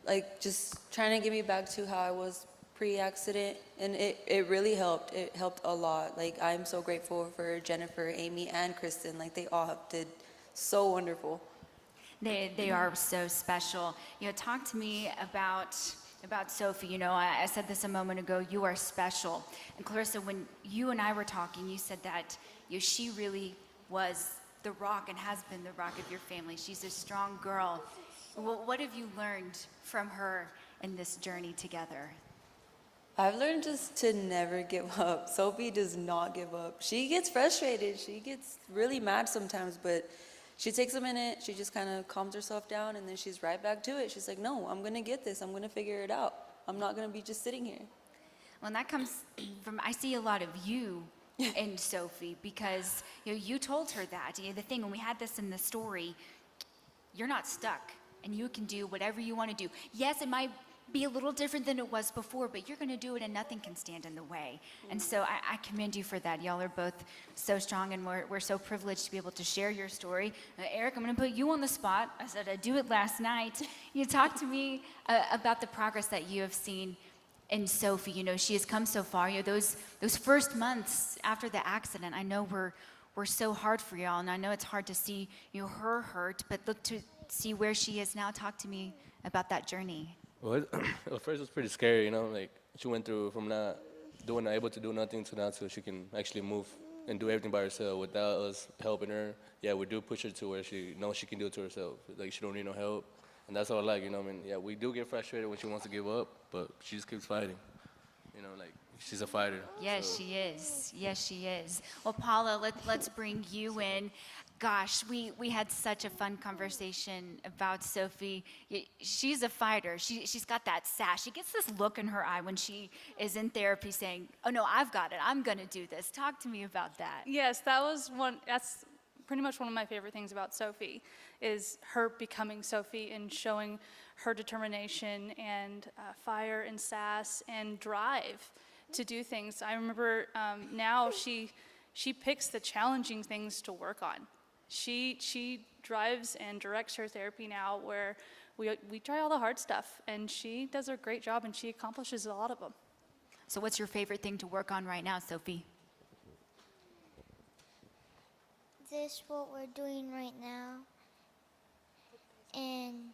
like just trying to get me back to how I was pre-accident. And it really helped. It helped a lot. Like, I'm so grateful for Jennifer, Amy, and Kristen. Like, they all did so wonderful. They are so special. You know, talk to me about Sophie. You know, I said this a moment ago, you are special. And Clarissa, when you and I were talking, you said that she really was the rock and has been the rock of your family. She's a strong girl. Well, what have you learned from her in this journey together? I've learned just to never give up. Sophie does not give up. She gets frustrated. She gets really mad sometimes, but she takes a minute, she just kind of calms herself down, and then she's right back to it. She's like, no, I'm going to get this. I'm going to figure it out. I'm not going to be just sitting here. Well, and that comes from, I see a lot of you in Sophie, because you told her that. The thing, when we had this in the story, you're not stuck, and you can do whatever you want to do. Yes, it might be a little different than it was before, but you're going to do it and nothing can stand in the way. And so I commend you for that. Y'all are both so strong, and we're so privileged to be able to share your story. Eric, I'm going to put you on the spot. I said I'd do it last night. You talk to me about the progress that you have seen in Sophie. You know, she has come so far. You know, those first months after the accident, I know were so hard for y'all, and I know it's hard to see her hurt, but look to see where she is now. Talk to me about that journey. Well, at first it was pretty scary, like she went through from not able to do nothing to now so she can actually move and do everything by herself without us helping her. Yeah, we do push her to where she knows she can do it to herself. Like, she don't need no help, and that's all I like, Yeah, we do get frustrated when she wants to give up, but she just keeps fighting, like she's a fighter. Yes, so. She is. Yes, she is. Well, Paula, let's bring you in. Gosh, we had such a fun conversation about Sophie. She's a fighter. She's got that sass. She gets this look in her eye when she is in therapy saying, oh no, I've got it. I'm gonna do this. Talk to me about that. Yes, that's pretty much one of my favorite things about Sophie, is her becoming Sophie and showing her determination and fire and sass and drive to do things. I remember now she picks the challenging things to work on. She drives and directs her therapy now, where we try all the hard stuff, and she does a great job, and she accomplishes a lot of them. So what's your favorite thing to work on right now, Sophie? This what we're doing right now, and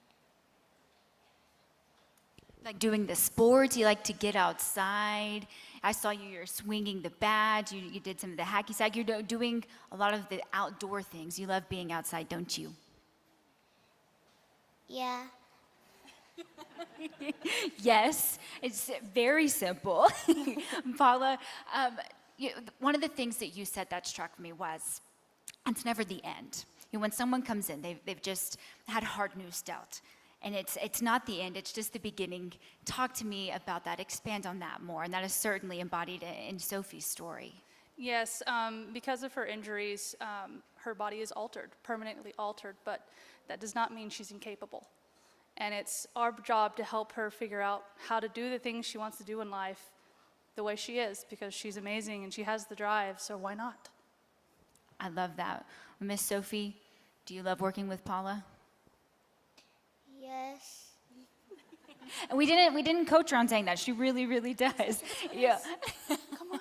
Like doing the sports, you like to get outside. I saw you're swinging the bat, you did some of the hacky sack. You're doing a lot of the outdoor things. You love being outside, don't you? yeah. Yes, it's very simple. Paula, one of the things that you said that struck me was, it's never the end. When someone comes in, they've just had hard news dealt. And it's not the end, it's just the beginning. Talk to me about that, expand on that more, and that is certainly embodied in Sophie's story. Yes, because of her injuries, her body is altered, permanently altered, but that does not mean she's incapable. And it's our job to help her figure out how to do the things she wants to do in life the way she is, because she's amazing and she has the drive, so why not? I love that. Miss Sophie, do you love working with Paula? Yes. And we didn't coach her on saying that. She really, really does. Yeah. Come on.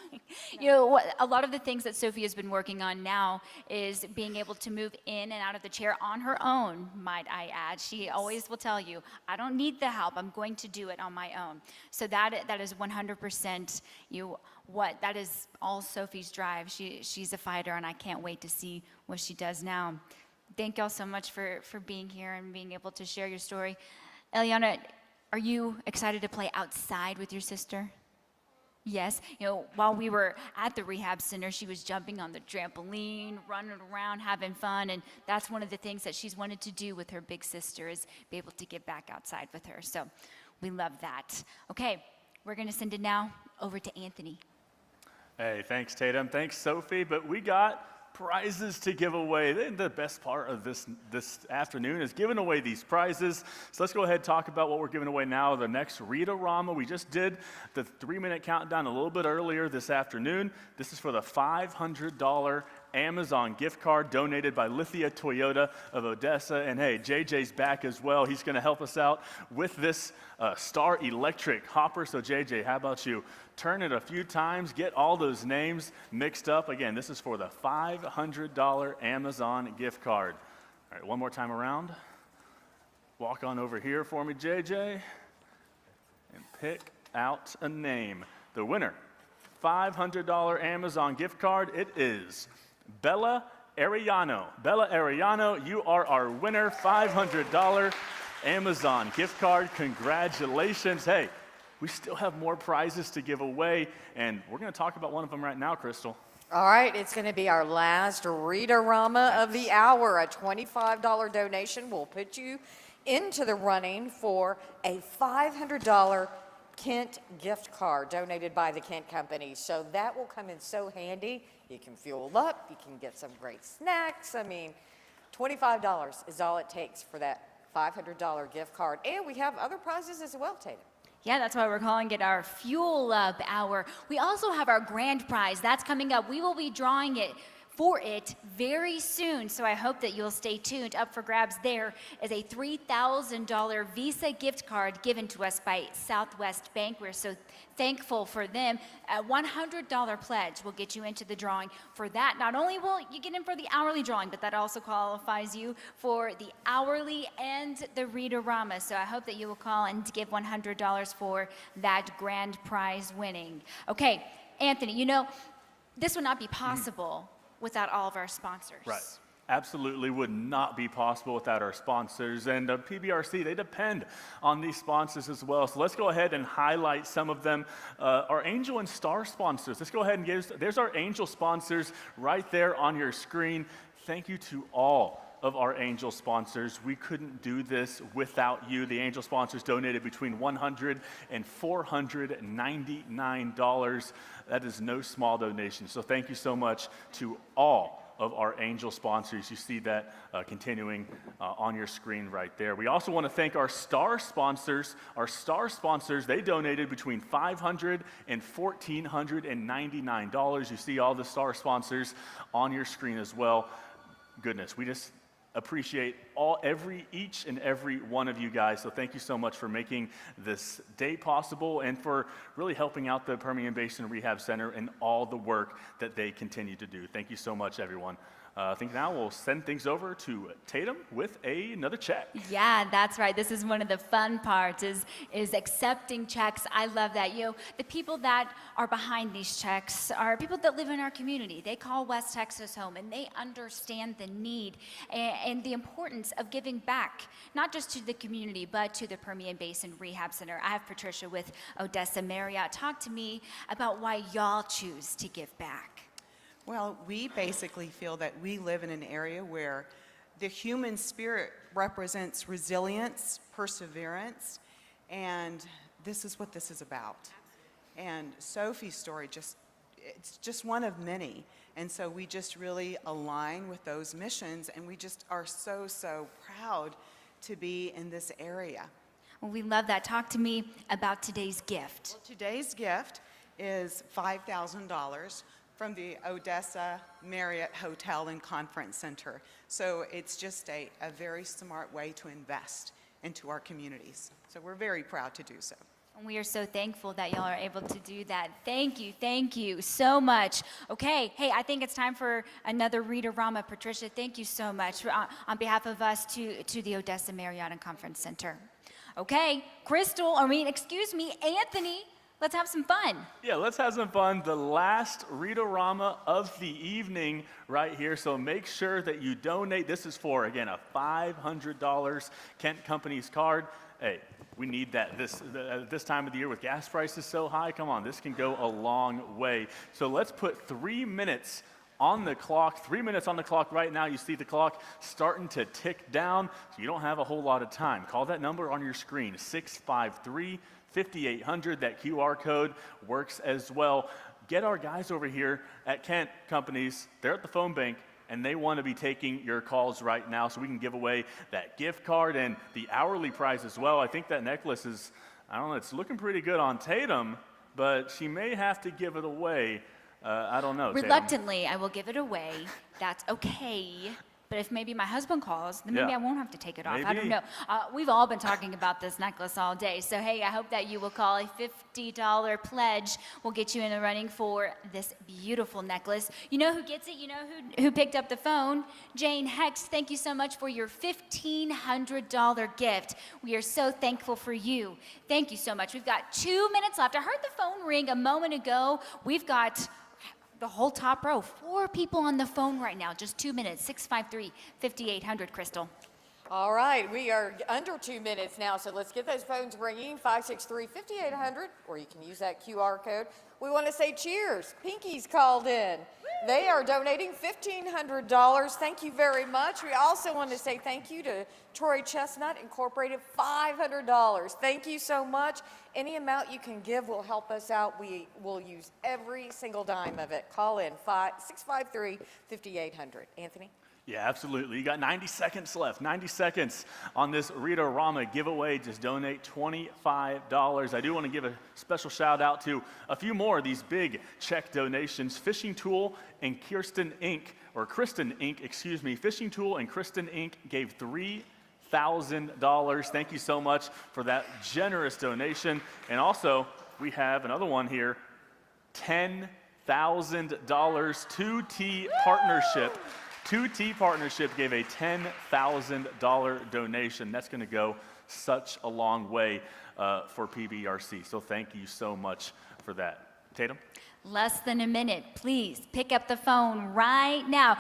You know, a lot of the things that Sophie has been working on now is being able to move in and out of the chair on her own, might I add. She always will tell you, I don't need the help. I'm going to do it on my own. So that is 100% that is all Sophie's drive. She's a fighter, and I can't wait to see what she does now. Thank y'all so much for being here and being able to share your story. Eliana, are you excited to play outside with your sister? Yes. While we were at the rehab center, she was jumping on the trampoline, running around, having fun, and that's one of the things that she's wanted to do with her big sister, is be able to get back outside with her. So we love that. Okay, we're going to send it now over to Anthony. Hey, thanks, Tatum. Thanks, Sophie. But we got prizes to give away. The best part of this afternoon is giving away these prizes. So let's go ahead and talk about what we're giving away now. The next Read-A-Rama, we just did the 3-minute countdown a little bit earlier this afternoon. This is for the $500 Amazon gift card donated by Lithia Toyota of Odessa. And hey, JJ's back as well. He's going to help us out with this Star Electric hopper. So JJ, how about you turn it a few times, get all those names mixed up. Again, this is for the $500 Amazon gift card. All right, one more time around. Walk on over here for me, JJ, and pick out a name. The winner, $500 Amazon gift card, it is Bella Arellano. Bella Arellano, you are our winner, $500 Amazon gift card. Congratulations. Hey, we still have more prizes to give away, and we're going to talk about one of them right now, Crystal. All right, it's going to be our last Read-A-Rama of the hour. A $25 donation will put you into the running for a $500 Kent gift card donated by the Kent Company. So that will come in so handy. You can fuel up, you can get some great snacks. I mean, $25 is all it takes for that $500 gift card. And we have other prizes as well, Tatum. Yeah, that's why we're calling it our Fuel Up Hour. We also have our grand prize. That's coming up. We will be drawing it very soon, so I hope that you'll stay tuned. Up for grabs there is a $3,000 Visa gift card given to us by Southwest Bank. We're so thankful for them. A $100 pledge will get you into the drawing. For that, not only will you get in for the hourly drawing, but that also qualifies you for the hourly and the Read-A-Rama. So I hope that you will call and give $100 for that grand prize winning. Okay, Anthony, this would not be possible without all of our sponsors. Right. Absolutely would not be possible without our sponsors. And PBRC, they depend on these sponsors as well. So let's go ahead and highlight some of them. Our Angel and Star sponsors. Let's go ahead and there's our Angel sponsors right there on your screen. Thank you to all of our Angel sponsors. We couldn't do this without you. The Angel sponsors donated between $100 and $499. That is no small donation. So thank you so much to all of our Angel sponsors. You see that continuing on your screen right there. We also want to thank our Star sponsors. Our Star sponsors, they donated between $500 and $1,499. You see all the Star sponsors on your screen as well. goodness, we just appreciate each and every one of you guys. So thank you so much for making this day possible and for really helping out the Permian Basin Rehab Center and all the work that they continue to do. Thank you so much, everyone. I think now we'll send things over to Tatum with another check. Yeah, that's right. This is one of the fun parts is accepting checks. I love that. You know, the people that are behind these checks are people that live in our community. They call West Texas home, and they understand the need and the importance of giving back, not just to the community, but to the Permian Basin Rehab Center. I have Patricia with Odessa Marriott. Talk to me about why y'all choose to give back. Well, we basically feel that we live in an area where the human spirit represents resilience, perseverance, and this is what this is about. And Sophie's story it's just one of many. And so we just really align with those missions, and we just are so, so proud to be in this area. Well, we love that. Talk to me about today's gift. Well, today's gift is $5,000 from the Odessa Marriott Hotel and Conference Center. So it's just a very smart way to invest into our communities. So we're very proud to do so. And we are so thankful that y'all are able to do that. Thank you so much. Okay, hey, I think it's time for another Read-A-Rama. Patricia, thank you so much on behalf of us to the Odessa Marriott and Conference Center. Okay, Anthony, let's have some fun. Yeah, let's have some fun. The last Read-A-Rama of the evening right here. So make sure that you donate. This is for, again, a $500 Kent Companies card. Hey, we need that this time of the year with gas prices so high. Come on, this can go a long way. So let's put 3 minutes on the clock. 3 minutes on the clock right now. You see the clock starting to tick down, so you don't have a whole lot of time. Call that number on your screen, 653-5800. That QR code works as well. Get our guys over here at Kent Companies. They're at the phone bank, and they want to be taking your calls right now so we can give away that gift card and the hourly prize as well. I think that necklace is, I don't know, it's looking pretty good on Tatum, but she may have to give it away. I don't know. Reluctantly, Tatum. I will give it away. That's okay. But if maybe my husband calls, then maybe I won't have to take it off. I don't know. We've all been talking about this necklace all day. So, hey, I hope that you will call. A $50 pledge will get you in the running for this beautiful necklace. You know who gets it? You know who picked up the phone? Jane Hex, thank you so much for your $1,500 gift. We are so thankful for you. Thank you so much. We've got 2 minutes left. I heard the phone ring a moment ago. We've got the whole top row, 4 people on the phone right now, just 2 minutes, 653-5800, Crystal. All right, we are under 2 minutes now, so let's get those phones ringing, 563-5800, or you can use that QR code. We want to say cheers. Pinky's called in. They are donating $1,500. Thank you very much. We also want to say thank you to Troy Chestnut Incorporated, $500. Thank you so much. Any amount you can give will help us out. We will use every single dime of it. Call in 653-5800. Anthony? Yeah, absolutely. You got 90 seconds left. 90 seconds on this Read-A-Rama giveaway. Just donate $25. I do want to give a special shout out to a few more of these big check donations. Fishing Tool and Kristen Inc. Fishing Tool and Kristen Inc. gave $3,000. Thank you so much for that generous donation. And also, we have another one here, $10,000 2T Partnership. 2T Partnership gave a $10,000 donation. That's going to go such a long way for PBRC. So thank you so much for that. Tatum? Less than a minute. Please pick up the phone right now.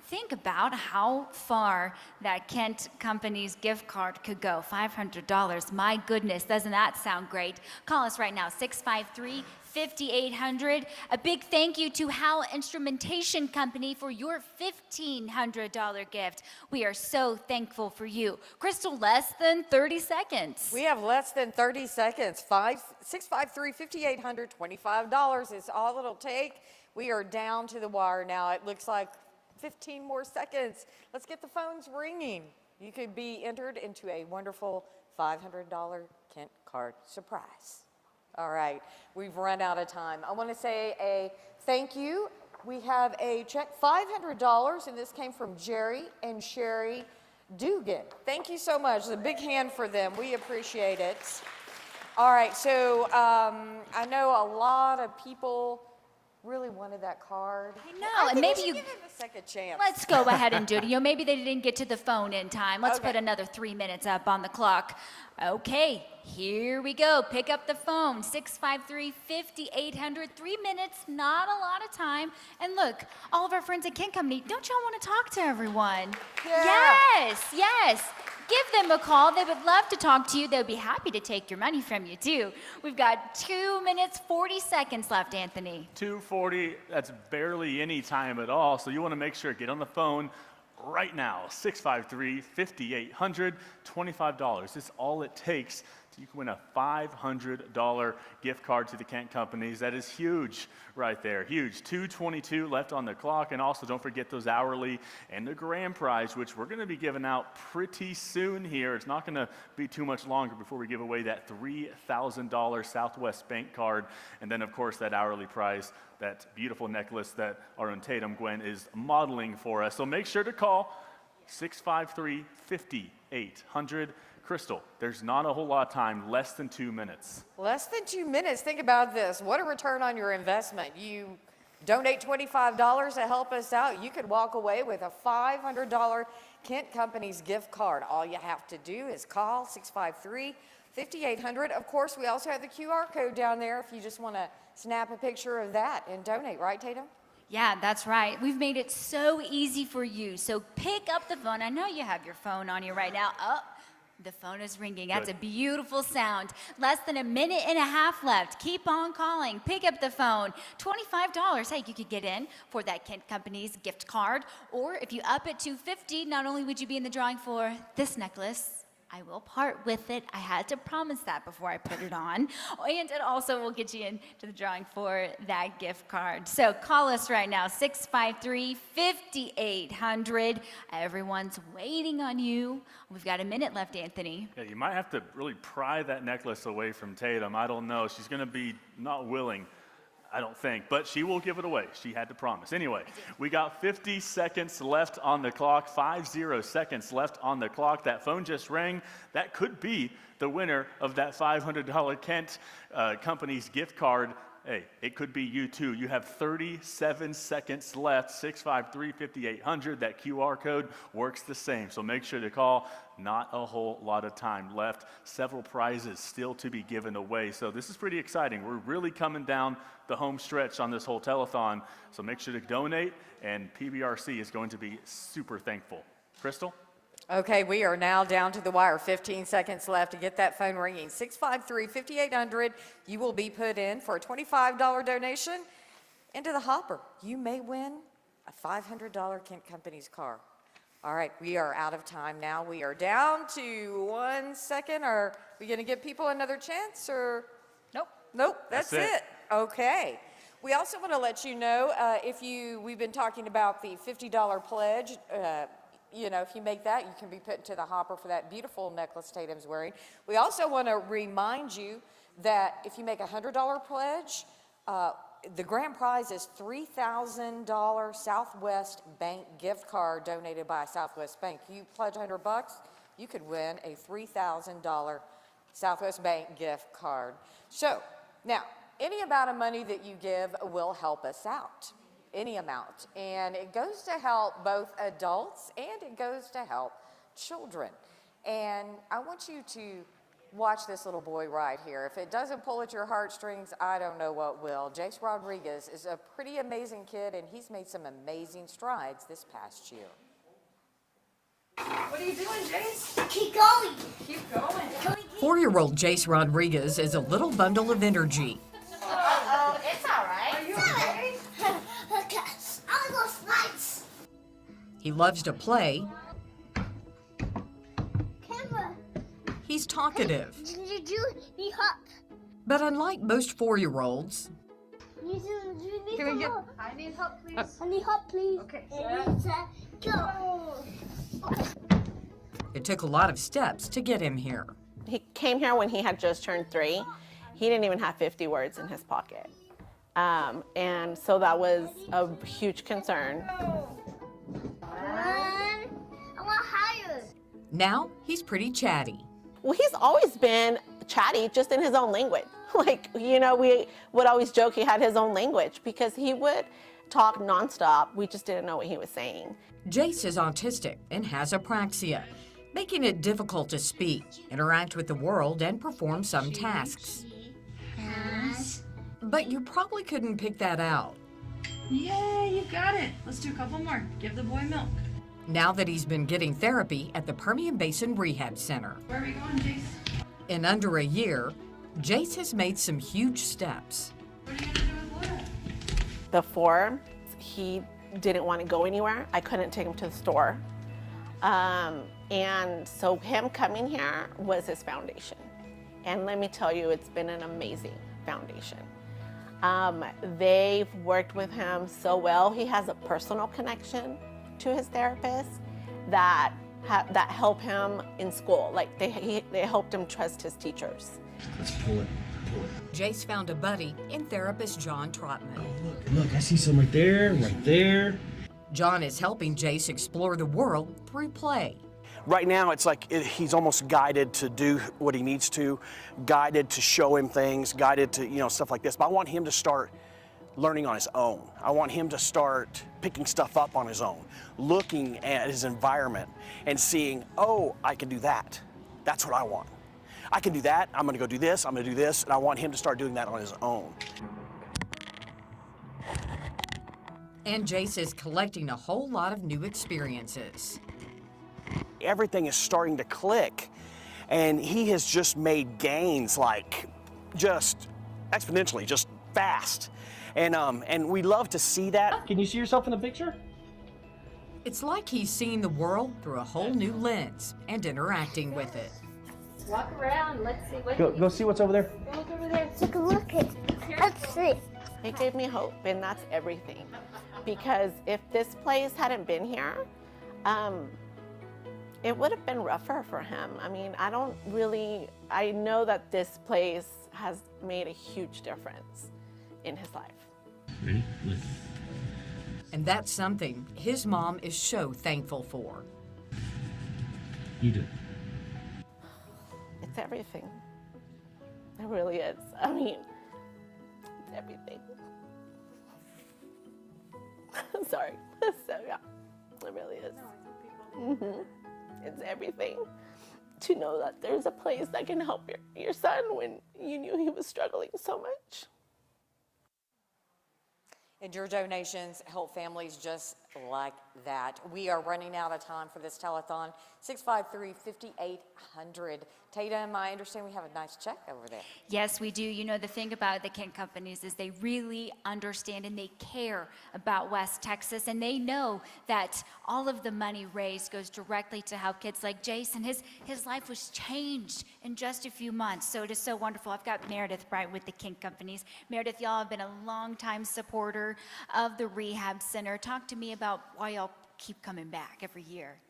Think about how far that Kent Companies gift card could go. $500. My goodness, doesn't that sound great? Call us right now, 653-5800. A big thank you to Hal Instrumentation Company for your $1,500 gift. We are so thankful for you. Crystal, less than 30 seconds. We have less than 30 seconds. 653-5800, $25 is all it'll take. We are down to the wire now. It looks like 15 more seconds. Let's get the phones ringing. You could be entered into a wonderful $500 Kent card surprise. All right, we've run out of time. I want to say a thank you we have a check, $500, and this came from Jerry and Sherry Dugan. Thank you so much. A big hand for them. We appreciate it. All right, so I know a lot of people really wanted that card. I know, and maybe you give him a second chance. Let's go ahead and do it. Maybe they didn't get to the phone in time. Let's Okay. put another 3 minutes up on the clock. Okay, here we go. Pick up the phone, 653-5800. 3 minutes, not a lot of time. And look, all of our friends at Kent Company, don't y'all want to talk to everyone? Yeah. Yes. Give them a call. They would love to talk to you. They would be happy to take your money from you, too. We've got 2 minutes, 40 seconds left, Anthony. 2:40, that's barely any time at all. So you want to make sure, get on the phone right now. 653-5800, $25. It's all it takes. You can win a $500 gift card to the Kent Companies. That is huge right there, huge. 2:22 left on the clock, and also don't forget those hourly and the grand prize, which we're going to be giving out pretty soon here. It's not going to be too much longer before we give away that $3,000 Southwest Bank card, and then of course that hourly prize, that beautiful necklace that our own Tatum Gwen is modeling for us. So make sure to call 653-5800. Crystal, there's not a whole lot of time, less than 2 minutes. Less than 2 minutes. Think about this. What a return on your investment. You donate $25 to help us out. You could walk away with a $500 Kent Companies gift card. All you have to do is call 653-5800. Of course, we also have the QR code down there if you just want to snap a picture of that and donate. Right, Tatum? Yeah, that's right. We've made it so easy for you. So pick up the phone. I know you have your phone on you right now. Oh, the phone is ringing. That's Good. a beautiful sound. Less than a minute and a half left. Keep on calling. Pick up the phone. $25. Hey, you could get in for that Kent Companies gift card. Or if you up it to $50, not only would you be in the drawing for this necklace, I will part with it. I had to promise that before I put it on. And it also will get you into the drawing for that gift card. So call us right now, 653-5800. Everyone's waiting on you. We've got a minute left, Anthony. Yeah, you might have to really pry that necklace away from Tatum. I don't know. She's going to be not willing, I don't think, but she will give it away. She had to promise. Anyway, we got 50 seconds left on the clock, 50 seconds left on the clock. That phone just rang. That could be the winner of that $500 Kent Companies gift card. Hey, it could be you too. You have 37 seconds left, 653-5800. That QR code works the same, so make sure to call. Not a whole lot of time left. Several prizes still to be given away, so this is pretty exciting. We're really coming down the home stretch on this whole telethon, so make sure to donate, and PBRC is going to be super thankful. Crystal? Okay, we are now down to the wire. 15 seconds left to get that phone ringing. 653-5800. You will be put in for a $25 donation into the hopper. You may win a $500 Kent Companies car. All right, we are out of time now. We are down to 1 second. Are we going to give people another chance or? Nope, that's it. Okay. We also want to let you know, we've been talking about the $50 pledge. If you make that, you can be put into the hopper for that beautiful necklace Tatum's wearing. We also want to remind you that if you make a $100 pledge, the grand prize is $3,000 Southwest Bank gift card donated by Southwest Bank. You pledge $100, you could win a $3,000 Southwest Bank gift card. So, now, any amount of money that you give will help us out. Any amount. And it goes to help both adults and it goes to help children. And I want you to watch this little boy right here. If it doesn't pull at your heartstrings, I don't know what will. Jace Rodriguez is a pretty amazing kid, and he's made some amazing strides this past year. What are you doing, Jace? Keep going. Keep going. 4-year-old Jace Rodriguez is a little bundle of energy. It's all right. Are you okay? Okay. I'll go slides. He loves to play. Camera. He's talkative. Did you need hug? But unlike most 4-year-olds, Can we get? I need help, please. I need help, please. Okay. Go. it took a lot of steps to get him here. He came here when he had just turned 3. He didn't even have 50 words in his pocket. And so that was a huge concern. I want higher. Now he's pretty chatty. Well, he's always been chatty, just in his own language. Like, you know, we would always joke he had his own language because he would talk nonstop. We just didn't know what he was saying. Jace is autistic and has apraxia, making it difficult to speak, interact with the world, and perform some tasks. But you probably couldn't pick that out. Yeah, you got it. Let's do a couple more. Give the boy milk. Now that he's been getting therapy at the Permian Basin Rehab Center. Where are we going, Jace? In under a year, Jace has made some huge steps. Before, he didn't want to go anywhere. I couldn't take him to the store. And so him coming here was his foundation. And let me tell you, it's been an amazing foundation. They've worked with him so well. He has a personal connection to his therapist that help him in school. Like they helped him trust his teachers. Let's pull it. Jace found a buddy in therapist John Trotman. Look, I see some right there, right there. John is helping Jace explore the world through play. Right now, it's like he's almost guided to do what he needs to, guided to show him things, guided to, you know, stuff like this. But I want him to start learning on his own. I want him to start picking stuff up on his own, looking at his environment and seeing, oh, I can do that. That's what I want. I can do that. I'm going to go do this. I'm going to do this. And I want him to start doing that on his own. And Jace is collecting a whole lot of new experiences. Everything is starting to click, and he has just made gains, like just exponentially, just fast. And we love to see that. Can you see yourself in the picture? It's like he's seeing the world through a whole new lens and interacting with it. Walk around. Let's see what. Go see what's over there. Go over there. Take a look at. Let's see. It gave me hope, and that's everything. Because if this place hadn't been here, it would have been rougher for him. I mean, I know that this place has made a huge difference in his life. Ready? Look. And that's something his mom is so thankful for. You do. It's everything. It really is. I mean, it's everything. Sorry. So yeah, it really is. It's everything to know that there's a place that can help your son when you knew he was struggling so much. And your donations help families just like that. We are running out of time for this telethon. 653-5800. Tatum, I understand we have a nice check over there. Yes, we do. You know, the thing about the Kent companies is they really understand and they care about West Texas, and they know that all of the money raised goes directly to help kids like Jason. His life was changed in just a few months, so it is so wonderful. I've got Meredith Bright with the Kent companies. Meredith, y'all have been a longtime supporter of the rehab center. Talk to me about why y'all keep coming back every year.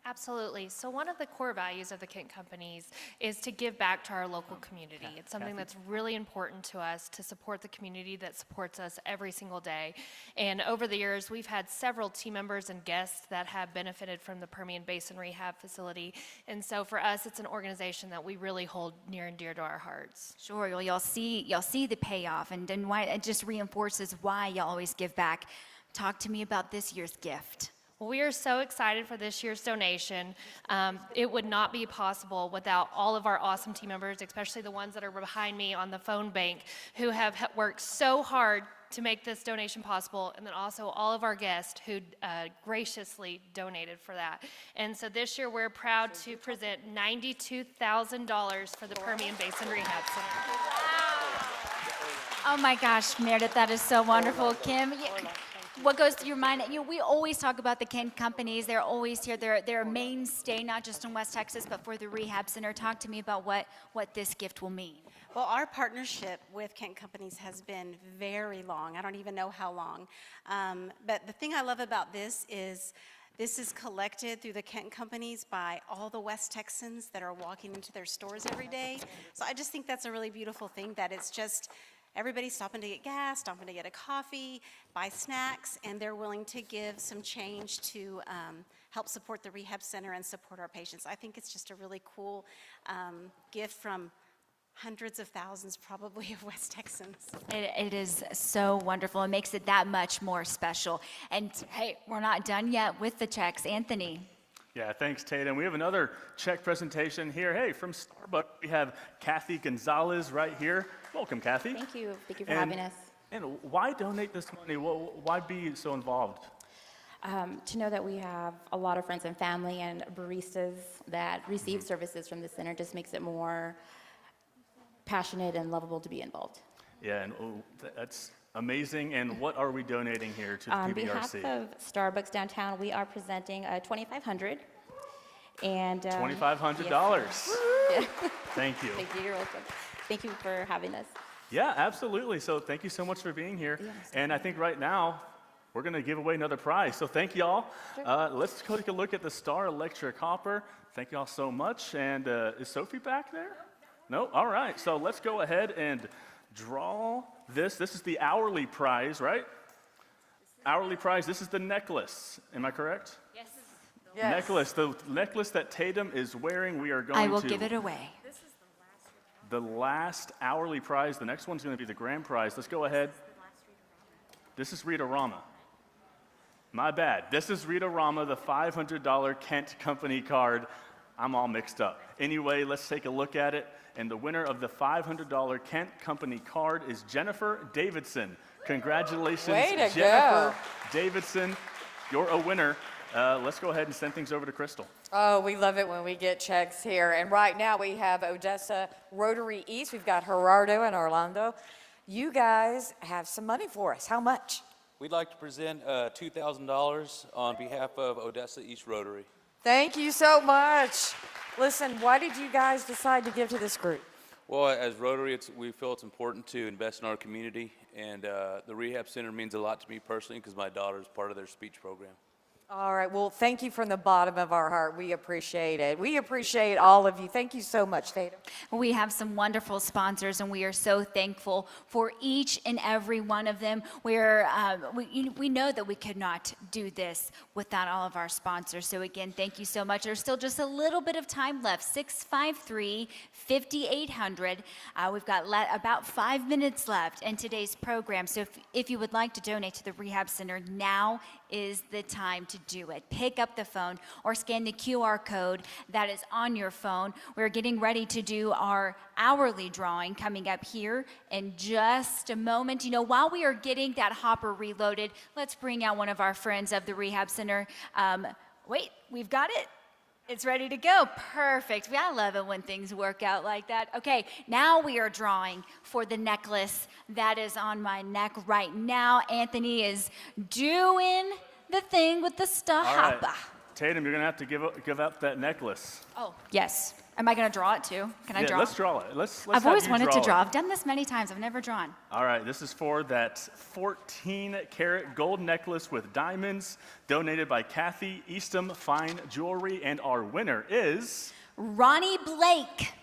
Absolutely. So one of the core values of the Kent Companies is to give back to our local community. It's something that's really important to us, to support the community that supports us every single day. And over the years, we've had several team members and guests that have benefited from the Permian Basin Rehab Facility. And so for us, it's an organization that we really hold near and dear to our hearts. Sure, well, y'all see the payoff, and then why it just reinforces why y'all always give back. Talk to me about this year's gift. Well, we are so excited for this year's donation. It would not be possible without all of our awesome team members, especially the ones that are behind me on the phone bank, who have worked so hard to make this donation possible, and then also all of our guests who graciously donated for that. And so this year we're proud to present $92,000 for the Permian Basin Rehab Center. Oh my gosh, Meredith, that is so wonderful. Kim, what goes through your mind? You know, we always talk about the Kent companies. They're always here. They're a mainstay, not just in West Texas, but for the rehab center. Talk to me about what this gift will mean. Well, our partnership with Kent Companies has been very long. I don't even know how long. But the thing I love about this is collected through the Kent Companies by all the West Texans that are walking into their stores every day. So I just think that's a really beautiful thing, that it's just everybody's stopping to get gas, stopping to get a coffee, buy snacks, and they're willing to give some change to help support the rehab center and support our patients. I think it's just a really cool gift from hundreds of thousands probably of West Texans. It is so wonderful. It makes it that much more special. And hey, we're not done yet with the checks. Anthony. Yeah, thanks, Tatum. We have another check presentation here. Hey, from Starbucks, we have Kathy Gonzalez right here. Welcome, Kathy. Thank you. Thank you for having us. And why donate this money? Why be so involved? To know that we have a lot of friends and family and baristas that receive services from the center just makes it more passionate and lovable to be involved. Yeah, and that's amazing. And what are we donating here to the On PBRC? behalf of Starbucks Downtown, we are presenting $2,500. And $2,500. Yes. Thank you. Thank you. You're welcome. Thank you for having us. Yeah, absolutely. So thank you so much for being here. Yes. And I think right now, we're going to give away another prize. So thank y'all. Let's go take a look at the Star Electric Hopper. Thank y'all so much. And is Sophie back there? No? All right. So let's go ahead and draw this. This is the hourly prize, right? Hourly prize. This is the necklace. Am I correct? Yes. Necklace. The necklace that Tatum is wearing, we are going to... I will give it away. The last hourly prize. The next one's going to be the grand prize. Let's go ahead. This is Rita Rama. My bad. This is Rita Rama, the $500 Kent Company card. I'm all mixed up. Anyway, let's take a look at it. And the winner of the $500 Kent Company card is Jennifer Davidson. Congratulations, Way to Jennifer go. Davidson. You're a winner. Let's go ahead and send things over to Crystal. Oh, we love it when we get checks here. And right now we have Odessa Rotary East. We've got Gerardo and Orlando. You guys have some money for us. How much? We'd like to present $2,000 on behalf of Odessa East Rotary. Thank you so much. Listen, why did you guys decide to give to this group? Well, as Rotary, we feel it's important to invest in our community, and the rehab center means a lot to me personally because my daughter is part of their speech program. All right, well, thank you from the bottom of our heart. We appreciate it. We appreciate all of you. Thank you so much, Tatum. We have some wonderful sponsors, and we are so thankful for each and every one of them. We know that we could not do this without all of our sponsors. So again, thank you so much. There's still just a little bit of time left, 653-5800. We've got about 5 minutes left in today's program. So if you would like to donate to the rehab center, now is the time to do it. Pick up the phone or scan the QR code that is on your phone. We're getting ready to do our hourly drawing coming up here in just a moment. You know, while we are getting that hopper reloaded, let's bring out one of our friends of the rehab center. Wait, we've got it. It's ready to go. Perfect. I love it when things work out like that. Okay, now we are drawing for the necklace that is on my neck right now. Anthony is doing the thing with the star hopper. Right. Tatum, you're going to have to give up that necklace. Oh, yes. Am I going to draw it too? Can I draw? Let's draw it. Let's I've always wanted to draw. it. I've done this many times. I've never drawn. All right, this is for that 14-karat gold necklace with diamonds, donated by Kathy Eastham Fine Jewelry, and our winner is... Ronnie Blake.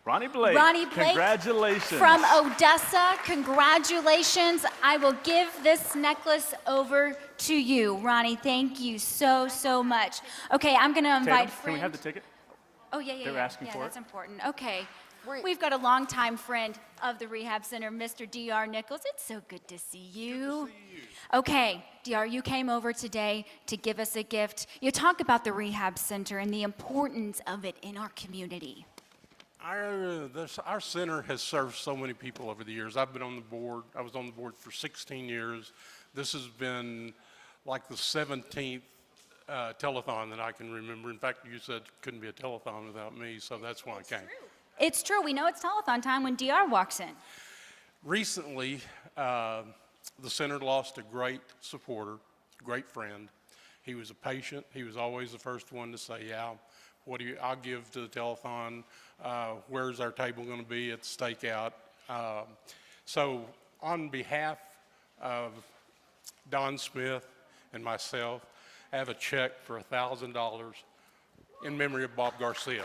Ronnie Blake. Ronnie Blake. Congratulations. From Odessa, congratulations. I will give this necklace over to you. Ronnie, thank you so, so much. Okay, I'm going to invite Tatum, can we have the ticket? Oh, yeah. They were asking for that's it. important. Okay. We've got a longtime friend of the rehab center, Mr. D.R. Nichols. It's so good to see you. Okay, D.R., you came over today to give us a gift. You talk about the rehab center and the importance of it in our community. Our center has served so many people over the years. I've been on the board. I was on the board for 16 years. This has been like the 17th telethon that I can remember. In fact, you said it couldn't be a telethon without me, so that's why I came. It's true. We know it's telethon time when DR walks in. Recently, the center lost a great supporter, a great friend. He was a patient. He was always the first one to say, yeah, I'll give to the telethon. Where's our table going to be at the stakeout? So on behalf of Don Smith and myself, I have a check for $1,000 in memory of Bob Garcia.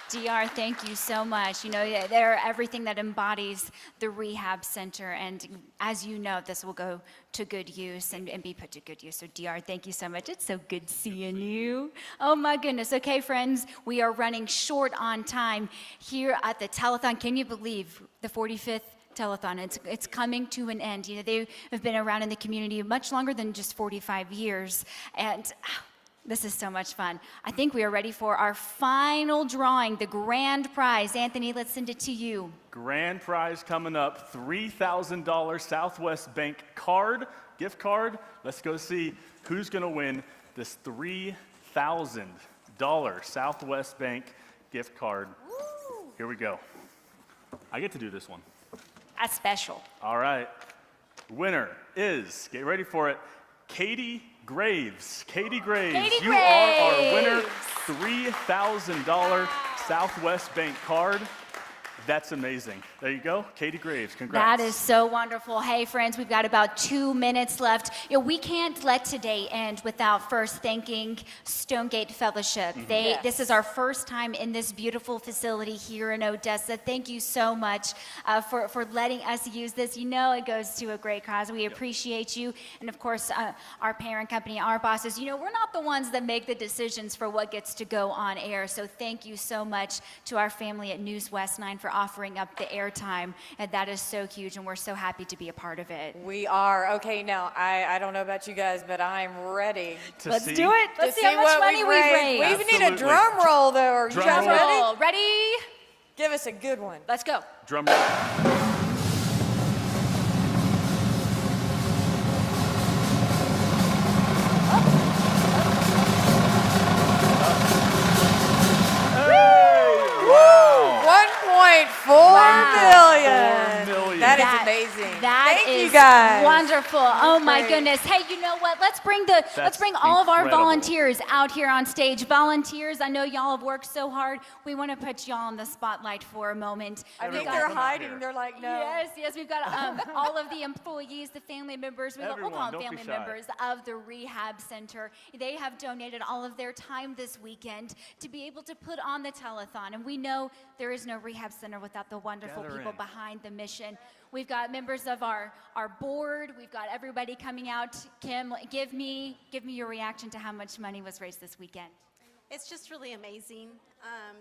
DR, thank you so much. You know, they're everything that embodies the rehab center. And as you know, this will go to good use and be put to good use. So DR, thank you so much. It's so good seeing you. Oh my goodness. Okay, friends, we are running short on time here at the telethon. Can you believe the 45th telethon? It's coming to an end. You know, they have been around in the community much longer than just 45 years. And this is so much fun. I think we are ready for our final drawing, the grand prize. Anthony, let's send it to you. Grand prize coming up, $3,000 Southwest Bank card, gift card. Let's go see who's going to win this $3,000 Southwest Bank gift card. Woo. Here we go. I get to do this one. That's special. All right. Winner is, get ready for it, Katie Graves. Katie Graves, Katie you are our winner. Graves. $3,000 Southwest Bank card. That's amazing. There you go. Katie Graves, congrats. That is so wonderful. Hey, friends, we've got about 2 minutes left. You know, we can't let today end without first thanking Stonegate Fellowship. This is our first time in this beautiful facility here in Odessa. Thank you so much for letting us use this. You know it goes to a great cause. We appreciate you. And, of course, our parent company, our bosses. You know, we're not the ones that make the decisions for what gets to go on air. So thank you so much to our family at NewsWest 9 for offering up the airtime, and that is so huge, and we're so happy to be a part of it. We are. Okay, now, I don't know about you guys, but I'm ready. Let's do it. Let's see how much what money we've raised. We even need a drum roll, though. Are you guys ready? Ready? Give us a good one. Let's go. Drum roll. $1.4 million. That is amazing. That Thank is you guys. wonderful. Oh my Great. goodness. Hey, you know what? Let's bring all of our incredible. volunteers out here on stage. Volunteers, I know y'all have worked so hard. We want to put y'all in the spotlight for a moment. I think they're hiding. They're like, no. Yes, we've got all of the employees, the family members, we'll Everyone, call them don't be family shy. members of the rehab center. They have donated all of their time this weekend to be able to put on the telethon. And we know there is no rehab center without the wonderful Gather people in. behind the mission. We've got members of our board. We've got everybody coming out. Kim, give me your reaction to how much money was raised this weekend. It's just really amazing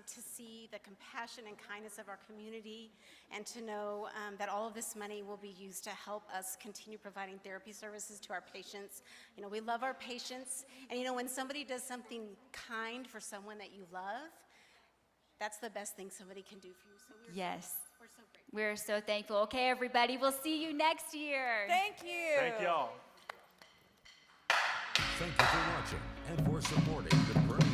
to see the compassion and kindness of our community, and to know that all of this money will be used to help us continue providing therapy services to our patients. You know, we love our patients, and you know, when somebody does something kind for someone that you love, that's the best thing somebody can do for you. So Yes. we're so grateful. We're so thankful. Okay, everybody, we'll see you next year. Thank you. Thank y'all. Thank you for watching and for supporting the Permian